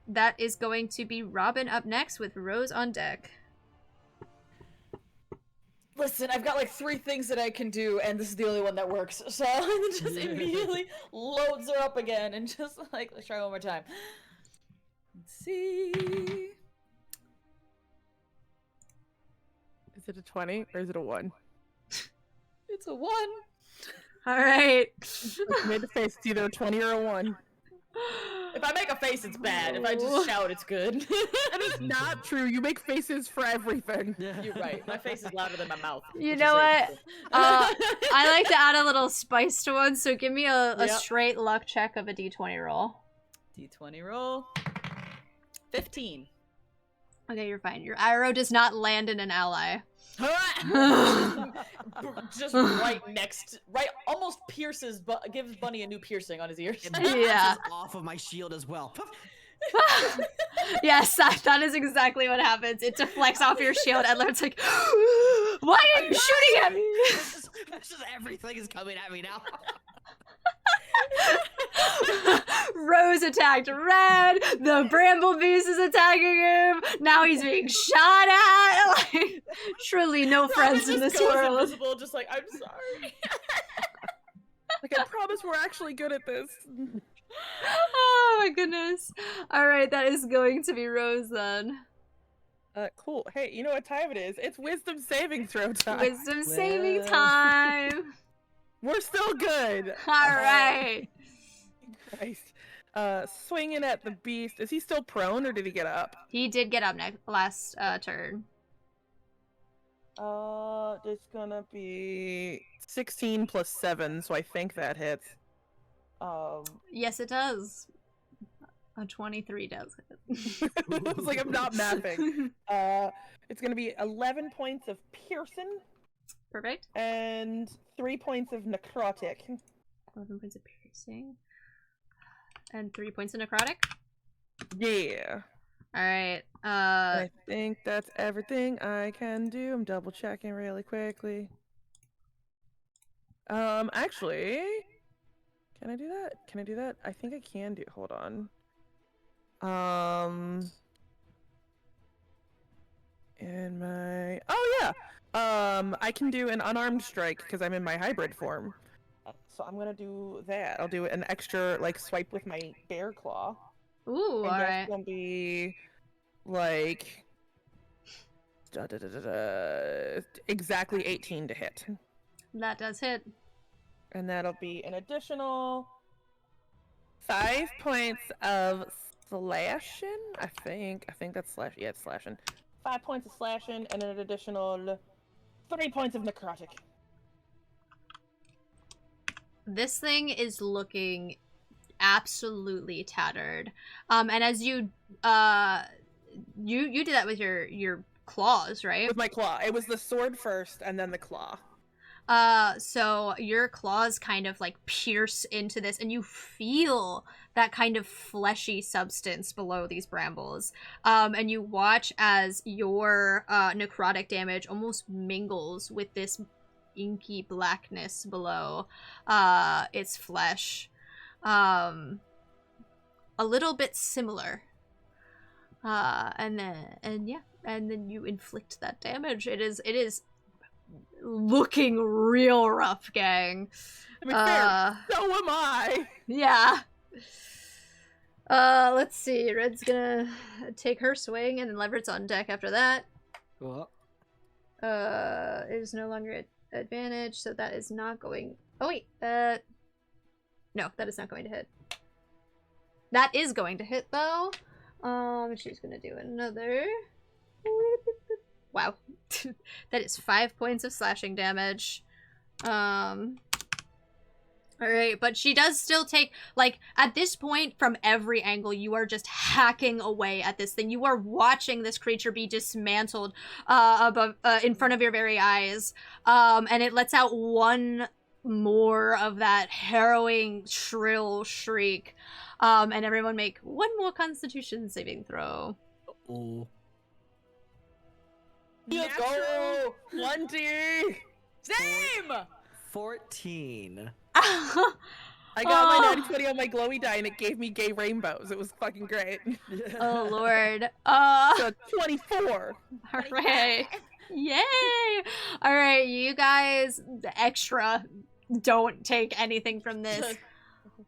that is going to be Robin up next with Rose on deck. Listen, I've got like 3 things that I can do, and this is the only one that works. So just immediately loads her up again, and just like, let's try one more time. Let's see. Is it a 20 or is it a 1? It's a 1. All right. I made the face. It's either a 20 or a 1. If I make a face, it's bad. If I just shout, it's good. That is not true. You make faces for everything. You're right. My face is louder than my mouth. You know what? I like to add a little spice to one, so give me a straight luck check of a d20 roll. D20 roll. 15. Okay, you're fine. Your arrow does not land in an ally. Just right almost pierces, but gives Bunny a new piercing on his ears. Yeah. Off of my shield as well. Yes, that is exactly what happens. It deflects off your shield, and Leonard's like, why are you shooting at me? This is everything is coming at me now. Rose attacked Red. The Bramble Beast is attacking him. Now he's being shot at. Like, truly no friends in this world. Invisible, just like, I'm sorry. Like, I promise we're actually good at this. Oh my goodness. All right, that is going to be Rose then. Cool. Hey, you know what time it is? It's wisdom saving throw time. Wisdom saving time. We're still good. All right. Christ. Swinging at the beast. Is he still prone or did he get up? He did get up last turn. It's gonna be 16 plus 7, so I think that hits. Yes, it does. A 23 does hit. I was like, I'm not mapping. It's gonna be 11 points of piercing. Perfect. And 3 points of necrotic. 11 points of piercing. And 3 points of necrotic? Yeah. Alright. I think that's everything I can do. I'm double checking really quickly. Actually, can I do that? Can I do that? I think I can do. Hold on. In my... Oh, yeah! I can do an unarmed strike because I'm in my hybrid form. So I'm gonna do that. I'll do an extra, like, swipe with my bear claw. Ooh, and alright. that's gonna be, like... exactly 18 to hit. That does hit. And that'll be an additional 5 points of slashing, I think. I think that's slash. Yeah, it's slashing. 5 points of slashing and an additional 3 points of necrotic. This thing is looking absolutely tattered. And as you did that with your claws, right? With my claw. It was the sword first and then the claw. So your claws kind of like pierce into this, and you feel that kind of fleshy substance below these brambles. And you watch as your necrotic damage almost mingles with this inky blackness below its flesh. A little bit similar. And then you inflict that damage. It is looking real rough, gang. I mean, fair. So am I. Yeah. Let's see. Red's gonna take her swing, and then Leverett's on deck after that. Well, It is no longer at advantage, so that is not going. Oh wait. No, that is not going to hit. That is going to hit though. She's gonna do another. Wow. That is 5 points of slashing damage. Alright, but she does still take, like, at this point, from every angle, you are just hacking away at this thing. You are watching this creature be dismantled in front of your very eyes. And it lets out one more of that harrowing, shrill shriek. And everyone make one more Constitution saving throw. oh. Let's go! 20. Same! 14. I got my 20 on my glowy die, and it gave me gay rainbows. It was fucking great. Oh lord. So 24. Hooray. Yay! Alright, you guys, the extra, don't take anything from this.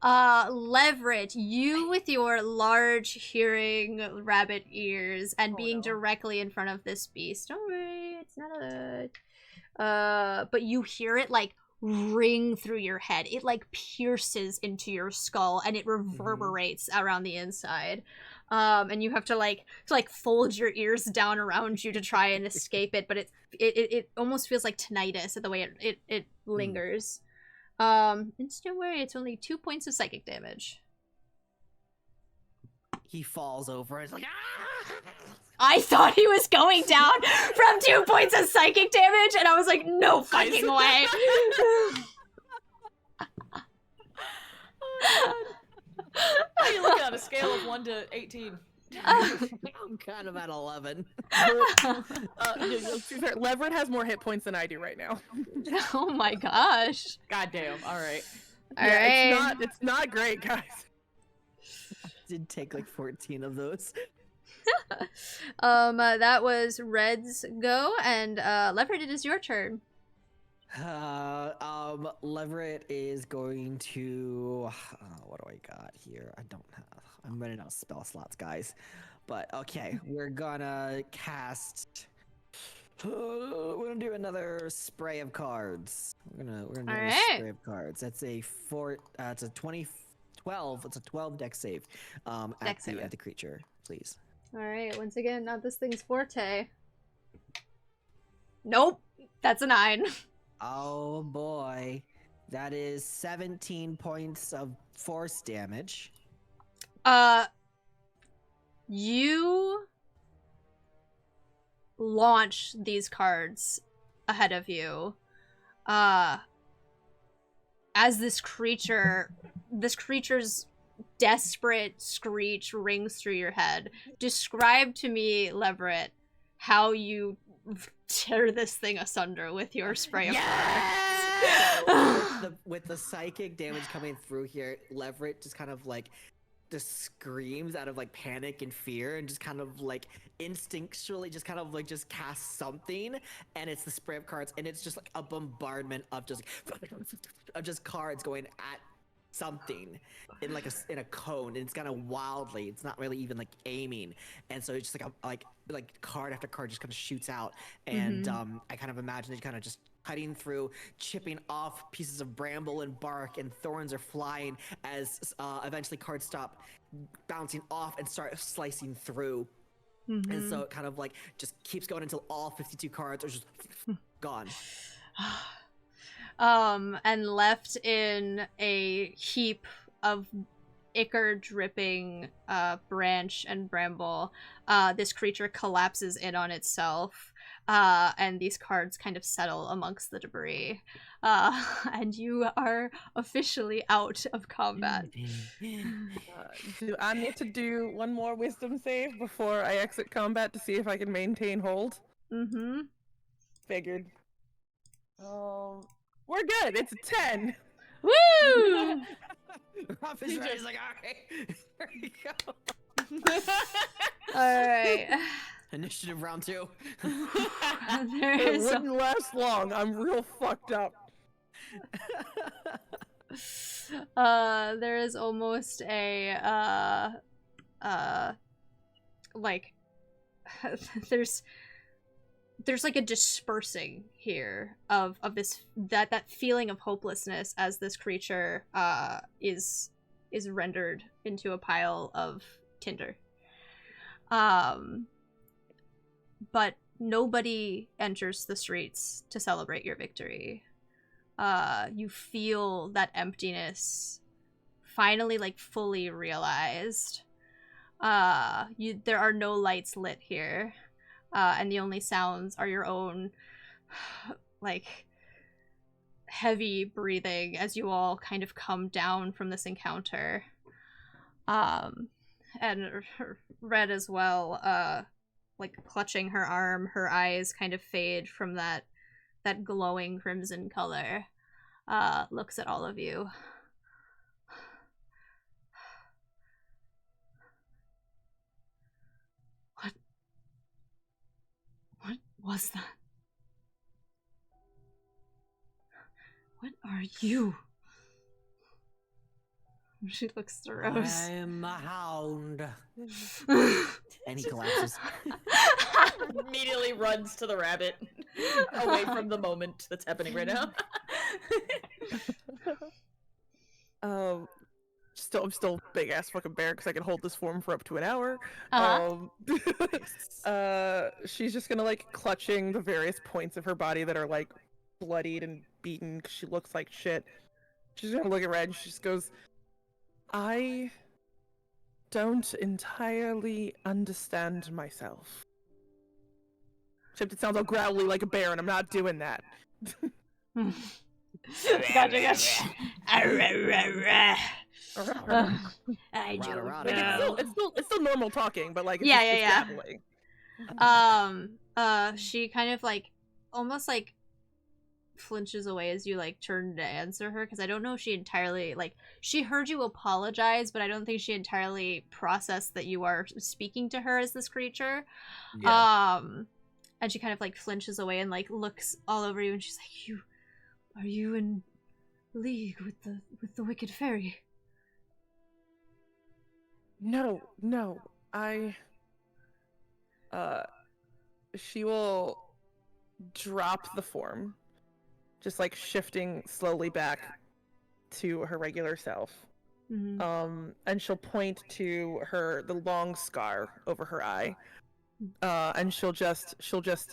Leverett, you with your large hearing rabbit ears and being directly in front of this beast. Don't worry, it's not a... but you hear it, like, ring through your head. It, like, pierces into your skull, and it reverberates around the inside. And you have to, like, fold your ears down around you to try and escape it, but it almost feels like tinnitus at the way it lingers. And don't worry, it's only 2 points of psychic damage. He falls over and is like, ah! I thought he was going down from 2 points of psychic damage, and I was like, no fucking way. How are you looking on a scale of 1 to 18? I'm kind of at 11. Leverett has more hit points than I do right now. Oh my gosh. Goddamn, alright. Alright. It's not great, guys. I did take like 14 of those. That was Red's go, and Leverett, it is your turn. Leverett is going to. What do I got here? I don't have. I'm running out of spell slots, guys. But okay, we're gonna cast. We're gonna do another spray of cards. We're gonna do a spray of cards. That's a it's a 12. It's a 12 dex save. At the creature, please. All right. Once again, not this thing's forte. Nope. That's a 9. Oh boy, that is 17 points of force damage. You launch these cards ahead of you. As this creature's desperate screech rings through your head. Describe to me, Leverett, how you tear this thing asunder with your spray of cards. with the psychic damage coming through here, Leverett just kind of like just screams out of like panic and fear and just kind of like instinctually just kind of like just casts something, and it's the spray of cards, and it's just like a bombardment of just cards going at something in like in a cone, and it's kind of wildly, it's not really even like aiming, and so it's just like card after card just kind of shoots out, and I kind of imagine it kind of just cutting through, chipping off pieces of bramble and bark, and thorns are flying as eventually cards stop bouncing off and start slicing through. And so it kind of like just keeps going until all 52 cards are just gone. And left in a heap of ichor dripping branch and bramble, this creature collapses in on itself. and these cards kind of settle amongst the debris. And you are officially out of combat. Do I need to do one more wisdom save before I exit combat to see if I can maintain hold? Mm-hmm. Figured. We're good. It's a 10. Woo! Rob is ready. He's like, alright. There you go. Alright. Initiative round 2. It wouldn't last long. I'm real fucked up. There is almost a like there's like a dispersing here of this that feeling of hopelessness as this creature is rendered into a pile of tinder. But nobody enters the streets to celebrate your victory. You feel that emptiness finally, like, fully realized. There are no lights lit here, and the only sounds are your own, like, heavy breathing as you all kind of come down from this encounter. And Red as well, like, clutching her arm, her eyes kind of fade from that glowing crimson color, looks at all of you. What was that? What are you? She looks to Rose. I am a hound. And he collapses. Immediately runs to the rabbit, away from the moment that's happening right now. I'm still big ass fucking bear because I can hold this form for up to an hour. She's just gonna, like, clutching the various points of her body that are, like, bloodied and beaten because she looks like shit. She's gonna look at Red and she just goes, I don't entirely understand myself. Except it sounds all growly like a bear, and I'm not doing that. Gotcha. I don't Like, know. it's still normal talking, but, like, it's Yeah. grappling. She kind of, like, almost, like, flinches away as you, like, turn to answer her, because I don't know if she entirely, like, she heard you apologize, but I don't think she entirely processed that you are speaking to her as this creature. Yeah. And she kind of, like, flinches away and, like, looks all over you, and she's like, are you in league with the wicked fairy? No, she will drop the form, just, like, shifting slowly back to her regular self. Mm-hmm. And she'll point to the long scar over her eye. And she'll just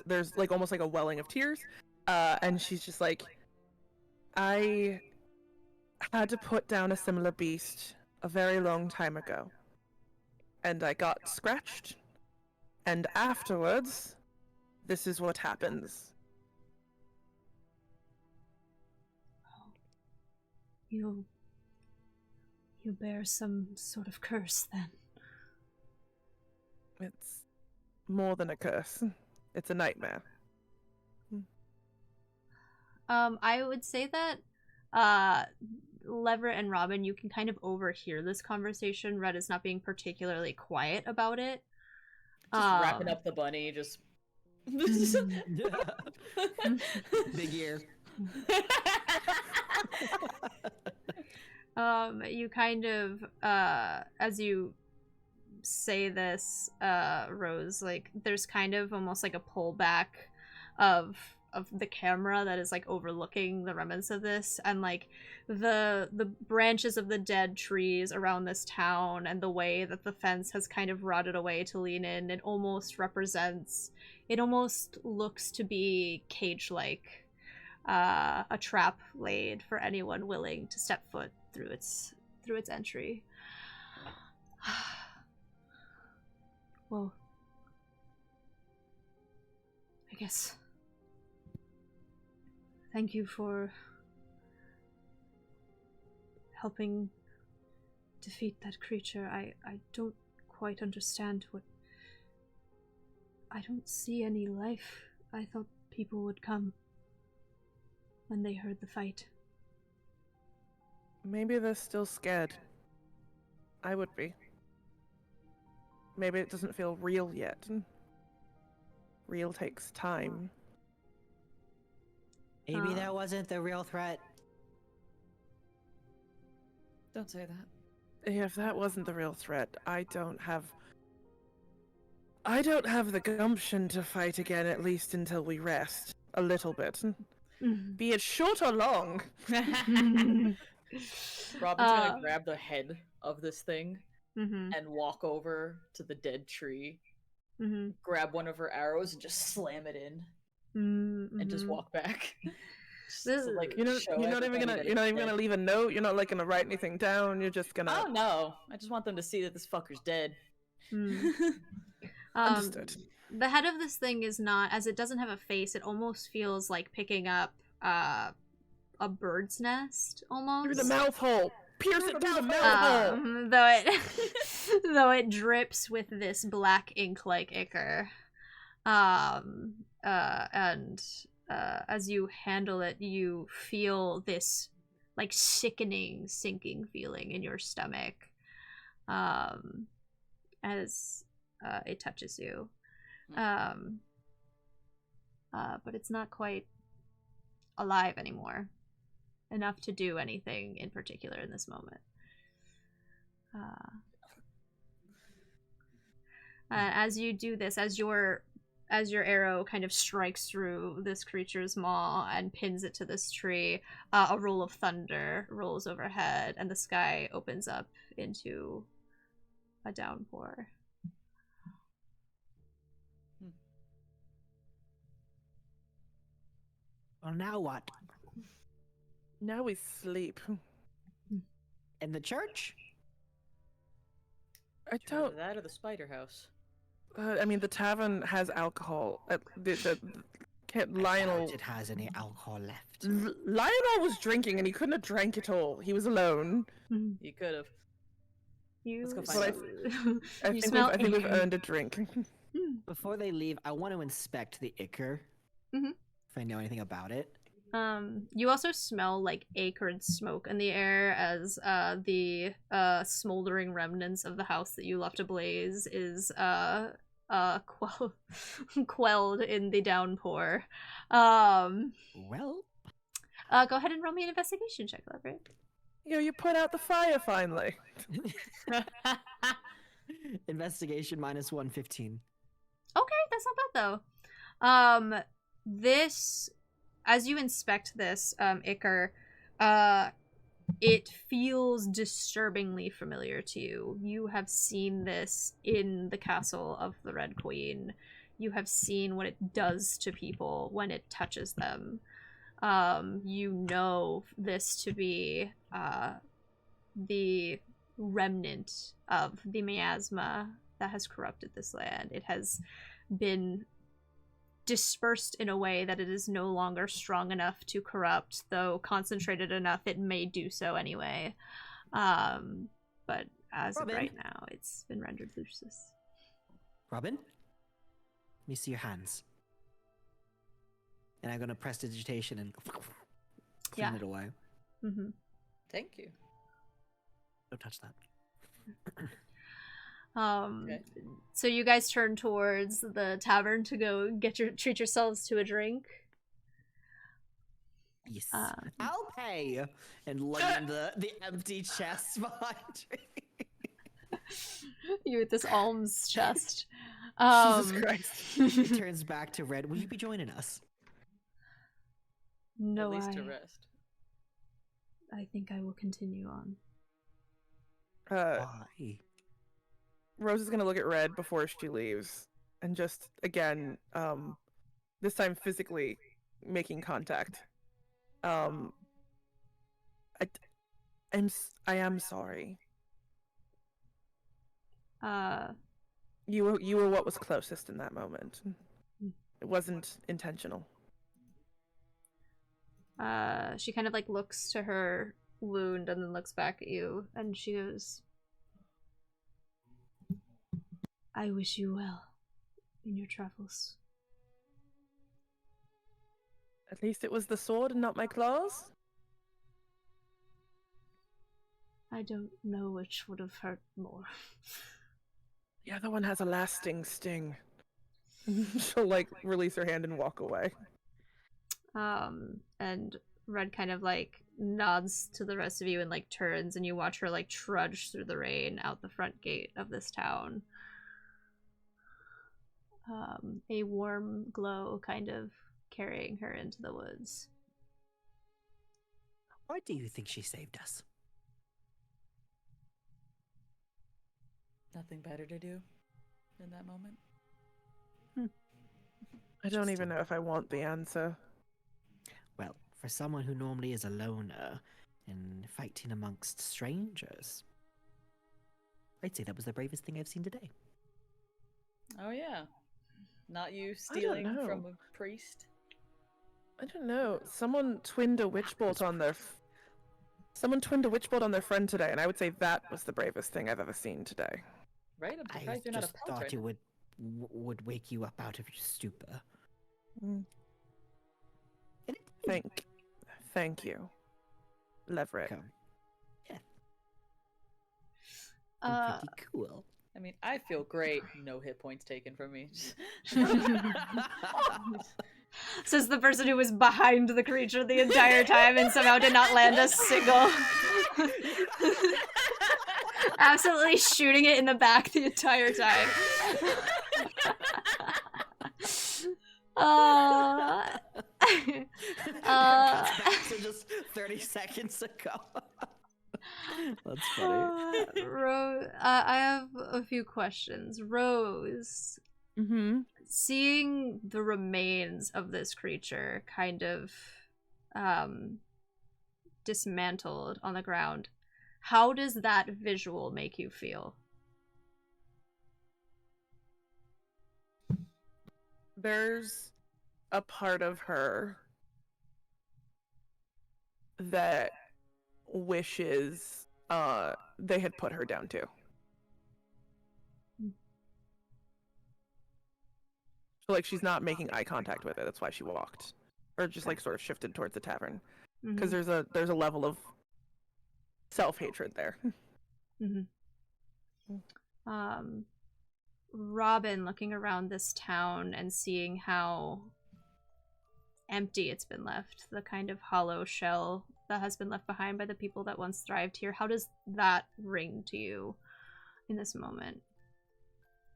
there's, like, almost like a welling of tears. And she's just like, I had to put down a similar beast a very long time ago. And I got scratched. And afterwards, this is what happens. You bear some sort of curse, then. It's more than a curse. It's a nightmare. I would say that, Leverett and Robin, you can kind of overhear this conversation. Red is not being particularly quiet about it. Just wrapping up the bunny, just... Big ear. You kind of, as you say this, Rose, like, there's kind of almost like a pullback of the camera that is, like, overlooking the remnants of this, and, like, the branches of the dead trees around this town and the way that the fence has kind of rotted away to lean in, it almost looks to be cage-like, a trap laid for anyone willing to step foot through its entry. Well, I guess. Thank you for helping defeat that creature. I don't quite understand what... I don't see any life. I thought people would come when they heard the fight. Maybe they're still scared. I would be. Maybe it doesn't feel real yet. Real takes time. Maybe that wasn't the real threat. Don't say that. If that wasn't the real threat, I don't have the gumption to fight again, at least until we rest a little bit. Be it short or long. Robin's gonna grab the head of this thing Mm-hmm. and walk over to the dead tree, Mm-hmm. grab one of her arrows and just slam it in, and just walk back. This- like You're not even everybody gonna that you're not it's even dead. gonna leave a note. You're not like gonna write anything down. You're just gonna. Oh no! I just want them to see that this fucker's dead. Understood. The head of this thing is not, as it doesn't have a face, it almost feels like picking up a bird's nest, almost. Through the mouth hole. Pierce it through the mouth hole. Though it drips with this black ink like ichor. And as you handle it, you feel this like sickening, sinking feeling in your stomach as it touches you. But it's not quite alive anymore. Enough to do anything in particular in this moment. As you do this, as your arrow kind of strikes through this creature's maw and pins it to this tree, a roll of thunder rolls overhead, and the sky opens up into a downpour. Well, now what? Now we sleep. In the church? I don't. That or the spider house. I mean, the tavern has alcohol. Lionel. It has any alcohol left. Lionel was drinking and he couldn't have drank it all. He was alone. You could have. You, Let's go find out. you smell I think we've ichor. earned a drink. Before they leave, I want to inspect the ichor. Mhm. If I know anything about it. You also smell like acrid smoke in the air as the smoldering remnants of the house that you left ablaze is quelled in the downpour. Well, Go ahead and roll me an investigation check, Leverett. You put out the fire finally. investigation minus 115. Okay, that's not bad though. This, as you inspect this ichor, it feels disturbingly familiar to you. You have seen this in the castle of the Red Queen. You have seen what it does to people when it touches them. You know this to be the remnant of the miasma that has corrupted this land. It has been dispersed in a way that it is no longer strong enough to corrupt, though concentrated enough it may do so anyway. But as Robin? of right now, it's been rendered useless. Robin? Let me see your hands. And I'm going to press digitation and clean Yeah. it away. Mm-hmm. Thank you. Don't touch that. Okay. So you guys turn towards the tavern to go treat yourselves to a drink. Yes. Um, I'll pay. And lay in the empty chest behind me. You with this alms chest. Jesus Christ. He turns back to Red. Will you be joining us? No, At least to rest. I think I will continue on. Why? Rose is gonna look at Red before she leaves, and just again, this time physically making contact. I am sorry. You were what was closest in that moment. It wasn't intentional. She kind of like looks to her wound and then looks back at you, and she goes, I wish you well in your travels. At least it was the sword and not my claws. I don't know which would have hurt more. The other one has a lasting sting. She'll like release her hand and walk away. And Red kind of like nods to the rest of you and like turns, and you watch her like trudge through the rain out the front gate of this town. A warm glow kind of carrying her into the woods. Why do you think she saved us? Nothing better to do in that moment. I don't even know if I want the answer. Well, for someone who normally is a loner and fighting amongst strangers, I'd say that was the bravest thing I've seen today. Oh yeah. Not you stealing from a priest. I don't know. Someone twinned a witch bolt on their friend today, and I would say that was the bravest thing I've ever seen today. Right? I'm I surprised you're not a just thought paladin. it would wake you up out of your stupor. Thank you, Leverett. Come. Yeah. I'm pretty cool. I mean, I feel great. No hit points taken from me. Says the person who was behind the creature the entire time and somehow did not land a single. Absolutely shooting it in the back the entire time. So just 30 seconds ago. That's funny. Rose, I have a few questions. Rose, seeing the remains of this creature kind of dismantled on the ground, how does that visual make you feel? There's a part of her that wishes they had put her down too. So like she's not making eye contact with it. That's why she walked, or just like sort of shifted towards the tavern, because there's a level of self-hatred there. Robin, looking around this town and seeing how empty it's been left, the kind of hollow shell that has been left behind by the people that once thrived here, how does that ring to you in this moment,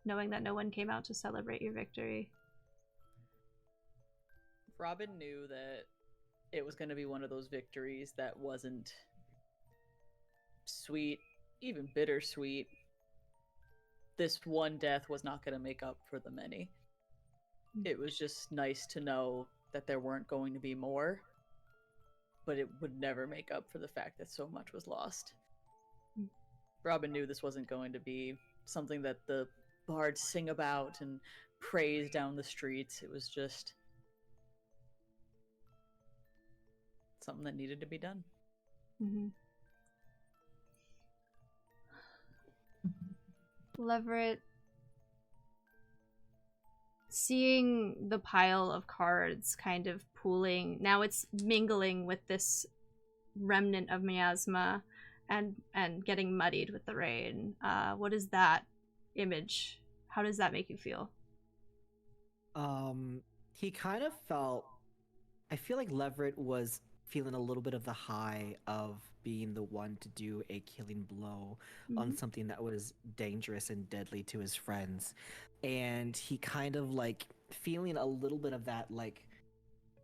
knowing that no one came out to celebrate your victory? Robin knew that it was going to be one of those victories that wasn't sweet, even bittersweet. This one death was not going to make up for the many. It was just nice to know that there weren't going to be more, but it would never make up for the fact that so much was lost. Robin knew this wasn't going to be something that the bards sing about and praise down the streets. It was just something that needed to be done. Leverett, seeing the pile of cards kind of pooling, now it's mingling with this remnant of miasma and getting muddied with the rain. What is that image? How does that make you feel? He kind of felt, I feel like Leverett was feeling a little bit of the high of being the one to do a killing blow on something that was dangerous and deadly to his friends. And he kind of like feeling a little bit of that like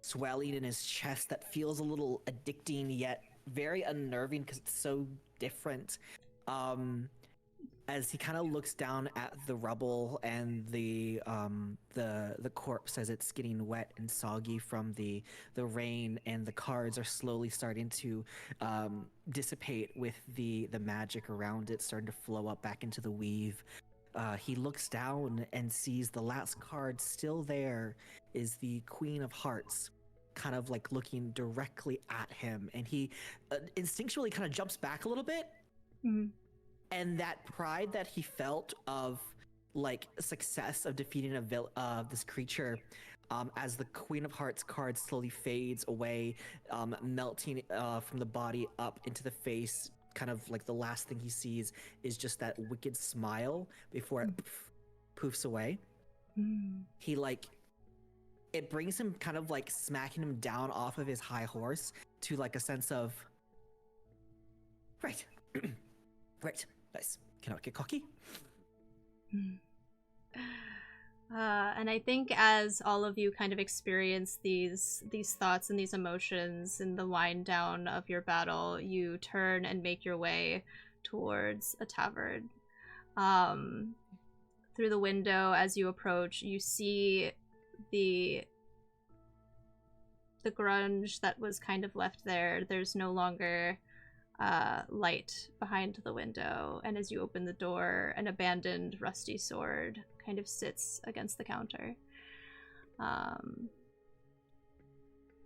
swelling in his chest that feels a little addicting yet very unnerving because it's so different. As he kind of looks down at the rubble and the corpse as it's getting wet and soggy from the rain, and the cards are slowly starting to dissipate with the magic around it starting to flow up back into the weave. he looks down and sees the last card still there is the Queen of Hearts, kind of like looking directly at him, and he instinctually kind of jumps back a little bit. Mhm. And that pride that he felt of like success of defeating this creature, as the Queen of Hearts card slowly fades away, melting from the body up into the face, kind of like the last thing he sees is just that wicked smile before it poofs away. He like, it brings him kind of like smacking him down off of his high horse to like a sense of, right, right, nice, cannot get cocky. And I think as all of you kind of experience these thoughts and these emotions in the wind down of your battle, you turn and make your way towards a tavern. Through the window, as you approach, you see the grunge that was kind of left there. There's no longer light behind the window, and as you open the door, an abandoned rusty sword kind of sits against the counter.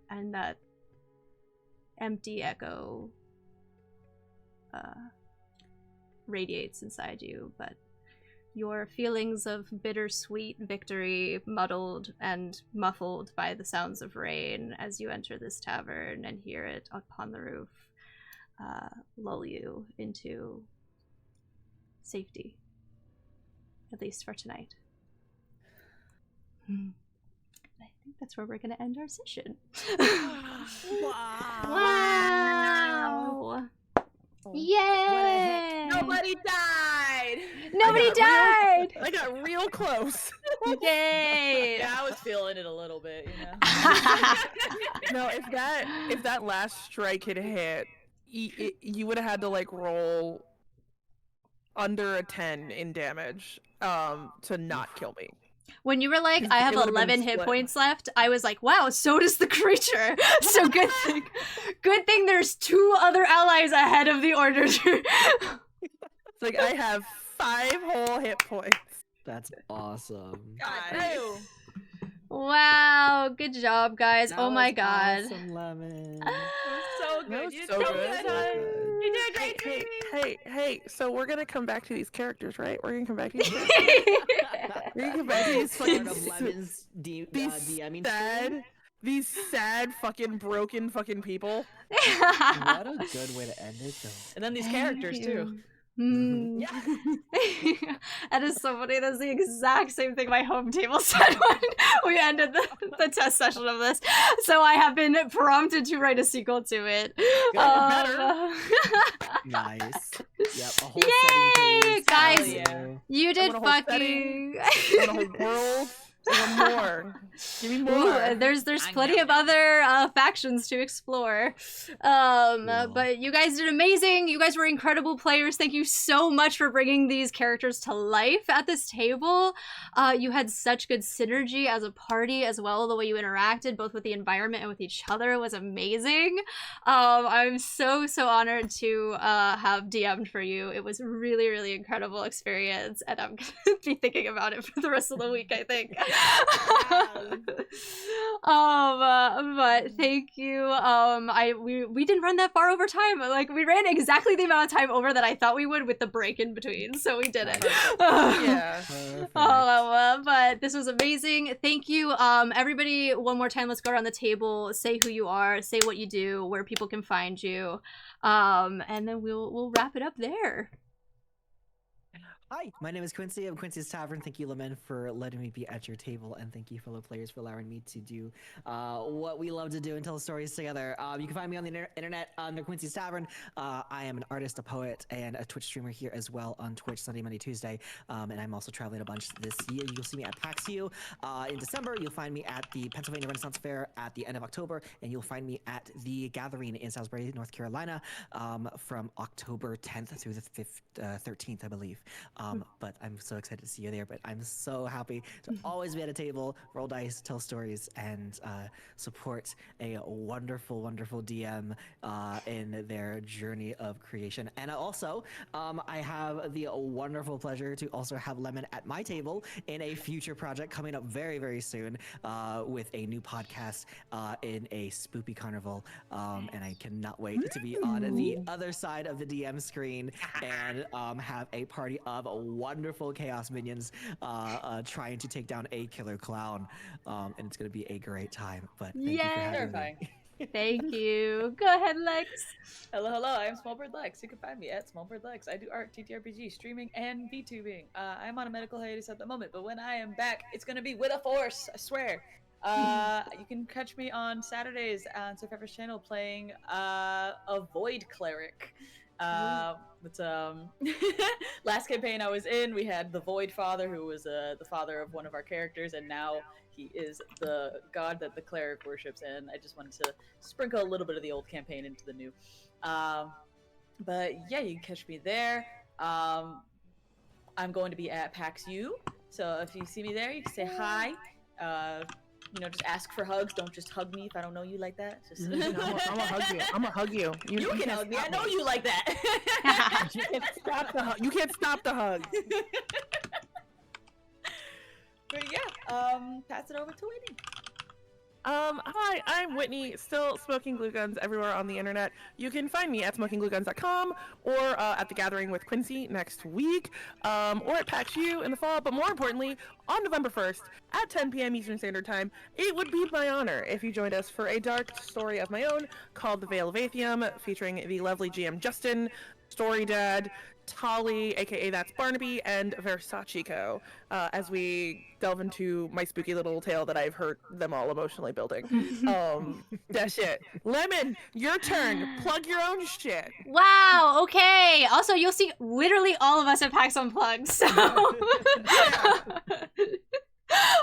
And that empty echo radiates inside you, but your feelings of bittersweet victory muddled and muffled by the sounds of rain as you enter this tavern and hear it upon the roof lull you into safety, at least for tonight. I think that's where we're going to end our session. Wow! Yay! Nobody died! Nobody died! I got real close. Yay! Yeah, I was feeling it a little bit, you know. No, if that last strike had hit, you would have had to like roll under a 10 in damage to not kill me. When you were like, I have It would've been 11 hit split. points left, I was like, wow, so does the creature. So good thing there's 2 other allies ahead of the order. It's like I have 5 whole hit points. That's awesome. Ew. Wow, good job, guys. That Oh my was god. awesome, Lemon. So That good. was You so did good. good. You did a great Hey, so we're gonna come back to these characters, right? We're gonna come back to these characters. We're gonna come back to these Part fucking of Lemon's DMing sad, these sad fucking broken fucking people. What a good way to end it, though. And then these characters too. Mm. That is so funny. That's the exact same thing my home table said when we ended the test session of this. So I have been prompted to write a sequel to it. Better. Nice. Yep, a whole Yay, setting guys. for you. Yeah. You did want a whole fucking. I want a whole world. I want more. Give me more. Ooh, there's I plenty know. of other factions to explore. But you guys did amazing. You guys were incredible players. Thank you so much for bringing these characters to life at this table. You had such good synergy as a party as well. The way you interacted both with the environment and with each other was amazing. I'm so honored to have DM'd for you. It was a really, really incredible experience, and I'm gonna be thinking about it for the rest of the week, I think. But thank you. We didn't run that far over time. Like, we ran exactly the amount of time over that I thought we would with the break in between, so we did it. Yeah. Perfect. But this was amazing. Thank you. Everybody, one more time, let's go around the table, say who you are, say what you do, where people can find you, and then we'll wrap it up there. Hi, my name is Quincy. I'm Quincy's Tavern. Thank you, Lemen, for letting me be at your table, and thank you, fellow players, for allowing me to do what we love to do and tell stories together. You can find me on the internet under Quincy's Tavern. I am an artist, a poet, and a Twitch streamer here as well on Twitch Sunday, Monday, Tuesday. And I'm also traveling a bunch this year. You'll see me at PAX U in December. You'll find me at the Pennsylvania Renaissance Fair at the end of October, and you'll find me at the Gathering in Salisbury, North Carolina, from October 10th through the 13th, I believe. But I'm so excited to see you there. But I'm so happy to always be at a table, roll dice, tell stories, and support a wonderful, wonderful DM in their journey of creation. And also, I have the wonderful pleasure to also have Lemon at my table in a future project coming up very, very soon with a new podcast in a spoopy carnival. And I cannot wait to be on the other side of the DM screen and have a party of wonderful chaos minions trying to take down a killer clown. And it's going to be a great time. But thank you for having Terrifying. me. Thank you. Go ahead, Lex. Hello, I am Smallbird Lex. You can find me at Smallbird Lex. I do art, TTRPG, streaming, and VTubing. I'm on a medical hiatus at the moment, but when I am back, it's gonna be with a force, I swear. You can catch me on Saturdays on Survivor's channel playing a Void Cleric. But last campaign I was in, we had the Void Father, who was the father of one of our characters, and now he is the god that the cleric worships. And I just wanted to sprinkle a little bit of the old campaign into the new. But yeah, you can catch me there. I'm going to be at PAX U, so if you see me there, you can say hi. You know, just ask for hugs. Don't just hug me if I don't know you like that. Just... I'm gonna hug you. I'm gonna hug you. You can hug me. I know you like that. You can't stop the hug. You can't stop the hug. But yeah, pass it over to Whitney. Hi, I'm Whitney, still smoking glue guns everywhere on the internet. You can find me at smokingglueguns.com or at The Gathering with Quincy next week, or at PAX U in the fall, but more importantly, on November 1st at 10 p.m. Eastern Standard Time. It would be my honor if you joined us for a dark story of my own called The Veil of Aethium, featuring the lovely GM Justin, Story Dad, Tolly, aka That's Barnaby, and Versachiko, as we delve into my spooky little tale that I've heard them all emotionally building. That shit. Lemon, your turn. Plug your own shit. Wow, okay. Also, you'll see literally all of us at PAX Unplugged, so...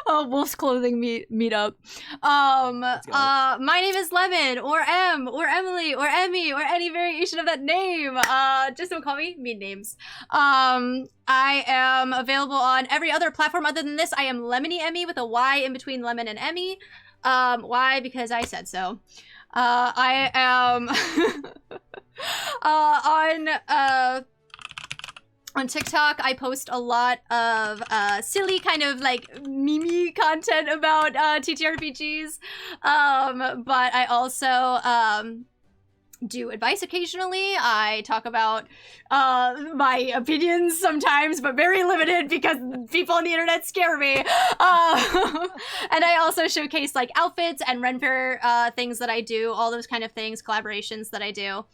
Wolf's Clothing meetup. My name is Lemon, or M, or Emily, or Emmy, or any variation of that name. Just don't call me mean names. I am available on every other platform other than this. I am Lemony Emmy with a Y in between Lemon and Emmy. Why? Because I said so. I am on TikTok, I post a lot of silly kind of like meme content about TTRPGs, but I also do advice occasionally. I talk about my opinions sometimes, but very limited because people on the internet scare me. And I also showcase like outfits and render things that I do, all those kind of things, collaborations that I do.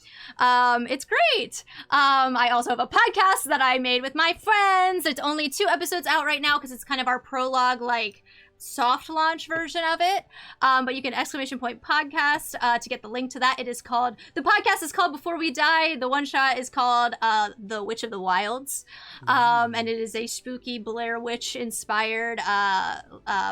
It's great. I also have a podcast that I made with my friends. It's only 2 episodes out right now because it's kind of our prologue, like soft launch version of it, but you can ! podcast to get the link to that. The podcast is called Before We Die. The one shot is called The Witch of the Wilds, and it is a spooky Blair Witch inspired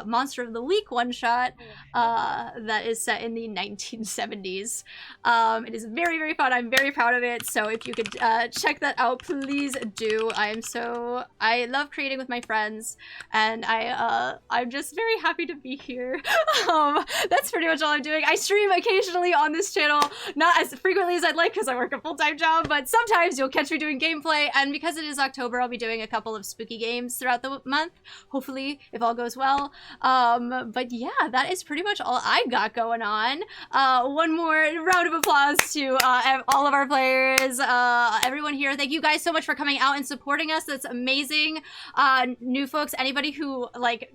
Monster of the Week one shot that is set in the 1970s. It is very, very fun. I'm very proud of it, so if you could check that out, please do. I love creating with my friends, and I'm just very happy to be here. That's pretty much all I'm doing. I stream occasionally on this channel, not as frequently as I'd like because I work a full-time job, but sometimes you'll catch me doing gameplay, and because it is October, I'll be doing a couple of spooky games throughout the month, hopefully, if all goes well. But yeah, that is pretty much all I got going on. One more round of applause to all of our players, everyone here. Thank you guys so much for coming out and supporting us. That's amazing. New folks, anybody who like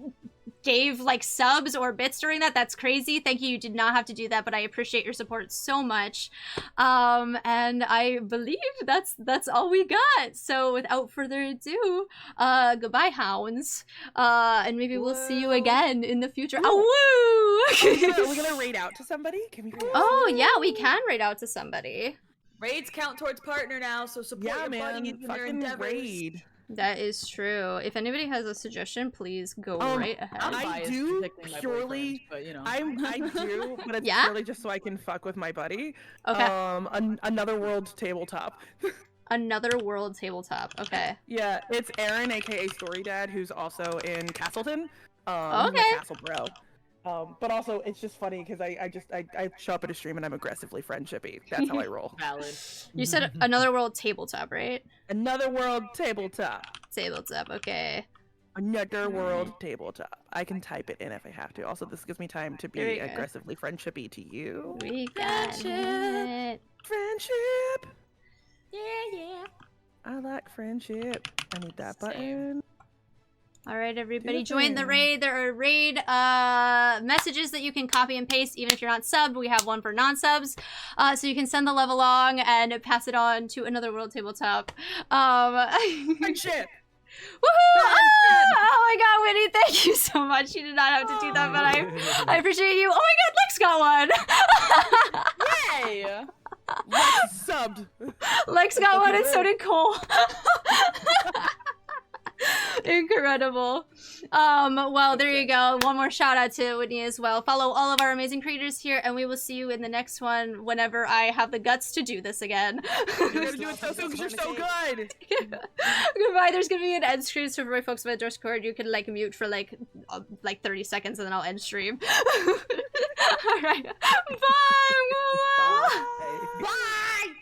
gave like subs or bits during that's crazy. Thank you. You did not have to do that, but I appreciate your support so much. And I believe that's all we got. So without further ado, goodbye, hounds. And maybe we'll see you again in the future. Oh, woo! Are we gonna raid out to somebody? Can we raid out? Oh yeah, we can raid out to somebody. Raids count towards partner now, so support your buddies in their fucking endeavors. raid. That is true. If anybody has a suggestion, please go right ahead. I do purely, but, you know. I do, but it's Yeah? purely just so I can fuck with my buddy. Okay. Another world tabletop. Another World tabletop. Okay. Yeah, it's Aaron, aka Story Dad, who's also in Castleton. Okay. He's my Castle Bro. But also, it's just funny because I show up at a stream and I'm aggressively friendshippy. That's how I roll. Valid. You said Another World tabletop, right? Another World tabletop. Tabletop. Okay. Another World tabletop. I can type it in if I have to. Also, this gives me time to There we be go. aggressively friendshippy to you. We got it. Friendship. Yeah. I like friendship. I need that button. All right, everybody, Good join the thing. raid. There are raid messages that you can copy and paste, even if you're not subbed. We have one for non-subs, so you can send the love along and pass it on to Another World tabletop. Friendship. Woohoo! Oh my God, Winnie, thank you so much. You did not have to do that, but I appreciate you. Oh my God, Lex got one. Yay! Lex subbed. Lex got one, and so did Cole. Incredible. Well, there you go. One more shout out to Whitney as well. Follow all of our amazing creators here, and we will see you in the next one whenever I have the guts to do this again. You're gonna do it so soon because you're so good. Goodbye. There's gonna be an end screen, so for my folks with Discord, you can like mute for like 30 seconds, and then I'll end stream. All right. Bye. Bye. Bye.